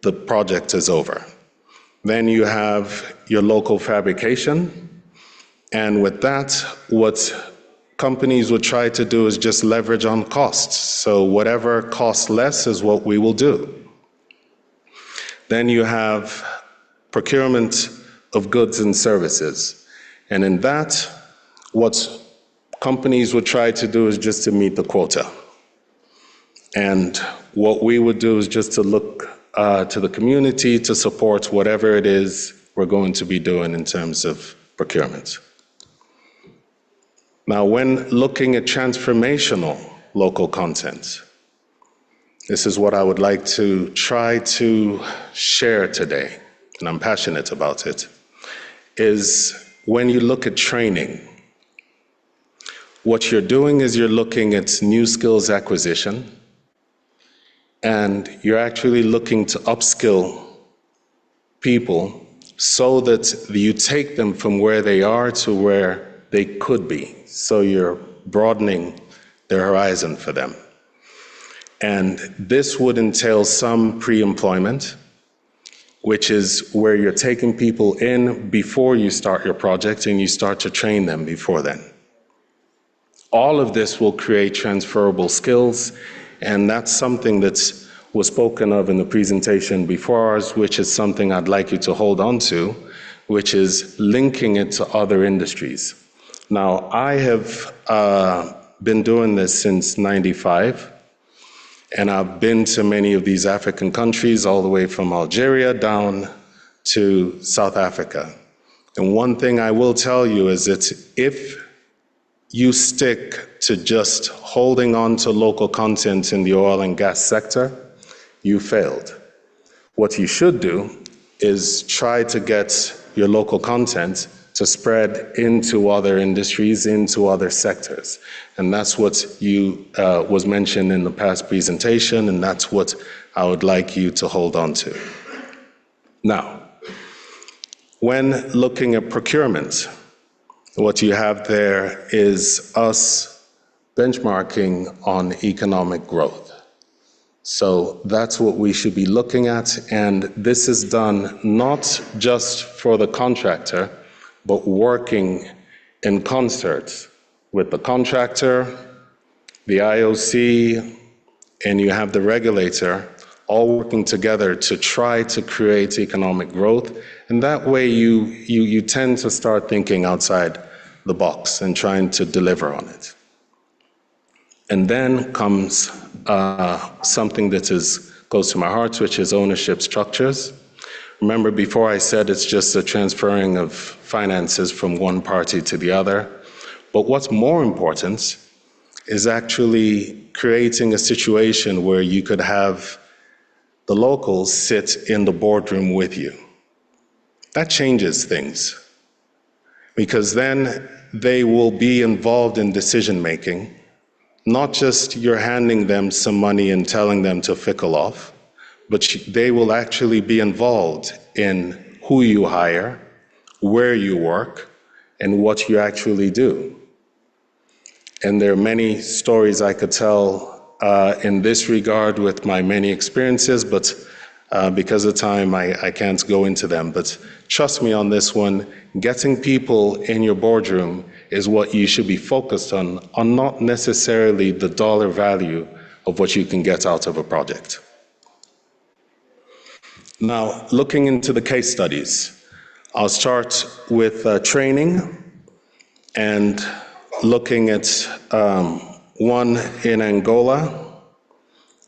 the project is over. Then you have your local fabrication, and with that, what companies would try to do is just leverage on costs. So whatever costs less is what we will do. Then you have procurement of goods and services. And in that, what companies would try to do is just to meet the quota. And what we would do is just to look to the community to support whatever it is we're going to be doing in terms of procurement. Now, when looking at transformational local content, this is what I would like to try to share today, and I'm passionate about it, is when you look at training, what you're doing is you're looking at new skills acquisition, and you're actually looking to upskill people so that you take them from where they are to where they could be. So you're broadening the horizon for them. And this would entail some pre-employment, which is where you're taking people in before you start your project and you start to train them before then. All of this will create transferable skills, and that's something that was spoken of in the presentation before ours, which is something I'd like you to hold on to, which is linking it to other industries. Now, I have been doing this since '95, And I've been to many of these African countries, all the way from Algeria down to South Africa. And one thing I will tell you is that if you stick to just holding on to local content in the oil and gas sector, you failed. What you should do is try to get your local content to spread into other industries, into other sectors. And that's what was mentioned in the past presentation, and that's what I would like you to hold on to. Now, when looking at procurement, what you have there is us benchmarking on economic growth. So that's what we should be looking at, and this is done not just for the contractor, but working in concert with the contractor, the IOC, and you have the regulator, all working together to try to create economic growth. And that way you tend to start thinking outside the box and trying to deliver on it. And then comes something that is close to my heart, which is ownership structures. Remember, before I said it's just a transferring of finances from one party to the other. But what's more important is actually creating a situation where you could have the locals sit in the boardroom with you. That changes things, because then they will be involved in decision-making, not just you're handing them some money and telling them to fickle off, but they will actually be involved in who you hire, where you work, and what you actually do. And there are many stories I could tell in this regard with my many experiences, but because of time, I can't go into them. But trust me on this one, getting people in your boardroom is what you should be focused on not necessarily the dollar value of what you can get out of a project. Now, looking into the case studies, I'll start with training and looking at one in Angola.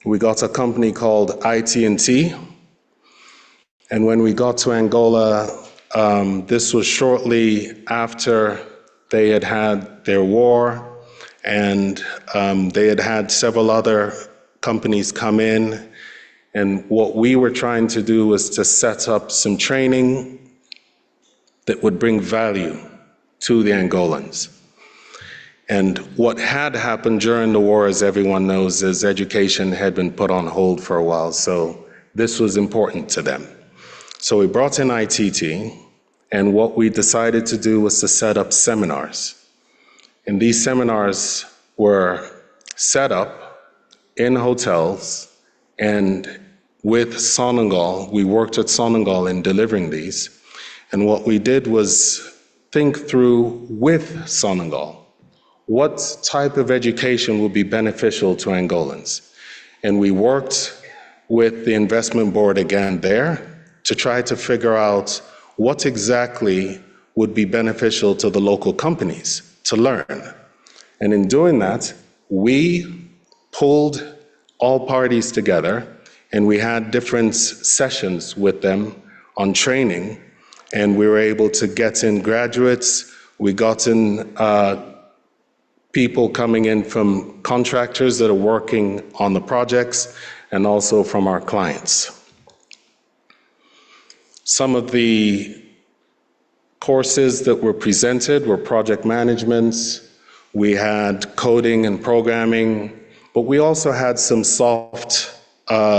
We got a company called IT&T, and when we got to Angola, this was shortly after they had had their war, and they had had several other companies come in. And what we were trying to do was to set up some training that would bring value to the Angolans. And what had happened during the war, as everyone knows, is education had been put on hold for a while. So this was important to them. So we brought in ITT, and what we decided to do was to set up seminars. And these seminars were set up in hotels, and with Sonangol, we worked with Sonangol in delivering these. And what we did was think through with Sonangol, what type of education would be beneficial to Angolans? And we worked with the investment board again there to try to figure out what exactly would be beneficial to the local companies to learn. And in doing that, we pulled all parties together, and we had different sessions with them on training, and we were able to get in graduates, we got in people coming in from contractors that are working on the projects, and also from our clients. Some of the courses that were presented were project management, we had coding and programming, but we also had some soft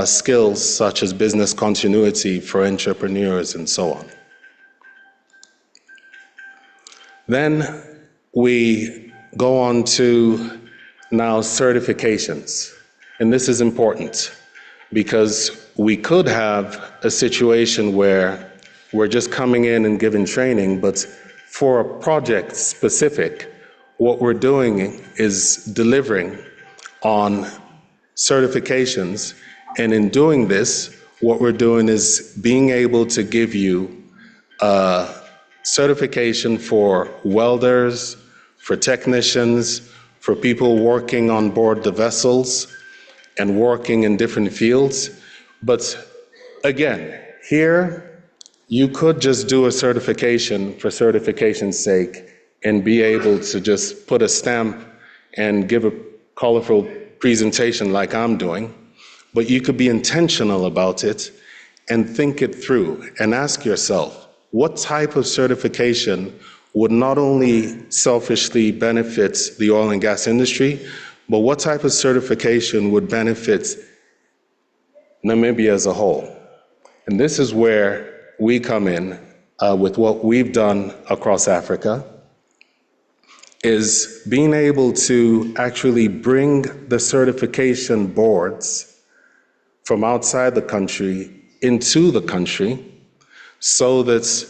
skills such as business continuity for entrepreneurs and so on. Then we go on to now certifications. And this is important because we could have a situation where we're just coming in and giving training, but for a project specific, what we're doing is delivering on certifications. And in doing this, what we're doing is being able to give you a certification for welders, for technicians, for people working on board the vessels, and working in different fields. But again, here, you could just do a certification for certification's sake and be able to just put a stamp and give a colorful presentation like I'm doing. But you could be intentional about it and think it through and ask yourself, what type of certification would not only selfishly benefit the oil and gas industry, but what type of certification would benefit Namibia as a whole? And this is where we come in with what we've done across Africa, is being able to actually bring the certification boards from outside the country into the country so that,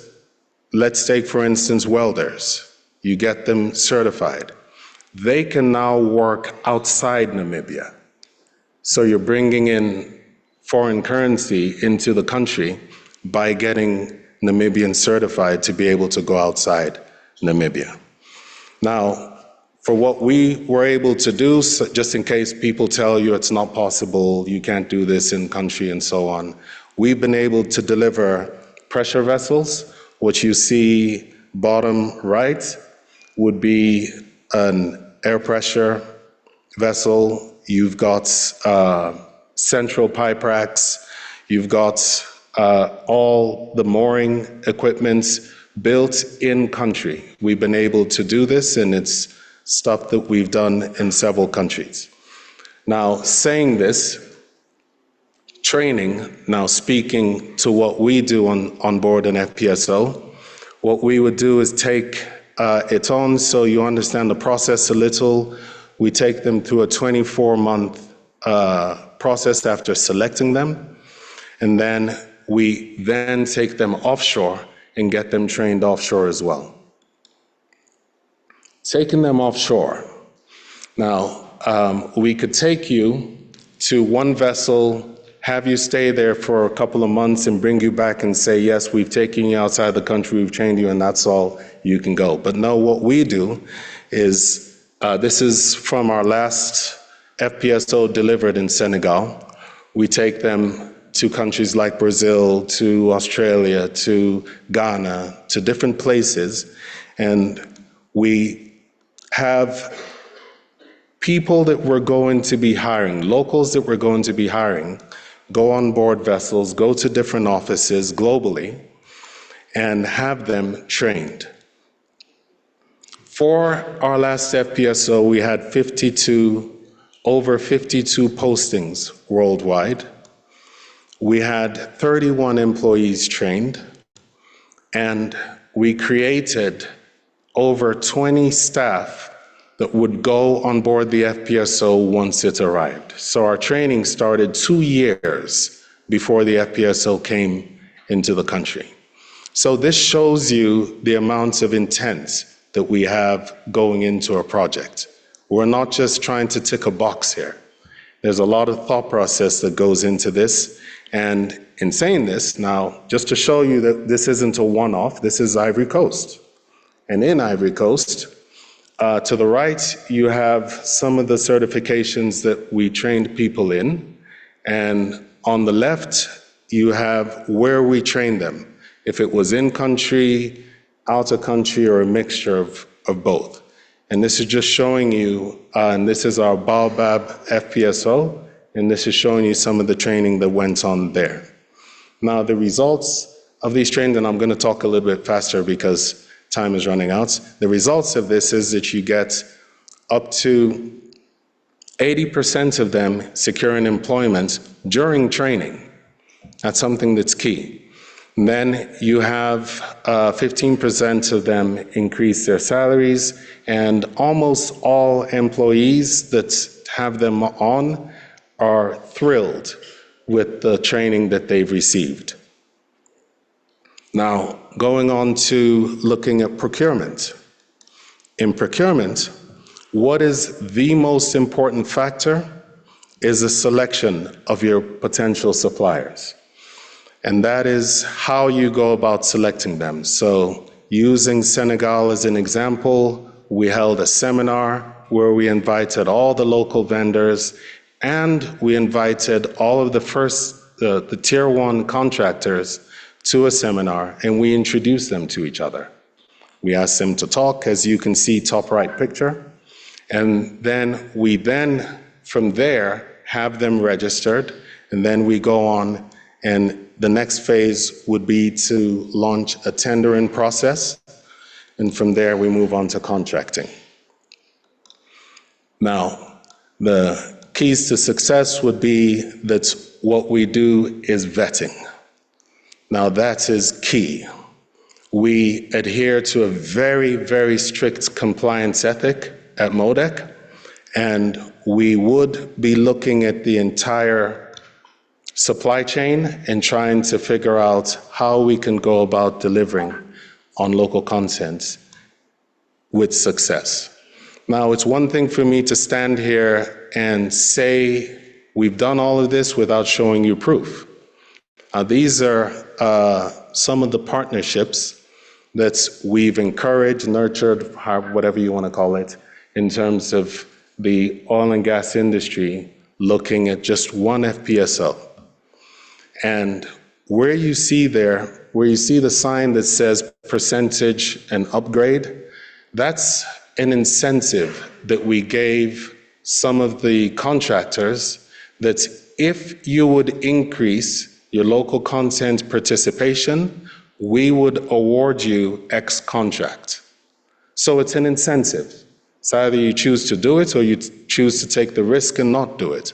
let's take for instance welders, you get them certified. They can now work outside Namibia. So you're bringing in foreign currency into the country by getting Namibians certified to be able to go outside Namibia. Now, for what we were able to do, so just in case people tell you it's not possible, you can't do this in country and so on, we've been able to deliver pressure vessels. What you see bottom right would be an air pressure vessel. You've got central pipe racks. You've got all the mooring equipment built in country. We've been able to do this, and it's stuff that we've done in several countries. Now, saying this, training, now speaking to what we do on board an FPSO, what we would do is take it on so you understand the process a little. We take them through a 24-month process after selecting them, and then we then take them offshore and get them trained offshore as well. Taking them offshore. Now, we could take you to one vessel, have you stay there for a couple of months and bring you back and say, yes, we've taken you outside the country, we've trained you, and that's all, you can go. But no, what we do is, this is from our last FPSO delivered in Senegal. We take them to countries like Brazil, to Australia, to Ghana, to different places, and we have people that we're going to be hiring, locals that we're going to be hiring, go on board vessels, go to different offices globally, and have them trained. For our last FPSO, we had over 52 postings worldwide. We had 31 employees trained, and we created over 20 staff that would go on board the FPSO once it arrived. So our training started 2 years before the FPSO came into the country. So this shows you the amounts of intent that we have going into a project. We're not just trying to tick a box here. There's a lot of thought process that goes into this. And in saying this, now, just to show you that this isn't a one-off, this is Ivory Coast. And in Ivory Coast, to the right, you have some of the certifications that we trained people in. And on the left, you have where we trained them, if it was in country, out of country, or a mixture of both. And this is just showing you, and this is our Baobab FPSO, and this is showing you some of the training that went on there. Now, the results of these trainings, and I'm going to talk a little bit faster because time is running out. The results of this is that you get up to 80% of them securing employment during training. That's something that's key. And then you have 15% of them increase their salaries, and almost all employees that have them on are thrilled with the training that they've received. Now, going on to looking at procurement. In procurement, what is the most important factor is the selection of your potential suppliers. And that is how you go about selecting them. So using Senegal as an example, we held a seminar where we invited all the local vendors And we invited all of the tier 1 contractors to a seminar, and we introduced them to each other. We asked them to talk, as you can see, top right picture. And then from there, have them registered, and then we go on, and the next phase would be to launch a tendering process, and from there we move on to contracting. Now, the keys to success would be that what we do is vetting. Now, that is key. We adhere to a very, very strict compliance ethic at MODEC, and we would be looking at the entire supply chain and trying to figure out how we can go about delivering on local content with success. Now, it's one thing for me to stand here and say we've done all of this without showing you proof. These are some of the partnerships that we've encouraged, nurtured, whatever you want to call it, in terms of the oil and gas industry looking at just one FPSO. And where you see the sign that says percentage and upgrade, that's an incentive that we gave some of the contractors, that if you would increase your local content participation, we would award you X contract. So it's an incentive. It's either you choose to do it or you choose to take the risk and not do it.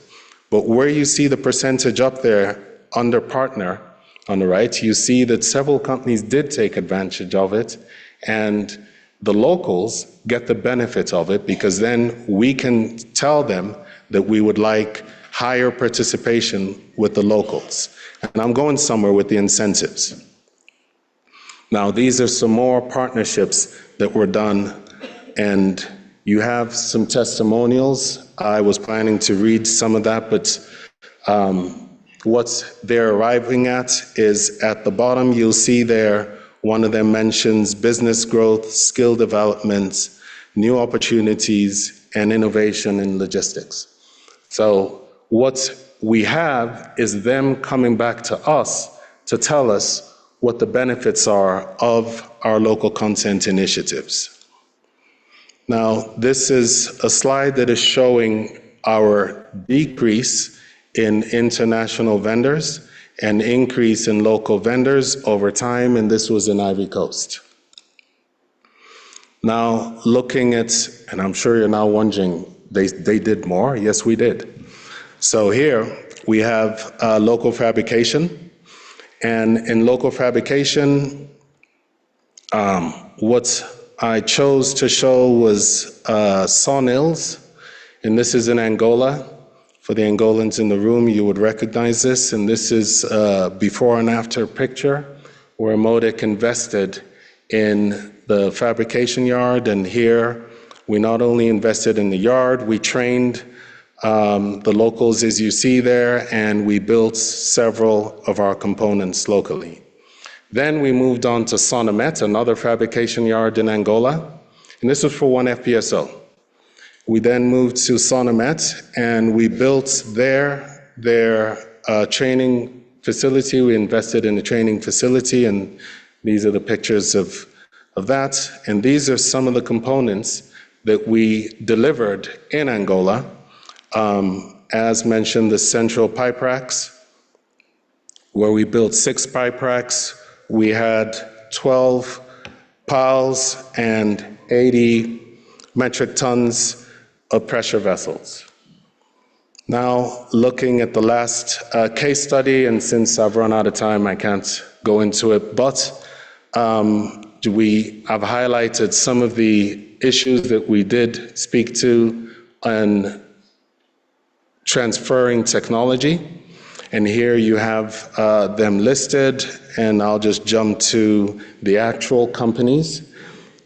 But where you see the percentage up there under partner on the right, you see that several companies did take advantage of it, and the locals get the benefit of it, because then we can tell them that we would like higher participation with the locals. And I'm going somewhere with the incentives. Now, these are some more partnerships that were done, and you have some testimonials. I was planning to read some of that, but what they're arriving at is at the bottom, you'll see there, one of them mentions business growth, skill development, new opportunities, and innovation in logistics. So what we have is them coming back to us to tell us what the benefits are of our local content initiatives. Now, this is a slide that is showing our decrease in international vendors and increase in local vendors over time, and this was in Ivory Coast. Now, looking at, and I'm sure you're now wondering, they did more? Yes, we did. So here we have local fabrication, and in local fabrication, what I chose to show was sawmills, and this is in Angola. For the Angolans in the room, you would recognize this, and this is a before and after picture where MODEC invested in the fabrication yard, and here we not only invested in the yard, we trained the locals, as you see there, and we built several of our components locally. Then we moved on to Sonamet, another fabrication yard in Angola, and this was for one FPSO. We then moved to Sonamet, and we built their training facility. We invested in a training facility, and these are the pictures of that. And these are some of the components that we delivered in Angola. As mentioned, the central pipe racks, where we built 6 pipe racks. We had 12 piles and 80 metric tons of pressure vessels. Now, looking at the last case study, and since I've run out of time, I can't go into it, but I've highlighted some of the issues that we did speak to on transferring technology. And here you have them listed, and I'll just jump to the actual companies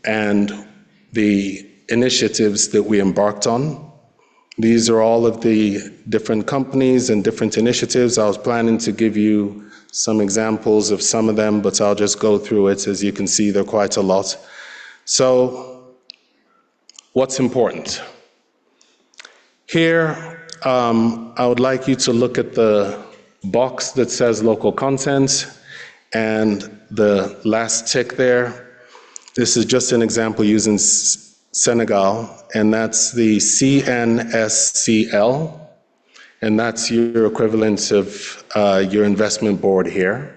and the initiatives that we embarked on. These are all of the different companies and different initiatives. I was planning to give you some examples of some of them, but I'll just go through it. As you can see, there are quite a lot. So, what's important? Here, I would like you to look at the box that says local content and the last tick there. This is just an example using Senegal, and that's the CNSCL, and that's your equivalent of your investment board here.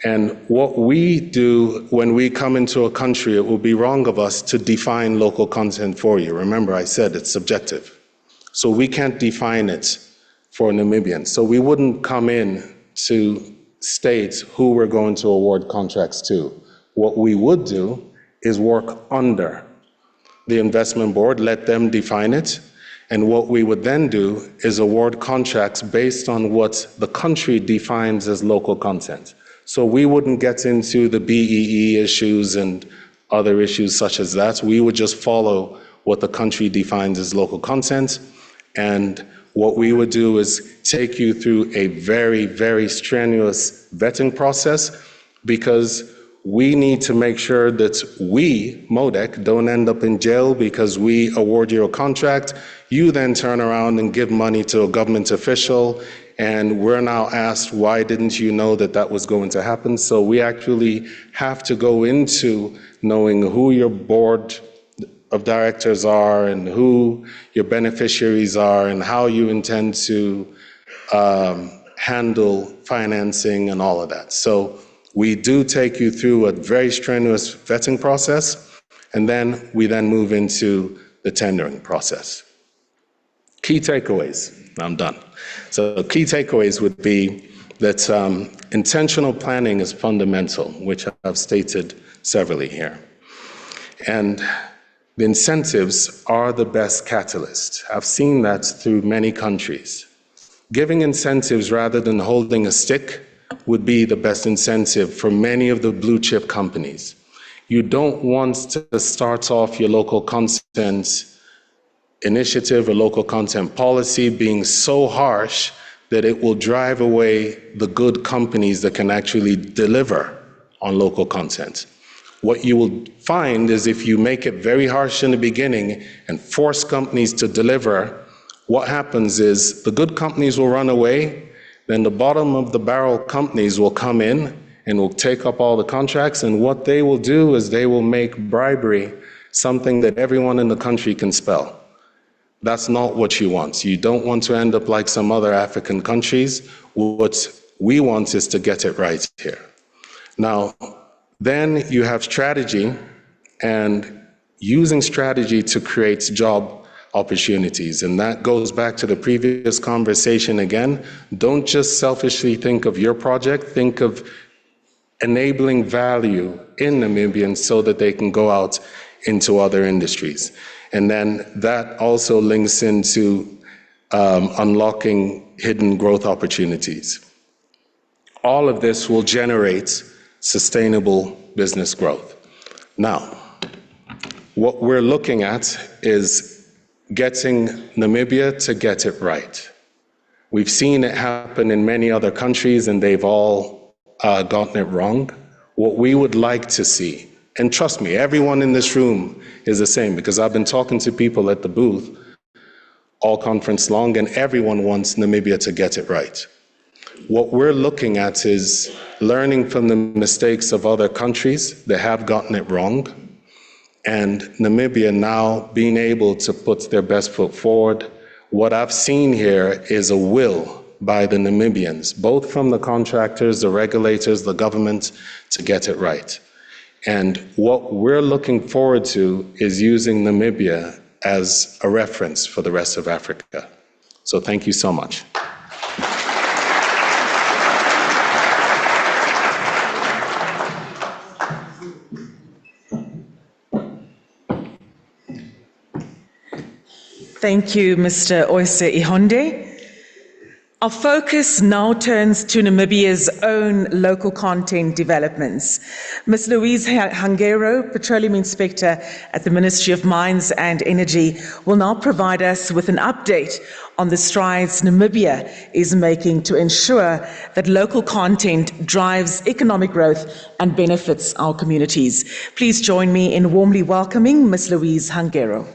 And what we do when we come into a country, it would be wrong of us to define local content for you. Remember, I said it's subjective. So we can't define it for Namibians. So we wouldn't come in to state who we're going to award contracts to. What we would do is work under the investment board, let them define it, and what we would then do is award contracts based on what the country defines as local content. So we wouldn't get into the BEE issues and other issues such as that. We would just follow what the country defines as local content, and what we would do is take you through a very, very strenuous vetting process, because we need to make sure that we, MODEC, don't end up in jail because we award you a contract, you then turn around and give money to a government official, and we're now asked, why didn't you know that that was going to happen? So we actually have to go into knowing who your board of directors are and who your beneficiaries are and how you intend to handle financing and all of that. So we do take you through a very strenuous vetting process, and then we then move into the tendering process. Key takeaways. I'm done. So key takeaways would be that intentional planning is fundamental, which I've stated severally here. And the incentives are the best catalyst. I've seen that through many countries. Giving incentives rather than holding a stick would be the best incentive for many of the blue chip companies. You don't want to start off your local content initiative or local content policy being so harsh that it will drive away the good companies that can actually deliver on local content. What you will find is if you make it very harsh in the beginning and force companies to deliver, what happens is the good companies will run away, then the bottom of the barrel companies will come in and will take up all the contracts, and what they will do is they will make bribery something that everyone in the country can spell. That's not what you want. You don't want to end up like some other African countries. What we want is to get it right here. Now, then you have strategy, and using strategy to create job opportunities. And that goes back to the previous conversation again. Don't just selfishly think of your project, think of enabling value in Namibians so that they can go out into other industries. And then that also links into unlocking hidden growth opportunities. All of this will generate sustainable business growth. Now, what we're looking at is getting Namibia to get it right. We've seen it happen in many other countries and they've all gotten it wrong. What we would like to see, and trust me, everyone in this room is the same, because I've been talking to people at the booth all conference long, and everyone wants Namibia to get it right. What we're looking at is learning from the mistakes of other countries that have gotten it wrong, and Namibia now being able to put their best foot forward. What I've seen here is a will by the Namibians, both from the contractors, the regulators, the government, to get it right. And what we're looking forward to is using Namibia as a reference for the rest of Africa. So thank you so much. Thank you, Mr. Oise Ihonde. Our focus now turns to Namibia's own local content developments. Ms. Louise Hangero, Petroleum Inspector at the Ministry of Mines and Energy, will now provide us with an update on the strides Namibia is making to ensure that local content drives economic growth and benefits our communities. Please join me in warmly welcoming Ms. Louise Hangero.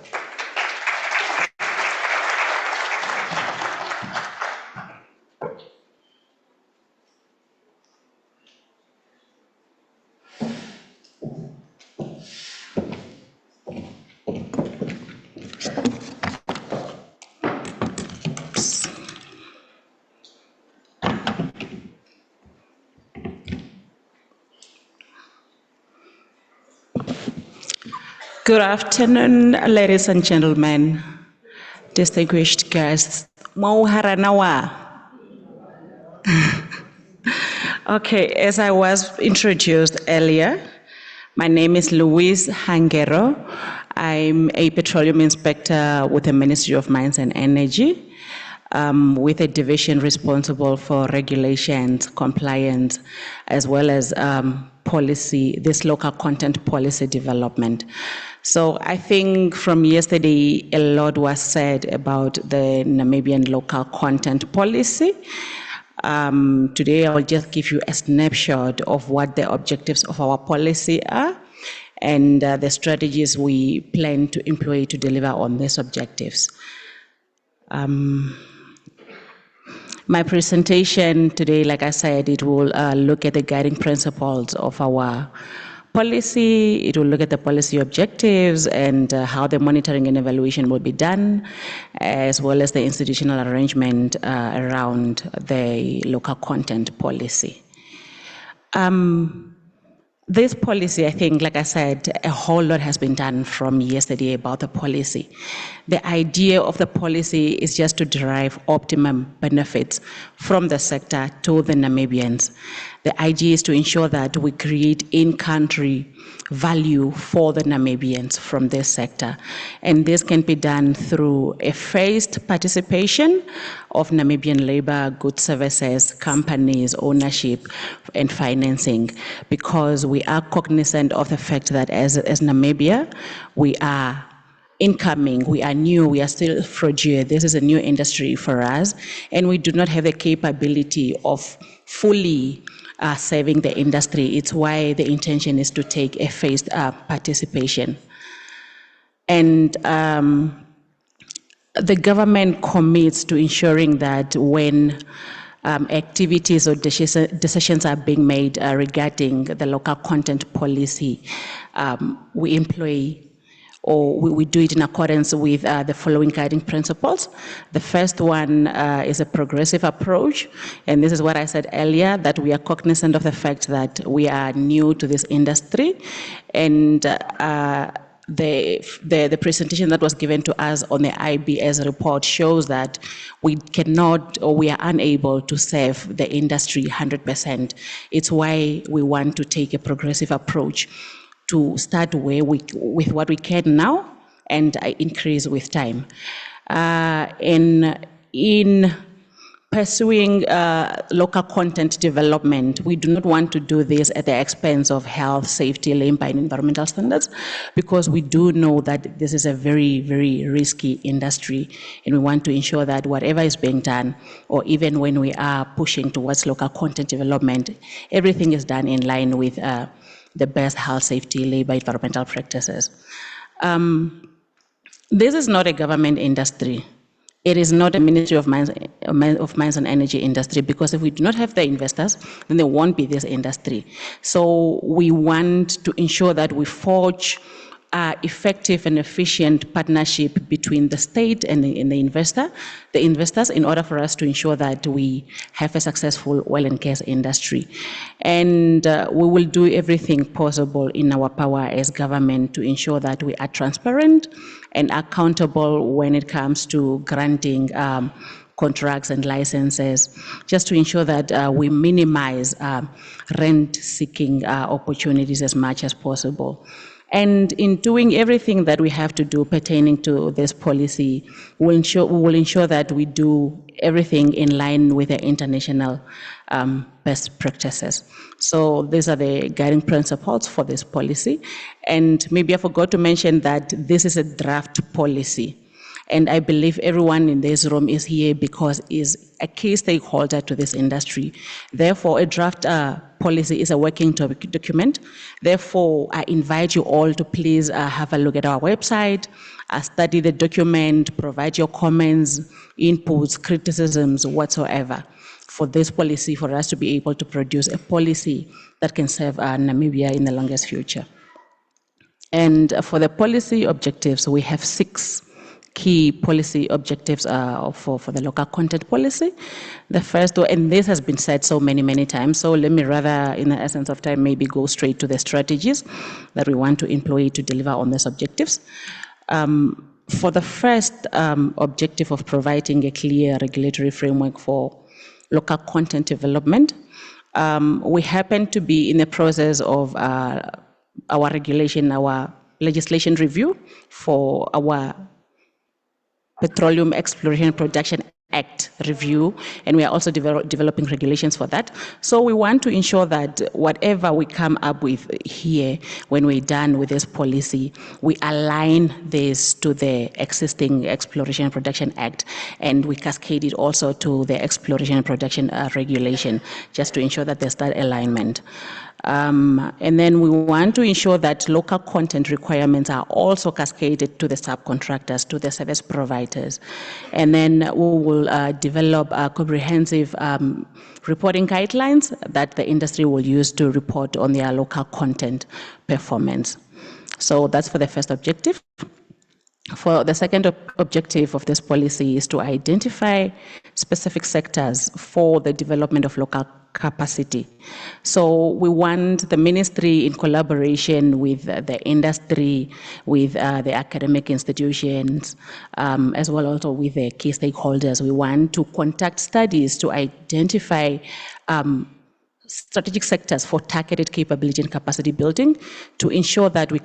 Good afternoon, ladies and gentlemen, distinguished guests. Mauharanawa. Okay, as I was introduced earlier, my name is Luis Hangero. I'm a petroleum inspector with the Ministry of Mines and Energy, with a division responsible for regulations, compliance, as well as policy, this local content policy development. So I think from yesterday, a lot was said about the Namibian local content policy. Today, I will just give you a snapshot of what the objectives of our policy are and the strategies we plan to employ to deliver on these objectives. My presentation today, like I said, it will look at the guiding principles of our policy. It will look at the policy objectives and how the monitoring and evaluation will be done, as well as the institutional arrangement around the local content policy. This policy, I think, like I said, a whole lot has been done from yesterday about the policy. The idea of the policy is just to derive optimum benefits from the sector to the Namibians. The idea is to ensure that we create in-country value for the Namibians from this sector. And this can be done through a phased participation of Namibian labor, goods, services, companies, ownership, and financing, because we are cognizant of the fact that as Namibia, we are incoming, we are new, we are still fragile. This is a new industry for us, and we do not have the capability of fully serving the industry. It's why the intention is to take a phased participation. And the government commits to ensuring that when activities or decisions are being made regarding the local content policy, we employ or we do it in accordance with the following guiding principles. The first one is a progressive approach, and this is what I said earlier, that we are cognizant of the fact that we are new to this industry, and the presentation that was given to us on the IBS report shows that we cannot or we are unable to serve the industry 100%. It's why we want to take a progressive approach to start with what we can now and increase with time. In pursuing local content development, we do not want to do this at the expense of health, safety, labor, and environmental standards, because we do know that this is a very, very risky industry, and we want to ensure that whatever is being done, or even when we are pushing towards local content development, everything is done in line with the best health, safety, labor, environmental practices. This is not a government industry. It is not a Ministry of Mines and Energy industry, because if we do not have the investors, then there won't be this industry. So we want to ensure that we forge effective and efficient partnership between the state and the investors, in order for us to ensure that we have a successful oil and gas industry. And we will do everything possible in our power as government to ensure that we are transparent and accountable when it comes to granting contracts and licenses, just to ensure that we minimize rent-seeking opportunities as much as possible. And in doing everything that we have to do pertaining to this policy, we will ensure that we do everything in line with the international best practices. So these are the guiding principles for this policy. And maybe I forgot to mention that this is a draft policy. And I believe everyone in this room is here because is a key stakeholder to this industry. Therefore, a draft policy is a working document. Therefore, I invite you all to please have a look at our website, study the document, provide your comments, inputs, criticisms, whatsoever, for this policy, for us to be able to produce a policy that can serve Namibia in the longest future. And for the policy objectives, we have 6 key policy objectives for the local content policy. The first, and this has been said so many times, so let me rather, in the essence of time, maybe go straight to the strategies that we want to employ to deliver on these objectives. For the first objective of providing a clear regulatory framework for local content development, we happen to be in the process of our legislation review for our Petroleum Exploration Production Act review, and we are also developing regulations for that. So we want to ensure that whatever we come up with here, when we're done with this policy, we align this to the existing Exploration and Production Act, and we cascade it also to the Exploration and Production Regulation, just to ensure that there's that alignment. And then we want to ensure that local content requirements are also cascaded to the subcontractors, to the service providers. And then we will develop comprehensive reporting guidelines that the industry will use to report on their local content performance. So that's for the first objective. For the second objective of this policy is to identify specific sectors for the development of local capacity. So we want the ministry, in collaboration with the industry, with the academic institutions, as well also with the key stakeholders, we want to conduct studies to identify strategic sectors for targeted capability and capacity building, to ensure that we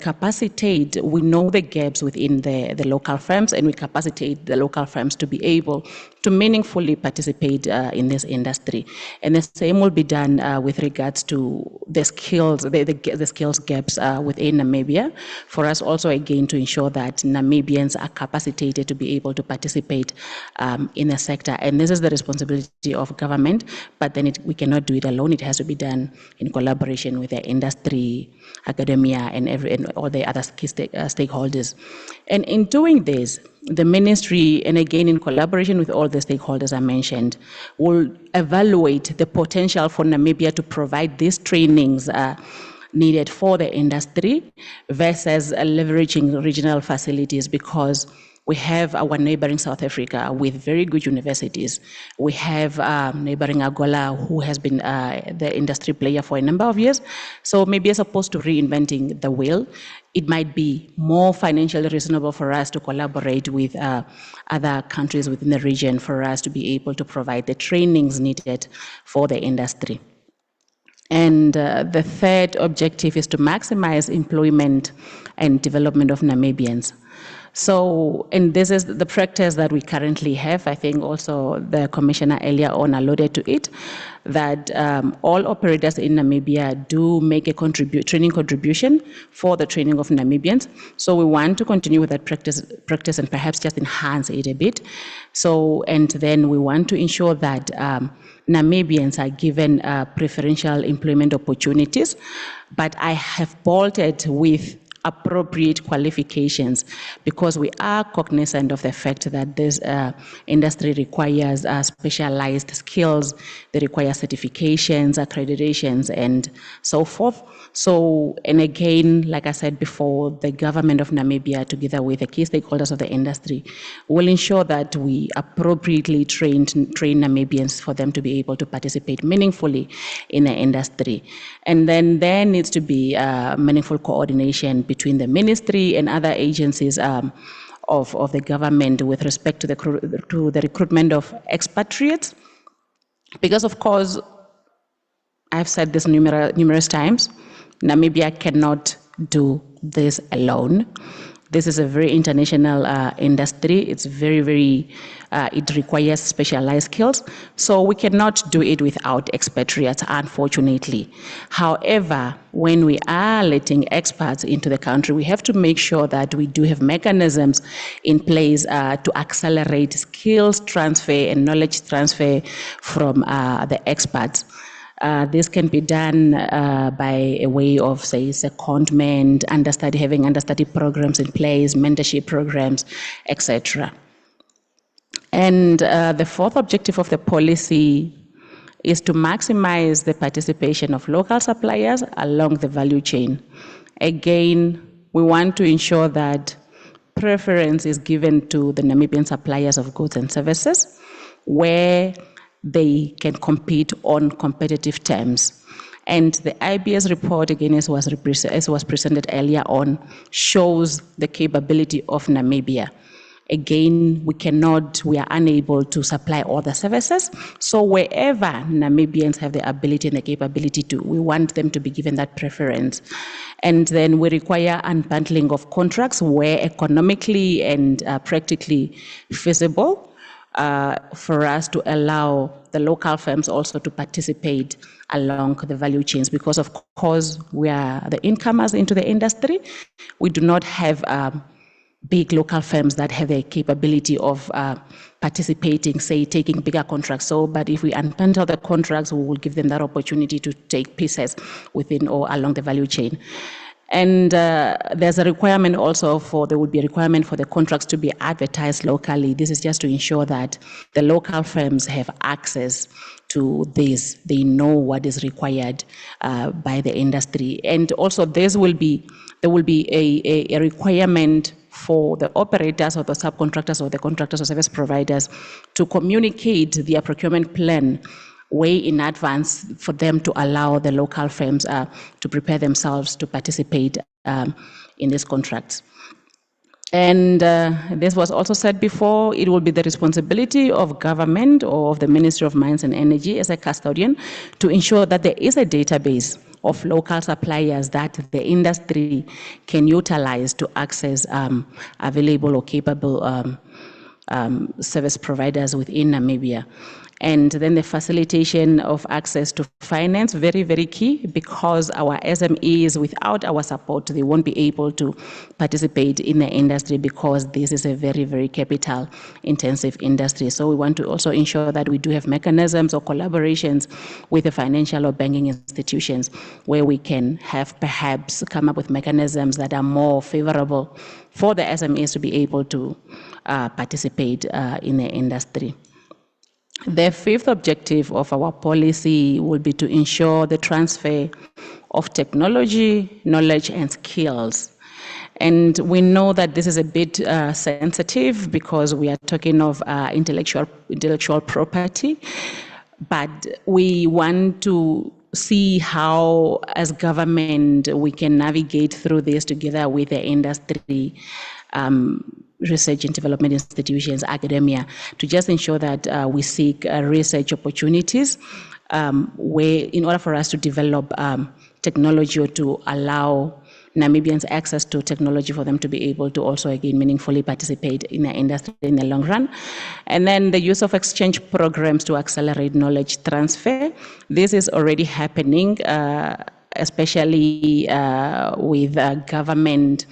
know the gaps within the local firms, and we capacitate the local firms to be able to meaningfully participate in this industry. And the same will be done with regards to the skills, the skills gaps within Namibia, for us also again to ensure that Namibians are capacitated to be able to participate in the sector. And this is the responsibility of government, but then we cannot do it alone. It has to be done in collaboration with the industry, academia, and all the other key stakeholders. And in doing this, the ministry, and again in collaboration with all the stakeholders I mentioned, will evaluate the potential for Namibia to provide these trainings needed for the industry versus leveraging regional facilities, because we have our neighboring South Africa with very good universities. We have neighboring Angola, who has been the industry player for a number of years. So maybe as opposed to reinventing the wheel, it might be more financially reasonable for us to collaborate with other countries within the region for us to be able to provide the trainings needed for the industry. And the third objective is to maximize employment and development of Namibians. So, and this is the practice that we currently have. I think also the commissioner earlier on alluded to it, that all operators in Namibia do make a training contribution for the training of Namibians. So we want to continue with that practice and perhaps just enhance it a bit. So, and then we want to ensure that Namibians are given preferential employment opportunities, but I have bolted with appropriate qualifications, because we are cognizant of the fact that this industry requires specialized skills, they require certifications, accreditations, and so forth. So, and again, like I said before, the government of Namibia, together with the key stakeholders of the industry, will ensure that we appropriately train Namibians for them to be able to participate meaningfully in the industry. And then there needs to be meaningful coordination between the ministry and other agencies of the government with respect to the recruitment of expatriates. Because of course, I've said this numerous times, Namibia cannot do this alone. This is a very international industry. It's very, it requires specialized skills. So we cannot do it without expatriates, unfortunately. However, when we are letting expats into the country, we have to make sure that we do have mechanisms in place to accelerate skills transfer and knowledge transfer from the expats. This can be done by a way of, say, secondment, having understudy programs in place, mentorship programs, etc. And the fourth objective of the policy is to maximize the participation of local suppliers along the value chain. Again, we want to ensure that preference is given to the Namibian suppliers of goods and services, where they can compete on competitive terms. And the IBS report, again, as was presented earlier on, shows the capability of Namibia. Again, we are unable to supply all the services. So wherever Namibians have the ability and the capability to, we want them to be given that preference. And then we require unbundling of contracts where economically and practically feasible, for us to allow the local firms also to participate along the value chains, because of course we are the incomers into the industry. We do not have big local firms that have the capability of participating, say, taking bigger contracts. So, but if we unbundle the contracts, we will give them that opportunity to take pieces within or along the value chain. And there's a requirement also there would be a requirement for the contracts to be advertised locally. This is just to ensure that the local firms have access to this. They know what is required by the industry. And also there will be a requirement for the operators or the subcontractors or the contractors or service providers to communicate their procurement plan way in advance for them to allow the local firms to prepare themselves to participate in these contracts. And this was also said before, it will be the responsibility of government or of the Ministry of Mines and Energy as a custodian to ensure that there is a database of local suppliers that the industry can utilize to access available or capable service providers within Namibia. And then the facilitation of access to finance, very, very key, because our SMEs, without our support, they won't be able to participate in the industry, because this is a very, very capital intensive industry. So we want to also ensure that we do have mechanisms or collaborations with the financial or banking institutions where we can have perhaps come up with mechanisms that are more favorable for the SMEs to be able to participate in the industry. The fifth objective of our policy will be to ensure the transfer of technology, knowledge, and skills. And we know that this is a bit sensitive because we are talking of intellectual property, but we want to see how, as government, we can navigate through this together with the industry, research and development institutions, academia, to just ensure that we seek research opportunities where, in order for us to develop technology or to allow Namibians access to technology for them to be able to also, again, meaningfully participate in the industry in the long run. And then the use of exchange programs to accelerate knowledge transfer. This is already happening, especially with government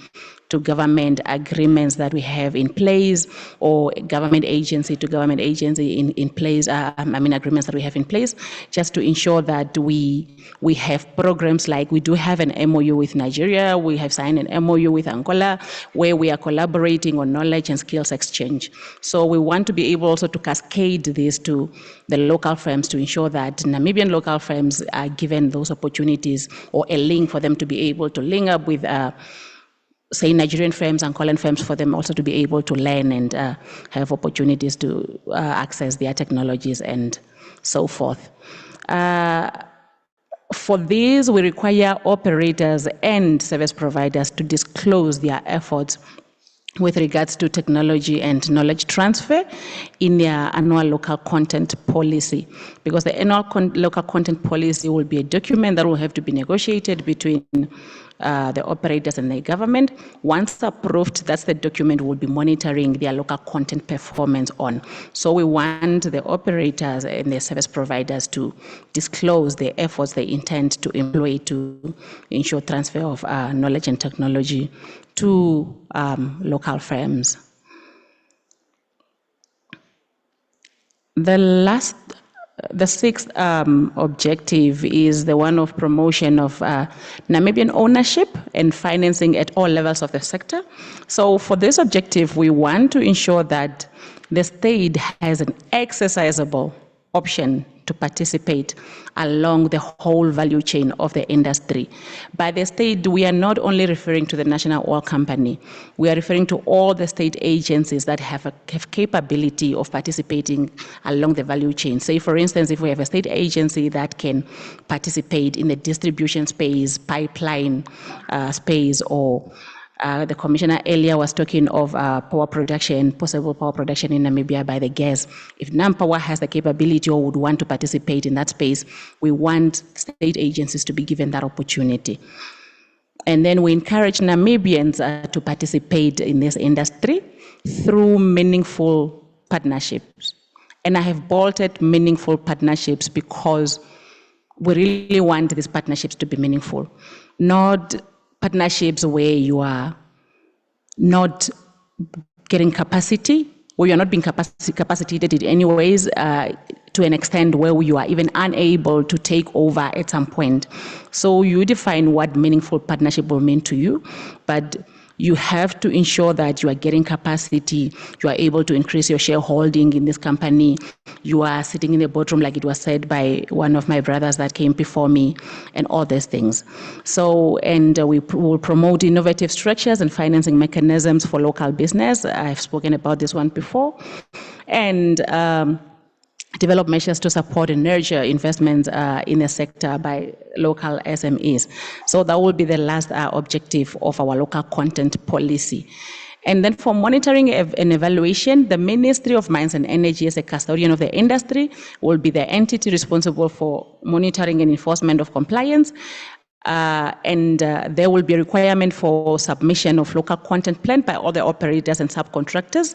to government agreements that we have in place, or government agency to government agency in place, agreements that we have in place, just to ensure that we have programs like we do have an MOU with Nigeria, we have signed an MOU with Angola, where we are collaborating on knowledge and skills exchange. So we want to be able also to cascade this to the local firms to ensure that Namibian local firms are given those opportunities, or a link for them to be able to link up with say Nigerian firms and Angolan firms, for them also to be able to learn and have opportunities to access their technologies and so forth. For this, we require operators and service providers to disclose their efforts with regards to technology and knowledge transfer in their annual local content policy, because the annual local content policy will be a document that will have to be negotiated between the operators and the government. Once approved, that's the document we'll be monitoring their local content performance on. So we want the operators and the service providers to disclose the efforts they intend to employ to ensure transfer of knowledge and technology to local firms. The sixth objective is the one of promotion of Namibian ownership and financing at all levels of the sector. So for this objective, we want to ensure that the state has an exercisable option to participate along the whole value chain of the industry. By the state, we are not only referring to the National Oil Company, we are referring to all the state agencies that have capability of participating along the value chain. Say, for instance, if we have a state agency that can participate in the distribution space, pipeline space, or the commissioner earlier was talking of power production, possible power production in Namibia by the gas. If Nampower has the capability or would want to participate in that space, we want state agencies to be given that opportunity. And then we encourage Namibians to participate in this industry through meaningful partnerships. And I have bolted meaningful partnerships because we really want these partnerships to be meaningful, not partnerships where you are not getting capacity, where you're not being capacitated in any ways to an extent where you are even unable to take over at some point. So you define what meaningful partnership will mean to you, but you have to ensure that you are getting capacity, you are able to increase your shareholding in this company, you are sitting in the boardroom like it was said by one of my brothers that came before me, and all these things. So, and we will promote innovative structures and financing mechanisms for local business. I've spoken about this one before. And develop measures to support and nurture investments in the sector by local SMEs. So that will be the last objective of our local content policy. And then for monitoring and evaluation, the Ministry of Mines and Energy, as a custodian of the industry, will be the entity responsible for monitoring and enforcement of compliance. There will be a requirement for submission of local content plan by all the operators and subcontractors.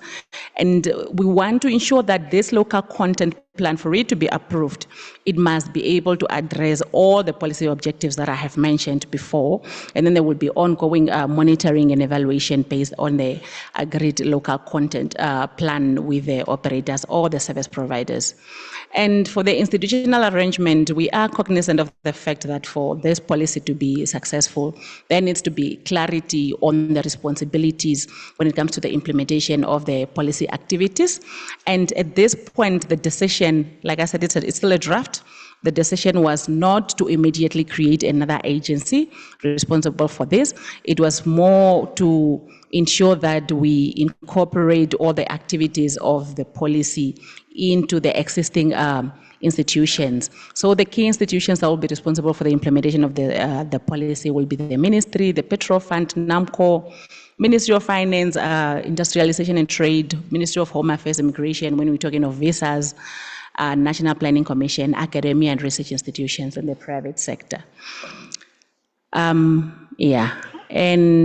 And we want to ensure that this local content plan, for it to be approved, it must be able to address all the policy objectives that I have mentioned before. And then there will be ongoing monitoring and evaluation based on the agreed local content plan with the operators or the service providers. And for the institutional arrangement, we are cognizant of the fact that for this policy to be successful, there needs to be clarity on the responsibilities when it comes to the implementation of the policy activities. And at this point, the decision, like I said, it's still a draft. The decision was not to immediately create another agency responsible for this. It was more to ensure that we incorporate all the activities of the policy into the existing institutions. So the key institutions that will be responsible for the implementation of the policy will be the Ministry, the Petrol Fund, Namcor, Ministry of Finance, Industrialization and Trade, Ministry of Home Affairs, Immigration, when we're talking of visas, National Planning Commission, academia and research institutions, and the private sector. And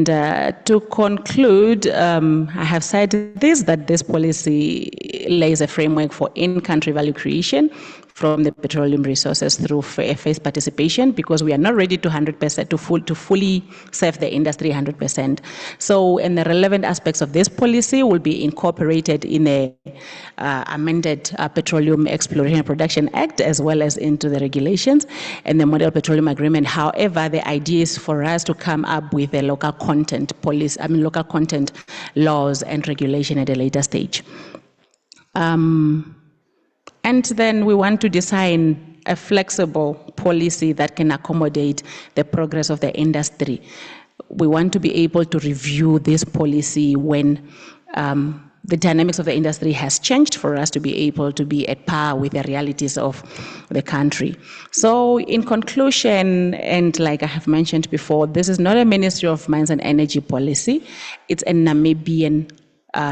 to conclude, I have said that this policy lays a framework for in-country value creation from the petroleum resources through phased participation, because we are not ready to 100% to fully serve the industry 100%. So, and the relevant aspects of this policy will be incorporated in the amended Petroleum Exploration and Production Act, as well as into the regulations and the Model Petroleum Agreement. However, the idea is for us to come up with a local content policy, local content laws and regulation at a later stage. And then we want to design a flexible policy that can accommodate the progress of the industry. We want to be able to review this policy when the dynamics of the industry has changed, for us to be able to be at par with the realities of the country. So in conclusion, and like I have mentioned before, this is not a Ministry of Mines and Energy policy, it's a Namibian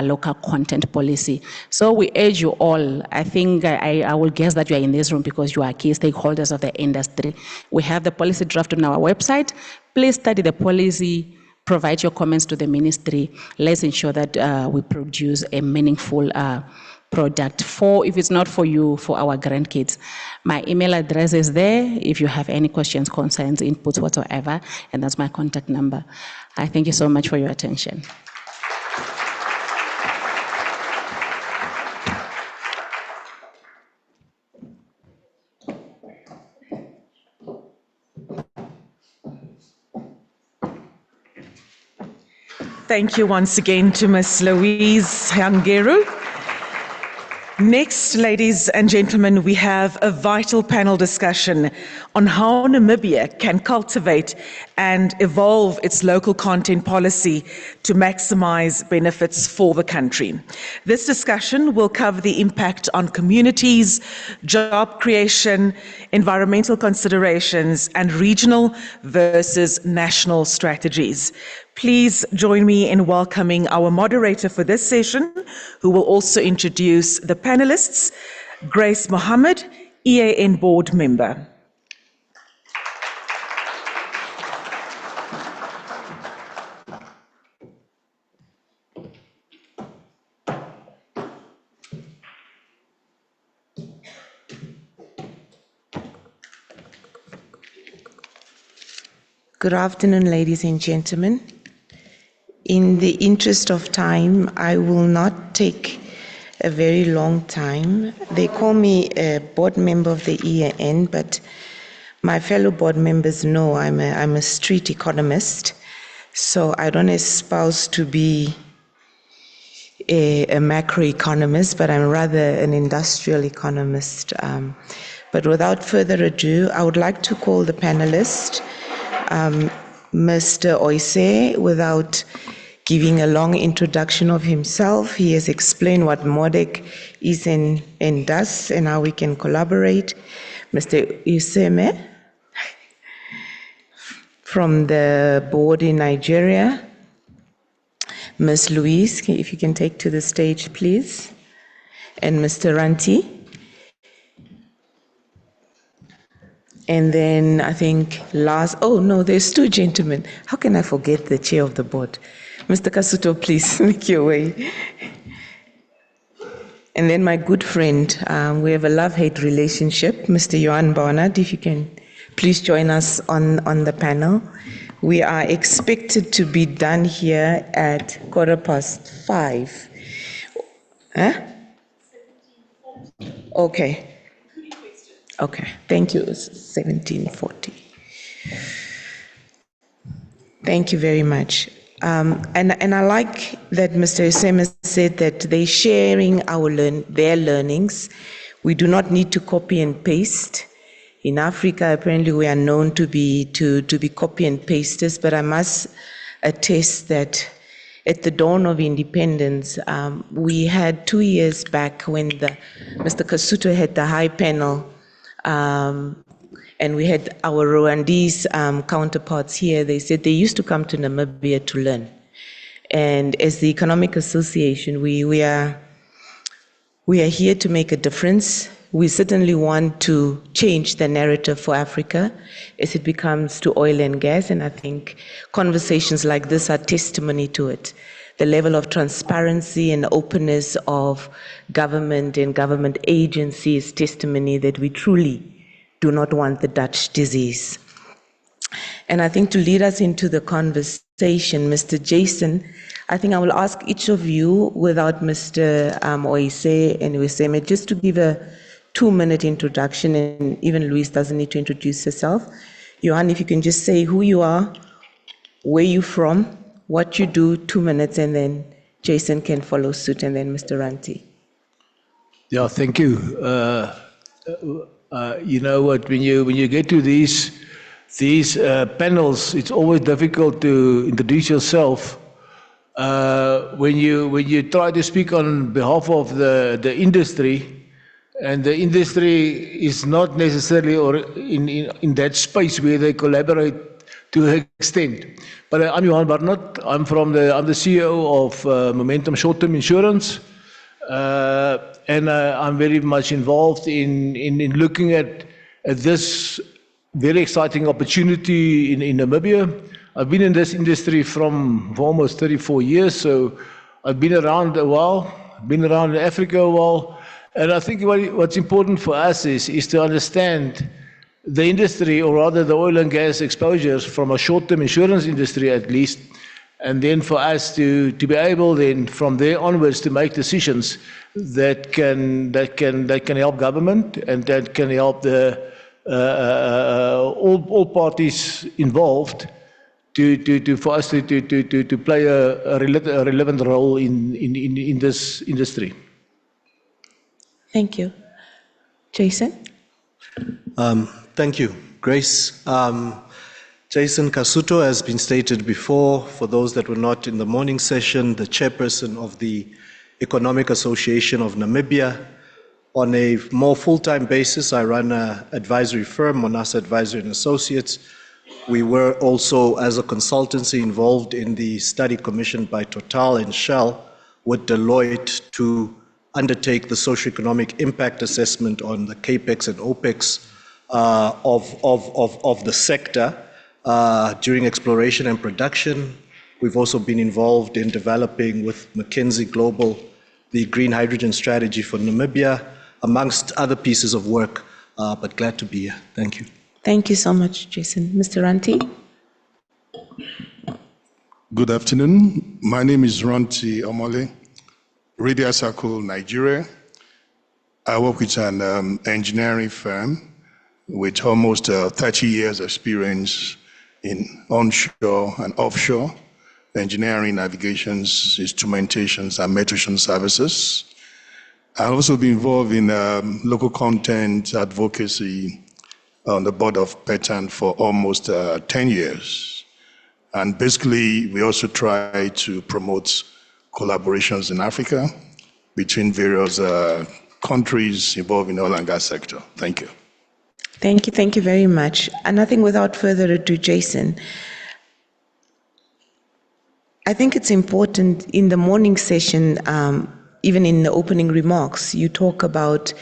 local content policy. So we urge you all, I think I will guess that you are in this room because you are key stakeholders of the industry. We have the policy draft on our website. Please study the policy, provide your comments to the ministry. Let's ensure that we produce a meaningful product for, if it's not for you, for our grandkids. My email address is there if you have any questions, concerns, inputs, whatsoever, and that's my contact number. I thank you so much for your attention. Thank you once again to Ms. Louise Hangeru. Next, ladies and gentlemen, we have a vital panel discussion on how Namibia can cultivate and evolve its local content policy to maximize benefits for the country. This discussion will cover the impact on communities, job creation, environmental considerations, and regional versus national strategies. Please join me in welcoming our moderator for this session, who will also introduce the panelists, Grace Mohammed, EAN board member. Good afternoon, ladies and gentlemen. In the interest of time, I will not take a very long time. They call me a board member of the EAN, but my fellow board members know I'm a street economist, so I don't espouse to be a macroeconomist, but I'm rather an industrial economist. But without further ado, I would like to call the panelist, Mr. Oise, without giving a long introduction of himself. He has explained what MODEC is and does and how we can collaborate. Mr. Useme from the board in Nigeria. Ms. Louise, if you can take to the stage, please. And Mr. Ranti. And then I think last, oh no, there's two gentlemen. How can I forget the chair of the board? Mr. Kasuto, please make your way. And then my good friend, we have a love-hate relationship, Mr. Johan Barnard, if you can please join us on the panel. We are expected to be done here at 5:15. Huh? Okay. Okay, thank you, 1740. Thank you very much. And I like that Mr. Useme said that they're sharing their learnings. We do not need to copy and paste. In Africa, apparently we are known to be copy and pasters, but I must attest that at the dawn of independence, we had 2 years back when Mr. Kasuto had the high panel, and we had our Rwandese counterparts here. They said they used to come to Namibia to learn. And as the Economic Association, we are here to make a difference. We certainly want to change the narrative for Africa as it becomes to oil and gas, and I think conversations like this are testimony to it. The level of transparency and openness of government and government agencies is testimony that we truly do not want the Dutch disease. And I think to lead us into the conversation, Mr. Jason, I think I will ask each of you, without Mr. Oise and Useme, just to give a 2-minute introduction, and even Louise doesn't need to introduce herself. Johan, if you can just say who you are, where you're from, what you do, 2 minutes, and then Jason can follow suit, and then Mr. Ranti. Yeah, thank you. You know what? When you get to these panels, it's always difficult to introduce yourself. When you try to speak on behalf of the industry, and the industry is not necessarily in that space where they collaborate to an extent. But I'm Johan Barnard. I'm the CEO of Momentum Short-Term Insurance. And I'm very much involved in looking at this very exciting opportunity in Namibia. I've been in this industry for almost 34 years, so I've been around a while, been around Africa a while, and I think what's important for us is to understand the industry, or rather the oil and gas exposures from a short-term insurance industry at least, and then for us to be able then from there onwards to make decisions that can help government and that can help all parties involved for us to play a relevant role in this industry. Thank you. Jason? Thank you, Grace. Jason Kasuto has been stated before. For those that were not in the morning session, the chairperson of the Economic Association of Namibia. On a more full-time basis, I run an advisory firm, Monasa Advisory and Associates. We were also, as a consultancy, involved in the study commissioned by Total and Shell with Deloitte to undertake the socioeconomic impact assessment on the CAPEX and OPEX of the sector during exploration and production. We've also been involved in developing with McKinsey Global the green hydrogen strategy for Namibia, amongst other pieces of work, but glad to be here. Thank you. Thank you so much, Jason. Mr. Ranti? Good afternoon. My name is Ranti Omole, Radio Circle, Nigeria. I work with an engineering firm with almost 30 years experience in onshore and offshore engineering, navigations, instrumentations, and metration services. I've also been involved in local content advocacy on the board of PETAN for almost 10 years. And basically, we also try to promote collaborations in Africa between various countries involved in the oil and gas sector. Thank you. Thank you very much. And I think without further ado, Jason, I think it's important in the morning session, even in the opening remarks, you talk about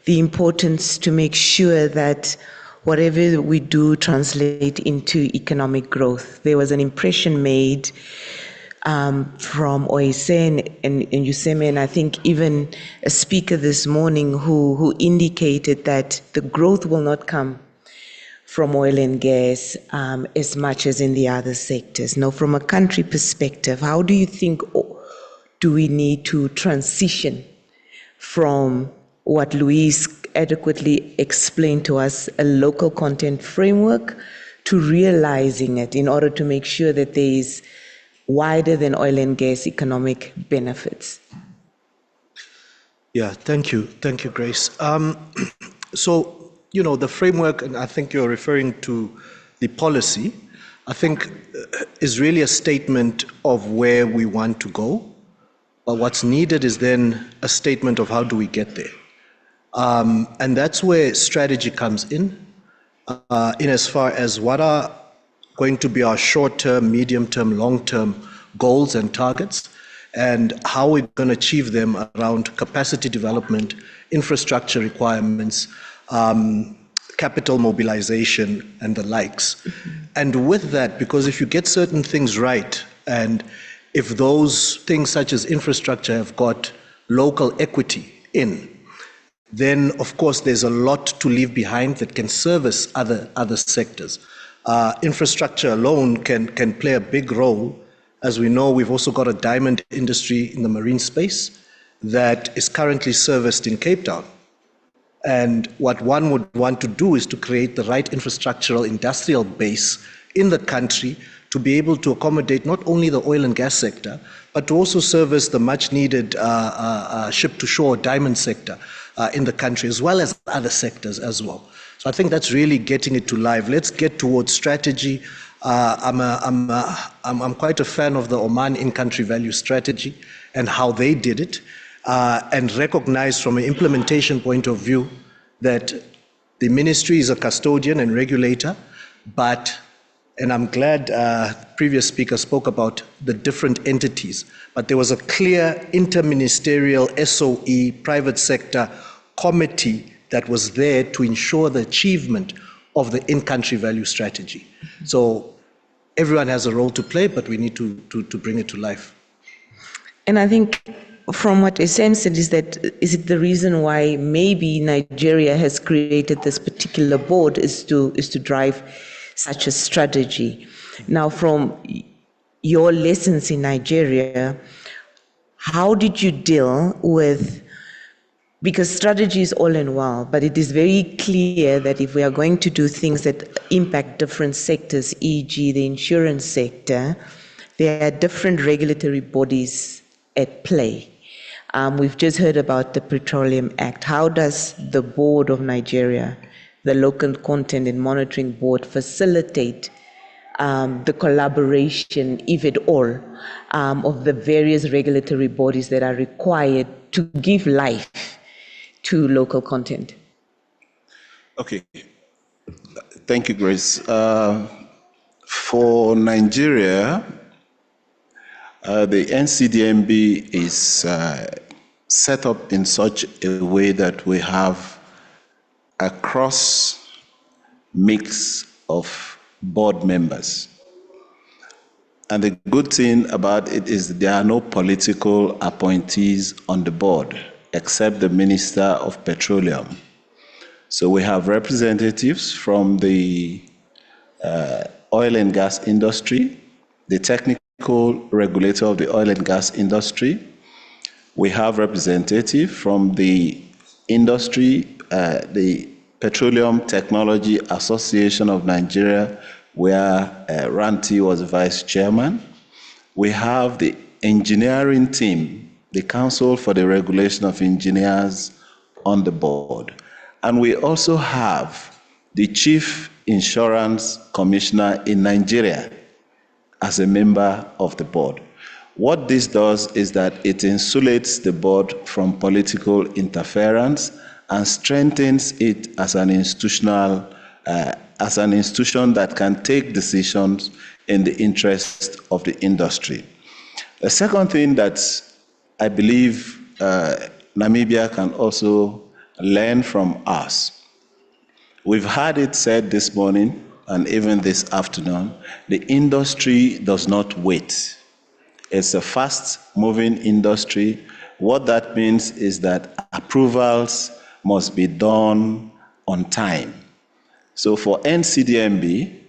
the importance to make sure that whatever we do translate into economic growth. There was an impression made from Oise and Useme, and I think even a speaker this morning who indicated that the growth will not come from oil and gas as much as in the other sectors. Now, from a country perspective, how do you think do we need to transition from what Louise adequately explained to us, a local content framework, to realizing it in order to make sure that there is wider than oil and gas economic benefits? Yeah, thank you. Thank you, Grace. So, the framework, and I think you're referring to the policy, I think is really a statement of where we want to go. But what's needed is then a statement of how do we get there. And that's where strategy comes in as far as what are going to be our short-term, medium-term, long-term goals and targets, and how we're going to achieve them around capacity development, infrastructure requirements, capital mobilization, and the likes. And with that, because if you get certain things right, and if those things such as infrastructure have got local equity in, then of course there's a lot to leave behind that can service other sectors. Infrastructure alone can play a big role. As we know, we've also got a diamond industry in the marine space that is currently serviced in Cape Town. And what one would want to do is to create the right infrastructural industrial base in the country to be able to accommodate not only the oil and gas sector, but to also service the much needed ship-to-shore diamond sector in the country, as well as other sectors as well. So I think that's really getting it to life. Let's get towards strategy. I'm quite a fan of the Oman in-country value strategy and how they did it, and recognize from an implementation point of view that the ministry is a custodian and regulator, and I'm glad previous speaker spoke about the different entities, but there was a clear interministerial SOE private sector committee that was there to ensure the achievement of the in-country value strategy. So everyone has a role to play, but we need to bring it to life. And I think from what Essam said is it the reason why maybe Nigeria has created this particular board is to drive such a strategy. Now, from your lessons in Nigeria, how did you deal with, because strategy is all and well, but it is very clear that if we are going to do things that impact different sectors, e.g. the insurance sector, there are different regulatory bodies at play. We've just heard about the Petroleum Act. How does the Board of Nigeria, the Local Content and Monitoring Board, facilitate the collaboration, if at all, of the various regulatory bodies that are required to give life to local content? Okay. Thank you, Grace. For Nigeria, the NCDMB is set up in such a way that we have a cross mix of board members. And the good thing about it is there are no political appointees on the board except the Minister of Petroleum. So we have representatives from the oil and gas industry, the technical regulator of the oil and gas industry. We have representative from the industry, the Petroleum Technology Association of Nigeria, where Ranti was vice chairman. We have the engineering team, the Council for the Regulation of Engineers on the board. And we also have the Chief Insurance Commissioner in Nigeria as a member of the board. What this does is that it insulates the board from political interference and strengthens it as an institution that can take decisions in the interest of the industry. The second thing that I believe Namibia can also learn from us. We've had it said this morning and even this afternoon, the industry does not wait. It's a fast-moving industry. What that means is that approvals must be done on time. So for NCDMB,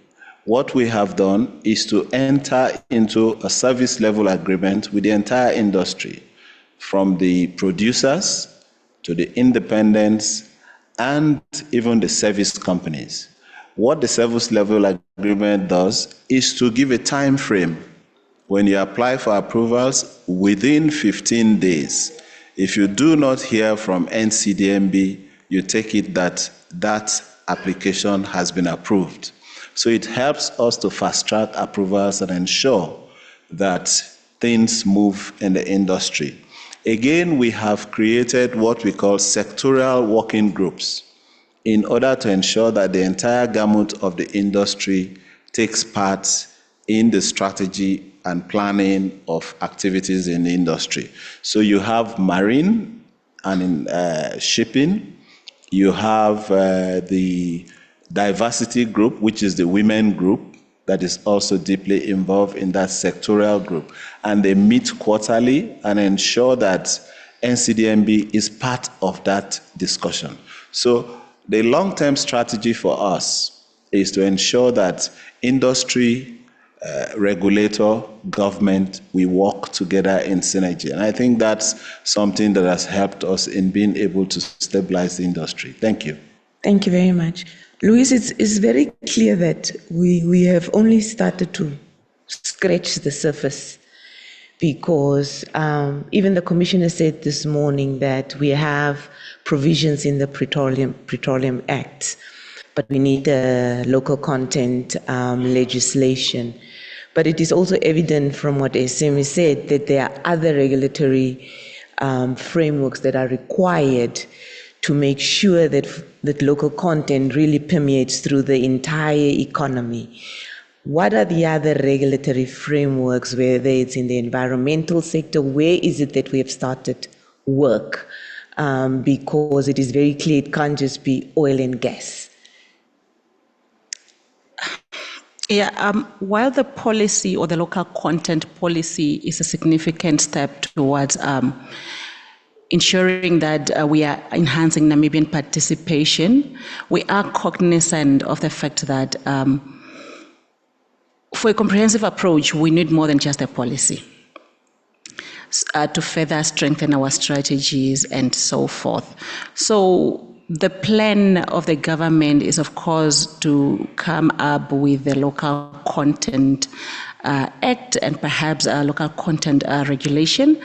what we have done is to enter into a service level agreement with the entire industry, from the producers to the independents and even the service companies. What the service level agreement does is to give a time frame. When you apply for approvals, within 15 days, if you do not hear from NCDMB, you take it that that application has been approved. So it helps us to fast-track approvals and ensure that things move in the industry. Again, we have created what we call sectoral working groups in order to ensure that the entire gamut of the industry takes part in the strategy and planning of activities in the industry. So you have marine and in shipping, you have the diversity group, which is the women group that is also deeply involved in that sectoral group. And they meet quarterly and ensure that NCDMB is part of that discussion. So the long-term strategy for us is to ensure that industry, regulator, government, we work together in synergy. And I think that's something that has helped us in being able to stabilize the industry. Thank you. Thank you very much. Luis, it's very clear that we have only started to scratch the surface, because even the commissioner said this morning that we have provisions in the Petroleum Act, but we need local content legislation. But it is also evident from what SME said that there are other regulatory frameworks that are required to make sure that local content really permeates through the entire economy. What are the other regulatory frameworks, whether it's in the environmental sector? Where is it that we have started work? Because it is very clear it can't just be oil and gas. Yeah, while the policy or the local content policy is a significant step towards ensuring that we are enhancing Namibian participation, we are cognizant of the fact that for a comprehensive approach, we need more than just a policy to further strengthen our strategies and so forth. So the plan of the government is, of course, to come up with the Local Content Act and perhaps a local content regulation.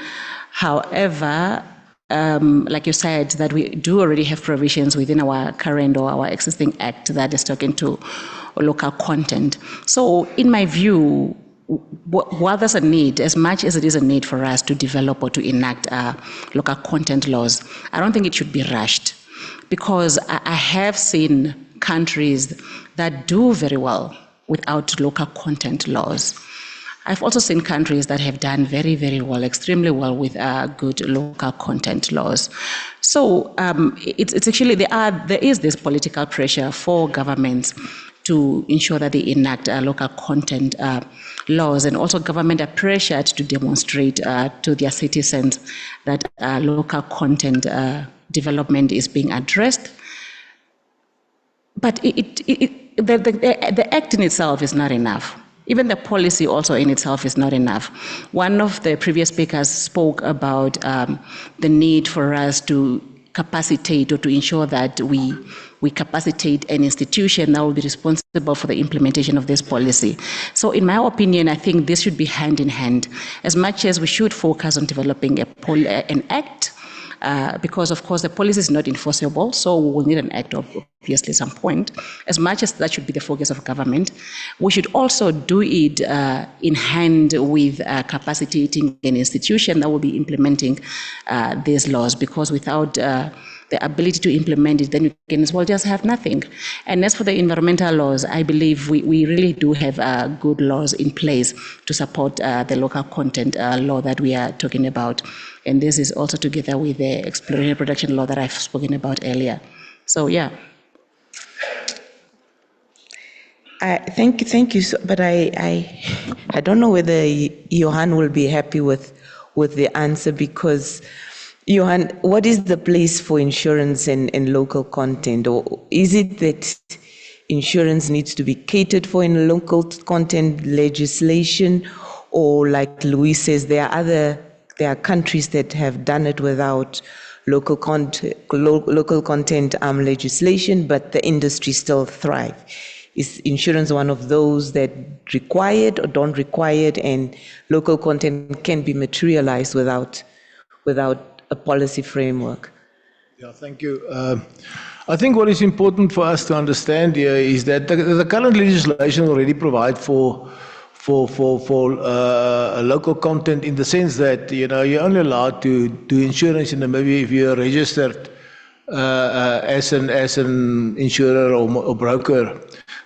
However, like you said, that we do already have provisions within our current or our existing act that is talking to local content. So in my view, while there's a need, as much as it is a need for us to develop or to enact local content laws, I don't think it should be rushed, because I have seen countries that do very well without local content laws. I've also seen countries that have done very, very well, extremely well with good local content laws. So it's actually, there is this political pressure for governments to ensure that they enact local content laws, and also government are pressured to demonstrate to their citizens that local content development is being addressed. But the act in itself is not enough. Even the policy also in itself is not enough. One of the previous speakers spoke about the need for us to capacitate, or to ensure that we capacitate an institution that will be responsible for the implementation of this policy. So in my opinion, I think this should be hand in hand. As much as we should focus on developing an act, because of course the policy is not enforceable, so we will need an act obviously at some point. As much as that should be the focus of government, we should also do it in hand with capacitating an institution that will be implementing these laws, because without the ability to implement it, then you can as well just have nothing. And as for the environmental laws, I believe we really do have good laws in place to support the local content law that we are talking about. And this is also together with the exploration and production law that I've spoken about earlier. So, yeah. Thank you. But I don't know whether Johan will be happy with the answer, because Johan, what is the place for insurance and local content? Or is it that insurance needs to be catered for in local content legislation? Or like Louis says, there are countries that have done it without local content legislation, but the industry still thrive. Is insurance one of those that require it or don't require it, and local content can be materialized without a policy framework? Yeah, thank you. I think what is important for us to understand here is that the current legislation already provides for local content, in the sense that you're only allowed to do insurance in Namibia if you're registered as an insurer or broker.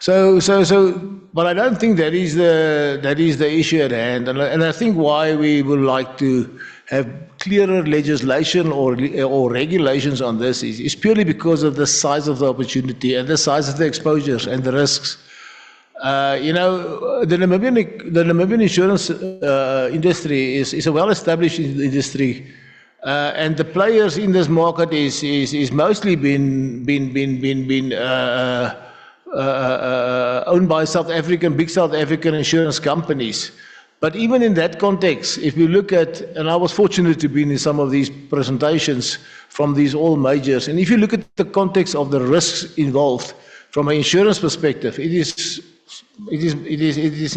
But I don't think that is the issue at hand, and I think why we would like to have clearer legislation or regulations on this is purely because of the size of the opportunity and the size of the exposures and the risks. The Namibian insurance industry is a well-established industry, and the players in this market is mostly been owned by big South African insurance companies. But even in that context, if we look at, and I was fortunate to be in some of these presentations from these all majors, and if you look at the context of the risks involved from an insurance perspective, it is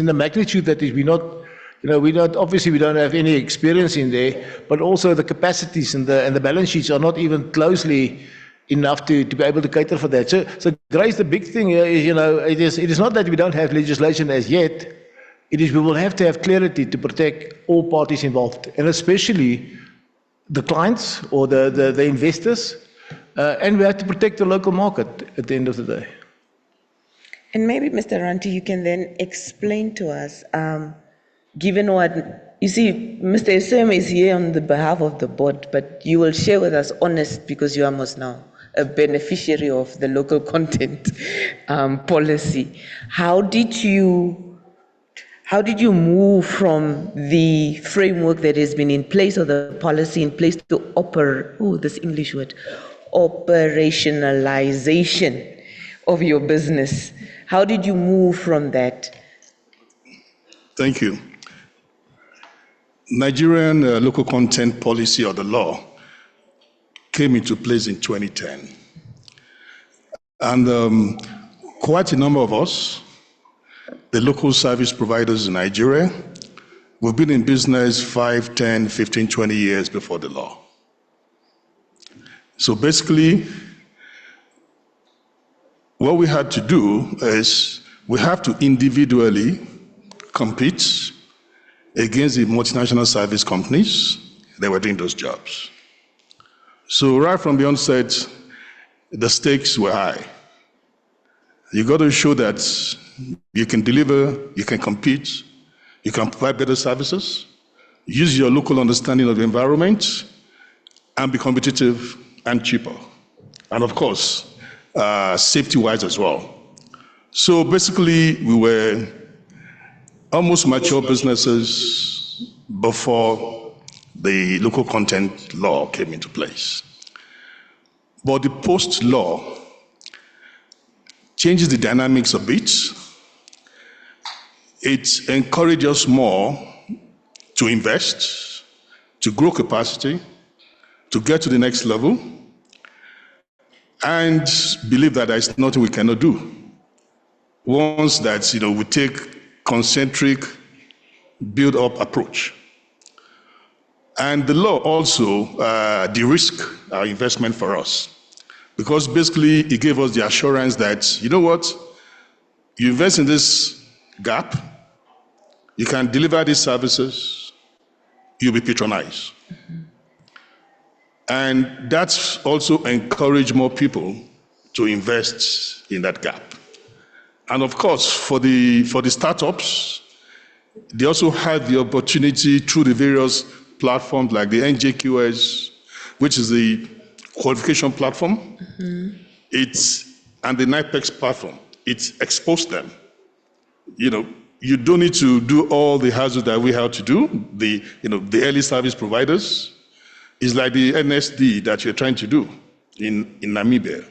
in a magnitude that we don't have any experience in there, but also the capacities and the balance sheets are not even closely enough to be able to cater for that. So Grace, the big thing here is, it is not that we don't have legislation as yet. It is we will have to have clarity to protect all parties involved, and especially the clients or the investors, and we have to protect the local market at the end of the day. And maybe, Mr. Ranti, you can then explain to us, given what, you see, Mr. Eseme is here on the behalf of the board, but you will share with us honest, because you are almost now a beneficiary of the local content policy. How did you move from the framework that has been in place, or the policy in place, to operationalization of your business? How did you move from that? Thank you. Nigerian local content policy, or the law, came into place in 2010. And quite a number of us, the local service providers in Nigeria, we've been in business 5, 10, 15, 20 years before the law. So basically, what we had to do is we have to individually compete against the multinational service companies that were doing those jobs. So right from the onset, the stakes were high. You got to show that you can deliver, you can compete, you can provide better services, use your local understanding of the environment, and be competitive and cheaper. And of course, safety-wise as well. So basically, we were almost mature businesses before the local content law came into place. But the post-law changes the dynamics a bit. It encourages us more to invest, to grow capacity, to get to the next level, and believe that there is nothing we cannot do. Once that we take concentric build-up approach. And the law also de-risked our investment for us. Because basically it gave us the assurance that, you know what, you invest in this gap, you can deliver these services, you'll be patronized. Mm-hmm. And that's also encouraged more people to invest in that gap. And of course, for the startups, they also had the opportunity through the various platforms like the NJQS, which is the qualification platform, mm-hmm. And the NIPEX platform. It exposed them. You don't need to do all the hazards that we have to do. The early service providers is like the NSD that you're trying to do in Namibia.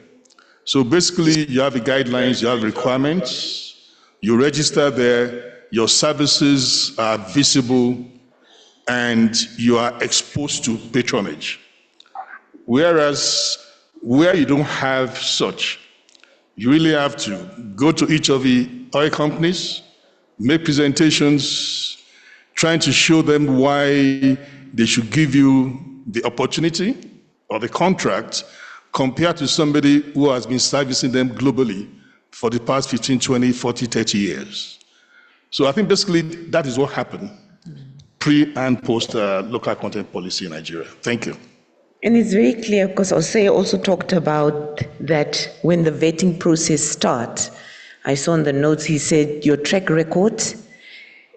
So basically, you have the guidelines, you have requirements, you register there, your services are visible, and you are exposed to patronage. Whereas, where you don't have such, you really have to go to each of the oil companies, make presentations, trying to show them why they should give you the opportunity or the contract compared to somebody who has been servicing them globally for the past 15, 20, 40, 30 years. So I think basically that is what happened pre and post local content policy in Nigeria. Thank you. And it's very clear because Osei also talked about that when the vetting process starts. I saw in the notes he said your track record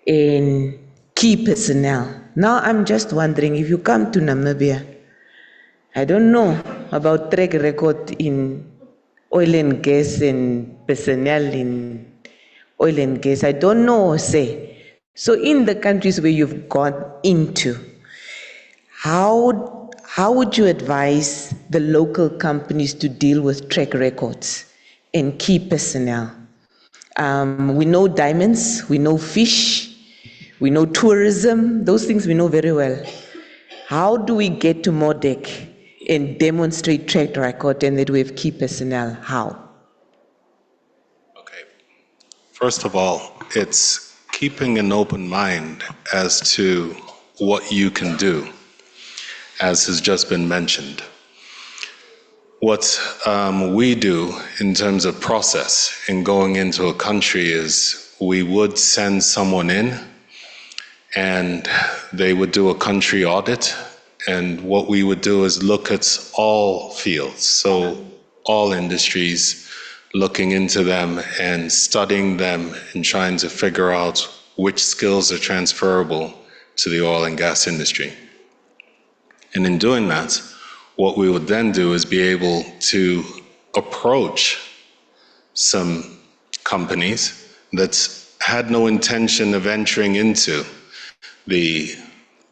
and key personnel. Now I'm just wondering if you come to Namibia, I don't know about track record in oil and gas and personnel in oil and gas. I don't know, say. So in the countries where you've gone into, how would you advise the local companies to deal with track records and key personnel? We know diamonds, we know fish, we know tourism, those things we know very well. How do we get to MODEC and demonstrate track record and that we have key personnel? How? Okay. First of all, it's keeping an open mind as to what you can do, as has just been mentioned. What we do in terms of process in going into a country is we would send someone in and they would do a country audit. And what we would do is look at all fields, so all industries, looking into them and studying them and trying to figure out which skills are transferable to the oil and gas industry. And in doing that, what we would then do is be able to approach some companies that had no intention of entering into the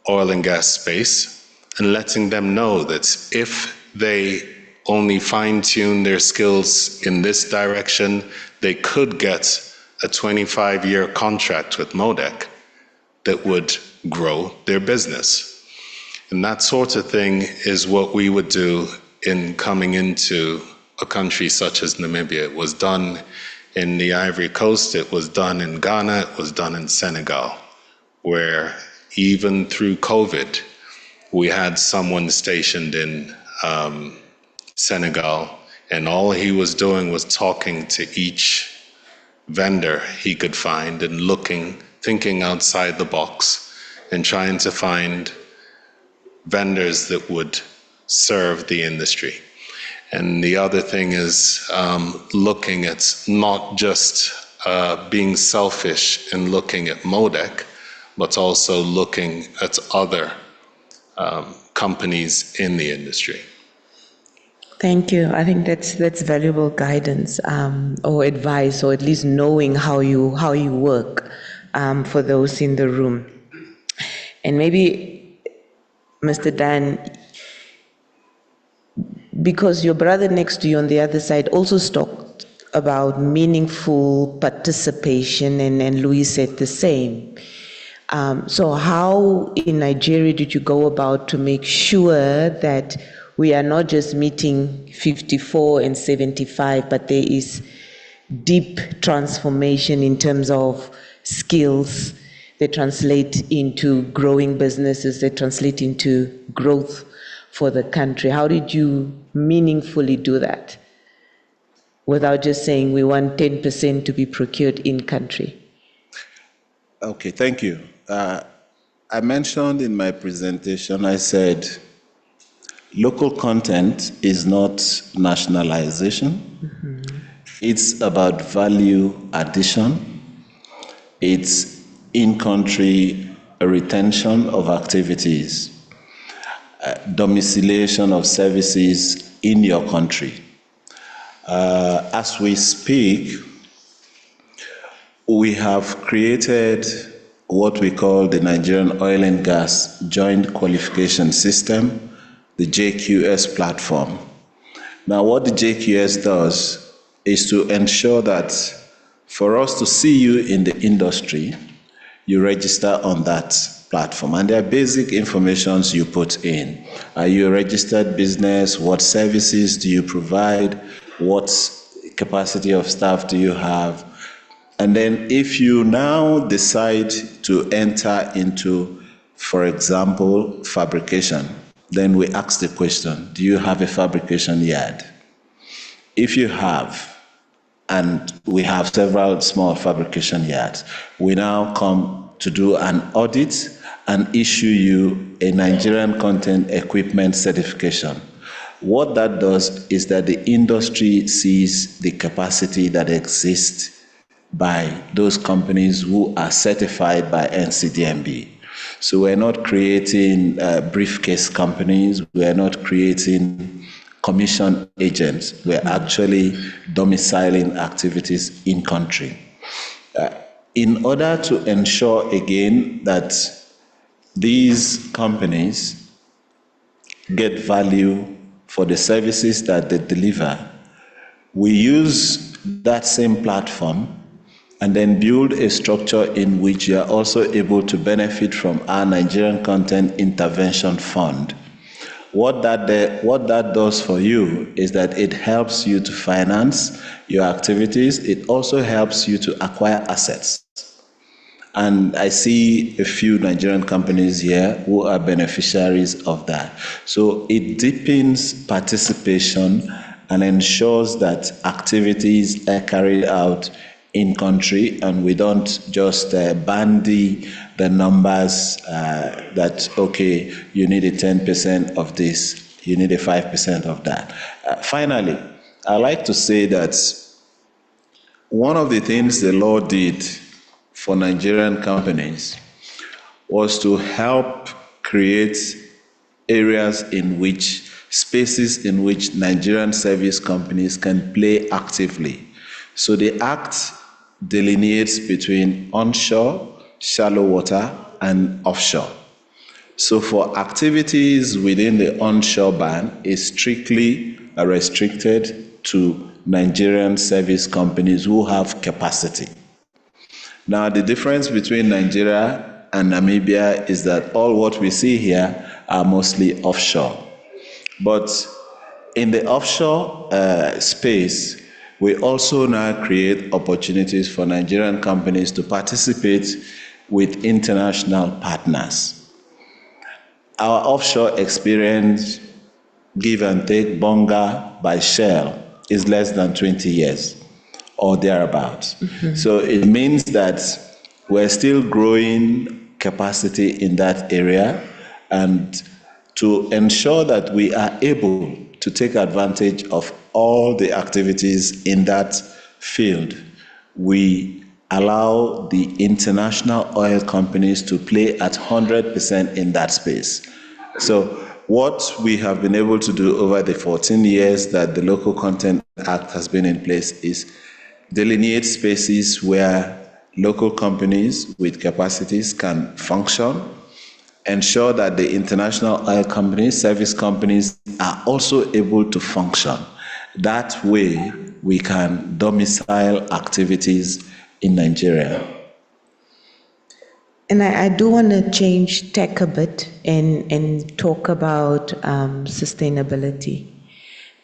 oil and gas space and letting them know that if they only fine-tune their skills in this direction, they could get a 25-year contract with MODEC that would grow their business. And that sort of thing is what we would do in coming into a country such as Namibia. It was done in the Ivory Coast, it was done in Ghana, it was done in Senegal, where even through COVID, we had someone stationed in Senegal, and all he was doing was talking to each vendor he could find and thinking outside the box and trying to find vendors that would serve the industry. And the other thing is looking at not just being selfish and looking at MODEC, but also looking at other companies in the industry. Thank you. I think that's valuable guidance or advice, or at least knowing how you work for those in the room. And maybe, Mr. Dan, because your brother next to you on the other side also talked about meaningful participation, and Louis said the same. So how in Nigeria did you go about to make sure that we are not just meeting 54 and 75, but there is deep transformation in terms of skills that translate into growing businesses, that translate into growth for the country? How did you meaningfully do that without just saying we want 10% to be procured in country? Okay, thank you. I mentioned in my presentation, I said, local content is not nationalization. Mm-hmm. It's about value addition. It's in-country retention of activities, domiciliation of services in your country. As we speak, we have created what we call the Nigerian Oil and Gas Joint Qualification System, the JQS platform. Now, what the JQS does is to ensure that for us to see you in the industry, you register on that platform. And there are basic informations you put in. Are you a registered business? What services do you provide? What capacity of staff do you have? And then if you now decide to enter into, for example, fabrication, then we ask the question, do you have a fabrication yard? If you have, and we have several small fabrication yards, we now come to do an audit and issue you a Nigerian Content Equipment certification. What that does is that the industry sees the capacity that exists by those companies who are certified by NCDMB. So we're not creating briefcase companies, we're not creating commission agents, we're actually domiciling activities in country. In order to ensure again that these companies get value for the services that they deliver, we use that same platform and then build a structure in which you are also able to benefit from our Nigerian Content Intervention Fund. What that does for you is that it helps you to finance your activities. It also helps you to acquire assets. And I see a few Nigerian companies here who are beneficiaries of that. So it deepens participation and ensures that activities are carried out in country, and we don't just bandy the numbers that, okay, you need a 10% of this, you need a 5% of that. Finally, I like to say that one of the things the law did for Nigerian companies was to help create areas in which, spaces in which Nigerian service companies can play actively. So the Act delineates between onshore, shallow water, and offshore. So for activities within the onshore ban, is strictly restricted to Nigerian service companies who have capacity. Now, the difference between Nigeria and Namibia is that all what we see here are mostly offshore. But in the offshore space, we also now create opportunities for Nigerian companies to participate with international partners. Our offshore experience give and take, Bonga by Shell is less than 20 years or thereabouts. So it means that we're still growing capacity in that area, and to ensure that we are able to take advantage of all the activities in that field, we allow the international oil companies to play at 100% in that space. So what we have been able to do over the 14 years that the Local Content Act has been in place is delineate spaces where local companies with capacities can function, ensure that the international oil companies, service companies are also able to function. That way, we can domicile activities in Nigeria. And I do want to change tack a bit and talk about sustainability.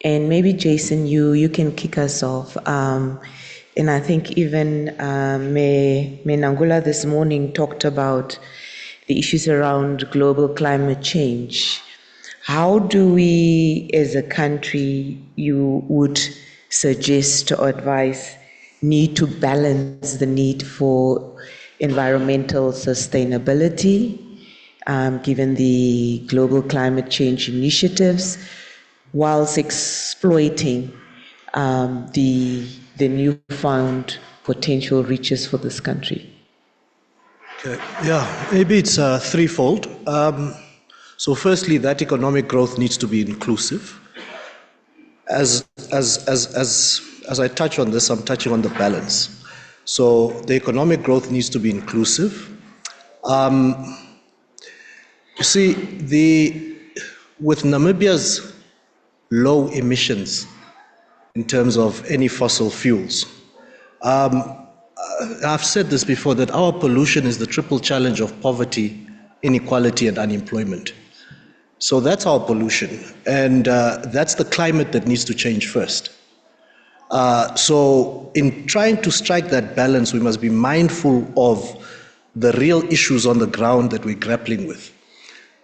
And maybe Jason, you can kick us off. And I think even Nangula this morning talked about the issues around global climate change. How do we, as a country, you would suggest or advise, need to balance the need for environmental sustainability, given the global climate change initiatives, whilst exploiting the newfound potential riches for this country? Okay. Yeah, maybe it's threefold. So firstly, that economic growth needs to be inclusive. As I touch on this, I'm touching on the balance. So the economic growth needs to be inclusive. You see, with Namibia's low emissions in terms of any fossil fuels, I've said this before, that our pollution is the triple challenge of poverty, inequality, and unemployment. So that's our pollution, and that's the climate that needs to change first. So in trying to strike that balance, we must be mindful of the real issues on the ground that we're grappling with.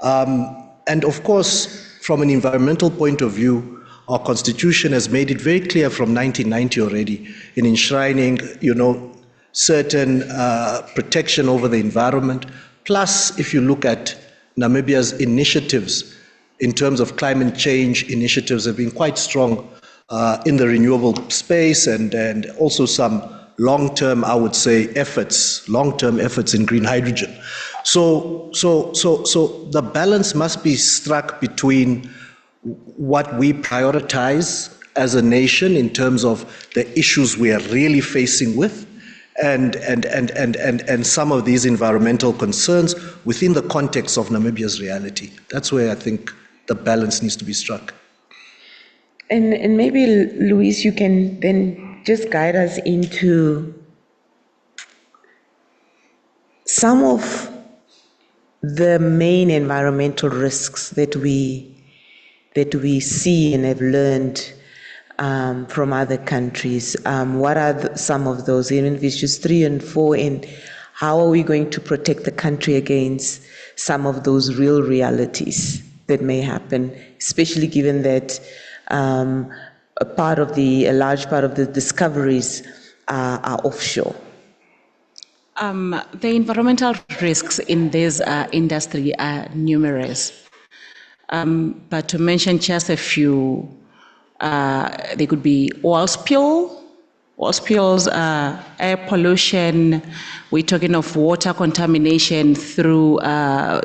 And of course, from an environmental point of view, our constitution has made it very clear from 1990 already in enshrining, certain protection over the environment. Plus, if you look at Namibia's initiatives in terms of climate change initiatives, have been quite strong in the renewable space, and also some long-term, I would say, long-term efforts in green hydrogen. So the balance must be struck between what we prioritize as a nation in terms of the issues we are really facing with, and some of these environmental concerns within the context of Namibia's reality. That's where I think the balance needs to be struck. And maybe, Luis, you can then just guide us into some of the main environmental risks that we see and have learned from other countries. What are some of those, even if it's just 3 and 4, and how are we going to protect the country against some of those real realities that may happen, especially given that a large part of the discoveries are offshore? The environmental risks in this industry are numerous. But to mention just a few, they could be oil spills, air pollution. We're talking of water contamination through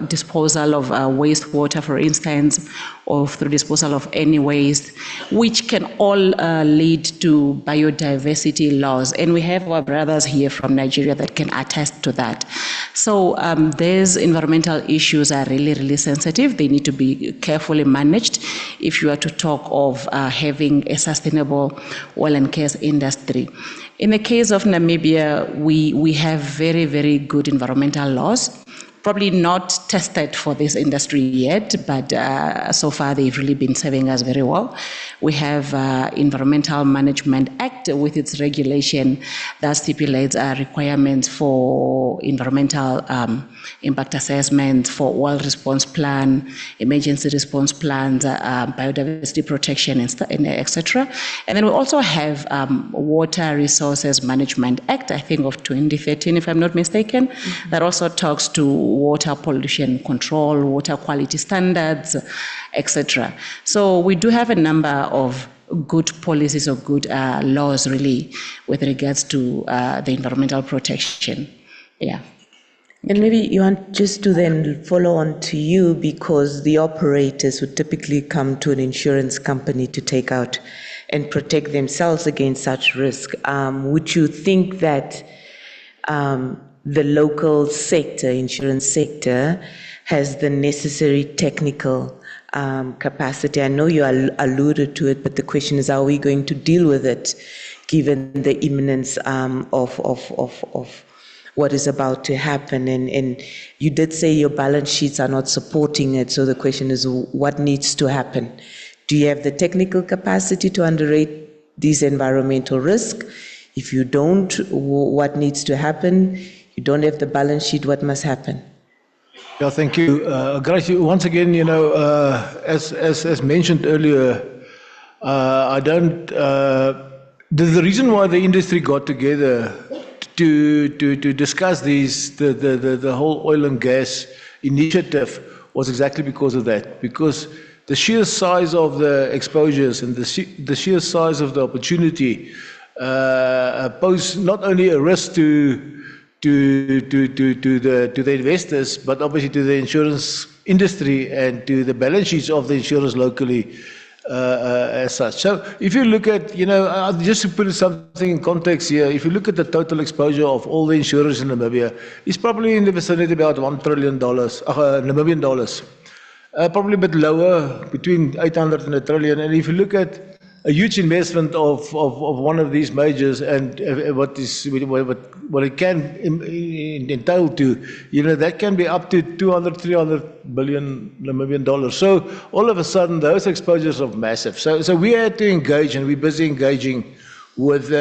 disposal of wastewater, for instance, or through disposal of any waste, which can all lead to biodiversity loss. And we have our brothers here from Nigeria that can attest to that. So these environmental issues are really, really sensitive. They need to be carefully managed if you are to talk of having a sustainable oil and gas industry. In the case of Namibia, we have very, very good environmental laws probably not tested for this industry yet, but so far they've really been serving us very well. We have Environmental Management Act with its regulation that stipulates requirements for environmental impact assessment, for oil response plan, emergency response plans, biodiversity protection, and etc. And then we also have Water Resources Management Act, I think of 2013, if I'm not mistaken, that also talks to water pollution control, water quality standards, etc. So we do have a number of good policies or good laws really with regards to the environmental protection. Yeah. And maybe you want just to then follow on to you, because the operators would typically come to an insurance company to take out and protect themselves against such risk. Would you think that the local sector, insurance sector, has the necessary technical capacity? I know you alluded to it, but the question is, are we going to deal with it given the imminence of what is about to happen? And you did say your balance sheets are not supporting it, so the question is, what needs to happen? Do you have the technical capacity to underwrite these environmental risks? If you don't, what needs to happen? You don't have the balance sheet, what must happen? Yeah, thank you. Grace, once again, as mentioned earlier, the reason why the industry got together to discuss the whole oil and gas initiative was exactly because of that. Because the sheer size of the exposures and the sheer size of the opportunity pose not only a risk to the investors, but obviously to the insurance industry and to the balance sheets of the insurers locally as such. So if you look at, just to put something in context here, if you look at the total exposure of all the insurers in Namibia, it's probably in the vicinity of about $1 trillion, Namibian dollars. Probably a bit lower, between 800 and a trillion. And if you look at a huge investment of one of these majors and what it can entail to, that can be up to 200, 300 billion Namibian dollars. So all of a sudden, those exposures are massive. So we had to engage, and we're busy engaging with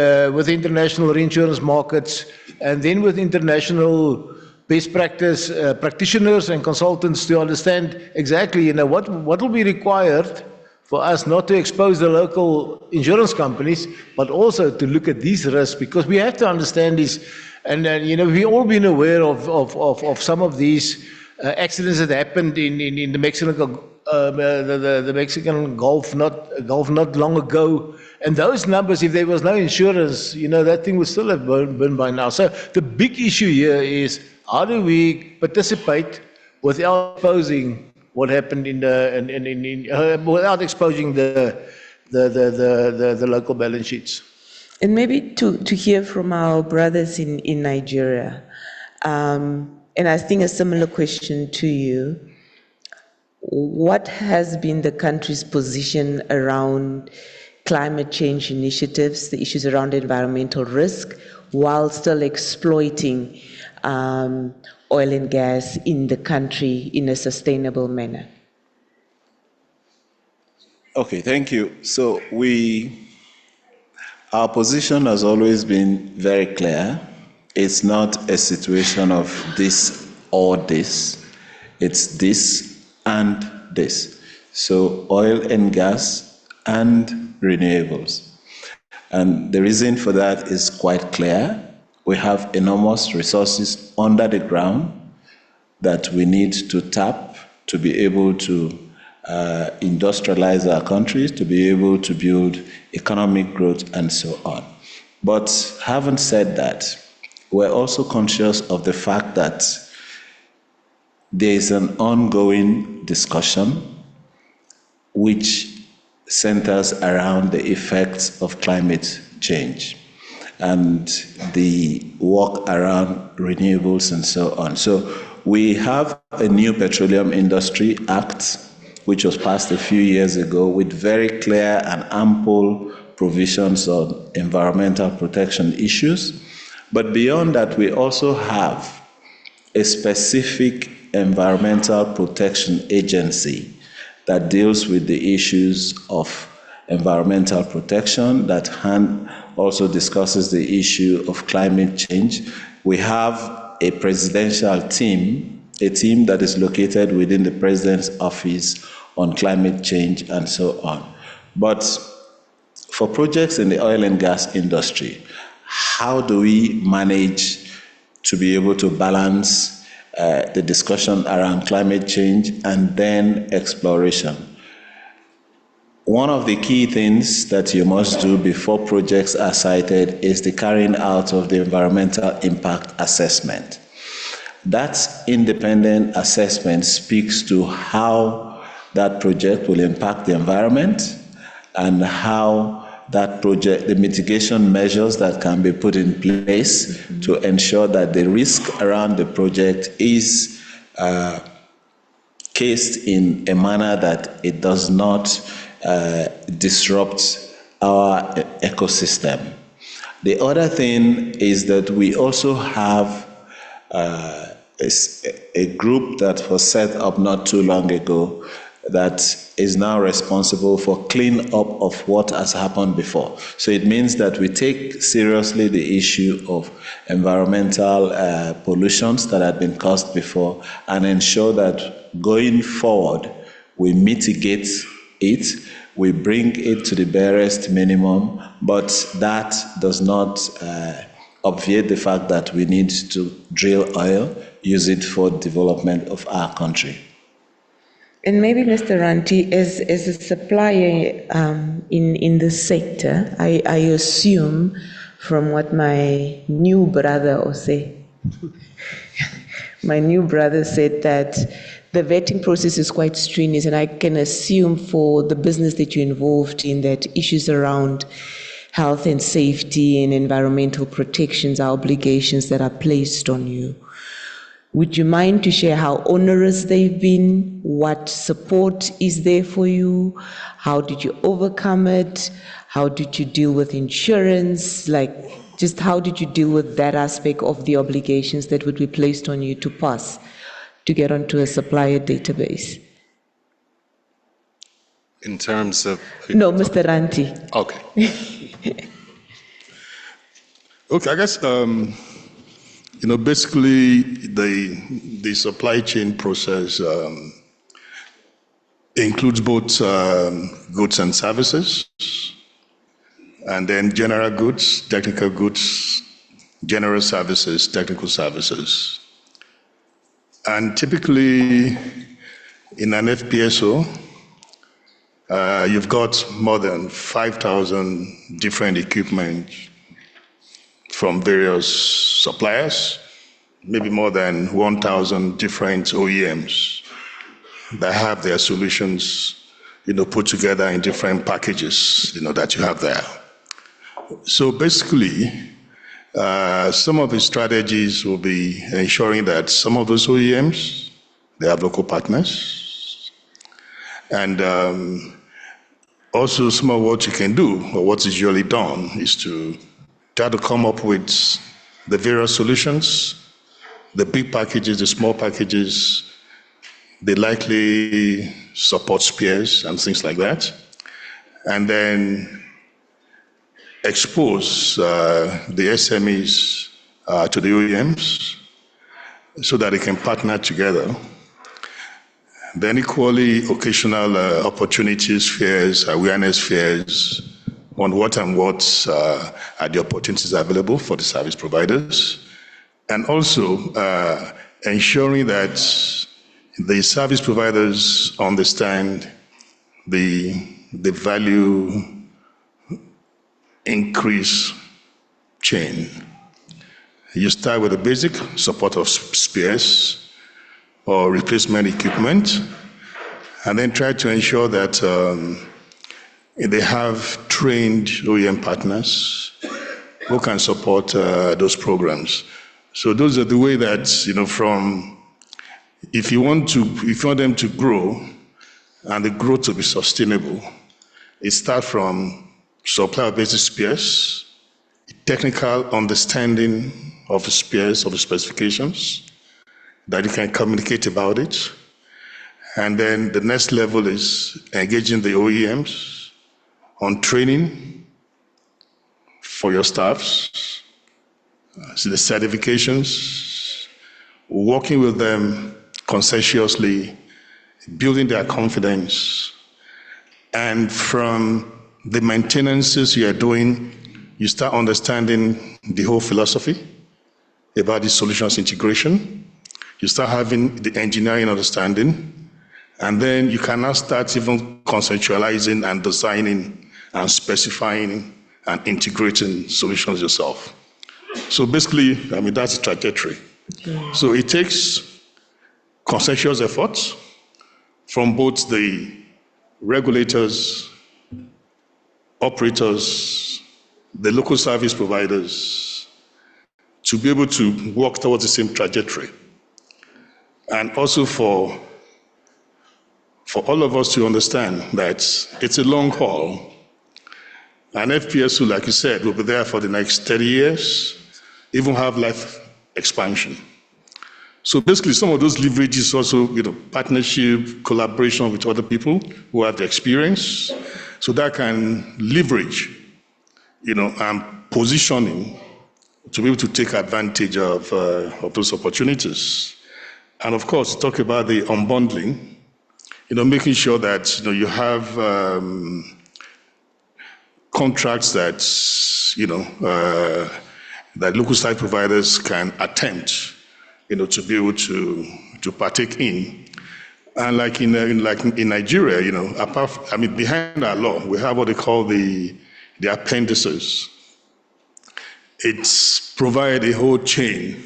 international reinsurance markets, and then with international best practice practitioners and consultants to understand exactly, what will be required for us not to expose the local insurance companies, but also to look at these risks, because we have to understand this. And we've all been aware of some of these accidents that happened in the Mexican the Mexican Gulf not long ago. And those numbers, if there was no insurance, that thing would still have been by now. So the big issue here is, how do we participate without exposing what happened without exposing the local balance sheets? And maybe to hear from our brothers in Nigeria, and I think a similar question to you, what has been the country's position around climate change initiatives, the issues around environmental risk, while still exploiting oil and gas in the country in a sustainable manner? Okay, thank you. So our position has always been very clear. It's not a situation of this or this. It's this and this. So oil and gas and renewables. And the reason for that is quite clear. We have enormous resources under the ground that we need to tap to be able to industrialize our countries, to be able to build economic growth and so on. But having said that, we're also conscious of the fact that there is an ongoing discussion which centers around the effects of climate change and the work around renewables and so on. So we have a new Petroleum Industry Act, which was passed a few years ago with very clear and ample provisions on environmental protection issues. But beyond that, we also have a specific environmental protection agency that deals with the issues of environmental protection, that also discusses the issue of climate change. We have a presidential team, a team that is located within the president's office on climate change and so on. But for projects in the oil and gas industry, how do we manage to be able to balance the discussion around climate change and then exploration? One of the key things that you must do before projects are cited is the carrying out of the environmental impact assessment. That independent assessment speaks to how that project will impact the environment and how that project, the mitigation measures that can be put in place to ensure that the risk around the project is cased in a manner that it does not disrupt our ecosystem. The other thing is that we also have a group that was set up not too long ago that is now responsible for clean up of what has happened before. So it means that we take seriously the issue of environmental pollutions that had been caused before and ensure that going forward we mitigate it, we bring it to the barest minimum, but that does not obviate the fact that we need to drill oil, use it for development of our country. And maybe, Mr. Ranti, as a supplier in the sector, I assume from what my new brother said that the vetting process is quite strenuous, and I can assume for the business that you're involved in that issues around health and safety and environmental protections are obligations that are placed on you. Would you mind to share how onerous they've been? What support is there for you? How did you overcome it? How did you deal with insurance? Just how did you deal with that aspect of the obligations that would be placed on you to pass, to get onto a supplier database? In terms of... No, Mr. Ranti. Okay. Okay, I guess, basically the supply chain process includes both goods and services, and then general goods, technical goods, general services, technical services. And typically in an FPSO, you've got more than 5,000 different equipment from various suppliers, maybe more than 1,000 different OEMs that have their solutions, put together in different packages, that you have there. So basically, some of the strategies will be ensuring that some of those OEMs, they have local partners. And also some of what you can do, or what is usually done, is to try to come up with the various solutions, the big packages, the small packages, they likely support spares and things like that. And then expose the SMEs to the OEMs so that they can partner together. Then equally, occasional opportunities fairs, awareness fairs on what are the opportunities available for the service providers. And also ensuring that the service providers understand the value increase chain. You start with the basic support of spares or replacement equipment, and then try to ensure that they have trained OEM partners who can support those programs. So those are the way that, if you want them to grow and the growth to be sustainable, it starts from supply of basic spares, technical understanding of the spares, of the specifications, that you can communicate about it. And then the next level is engaging the OEMs on training for your staffs, so the certifications, working with them conscientiously, building their confidence. And from the maintenances you are doing, you start understanding the whole philosophy about the solutions integration. You start having the engineering understanding. And then you can now start even conceptualizing and designing and specifying and integrating solutions yourself. So basically, that's the trajectory. So it takes consensuous efforts from both the regulators, operators, the local service providers, to be able to work towards the same trajectory. And also for all of us to understand that it's a long haul. An FPSO, like you said, will be there for the next 30 years, even have life expansion. So basically, some of those leverages also, partnership, collaboration with other people who have the experience, so that can leverage, and positioning to be able to take advantage of those opportunities. And of course, talk about the unbundling, making sure that you have contracts that that local site providers can attempt, to be able to partake in. And like in Nigeria, behind our law, we have what they call the appendices. It's provide a whole chain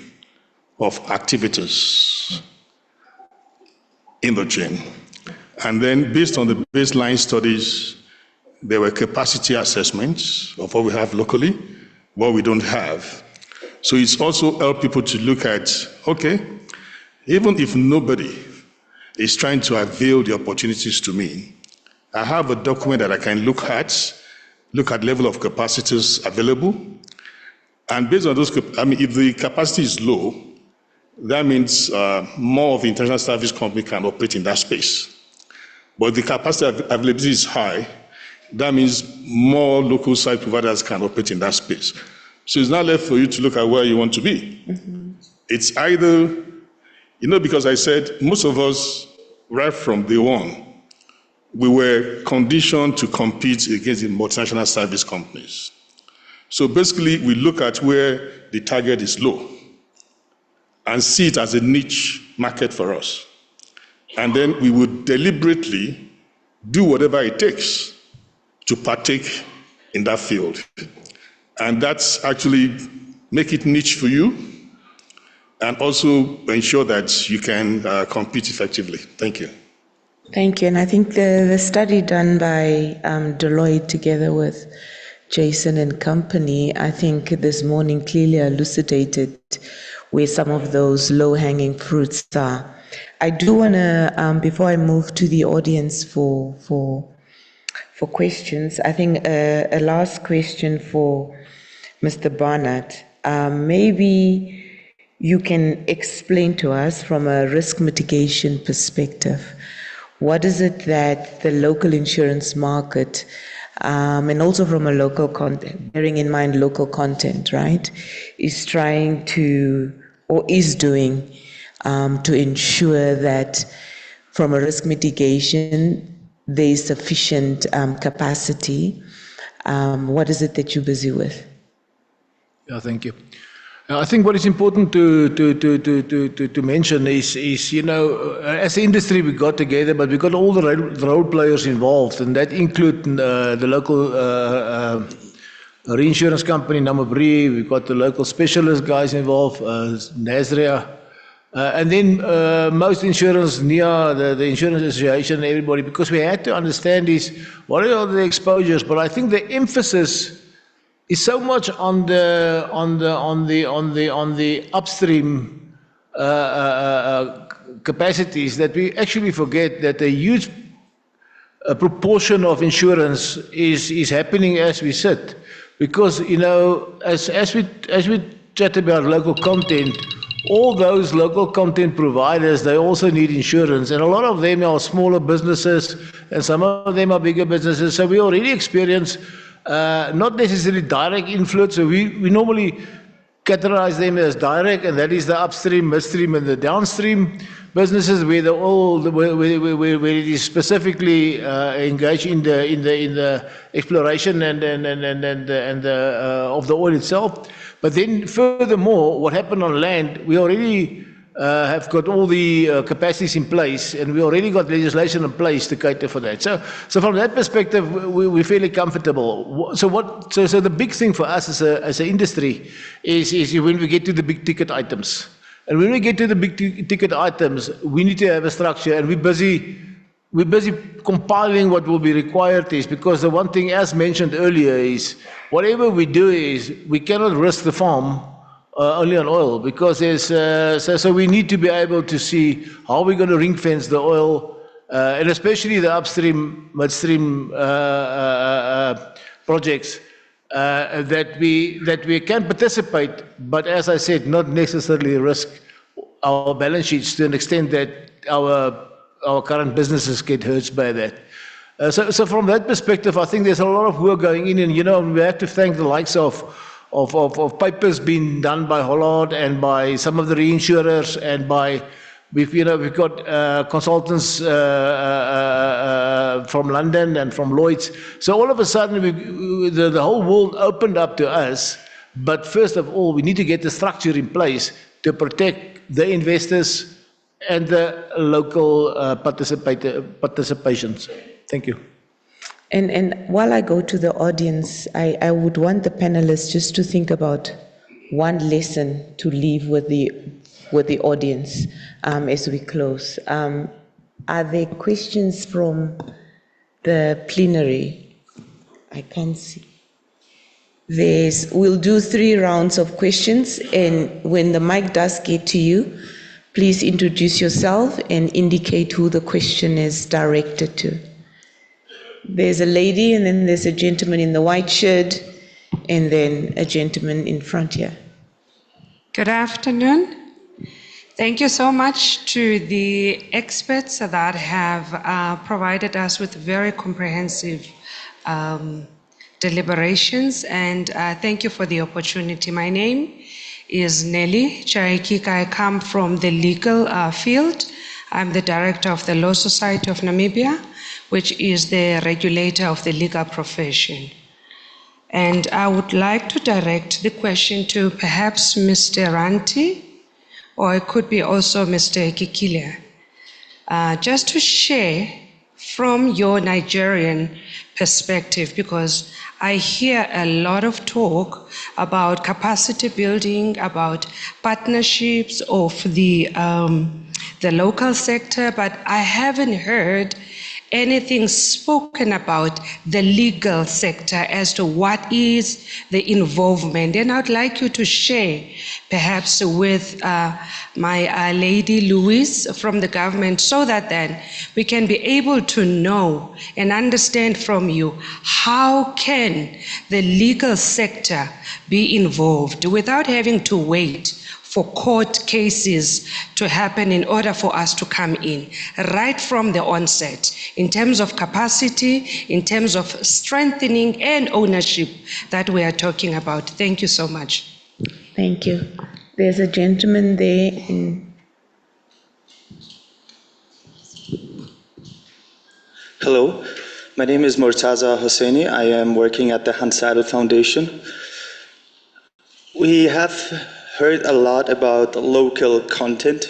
of activities in the chain. And then based on the baseline studies, there were capacity assessments of what we have locally, what we don't have. So it's also helped people to look at, okay, even if nobody is trying to avail the opportunities to me, I have a document that I can look at level of capacities available. And based on those, if the capacity is low, that means more of the international service company can operate in that space. But the capacity availability is high, that means more local site providers can operate in that space. So it's not left for you to look at where you want to be. Mm-hmm. It's either, because I said most of us, right from day one, we were conditioned to compete against the multinational service companies. So basically, we look at where the target is low and see it as a niche market for us. And then we would deliberately do whatever it takes to partake in that field. And that's actually make it niche for you and also ensure that you can compete effectively. Thank you. Thank you. And I think the study done by Deloitte together with Jason and company, I think this morning clearly elucidated where some of those low-hanging fruits are. I do want to, before I move to the audience for questions, I think a last question for Mr. Barnett. Maybe you can explain to us from a risk mitigation perspective, what is it that the local insurance market, and also from a local content, bearing in mind local content, right, is trying to, or is doing to ensure that from a risk mitigation, there is sufficient capacity. What is it that you're busy with? Yeah, thank you. I think what is important to mention is as an industry we got together, but we got all the role players involved, and that include the local reinsurance company, Namibian. We got the local specialist guys involved, Nasria, and then most insurance, NIA, the insurance association, everybody, because we had to understand what are the exposures. But I think the emphasis is so much on the upstream capacities that we actually forget that a huge proportion of insurance is happening as we sit, because as we chat about local content, all those local content providers, they also need insurance, and a lot of them are smaller businesses, and some of them are bigger businesses. So we already experience not necessarily direct influence. So we normally categorize them as direct, and that is the upstream, midstream, and the downstream businesses where where it is specifically engaged in the exploration and of the oil itself. But then furthermore, what happened on land, we already have got all the capacities in place, and we already got legislation in place to cater for that. So from that perspective, we're fairly comfortable. So the big thing for us as an industry is when we get to the big ticket items. And when we get to the big ticket items, we need to have a structure, and we're busy compiling what will be required is, because the one thing, as mentioned earlier, is whatever we do is we cannot risk the farm only on oil, because there's so we need to be able to see how we're going to ring fence the oil, and especially the upstream, midstream projects. That we can participate, but as I said, not necessarily risk our balance sheets to an extent that our current businesses get hurt by that. So from that perspective, I think there's a lot of work going in, and we have to thank the likes of papers being done by Hollard and by some of the reinsurers, and by we've got consultants from London and from Lloyd's. So all of a sudden, the whole world opened up to us. But first of all, we need to get the structure in place to protect the investors and the local participations. Thank you. And while I go to the audience, I would want the panelists just to think about one lesson to leave with the audience as we close. Are there questions from the plenary? I can't see. We'll do 3 rounds of questions, and when the mic does get to you, please introduce yourself and indicate who the question is directed to. There's a lady, and then there's a gentleman in the white shirt, and then a gentleman in front here. Good afternoon. Thank you so much to the experts that have provided us with very comprehensive deliberations, and thank you for the opportunity. My name is Nelly Chaikika. I come from the legal field. I'm the director of the Law Society of Namibia, which is the regulator of the legal profession. And I would like to direct the question to perhaps Mr. Ranti, or it could be also Mr. Kikilia. Just to share from your Nigerian perspective, because I hear a lot of talk about capacity building, about partnerships of the local sector, but I haven't heard anything spoken about the legal sector as to what is the involvement. And I'd like you to share perhaps with my lady Louise from the government, so that then we can be able to know and understand from you how can the legal sector be involved without having to wait for court cases to happen in order for us to come in, right from the onset, in terms of capacity, in terms of strengthening and ownership that we are talking about. Thank you so much. Thank you. There's a gentleman there. Hello, my name is Murtaza Hosseini. I am working at the Hansado Foundation. We have heard a lot about local content,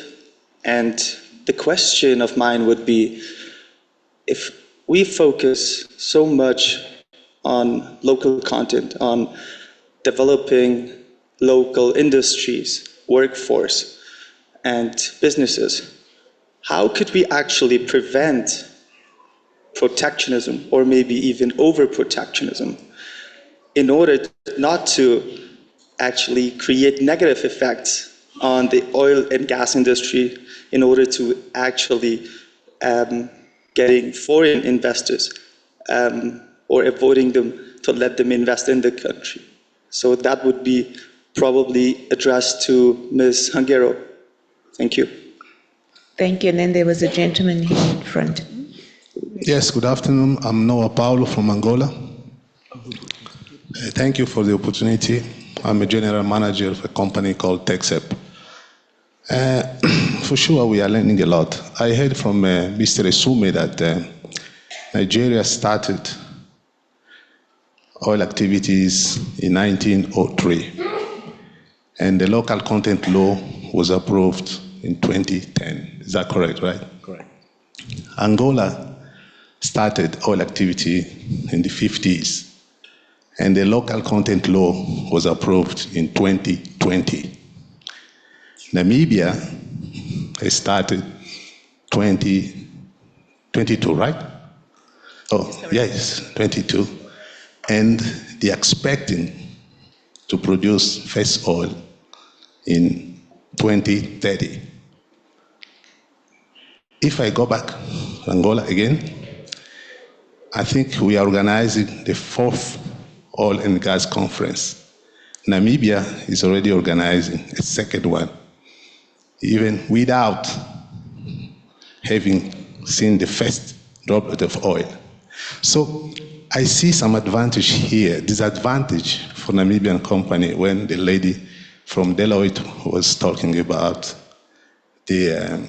and the question of mine would be, if we focus so much on local content, on developing local industries, workforce, and businesses, how could we actually prevent protectionism, or maybe even over-protectionism, in order not to actually create negative effects on the oil and gas industry, in order to actually getting foreign investors or avoiding them to let them invest in the country? So that would be probably addressed to Ms. Hangero. Thank you. Thank you. And then there was a gentleman here in front. Yes, good afternoon. I'm Noah Paulo from Angola. Thank you for the opportunity. I'm a general manager of a company called TechSep. For sure, we are learning a lot. I heard from Mr. Esume that Nigeria started oil activities in 1903, and the local content law was approved in 2010. Is that correct, right? Correct. Angola started oil activity in the 50s, and the local content law was approved in 2020. Namibia started 2022, right? Oh, yes, 22. And they're expecting to produce first oil in 2030. If I go back to Angola again, I think we are organizing the 4th Oil and Gas Conference. Namibia is already organizing a 2nd one, even without having seen the first droplet of oil. So I see some advantage here, disadvantage for Namibian company when the lady from Deloitte was talking about the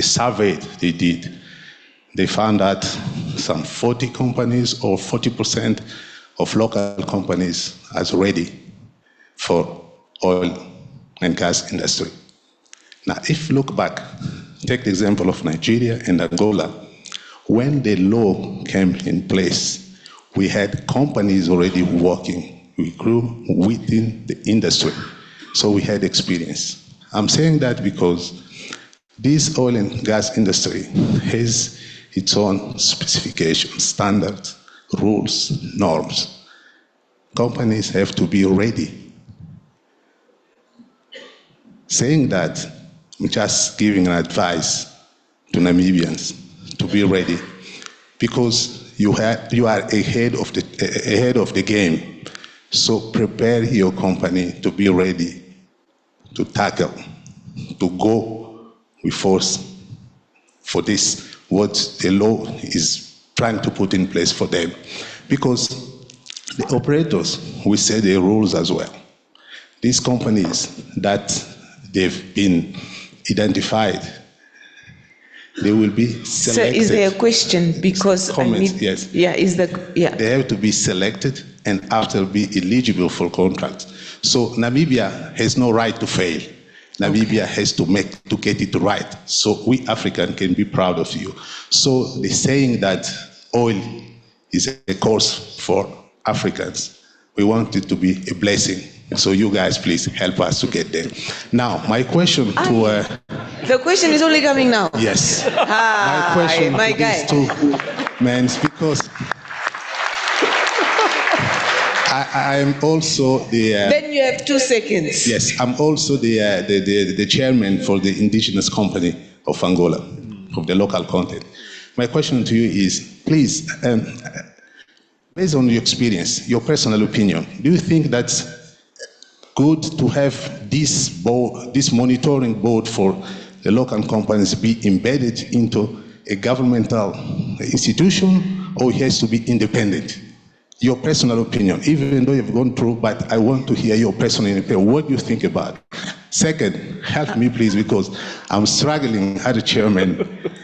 survey they did. They found that some 40 companies or 40% of local companies are ready for oil and gas industry. Now, if you look back, take the example of Nigeria and Angola. When the law came in place, we had companies already working. We grew within the industry, so we had experience. I'm saying that because this oil and gas industry has its own specifications, standards, rules, norms. Companies have to be ready. Saying that, I'm just giving an advice to Namibians to be ready, because you are ahead of the game. So prepare your company to be ready to tackle, to go with force for this, what the law is trying to put in place for them. Because the operators will set the rules as well. These companies that they've been identified, they will be selected. So is there a question? Because comments, yes. Yeah, They have to be selected and after be eligible for contracts. So Namibia has no right to fail. Namibia has to get it right. So we Africans can be proud of you. So the saying that oil is a course for Africans, we want it to be a blessing. So you guys, please help us to get there. Now, my question to... the question is only coming now. Yes. My question to these two men, because I am also the... then you have 2 seconds. Yes, I'm also the chairman for the indigenous company of Angola, of the local content. My question to you is, please, based on your experience, your personal opinion, do you think that's good to have this board, this monitoring board for the local companies be embedded into a governmental institution, or it has to be independent? Your personal opinion, even though you've gone through, but I want to hear your personal opinion. What do you think about it? Second, help me please, because I'm struggling as a chairman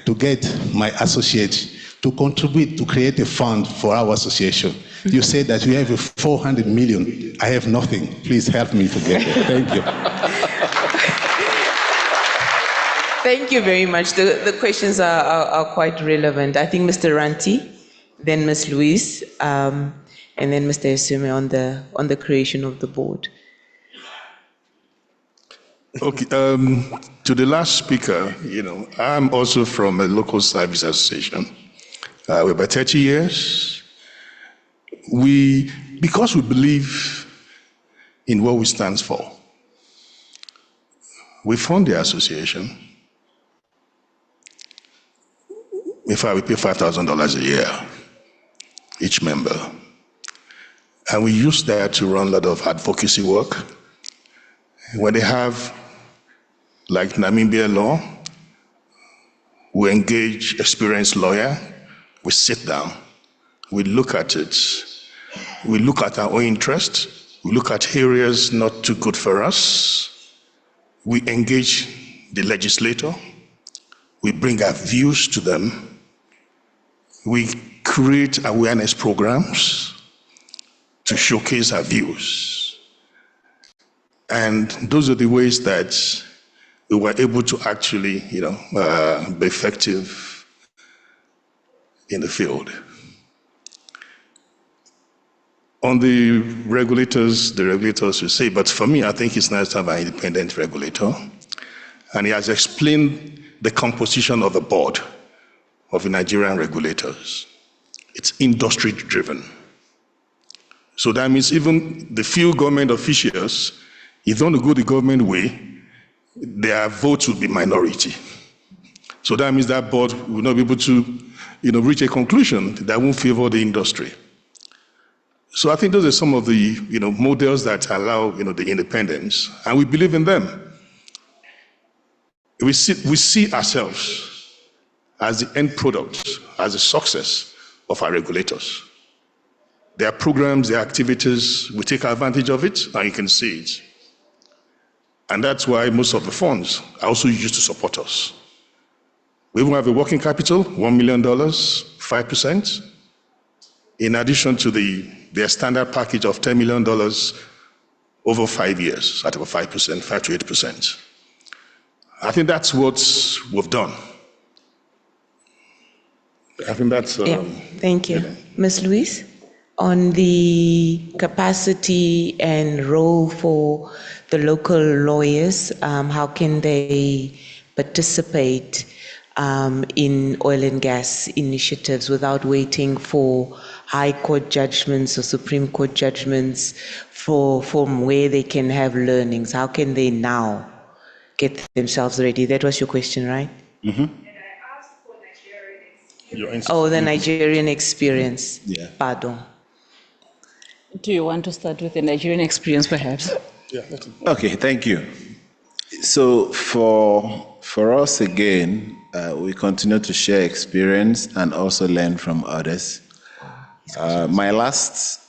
to get my associates to contribute to create a fund for our association. You said that you have 400 million. I have nothing. Please help me to get there. Thank you. Thank you very much. The questions are quite relevant. I think Mr. Ranti, then Ms. Louise, and then Mr. Esume on the creation of the board. Okay, to the last speaker, I'm also from a local service association. We're about 30 years. Because we believe in what we stand for, we fund the association. In fact, we pay $5,000 a year, each member. And we use that to run a lot of advocacy work. When they have, like Namibian law, we engage experienced lawyer, we sit down, we look at it, we look at our own interest, we look at areas not too good for us, we engage the legislator, we bring our views to them, we create awareness programs to showcase our views. And those are the ways that we were able to actually, be effective in the field. On the regulators will say, but for me, I think it's nice to have an independent regulator. And he has explained the composition of the board of the Nigerian regulators. It's industry-driven. So that means even the few government officials, if they want to go the government way, their votes will be minority. So that means that board will not be able to, reach a conclusion that won't favor the industry. So I think those are some of the, models that allow, the independence, and we believe in them. We see ourselves as the end product, as the success of our regulators. Their programs, their activities, we take advantage of it, and you can see it. And that's why most of the funds are also used to support us. We even have a working capital, $1 million, 5%, in addition to their standard package of $10 million over 5 years at about 5%, 5 to 8%. I think that's what we've done. I think that's... Thank you. Ms. Louise, on the capacity and role for the local lawyers, how can they participate in oil and gas initiatives without waiting for high court judgments or Supreme Court judgments from where they can have learnings? How can they now get themselves ready? That was your question, right? Mm-hmm. The Nigerian experience. Yeah. Pardon. Do you want to start with the Nigerian experience, perhaps? Yeah. Okay, thank you. So for us again, we continue to share experience and also learn from others. My last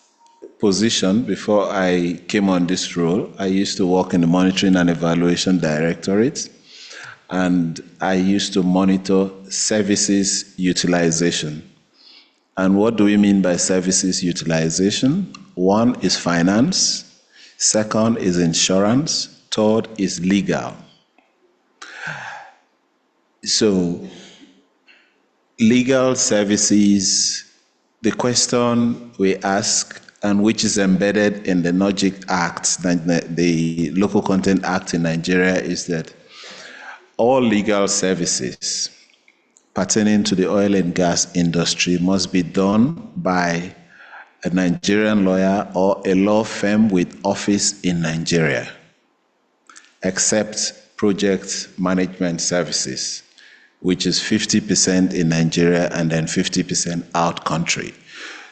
position before I came on this role, I used to work in the Monitoring and Evaluation Directorate, and I used to monitor services utilization. And what do we mean by services utilization? One is finance, second is insurance, third is legal. So legal services, the question we ask, and which is embedded in the Nogc Act, the Local Content Act in Nigeria, is that all legal services pertaining to the oil and gas industry must be done by a Nigerian lawyer or a law firm with office in Nigeria, except project management services, which is 50% in Nigeria and then 50% out country.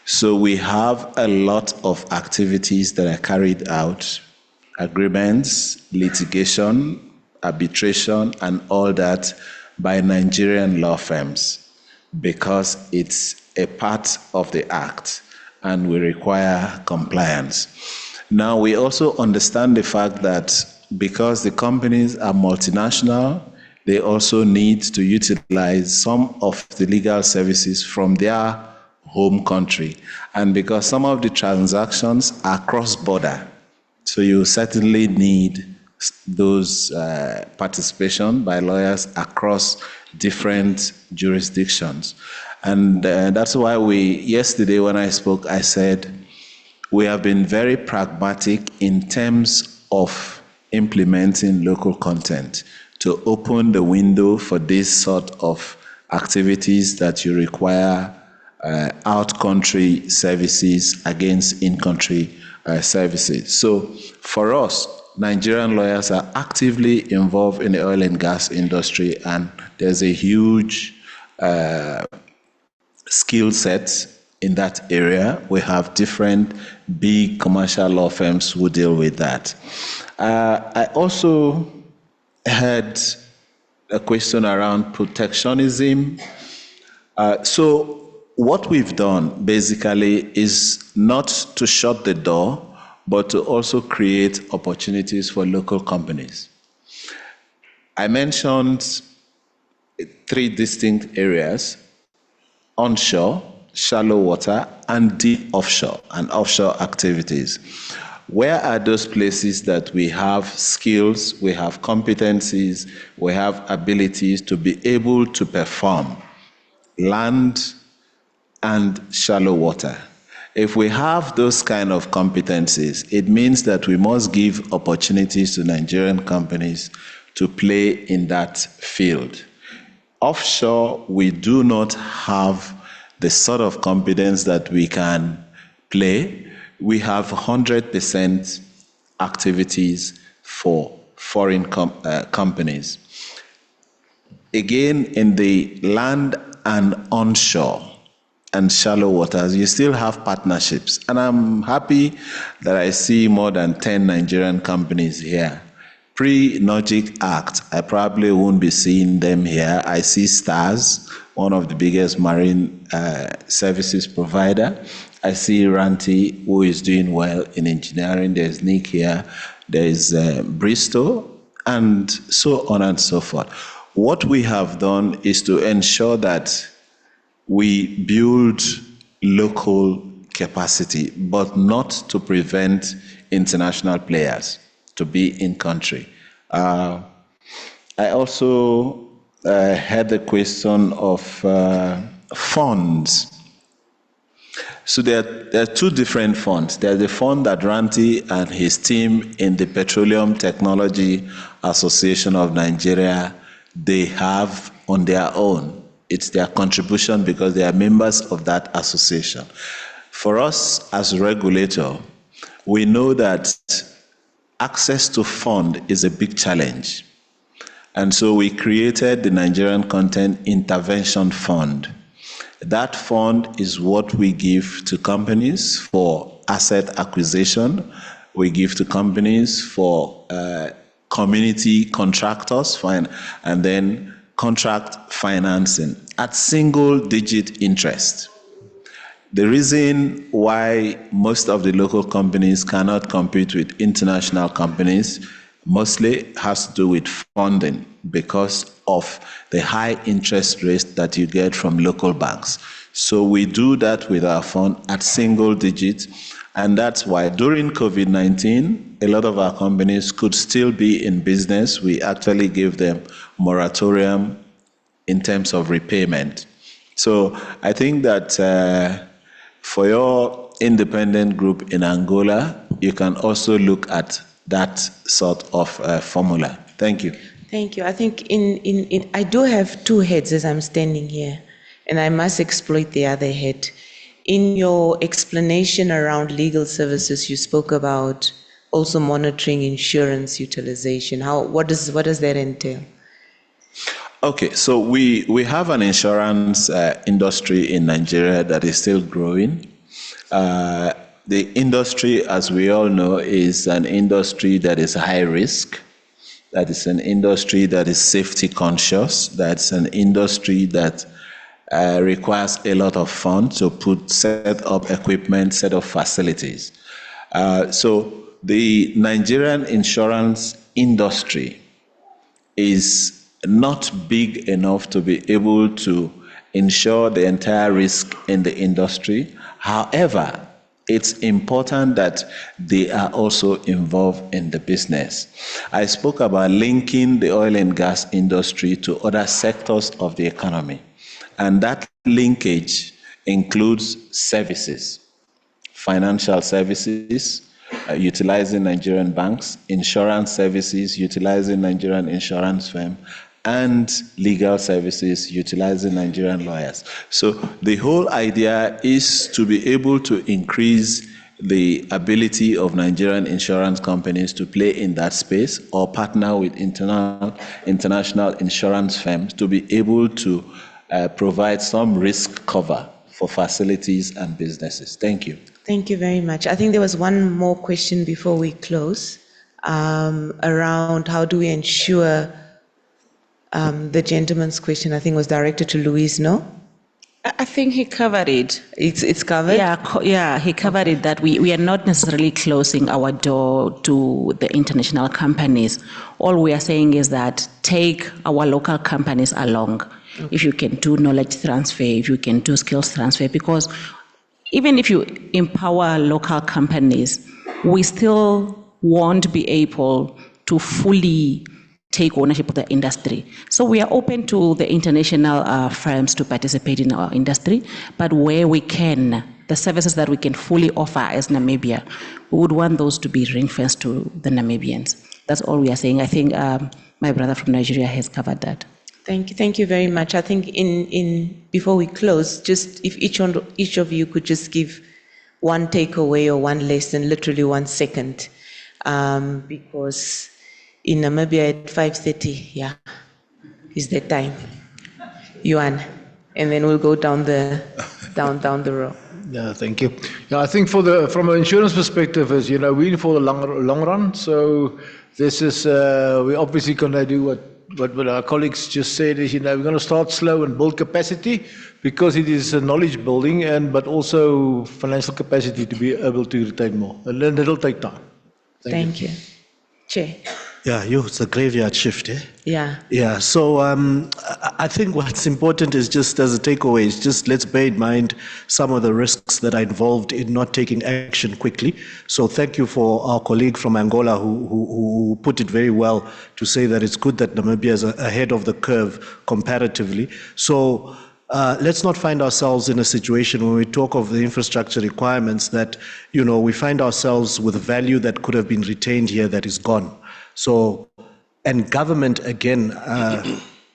So we have a lot of activities that are carried out, agreements, litigation, arbitration, and all that by Nigerian law firms because it's a part of the act and we require compliance. Now, we also understand the fact that because the companies are multinational, they also need to utilize some of the legal services from their home country. And because some of the transactions are cross-border, so you certainly need those participation by lawyers across different jurisdictions. And that's why yesterday when I spoke, I said, we have been very pragmatic in terms of implementing local content to open the window for this sort of activities that you require out-country services against in-country services. So for us, Nigerian lawyers are actively involved in the oil and gas industry, and there's a huge skill set in that area. We have different big commercial law firms who deal with that. I also had a question around protectionism. So what we've done basically is not to shut the door, but to also create opportunities for local companies. I mentioned 3 distinct areas: onshore, shallow water, and deep offshore and offshore activities. Where are those places that we have skills, we have competencies, we have abilities to be able to perform? Land and shallow water. If we have those kind of competencies, it means that we must give opportunities to Nigerian companies to play in that field. Offshore, we do not have the sort of competence that we can play. We have 100% activities for foreign companies. Again, in the land and onshore and shallow waters, you still have partnerships. And I'm happy that I see more than 10 Nigerian companies here. Pre-Nogc Act, I probably won't be seeing them here. I see STARS, one of the biggest marine services provider. I see Ranti, who is doing well in engineering. There's Nick here. There's Bristol, and so on and so forth. What we have done is to ensure that we build local capacity, but not to prevent international players to be in country. I also had the question of funds. So there are 2 different funds. There's the fund that Ranti and his team in the Petroleum Technology Association of Nigeria, they have on their own. It's their contribution because they are members of that association. For us as a regulator, we know that access to fund is a big challenge. And so we created the Nigerian Content Intervention Fund. That fund is what we give to companies for asset acquisition. We give to companies for community contractors, and then contract financing at single-digit interest. The reason why most of the local companies cannot compete with international companies mostly has to do with funding because of the high interest rates that you get from local banks. So we do that with our fund at single digits, and that's why during COVID-19, a lot of our companies could still be in business. We actually give them moratorium in terms of repayment. So I think that for your independent group in Angola, you can also look at that sort of formula. Thank you. Thank you. I think I do have 2 heads as I'm standing here, and I must exploit the other head. In your explanation around legal services, you spoke about also monitoring insurance utilization. What does that entail? Okay, so we have an insurance industry in Nigeria that is still growing. The industry, as we all know, is an industry that is high risk. That is an industry that is safety conscious. That's an industry that requires a lot of funds to set up equipment, set up facilities. So the Nigerian insurance industry is not big enough to be able to insure the entire risk in the industry. However, it's important that they are also involved in the business. I spoke about linking the oil and gas industry to other sectors of the economy. And that linkage includes services, financial services, utilizing Nigerian banks, insurance services, utilizing Nigerian insurance firm, and legal services, utilizing Nigerian lawyers. So the whole idea is to be able to increase the ability of Nigerian insurance companies to play in that space or partner with international insurance firms to be able to provide some risk cover for facilities and businesses. Thank you. Thank you very much. I think there was one more question before we close, around how do we ensure, the gentleman's question, I think, was directed to Louise, no? I think he covered it. It's covered? Yeah, he covered it, that we are not necessarily closing our door to the international companies. All we are saying is that take our local companies along. Okay. If you can do knowledge transfer, if you can do skills transfer, because even if you empower local companies, we still won't be able to fully take ownership of the industry. So we are open to the international firms to participate in our industry, but where we can, the services that we can fully offer as Namibia, we would want those to be ring-fenced to the Namibians. That's all we are saying. I think my brother from Nigeria has covered that. Thank you very much. I think before we close, just if each of you could just give one takeaway or one lesson, literally 1 second, because in Namibia at 5:30, is the time. Yuan, and then we'll go down the row. Yeah, thank you. Yeah, I think from an insurance perspective, is we're in for the long run. So this is we're obviously going to do what our colleagues just said is we're going to start slow and build capacity, because it is a knowledge building, but also financial capacity to be able to retain more, and then it'll take time. Thank you. Chair. Yeah, it's a graveyard shift, eh? Yeah. Yeah, so I think what's important is, just as a takeaway, is just let's bear in mind some of the risks that are involved in not taking action quickly. So thank you for our colleague from Angola who put it very well to say that it's good that Namibia is ahead of the curve comparatively. So let's not find ourselves in a situation when we talk of the infrastructure requirements that, we find ourselves with value that could have been retained here that is gone. So, and government, again,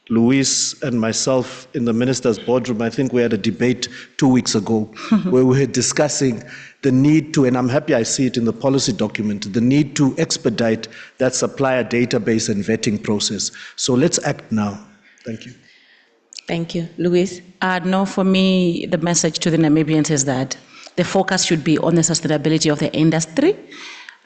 Luis and myself in the minister's boardroom, I think we had a debate 2 weeks ago where we were discussing the need to, and I'm happy I see it in the policy document, the need to expedite that supplier database and vetting process. So let's act now. Thank you. Thank you. Louise? No, for me, the message to the Namibians is that the focus should be on the sustainability of the industry.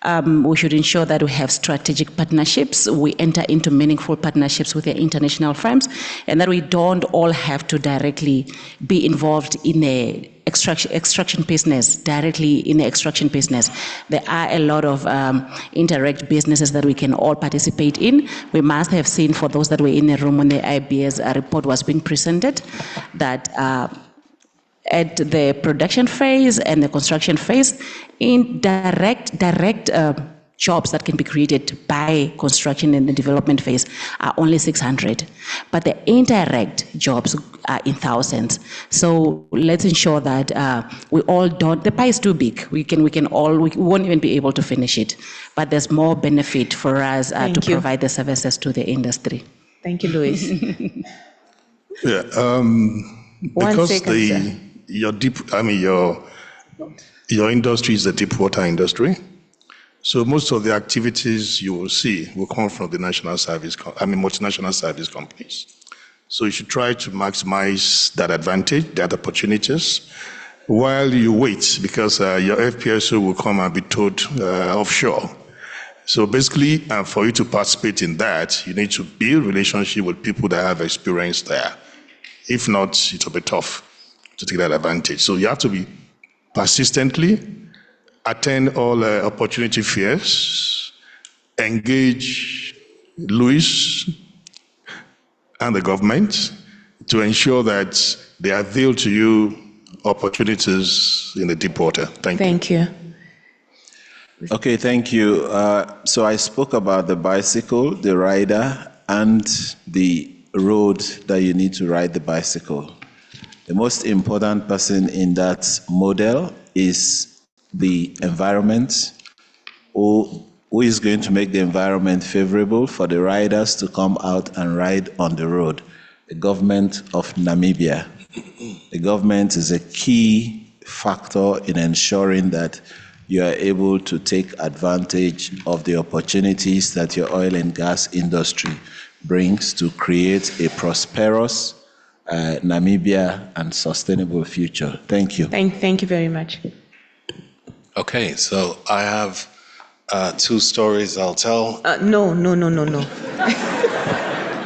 We should ensure that we have strategic partnerships, we enter into meaningful partnerships with the international firms, and that we don't all have to directly be involved in the extraction business, directly in the extraction business. There are a lot of indirect businesses that we can all participate in. We must have seen, for those that were in the room when the IBS report was being presented, that at the production phase and the construction phase, in direct jobs that can be created by construction in the development phase are only 600, but the indirect jobs are in thousands. So let's ensure that we all don't. The pie is too big. We won't even be able to finish it. But there's more benefit for us to provide the services to the industry. Thank you, Louise. Yeah. Because your industry is a deep water industry, so most of the activities you will see will come from the multinational service companies. So you should try to maximize that advantage, that opportunities, while you wait, because your FPSO will come and be towed offshore. So basically, for you to participate in that, you need to build relationship with people that have experience there. If not, it will be tough to take that advantage. So you have to be persistently attend all opportunity fairs, engage Louis and the government to ensure that they avail to you opportunities in the deep water. Thank you. Okay, thank you. So I spoke about the bicycle, the rider, and the road that you need to ride the bicycle. The most important person in that model is the environment, who is going to make the environment favorable for the riders to come out and ride on the road. The government of Namibia. The government is a key factor in ensuring that you are able to take advantage of the opportunities that your oil and gas industry brings to create a prosperous Namibia and sustainable future. Thank you. Thank you very much. Okay, so I have two stories I'll tell. No.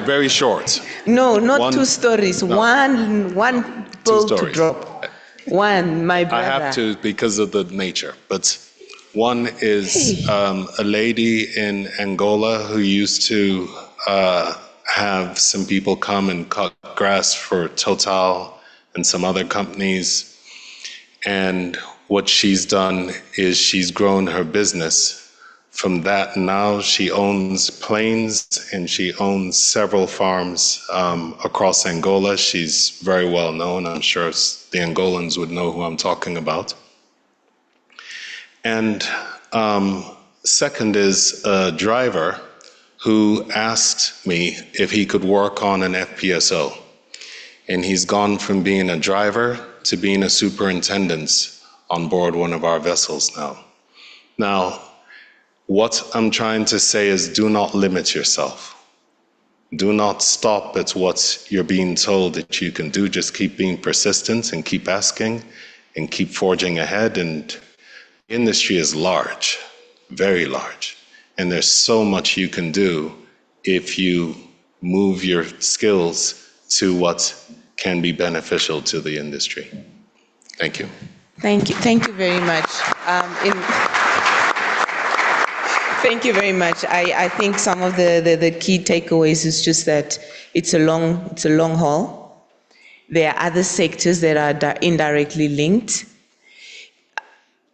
Very short. No, not two stories. No. One pearl to drop. One, my brother. I have to because of the nature, but one is a lady in Angola who used to have some people come and cut grass for Total and some other companies. And what she's done is she's grown her business. From that, now she owns planes and she owns several farms across Angola. She's very well known. I'm sure the Angolans would know who I'm talking about. And second is a driver who asked me if he could work on an FPSO. And he's gone from being a driver to being a superintendent on board one of our vessels now. Now, what I'm trying to say is do not limit yourself. Do not stop at what you're being told that you can do. Just keep being persistent and keep asking and keep forging ahead. And the industry is large, very large. And there's so much you can do if you move your skills to what can be beneficial to the industry. Thank you. Thank you very much. Thank you very much. I think some of the key takeaways is just that it's a long haul. There are other sectors that are indirectly linked.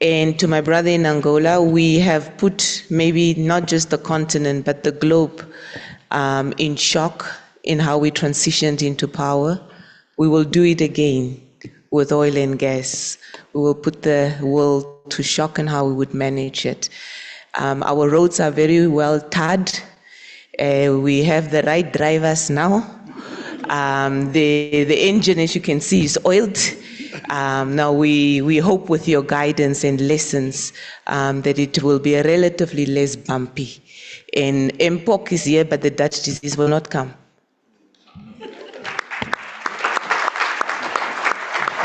And to my brother in Angola, we have put maybe not just the continent, but the globe in shock in how we transitioned into power. We will do it again with oil and gas. We will put the world to shock in how we would manage it. Our roads are very well tarred. We have the right drivers now. The engine, as you can see, is oiled. Now we hope with your guidance and lessons that it will be a relatively less bumpy. And MPOC is here, but the Dutch disease will not come.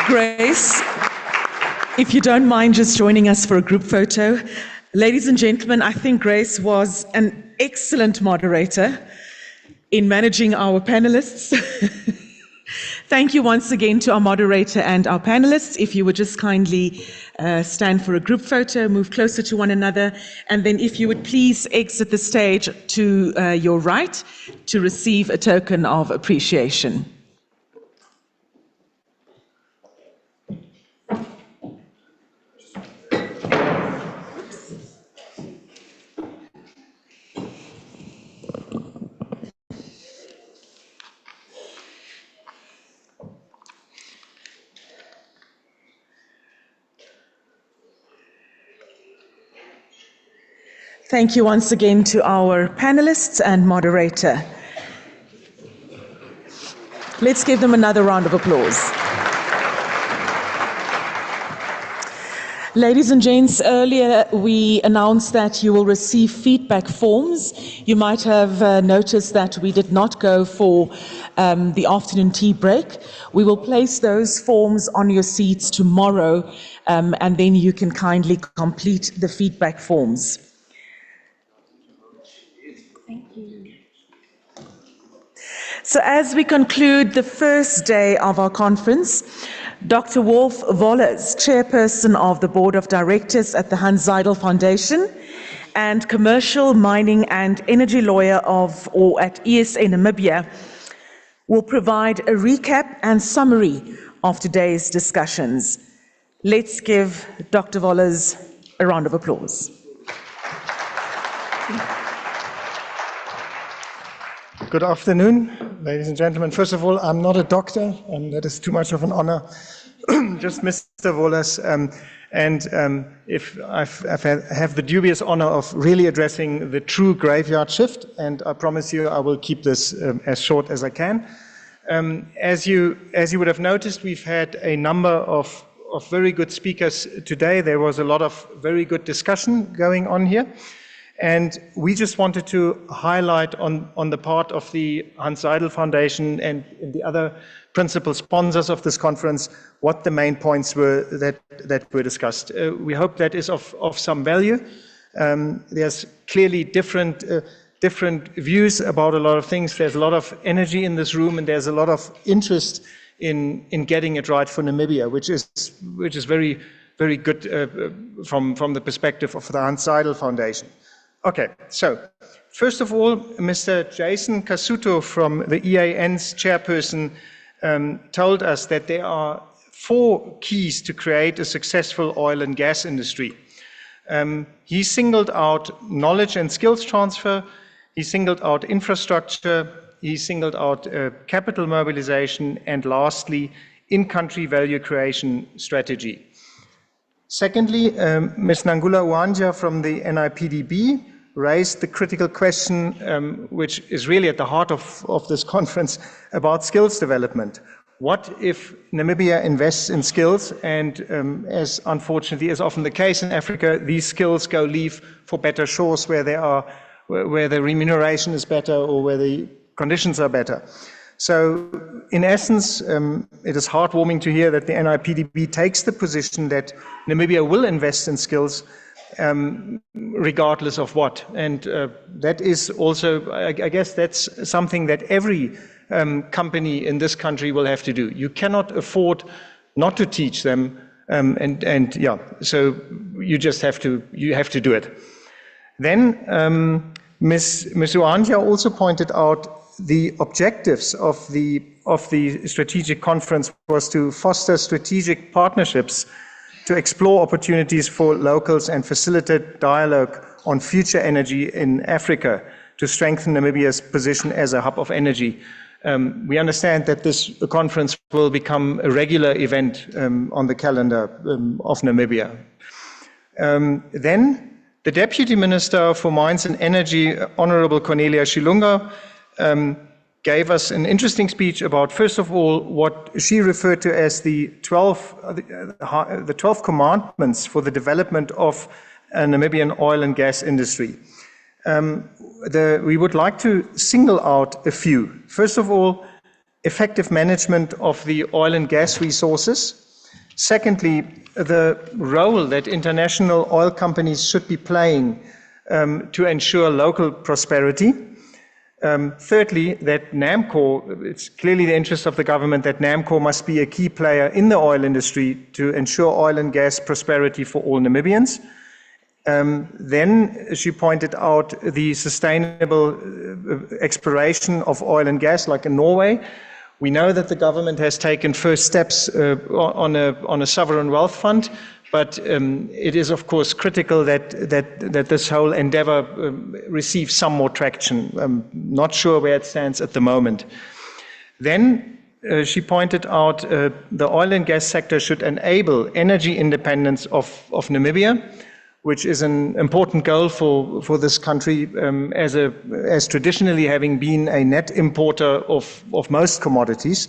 Grace, if you don't mind just joining us for a group photo. Ladies and gentlemen, I think Grace was an excellent moderator in managing our panelists. Thank you once again to our moderator and our panelists. If you would just kindly stand for a group photo, move closer to one another, and then if you would please exit the stage to your right to receive a token of appreciation. Thank you once again to our panelists and moderator. Let's give them another round of applause. Ladies and gents, earlier we announced that you will receive feedback forms. You might have noticed that we did not go for the afternoon tea break. We will place those forms on your seats tomorrow, and then you can kindly complete the feedback forms. So as we conclude the first day of our conference, Dr. Wolf Wollers, Chairperson of the Board of Directors at the Hans Seidel Foundation and Commercial, Mining and Energy Lawyer at ESA Namibia, will provide a recap and summary of today's discussions. Let's give Dr. Wollers a round of applause. Good afternoon, ladies and gentlemen. First of all, I'm not a doctor, and that is too much of an honor. Just Mr. Wollers, if I have the dubious honor of really addressing the true graveyard shift, and I promise you I will keep this as short as I can. As you would have noticed, we've had a number of very good speakers today. There was a lot of very good discussion going on here. And we just wanted to highlight on the part of the Hans Seidel Foundation and the other principal sponsors of this conference what the main points were that were discussed. We hope that is of some value. There's clearly different views about a lot of things. There's a lot of energy in this room, and there's a lot of interest in getting it right for Namibia, which is very, very good from the perspective of the Hans Seidel Foundation. Okay, so first of all, Mr. Jason Kasuto from the EAN's chairperson told us that there are 4 keys to create a successful oil and gas industry. He singled out knowledge and skills transfer, he singled out infrastructure, he singled out capital mobilization, and lastly, in-country value creation strategy. Secondly, Ms. Nangula Wanja from the NIPDB raised the critical question, which is really at the heart of this conference, about skills development. What if Namibia invests in skills and, as unfortunately is often the case in Africa, these skills go leave for better shores where the remuneration is better or where the conditions are better. So in essence, it is heartwarming to hear that the NIPDB takes the position that Namibia will invest in skills regardless of what. And that is also, I guess that's something that every company in this country will have to do. You cannot afford not to teach them, and yeah, so you just have to do it. Then Ms. Uanja also pointed out the objectives of the strategic conference was to foster strategic partnerships, to explore opportunities for locals and facilitate dialogue on future energy in Africa, to strengthen Namibia's position as a hub of energy. We understand that this conference will become a regular event on the calendar of Namibia. Then the Deputy Minister for Mines and Energy, Honorable Cornelia Shilunga, gave us an interesting speech about, first of all, what she referred to as the 12 commandments for the development of a Namibian oil and gas industry. We would like to single out a few. First of all, effective management of the oil and gas resources. Secondly, the role that international oil companies should be playing to ensure local prosperity. Thirdly, that Namcor, it's clearly the interest of the government that Namcor must be a key player in the oil industry to ensure oil and gas prosperity for all Namibians. Then she pointed out the sustainable exploration of oil and gas, like in Norway. We know that the government has taken first steps on a sovereign wealth fund, but it is of course critical that this whole endeavor receives some more traction. I'm not sure where it stands at the moment. Then she pointed out the oil and gas sector should enable energy independence of Namibia, which is an important goal for this country as traditionally having been a net importer of most commodities.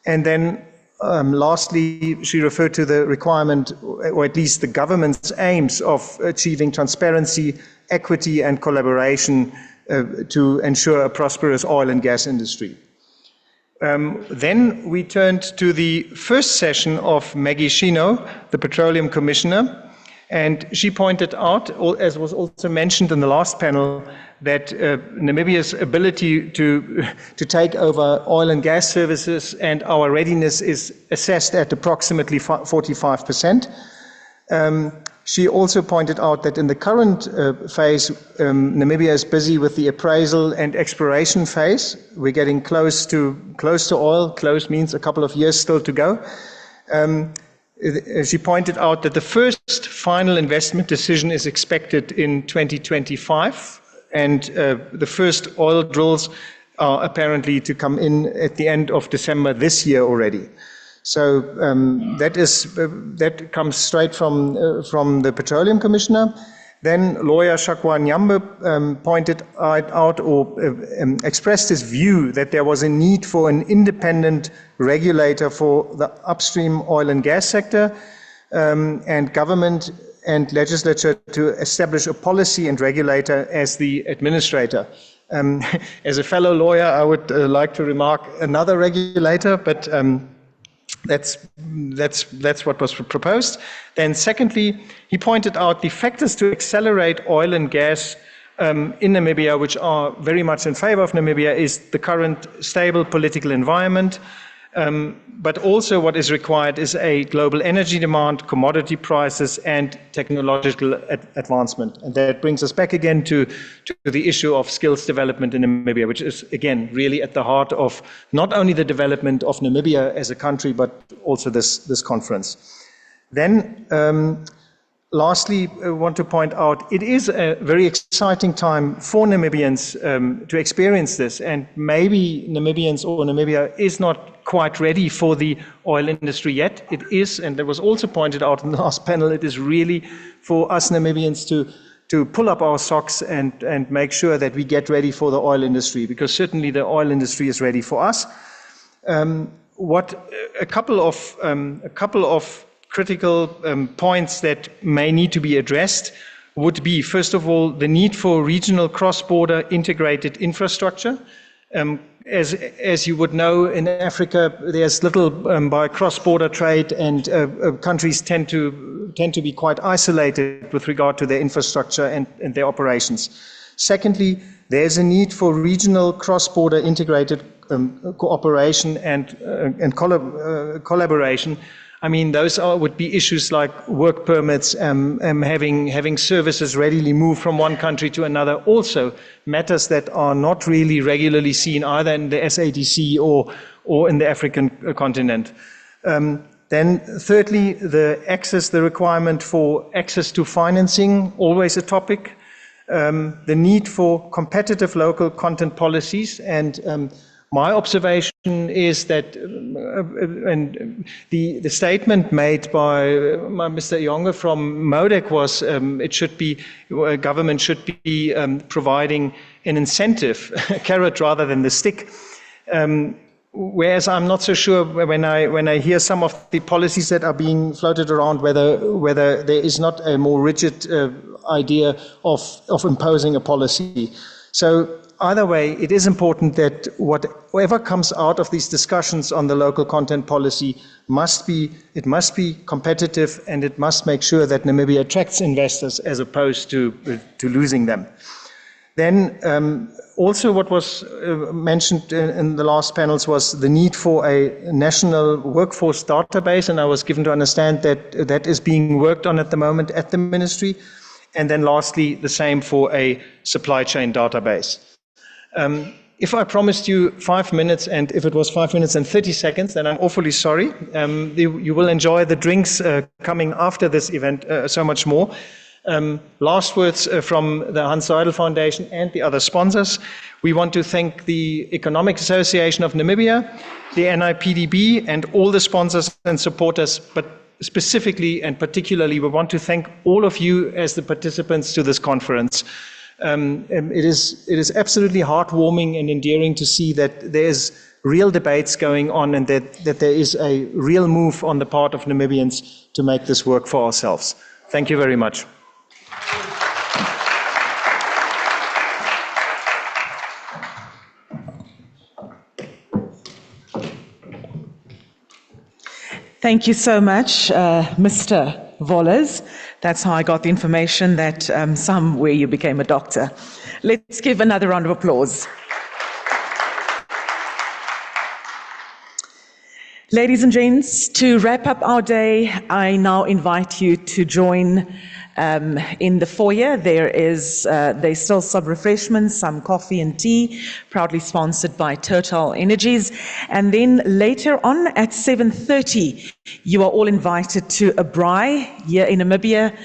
And then lastly, she referred to the requirement, or at least the government's aims of achieving transparency, equity and collaboration to ensure a prosperous oil and gas industry. Then we turned to the first session of Maggie Shino, the Petroleum Commissioner, and she pointed out, as was also mentioned in the last panel, that Namibia's ability to take over oil and gas services and our readiness is assessed at approximately 45%. She also pointed out that in the current phase, Namibia is busy with the appraisal and exploration phase. We're getting close to oil. Close means a couple of years still to go. She pointed out that the first final investment decision is expected in 2025, and the first oil drills are apparently to come in at the end of December this year already. So that comes straight from the Petroleum Commissioner. Then lawyer Shakwa Nyambe pointed out or expressed his view that there was a need for an independent regulator for the upstream oil and gas sector, and government and legislature to establish a policy and regulator as the administrator. As a fellow lawyer, I would like to remark another regulator, but that's what was proposed. Then secondly, he pointed out the factors to accelerate oil and gas in Namibia, which are very much in favor of Namibia, is the current stable political environment, but also what is required is a global energy demand, commodity prices, and technological advancement. And that brings us back again to the issue of skills development in Namibia, which is, again, really at the heart of not only the development of Namibia as a country, but also this conference. Then, lastly, I want to point out it is a very exciting time for Namibians to experience this, and maybe Namibians or Namibia is not quite ready for the oil industry yet. It is, and that was also pointed out in the last panel, it is really for us Namibians to pull up our socks and make sure that we get ready for the oil industry, because certainly the oil industry is ready for us. A couple of critical points that may need to be addressed would be, first of all, the need for regional cross-border integrated infrastructure. As you would know, in Africa, there's little by cross-border trade, and countries tend to be quite isolated with regard to their infrastructure and their operations. Secondly, there's a need for regional cross-border integrated cooperation and collaboration. I mean, those would be issues like work permits, having services readily move from one country to another. Also, matters that are not really regularly seen either in the SADC or in the African continent. Then, thirdly, the requirement for access to financing, always a topic. The need for competitive local content policies, and my observation is that, and the statement made by Mr. Ionga from MODEC was, government should be providing an incentive, a carrot rather than the stick. Whereas I'm not so sure when I hear some of the policies that are being floated around whether there is not a more rigid idea of imposing a policy. So either way, it is important that whatever comes out of these discussions on the local content policy must be competitive, and it must make sure that Namibia attracts investors as opposed to losing them. Then also what was mentioned in the last panels was the need for a national workforce database, and I was given to understand that that is being worked on at the moment at the ministry. And then lastly, the same for a supply chain database. If I promised you 5 minutes, and if it was 5 minutes and 30 seconds, then I'm awfully sorry. You will enjoy the drinks coming after this event so much more. Last words from the Hans Seidel Foundation and the other sponsors. We want to thank the Economic Association of Namibia, the NIPDB, and all the sponsors and supporters, but specifically and particularly, we want to thank all of you as the participants to this conference. It is absolutely heartwarming and endearing to see that there's real debates going on, and that there is a real move on the part of Namibians to make this work for ourselves. Thank you very much. Thank you so much, Mr. Wollers. That's how I got the information that somewhere you became a doctor. Let's give another round of applause. Ladies and gents, to wrap up our day, I now invite you to join in the foyer. There's still some refreshments, some coffee and tea, proudly sponsored by Total Energies. And then later on at 7:30, you are all invited to a braai here in Namibia.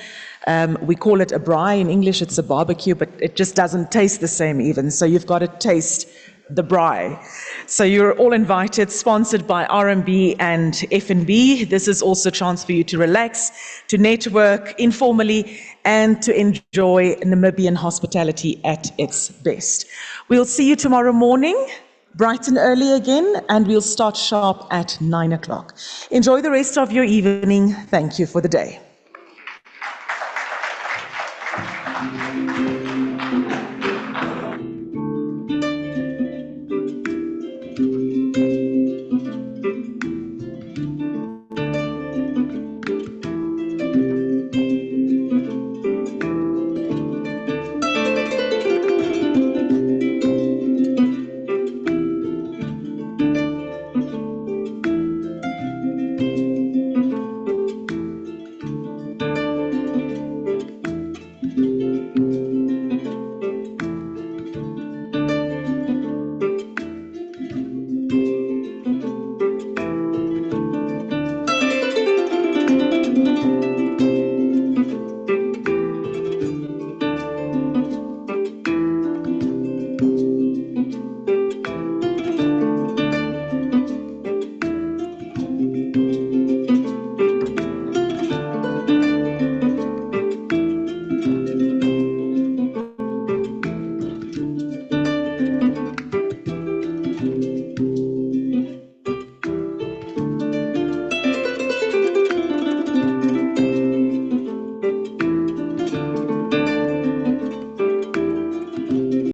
We call it a braai. In English, it's a barbecue, but it just doesn't taste the same even. So you've got to taste the braai. So you're all invited, sponsored by RMB and FNB. This is also a chance for you to relax, to network informally, and to enjoy Namibian hospitality at its best. We'll see you tomorrow morning, bright and early again, and we'll start sharp at 9 o'clock. Enjoy the rest of your evening. Thank you for the day.